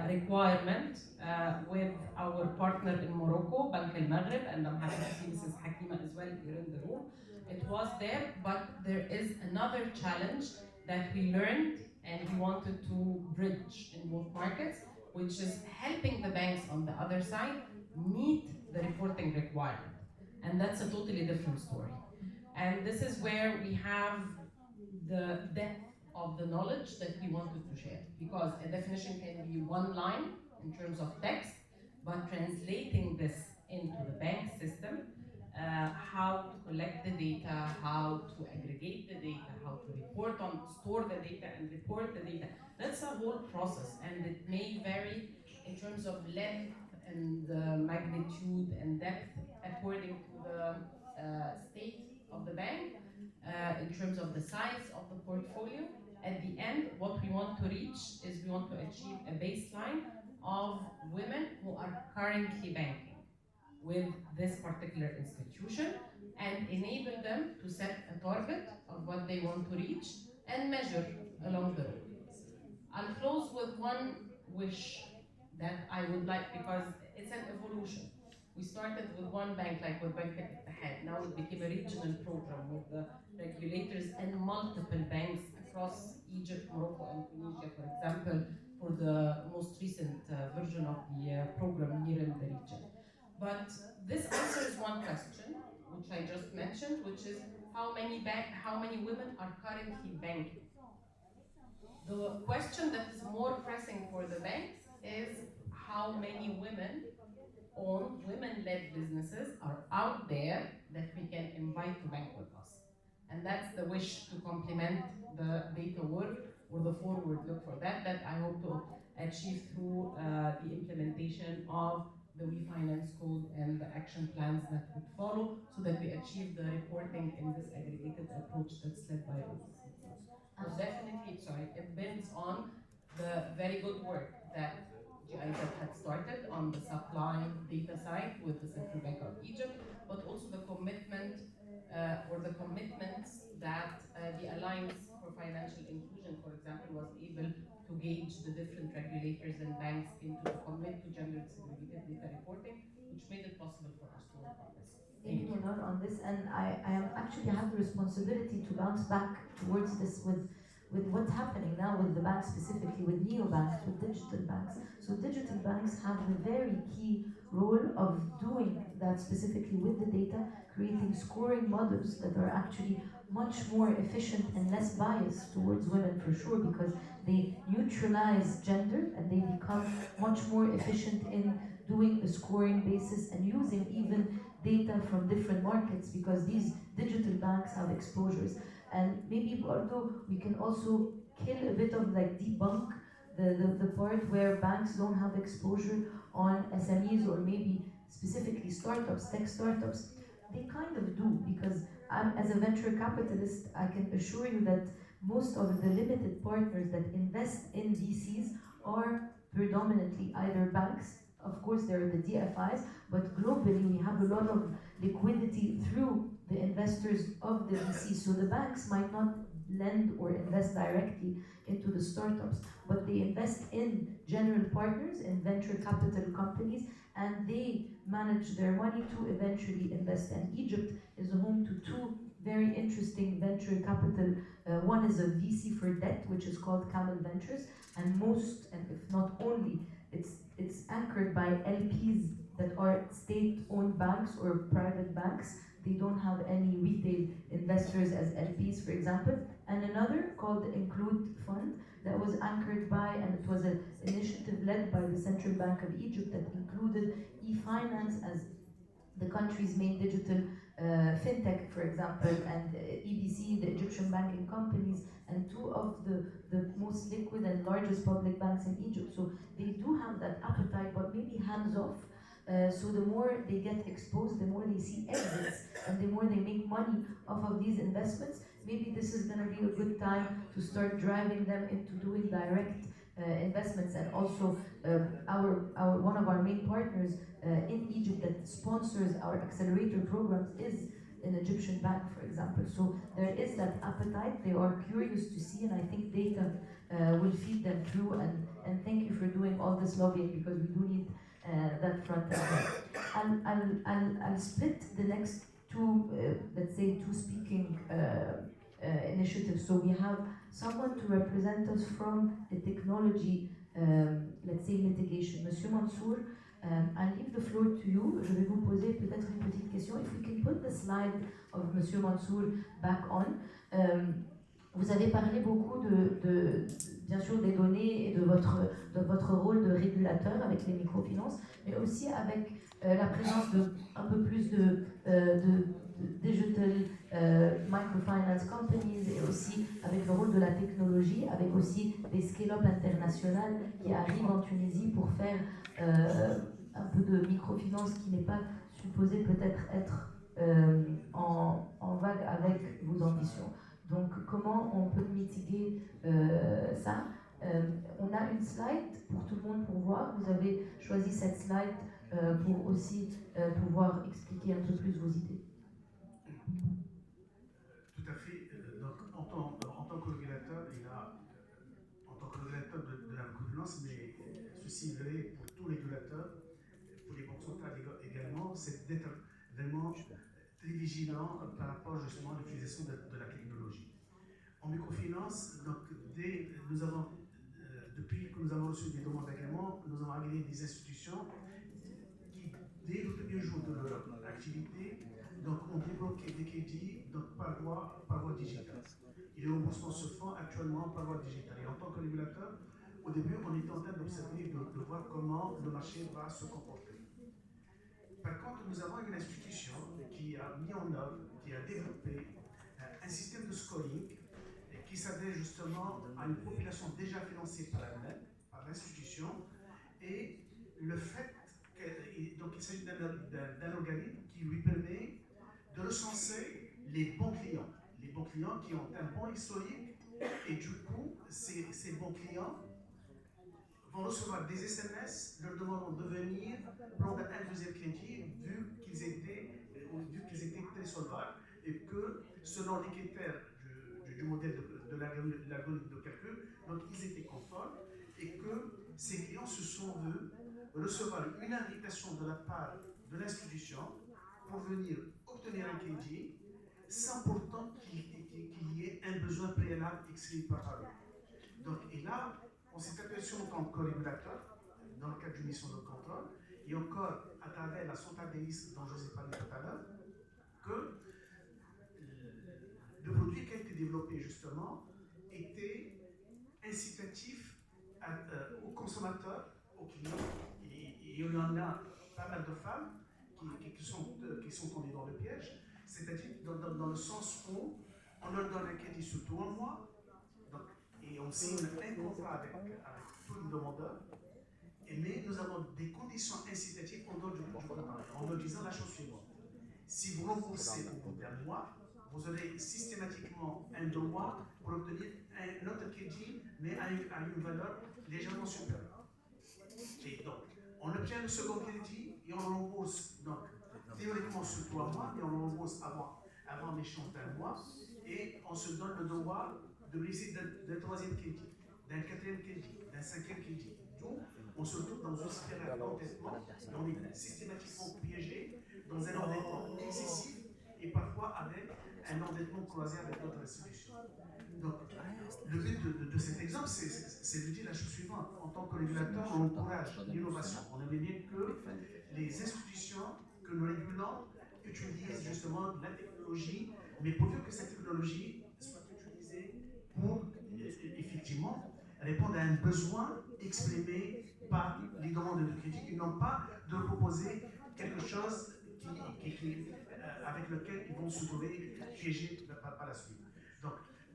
requirement with our partner in Morocco, Bank al Maghrib, and I'm happy to see Mrs. Hakima as well here in the room. It was there, but there is another challenge that we learned and we wanted to bridge in both markets, which is helping the banks on the other side meet the reporting requirement. And that's a totally different story. And this is where we have the depth of the knowledge that we wanted to share. Because a definition can be one line in terms of text, but translating this into the bank system, how to collect the data, how to aggregate the data, how to report on, store the data and report the data. That's a whole process, and it may vary in terms of length and magnitude and depth according to the state of the bank, in terms of the size of the portfolio. At the end, what we want to reach is we want to achieve a baseline of women who are currently banking with this particular institution and enable them to set a target of what they want to reach and measure along the road. I'll close with one wish that I would like, because it's an evolution. We started with one bank, like with Bank al-Ittihad. Now it became a regional program with the regulators and multiple banks across Egypt, Morocco, and Tunisia, for example, for the most recent version of the program here in the region. But this answers one question, which I just mentioned, which is how many women are currently banking? The question that is more pressing for the banks is how many women-owned, women-led businesses are out there that we can invite to bank with us. And that's the wish to complement the data work or the forward look for that I hope to achieve through the implementation of the WeFinance Code and the action plans that would follow, so that we achieve the reporting in this aggregated approach that's led by OECD. So definitely, it builds on the very good work that GIZ had started on the supply data side with the Central Bank of Egypt, but also the commitment or the commitments that the Alliance for Financial Inclusion, for example, was able to gauge the different regulators and banks into the commit to gender segregated data reporting, which made it possible for us to work on this. Thank you, Manar, on this, and I am actually have the responsibility to bounce back towards this with what's happening now with the banks, specifically with neobanks, with digital banks. So digital banks have the very key role of doing that specifically with the data, creating scoring models that are actually much more efficient and less biased towards women, for sure, because they neutralize gender and they become much more efficient in doing a scoring basis and using even data from different markets, because these digital banks have exposures. And maybe although we can also kill a bit of like debunk the part where banks don't have exposure on SMEs or maybe specifically startups, tech startups. They kind of do, because as a venture capitalist, I can assure you that most of the limited partners that invest in VCs are predominantly either banks. Of course, there are the DFIs, but globally we have a lot of liquidity through the investors of the VCs. So the banks might not lend or invest directly into the startups, but they invest in general partners, in venture capital companies, and they manage their money to eventually invest. And Egypt is home to two very interesting venture capital. One is a VC for debt, which is called Camel Ventures, and most, and if not only, it's anchored by LPs that are state-owned banks or private banks. They don't have any retail investors as LPs, for example. And another called the Include Fund that was anchored by, and it was an initiative led by the Central Bank of Egypt that included e-finance as the country's main digital fintech, for example, and EBC, the Egyptian banking companies, and two of the most liquid and largest public banks in Egypt. So they do have that appetite, but maybe hands off. So the more they get exposed, the more they see exits, and the more they make money off of these investments. Maybe this is going to be a good time to start driving them into doing direct investments. And also one of our main partners in Egypt that sponsors our accelerator programs is an Egyptian bank, for example. So there is that appetite. They are curious to see, and I think data will feed them through. And thank you for doing all this lobbying, because we do need that front as well. I'll split the next two, let's say, two speaking initiatives. So we have someone to represent us from the technology, let's say, mitigation. Monsieur Mansour, I'll leave the floor to you. Je vais vous poser peut-être une petite question. If we can put the slide of Monsieur Mansour back on. Vous avez parlé beaucoup bien sûr des données et de votre rôle de régulateur avec les microfinances, mais aussi avec la présence de un peu plus de digital microfinance companies, et aussi avec le rôle de la technologie, avec aussi des scale-up internationales qui arrivent en Tunisie pour faire un peu de microfinance qui n'est pas supposé peut-être être en vague avec vos ambitions. Donc comment on peut mitiguer ça? On a une slide pour tout le monde pour voir. Vous avez choisi cette slide pour aussi pouvoir expliquer un peu plus vos idées. Tout à fait. Donc, en tant que régulateur, en tant que régulateur de la microfinance, mais ceci est vrai pour tous les régulateurs, pour les banques centrales également, c'est d'être vraiment très vigilant par rapport justement à l'utilisation de la technologie. En microfinance, donc, depuis que nous avons reçu des demandes d'agrément, nous avons agréé des institutions qui, dès le premier jour de leur activité, donc, ont débloqué des crédits par voie digitale. Et les remboursements se font actuellement par voie digitale. Et en tant que régulateur, au début, on était en train d'observer, de voir comment le marché va se comporter. Par contre, nous avons une institution qui a mis en œuvre, qui a développé un système de scoring qui s'adresse justement à une population déjà financée par l'institution, et le fait qu'il s'agit d'un organisme qui lui permet de recenser les bons clients qui ont un bon historique, et du coup, ces bons clients vont recevoir des SMS leur demandant de venir prendre un deuxième crédit vu qu'ils étaient très solvables, et que selon les critères du modèle de l'algorithme de calcul, donc ils étaient conformes, et que ces clients se sont vus recevoir une invitation de la part de l'institution pour venir obtenir un crédit sans pourtant qu'il y ait un besoin préalable exprimé par eux. Donc, et là, on s'est aperçu en tant que régulateur, dans le cadre d'une mission de contrôle, et encore à travers la centrale des risques dont je vous ai parlé tout à l'heure, que le produit qui a été développé justement était incitatif aux consommateurs, aux clients, et il y en a pas mal de femmes qui sont tombées dans le piège, c'est-à-dire dans le sens où on leur donne un crédit sur 3 mois, donc, et on signe un contrat avec tous les demandeurs, mais nous avons des conditions incitatives en dehors du contrat, en leur disant la chose suivante: si vous remboursez au bout d'un mois, vous aurez systématiquement un droit pour obtenir un autre crédit, mais à une valeur légèrement supérieure. Et donc, on obtient le second crédit et on rembourse, donc, théoriquement sur 3 mois, mais on le rembourse avant l'échéance d'un mois, et on se donne le droit de bénéficier d'un troisième crédit, d'un quatrième crédit, d'un cinquième crédit. D'où on se retrouve dans une spirale d'endettement, et on est systématiquement piégé dans un endettement excessif, et parfois avec un endettement croisé avec d'autres institutions. Donc, le but de cet exemple, c'est de dire la chose suivante: en tant que régulateur, on encourage l'innovation. On aimerait bien que les institutions que nous régulons utilisent justement la technologie, mais pourvu que cette technologie soit utilisée pour effectivement répondre à un besoin exprimé par les demandeurs de crédit, et non pas de proposer quelque chose avec lequel ils vont se trouver piégés par la suite. Donc,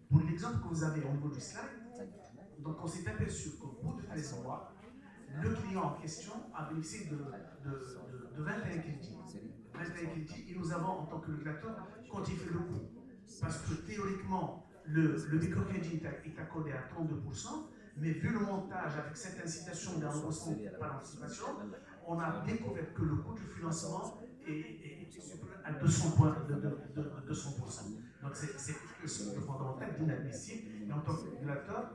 pour l'exemple que vous avez au niveau du slide, donc on s'est aperçu qu'au bout de 13 mois, le client en question a bénéficié de 21 crédits. 21 crédits, et nous avons, en tant que régulateur, quantifié le coût. Parce que théoriquement, le microcrédit est accordé à 32%, mais vu le montage avec cette incitation d'un remboursement par anticipation, on a découvert que le coût du financement est supérieur à 200 points de 200%. Donc c'est quelque chose de fondamental, d'inadmissible. Et en tant que régulateur,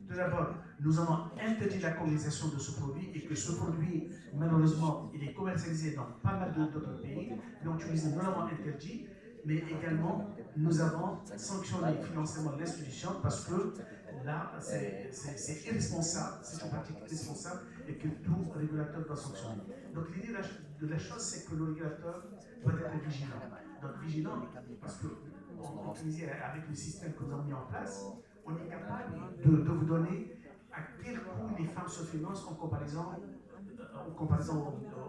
tout d'abord, nous avons interdit la commercialisation de ce produit et que ce produit, malheureusement, il est commercialisé dans pas mal d'autres pays. Donc, Tunisie, nous l'avons interdit, mais également, nous avons sanctionné financièrement l'institution parce que là, c'est irresponsable, c'est une pratique irresponsable et que tout régulateur doit sanctionner. Donc, l'idée de la chose, c'est que le régulateur doit être vigilant. Donc, vigilant, parce que en Tunisie, avec le système que nous avons mis en place, on est capable de vous donner à quel coût les femmes se financent en comparaison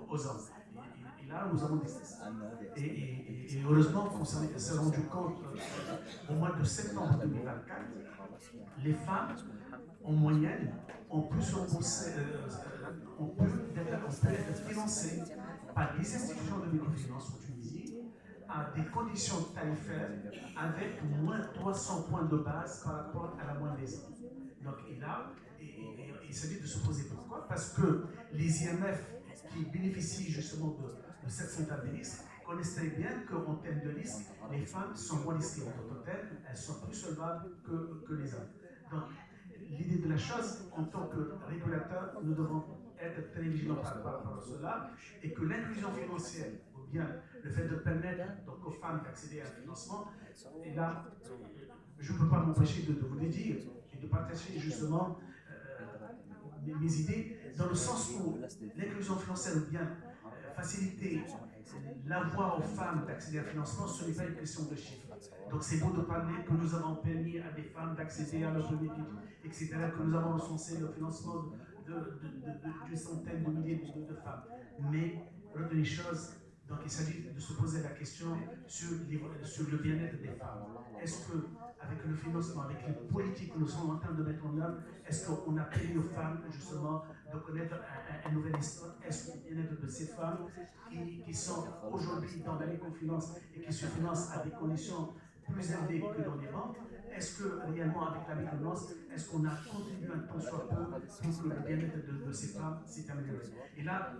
aux hommes. Et là, nous avons des tests. Et heureusement qu'on s'est rendu compte au mois de septembre 2024, les femmes, en moyenne, ont pu être financées par des institutions de microfinance en Tunisie à des conditions tarifaires avec moins 300 points de base par rapport à la moyenne des ans. Donc il s'agit de se poser pourquoi. Parce que les IMF qui bénéficient justement de cette centrale de risque connaissent très bien qu'en termes de risque, les femmes sont moins risquées. En tant que telles, elles sont plus solvables que les hommes. Donc l'idée de la chose, en tant que régulateur, nous devons être très vigilants par rapport à cela et que l'inclusion financière, ou bien le fait de permettre donc, aux femmes d'accéder à un financement, et là, je ne peux pas m'empêcher de vous le dire et de partager justement mes idées, dans le sens où l'inclusion financière ou bien faciliter la voie aux femmes d'accéder à un financement, ce n'est pas une question de chiffres. Donc c'est beau de parler que nous avons permis à des femmes d'accéder à leur premier etc., que nous avons recensé le financement d'une centaine de milliers de femmes. Mais retenez une chose, donc il s'agit de se poser la question sur le bien-être des femmes. Est-ce que, avec le financement, avec les politiques que nous sommes en train de mettre en œuvre, est-ce qu'on a permis aux femmes justement de connaître un nouvel histoire? Est-ce que le bien-être de ces femmes qui sont aujourd'hui dans la microfinance et qui se financent à des conditions plus élevées que dans les banques, est-ce que réellement avec la microfinance, est-ce qu'on a contribué un tant soit peu pour que le bien-être de ces femmes s'est amélioré? Et là,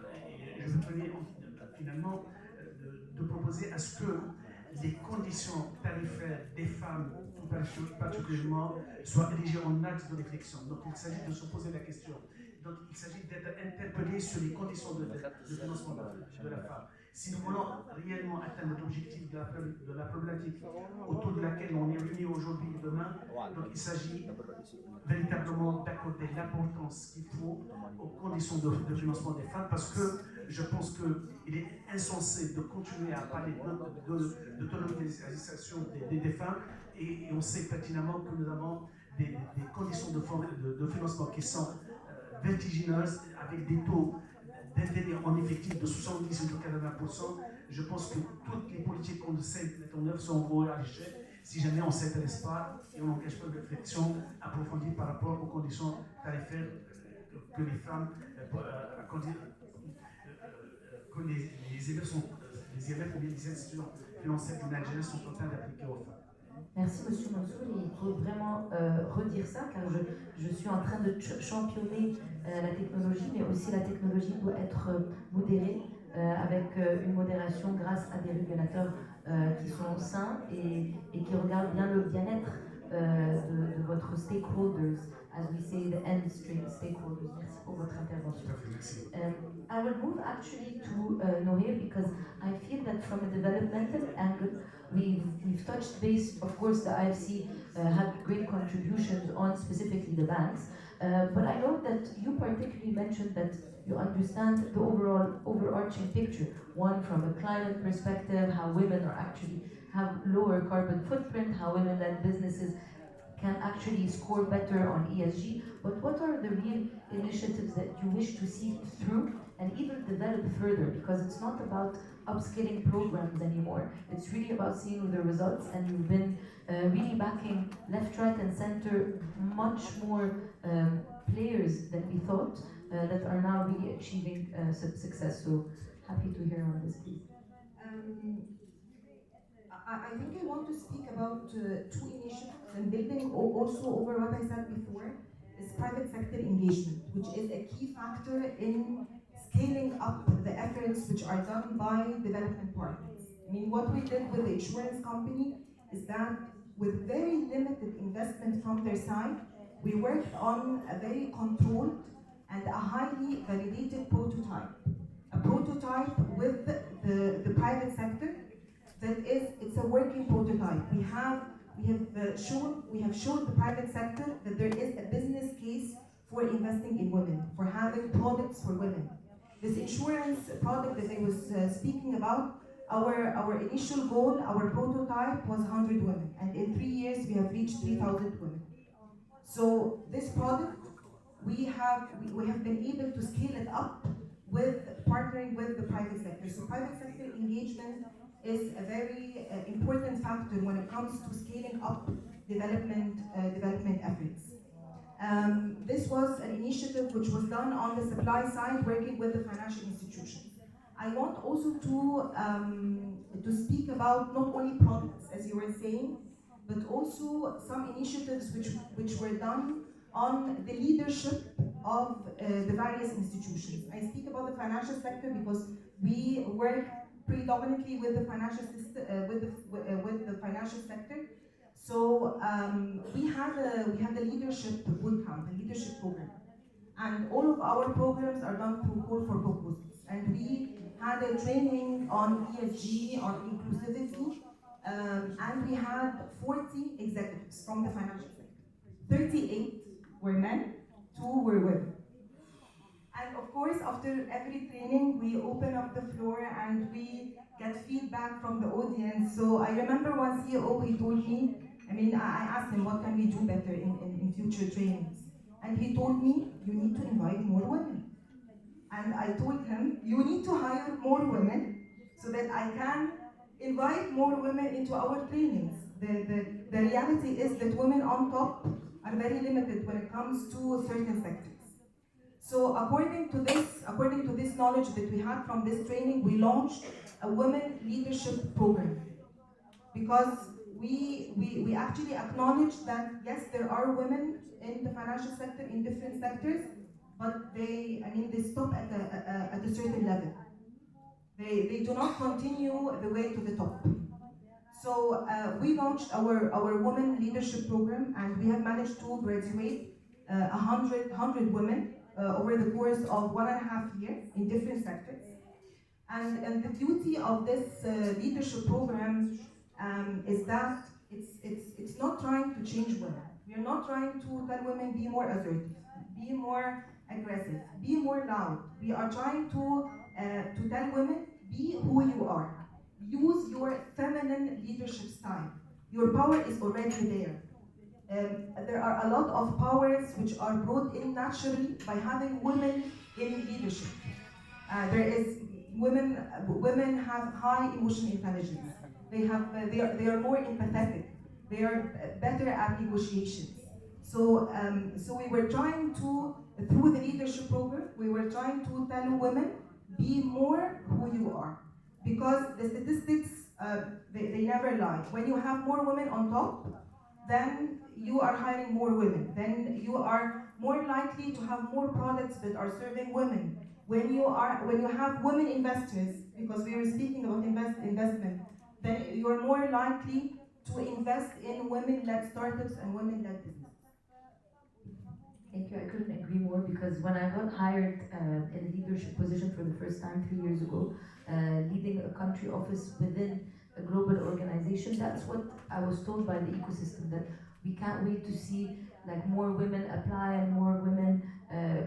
je me tenais finalement de proposer à ce que les conditions tarifaires des femmes, tout particulièrement, soient érigées en axe de réflexion. Donc il s'agit de se poser la question. Donc il s'agit d'être interpellé sur les conditions de financement de la femme. Si nous voulons réellement atteindre l'objectif de la problématique autour de laquelle on est réunis aujourd'hui et demain, donc il s'agit véritablement d'accorder l'importance qu'il faut aux conditions de financement des femmes, parce que je pense qu'il est insensé de continuer à parler d'autonomisation des femmes et on sait pertinemment que nous avons des conditions de financement qui sont vertigineuses, avec des taux d'intérêt en effectif de 70 ou de 80%. Je pense que toutes les politiques qu'on essaie de mettre en œuvre sont vouées à l'échec si jamais on ne s'intéresse pas et on n'engage pas de réflexion approfondie par rapport aux conditions tarifaires que les femmes, que les IMF ou bien les institutions financières du Nigeria sont en train d'appliquer aux femmes. Merci Monsieur Mansour, il faut vraiment redire ça car je suis en train de championner la technologie, mais aussi la technologie doit être modérée avec une modération grâce à des régulateurs qui sont sains et qui regardent bien le bien-être de votre stakeholders, as we say, the end stakeholders. Merci pour votre intervention. I will move actually to Nohir because I feel that from a developmental angle, we've touched base. Of course, the IFC had great contributions on specifically the banks, but I know that you particularly mentioned that you understand the overarching picture. One, from a climate perspective, how women are actually have lower carbon footprint, how women-led businesses can actually score better on ESG, but what are the real initiatives that you wish to see through and even develop further? Because it's not about upskilling programs anymore. It's really about seeing the results, and you've been really backing left, right, and center much more players than we thought that are now really achieving success. So happy to hear on this, please. I think I want to speak about two initiatives and building also over what I said before is private sector engagement, which is a key factor in scaling up the efforts which are done by development partners. I mean, what we did with the insurance company is that with very limited investment from their side, we worked on a very controlled and a highly validated prototype. A prototype with the private sector it's a working prototype. We have shown the private sector that there is a business case for investing in women, for having products for women. This insurance product that I was speaking about, our initial goal, our prototype was 100 women, and in 3 years we have reached 3,000 women. So this product, we have been able to scale it up with partnering with the private sector. So private sector engagement is a very important factor when it comes to scaling up development efforts. This was an initiative which was done on the supply side, working with the financial institutions. I want also to speak about not only products, as you were saying, but also some initiatives which were done on the leadership of the various institutions. I speak about the financial sector because we work predominantly with the financial system, with the financial sector. So we had a leadership bootcamp, a leadership program, and all of our programs are done through call for proposals. And we had a training on ESG, on inclusivity, and we had 40 executives from the financial sector. 38 were men, 2 were women. And of course, after every training, we open up the floor and we get feedback from the audience. So I remember one CEO, he told me, I asked him, what can we do better in future trainings? And he told me, you need to invite more women. And I told him, you need to hire more women so that I can invite more women into our trainings. The reality is that women on top are very limited when it comes to certain sectors. So according to this knowledge that we had from this training, we launched a women leadership program. Because we actually acknowledge that yes, there are women in the financial sector, in different sectors, but they stop at a certain level. They do not continue the way to the top. So we launched our women leadership program, and we have managed to graduate 100 women over the course of 1.5 years in different sectors. And the beauty of this leadership program is that it's not trying to change women. We are not trying to tell women be more assertive, be more aggressive, be more loud. We are trying to tell women be who you are. Use your feminine leadership style. Your power is already there. There are a lot of powers which are brought in naturally by having women in leadership. Women have high emotional intelligence. They are more empathetic. They are better at negotiations. So we were trying to, through the leadership program, we were trying to tell women, be more who you are. Because the statistics, they never lie. When you have more women on top, then you are hiring more women. Then you are more likely to have more products that are serving women. When you have women investors, because we were speaking about investment, then you are more likely to invest in women-led startups and women-led businesses. Thank you. I couldn't agree more, because when I got hired in a leadership position for the first time 3 years ago, leading a country office within a global organization, that's what I was told by the ecosystem, that we can't wait to see like more women apply and more women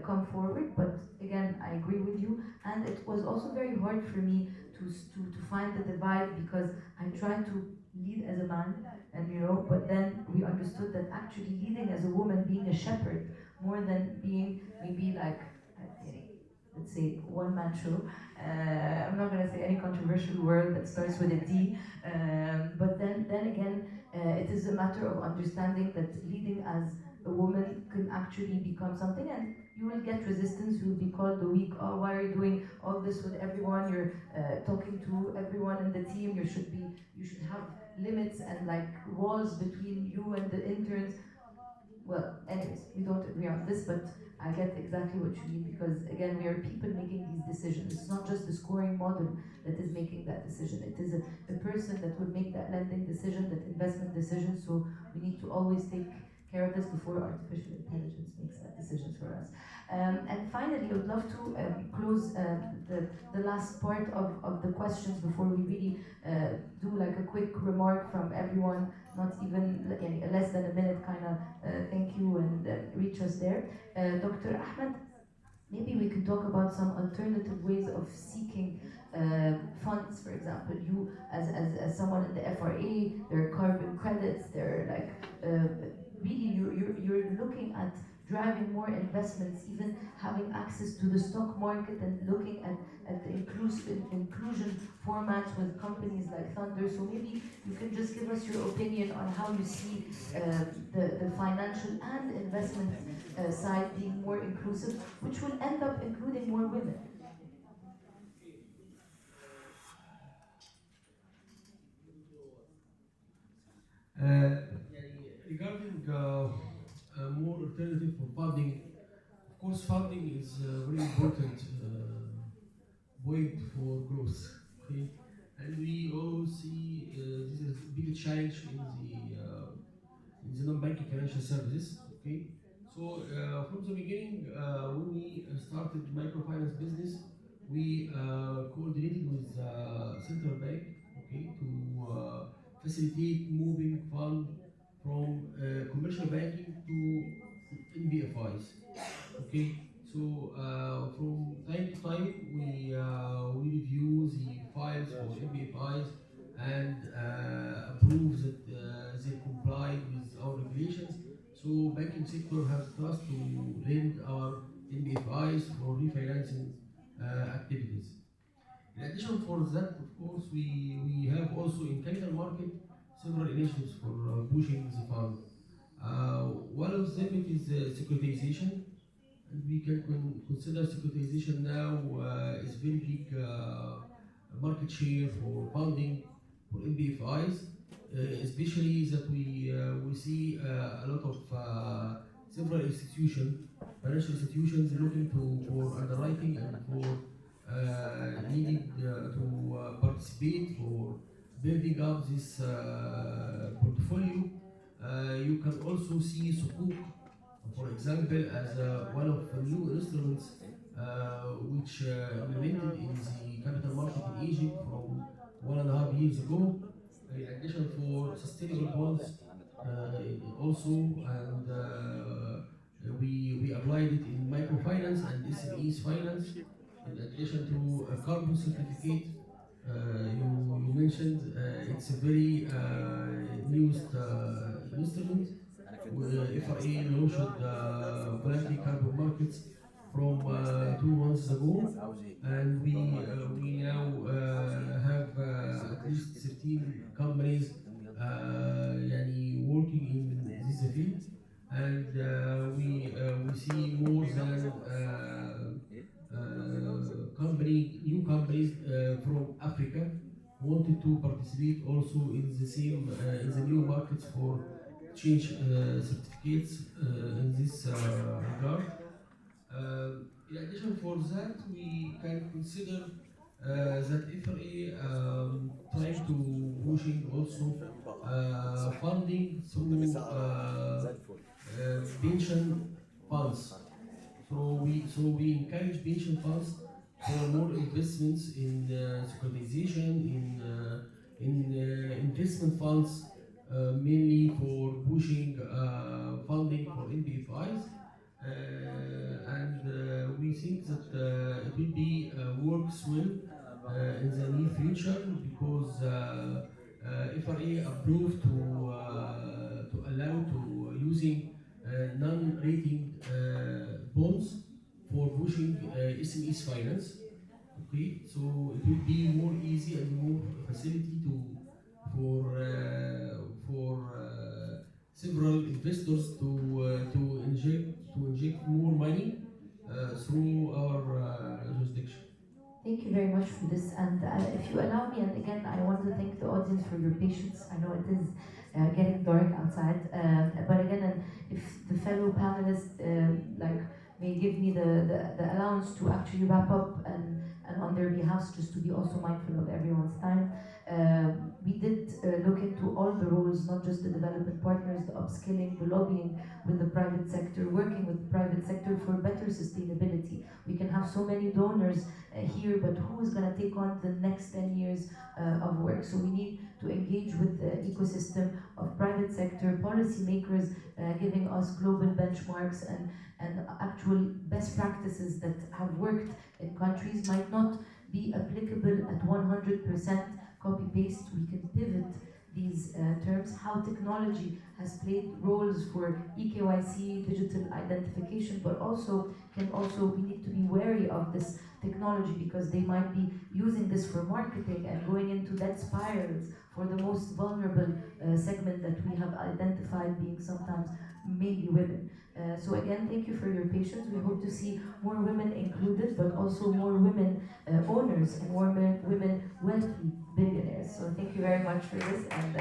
come forward. But again, I agree with you, and it was also very hard for me to find the divide, because I tried to lead as a man, and but then we understood that actually leading as a woman, being a shepherd, more than being maybe like, let's say, one-man show. I'm not going to say any controversial word that starts with a D, but then again, it is a matter of understanding that leading as a woman can actually become something, and you will get resistance. You will be called the weak. Oh, why are you doing all this with everyone? You're talking to everyone in the team. You should have limits and like walls between you and the interns. Well, anyways, we don't agree on this, but I get exactly what you mean, because again, we are people making these decisions. It's not just the scoring model that is making that decision. It is a person that will make that lending decision, that investment decision. So we need to always take care of this before artificial intelligence makes that decisions for us. And finally, I would love to close the last part of the questions before we really do like a quick remark from everyone, not even less than a minute, kind of thank you and reach us there. Dr. Ahmed, maybe we could talk about some alternative ways of seeking funds. For example, you as someone in the FRA, there are carbon credits, there are like really you're looking at driving more investments, even having access to the stock market and looking at the inclusion formats with companies like Thunder. So maybe you can just give us your opinion on how you see the financial and investment side being more inclusive, which will end up including more women. Regarding more alternative for funding, of course, funding is a very important point for growth. Okay, and we all see this is a big challenge in the non-banking financial services. Okay, so from the beginning, when we started microfinance business, we coordinated with central bank. Okay, to facilitate moving fund from commercial banking to NBFIs. Okay, so from time to time we review the files for NBFIs and approve that they comply with our regulations. So banking sector have trust to lend our NBFIs for refinancing activities. In addition for that, of course, we have also in capital market several initiatives for pushing the fund. One of them it is securitization, and we can consider securitization now is very big market share for funding for NBFIs, especially that we see a lot of several financial institutions looking for underwriting and for needing to participate for building up this portfolio. You can also see Sukuk, for example, as one of the new instruments which implemented in the capital market in Egypt from 1.5 years ago. In addition for sustainable bonds also, and we applied it in microfinance and SMEs finance. In addition to a carbon certificate, you mentioned it's a very newest instrument. FRA launched voluntary carbon markets from 2 months ago, and we now have at least 13 companies working in this field, and we see more than new companies from Africa wanted to participate also in the same in the new markets for change certificates in this regard. In addition for that, we can consider that FRA trying to pushing also funding through pension funds. So we encourage pension funds for more investments in securitization, in investment funds, mainly for pushing funding for NBFIs. And we think that it will be works well in the near future, because FRA approved to allow to using non-rating bonds for pushing SMEs finance. Okay, so it will be more easy and more facility to for several investors to inject more money through our jurisdiction. Thank you very much for this, and if you allow me, and again, I want to thank the audience for your patience. I know it is getting dark outside, but again, and if the fellow panelists may give me the allowance to actually wrap up and on their behalf, just to be also mindful of everyone's time. We did look into all the roles, not just the development partners, the upskilling, the lobbying with the private sector, working with the private sector for better sustainability. We can have so many donors here, but who is going to take on the next 10 years of work? So we need to engage with the ecosystem of private sector policymakers, giving us global benchmarks and actual best practices that have worked in countries might not be applicable at 100% copy-paste. We can pivot these terms, how technology has played roles for eKYC, digital identification, but we need to be wary of this technology because they might be using this for marketing and going into debt spirals for the most vulnerable segment that we have identified being sometimes mainly women. So again, thank you for your patience. We hope to see more women included, but also more women owners and more women wealthy billionaires. So thank you very much for this. And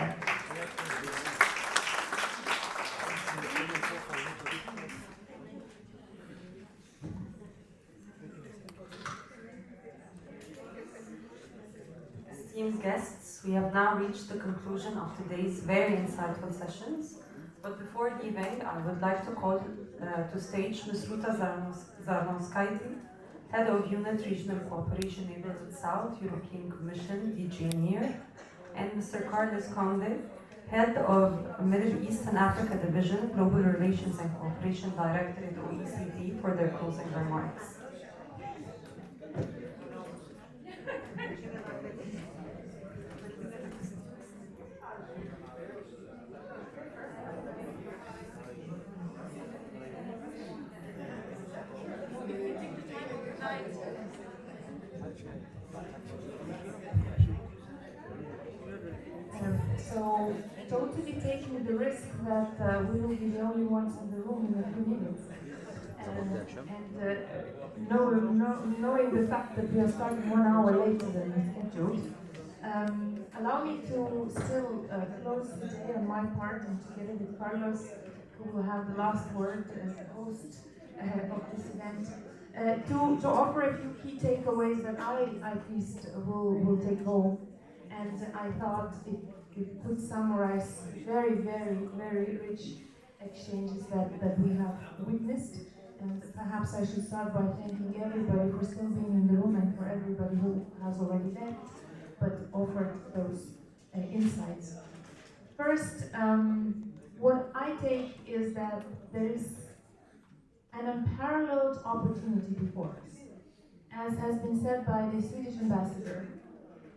esteemed guests, we have now reached the conclusion of today's very insightful sessions. But before leaving, I would like to call to stage Ms. Ruta Zarnowskaite, Head of Unit Regional Cooperation Neighborhood South, European Commission, DG NIR, and Mr. Carlos Conde, Head of Middle East and Africa Division, Global Relations and Cooperation Director at OECD, for their closing remarks. So, totally taking the risk that we will be the only ones in the room in a few minutes. Knowing the fact that we are starting 1 hour later than scheduled, allow me to still close the day on my part and together with Carlos, who will have the last word as the host of this event, to offer a few key takeaways that I at least will take home. And I thought it could summarize very, very, very rich exchanges that we have witnessed. And perhaps I should start by thanking everybody for still being in the room and for everybody who has already left, but offered those insights. First, what I take is that there is an unparalleled opportunity before us. As has been said by the Swedish ambassador,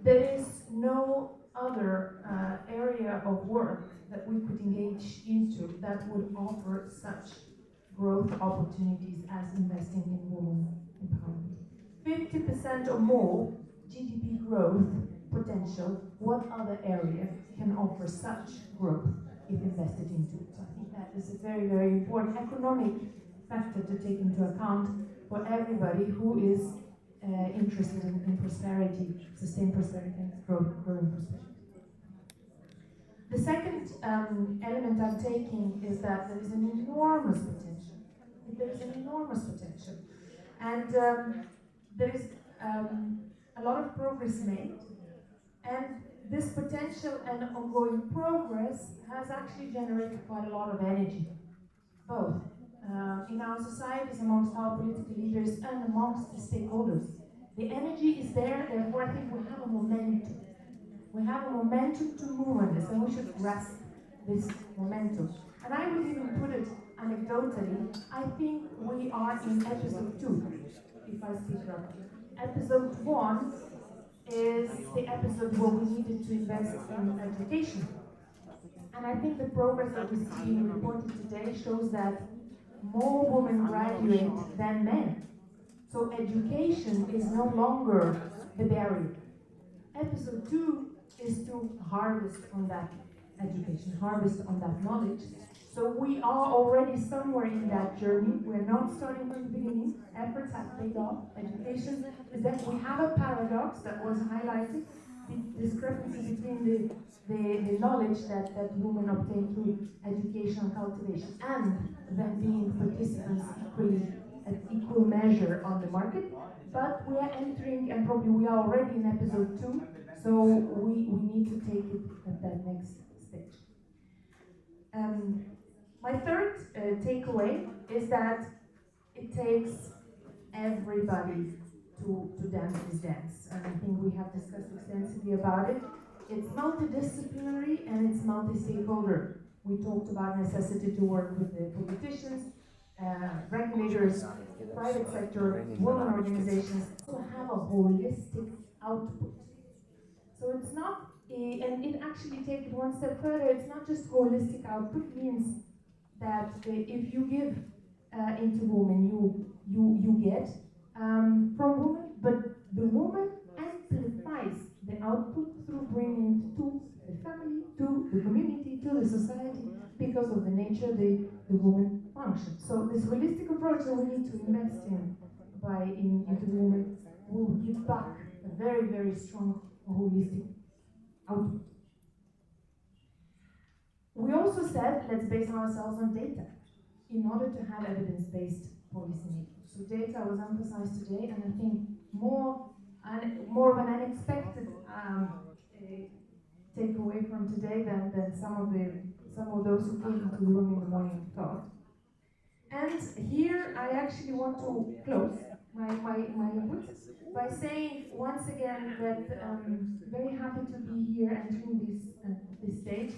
there is no other area of work that we could engage into that would offer such growth opportunities as investing in women empowerment. 50% or more GDP growth potential, what other area can offer such growth if invested into? So I think that is a very, very important economic factor to take into account for everybody who is interested in prosperity, sustained prosperity, and growing prosperity. The second element I'm taking is that there is an enormous potential. There is an enormous potential. And there is a lot of progress made. And this potential and ongoing progress has actually generated quite a lot of energy, both in our societies, amongst our political leaders, and amongst the stakeholders. The energy is there, therefore I think we have a momentum. We have a momentum to move on this, and we should grasp this momentum. And I would even put it anecdotally, I think we are in episode 2, if I speak correctly. Episode 1 is the episode where we needed to invest in education. And I think the progress that we see being reported today shows that more women graduate than men. So education is no longer the barrier. Episode 2 is to harvest on that education, harvest on that knowledge, So we are already somewhere in that journey. We're not starting from the beginning. Efforts have paid off. Education is that we have a paradox that was highlighted, the discrepancy between the knowledge that women obtain through education and cultivation and them being participants equally at equal measure on the market. But we are entering, and probably we are already in episode 2, so we need to take it at that next stage. My third takeaway is that it takes everybody to dance this dance, and I think we have discussed extensively about it. It's multidisciplinary and it's multi-stakeholder. We talked about necessity to work with the politicians, regulators, private sector, women organizations, to have a holistic output. So it's not, and it actually takes it one step further, it's not just holistic output, means that if you give into women, you get from women, but the woman amplifies the output through bringing to the family, to the community, to the society, because of the nature the woman functions. So this holistic approach that we need to invest into women will give back a very, very strong holistic output. We also said, let's base ourselves on data in order to have evidence-based policy making. So data was emphasized today, and I think more of an unexpected takeaway from today than some of those who came into the room in the morning thought. And here I actually want to close my input by saying once again that I'm very happy to be here entering this stage.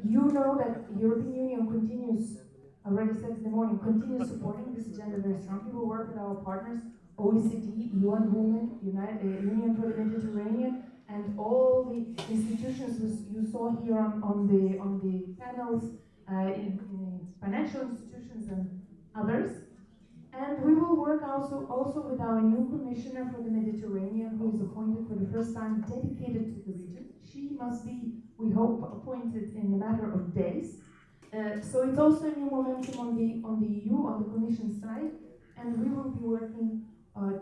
You know that the European Union continues, already said in the morning, continues supporting this agenda very strongly. We work with our partners, OECD, UN Women, Union for the Mediterranean, and all the institutions you saw here on the panels, in financial institutions and others. And we will work also with our new commissioner for the Mediterranean, who is appointed for the first time, dedicated to the region. She must be, we hope, appointed in a matter of days. So it's also a new momentum on the EU, on the Commission side, and we will be working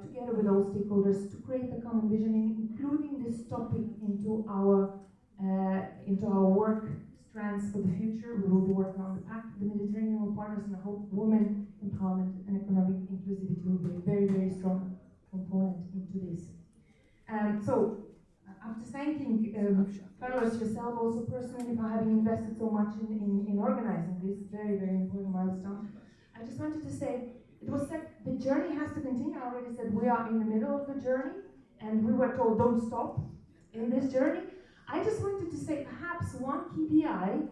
together with all stakeholders to create a common vision, including this topic into our work strands for the future. We will be working on the Pact of the Mediterranean partners, and I hope women empowerment and economic inclusivity will be a very, very strong component into this. So, after thanking fellows, yourself also personally for having invested so much in organizing this very, very important milestone, I just wanted to say, it was said the journey has to continue. I already said we are in the middle of the journey, and we were told don't stop in this journey. I just wanted to say perhaps one KPI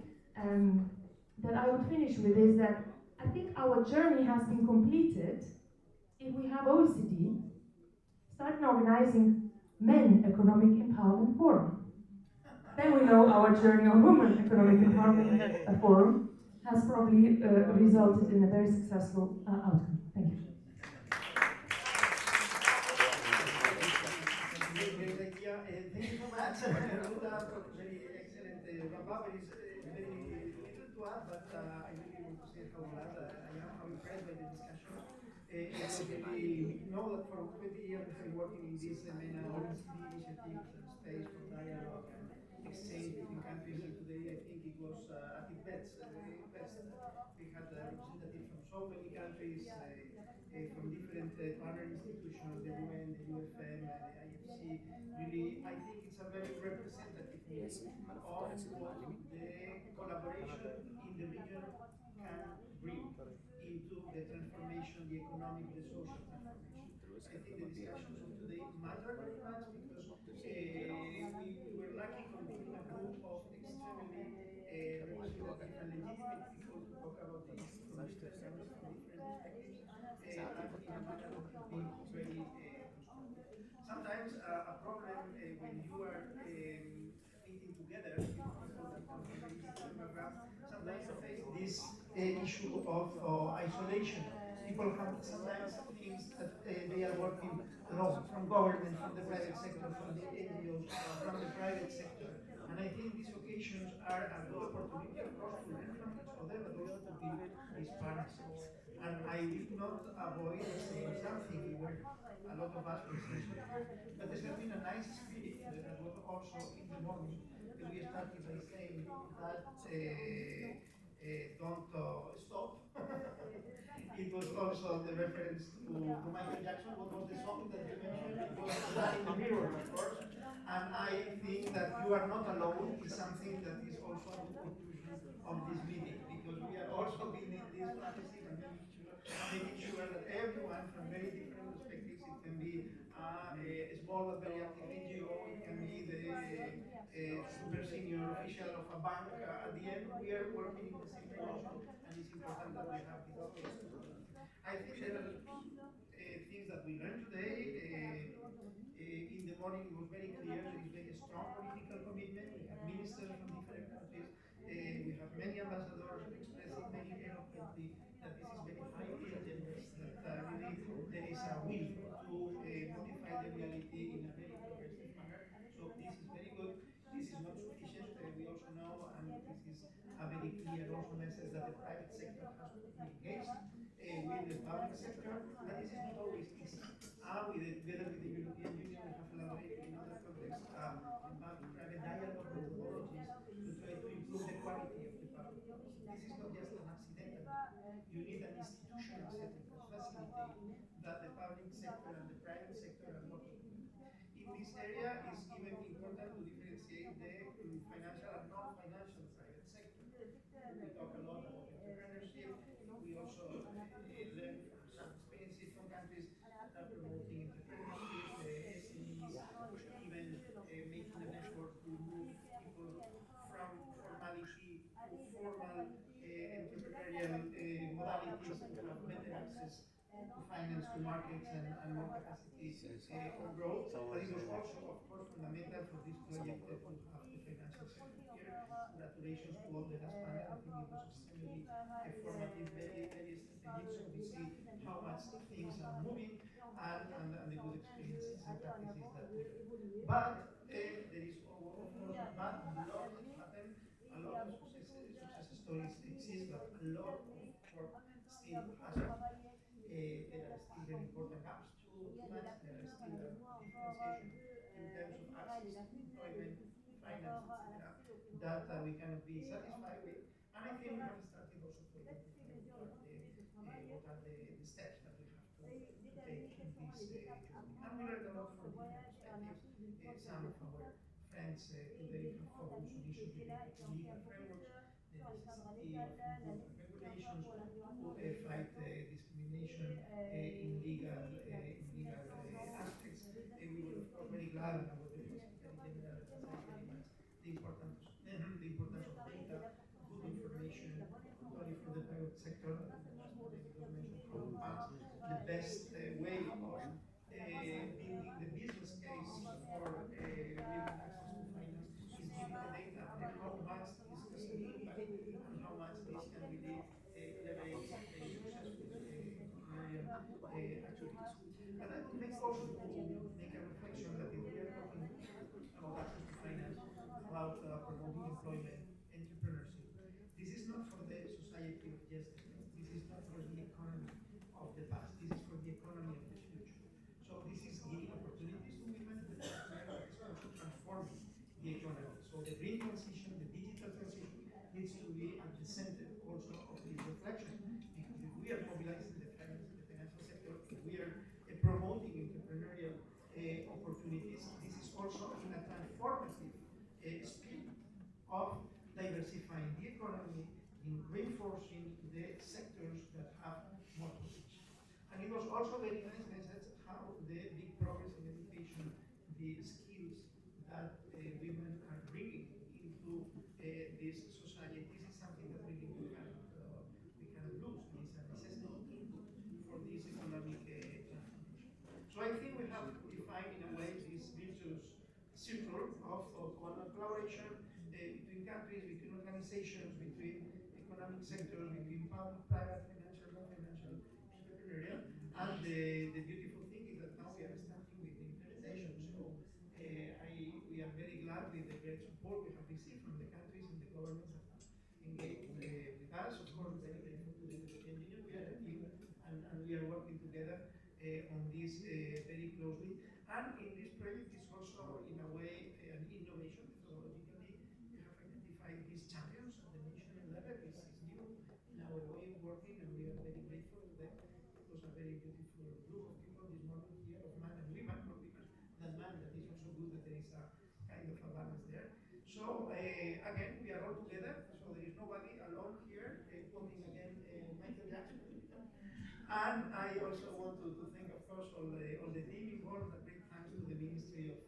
that I would finish with is that I think our journey has been completed if we have OECD starting organizing Men Economic Empowerment Forum. Then we know our journey on Women Economic Empowerment Forum has probably resulted in a very successful outcome. Thank you. Great idea. Thank you so much, Ruta. Very excellent wrap-up. It is very little to add, but I really want to say how glad I am, how impressed by the discussion. We know that for 20 years we have been working in this MENA-OECD initiatives and space for dialogue and exchange between countries, and today I think it was at its best. We had representatives from so many countries, from different partner institutions, the UN, the UFM, the IFC. Really, I think it's a very representative meeting of what the collaboration in the region can bring into the transformation, the economic, the social transformation. I think the discussions of today matter very much because we were lucky convening a group of extremely representative and legitimate people to talk about this from different angles, from different perspectives, and in a manner that has been very constructive. Sometimes a problem when you are meeting together with people that come from very different backgrounds, sometimes you face this issue of isolation. People have sometimes things that they are working alone, from government, from the private sector, from the NGOs, from the private sector. And I think these occasions are a good opportunity, of course, to learn from each other, these parcels. And I will not avoid saying something. We were, a lot of us were saying something. But there has been a nice spirit that was also in the morning. We started by saying that don't stop. It was also the reference to Michael Jackson. What was the song that you mentioned? It was Man in the Mirror, of course. And I think that you are not alone is something that is also a good conclusion of this meeting, because we are also building this fantasy and making sure that everyone from very different perspectives, it can be a small but very active NGO, it can be the super senior official of a bank. At the end, we are working in the same direction, and it's important that we have this space. I think there are things that we learned today. In the morning, it was very clear there is very strong political commitment. We have ministers from different countries. We have many ambassadors expressing very eloquently that this is very high on the agendas, that really there is a will to modify the reality in a very progressive manner. So this is very good. This is not sufficient. We also know, and this is a very clear also message, that the private sector has to be engaged with the public sector, and this is not always easy. Together with the European Union, we have elaborated in other contexts public-private dialogue methodologies to try to improve the quality of the public policy. This is not just an accidental thing. You need an institutional setting that facilitates that the public sector and the private sector are working together. In this area, it's even important to differentiate the financial and non-financial private sector. We talk a lot about entrepreneurship. We also learn from some experiences from countries that are promoting entrepreneurship, SMEs, even making an effort to move people from formality to formal entrepreneurial modalities to have better access to finance, to markets, and more capacity for growth. But it was also, of course, fundamental for this project to have the financial sector here. Congratulations to all the last panel. I think it was extremely formative, very, very strategic. So we see how much things are moving and the good experiences and practices that we have. But there is, of course, but a lot has happened. A lot of success stories exist, but a lot of work still has to be. There are still very important gaps to match. There are still differentiation in terms of access to employment, finance, etc., that we cannot be satisfied with. And I think we have started also to identify what are the steps that we have to take in this journey. And we learned a lot from different perspectives. Some of our friends today have focused on issues related to legal frameworks, the necessity of improving regulations to fight discrimination in legal aspects. We were, of course, very glad, and our Deputy Secretary General emphasized very much the importance of data, good information, not only for the private sector, as David was mentioned, from banks. The best way of building the business case for women access to finance is giving the data and how much this has an impact and how much this can really leverage successful entrepreneurial activities. And I would like also to make a reflection that if we are talking about access to finance, about promoting employment, entrepreneurship, this is not for the society of yesterday. This is not for the economy of the past. This is for the economy of the future. So this is giving opportunities to women, but it's also transforming the economy. So the green transition, the digital transition needs to be at the center also of this reflection. Because if we are mobilizing the financial sector, if we are promoting entrepreneurial opportunities, this is also in a transformative spirit of diversifying the economy, in reinforcing the sectors that have more potential. And it was also a very nice message how the big progress in education, the skills that women are bringing into this society, this is something that really we cannot lose. It is a necessary input for this economic transformation. So I think we have defined in a way this virtuous circle of collaboration between countries, between organizations, between economic sectors, between public, private, financial, non-financial, entrepreneurial. And the beautiful thing is that now we are starting with the implementation. So we are very glad with the great support we have received from the countries and the governments that have engaged with us. Of course, very grateful to the on this very closely. And in this project is also, in a way, an innovation methodologically. We have identified these champions at the national level. It's new in our way of working, and we are very grateful to them. It was a very beautiful group of people this morning here, of men and women, not women than men. That is also good that there is a kind of a balance there. So again, we are all together, so there is nobody alone here, quoting again Michael Jackson. And I also want to thank, of course, all the team involved. A great thanks to the Ministry of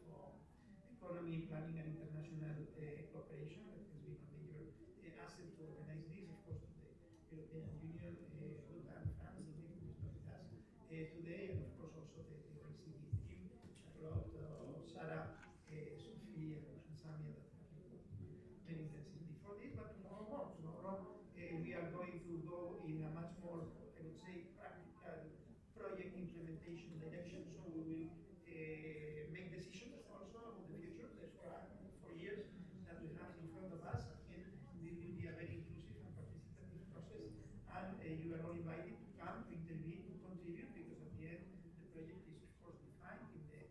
Economy, Planning and International Cooperation. That has been a major asset to organize this. Of course, to the European Union, Ruth and France, that they could be with us today, and of course also the OECD team, Charlotte, Sarah, Sophie, and Samia, that have been working very intensively for this. But tomorrow more. Tomorrow we are going to go in a much more, I would say, practical project implementation direction. So we will make decisions also about the future. There's 4 years that we have in front of us. Again, this will be a very inclusive and participative process. And you are all invited to come, to intervene, to contribute, because at the end, the project is, of course, defined in the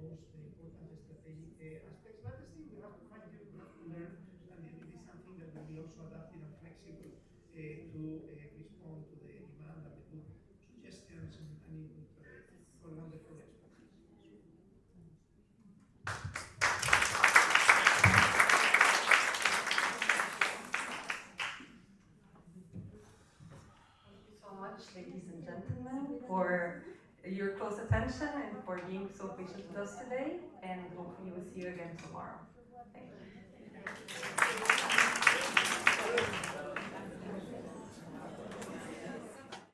most important strategic aspects. But still, we have to fine-tune, we have to learn, and it is something that will be also adapted and flexible to respond to the demand and the good suggestions and input for wonderful experts. Thank you so much, ladies and gentlemen, for your close attention and for being so patient with us today. And hopefully we'll see you again tomorrow. Thank you.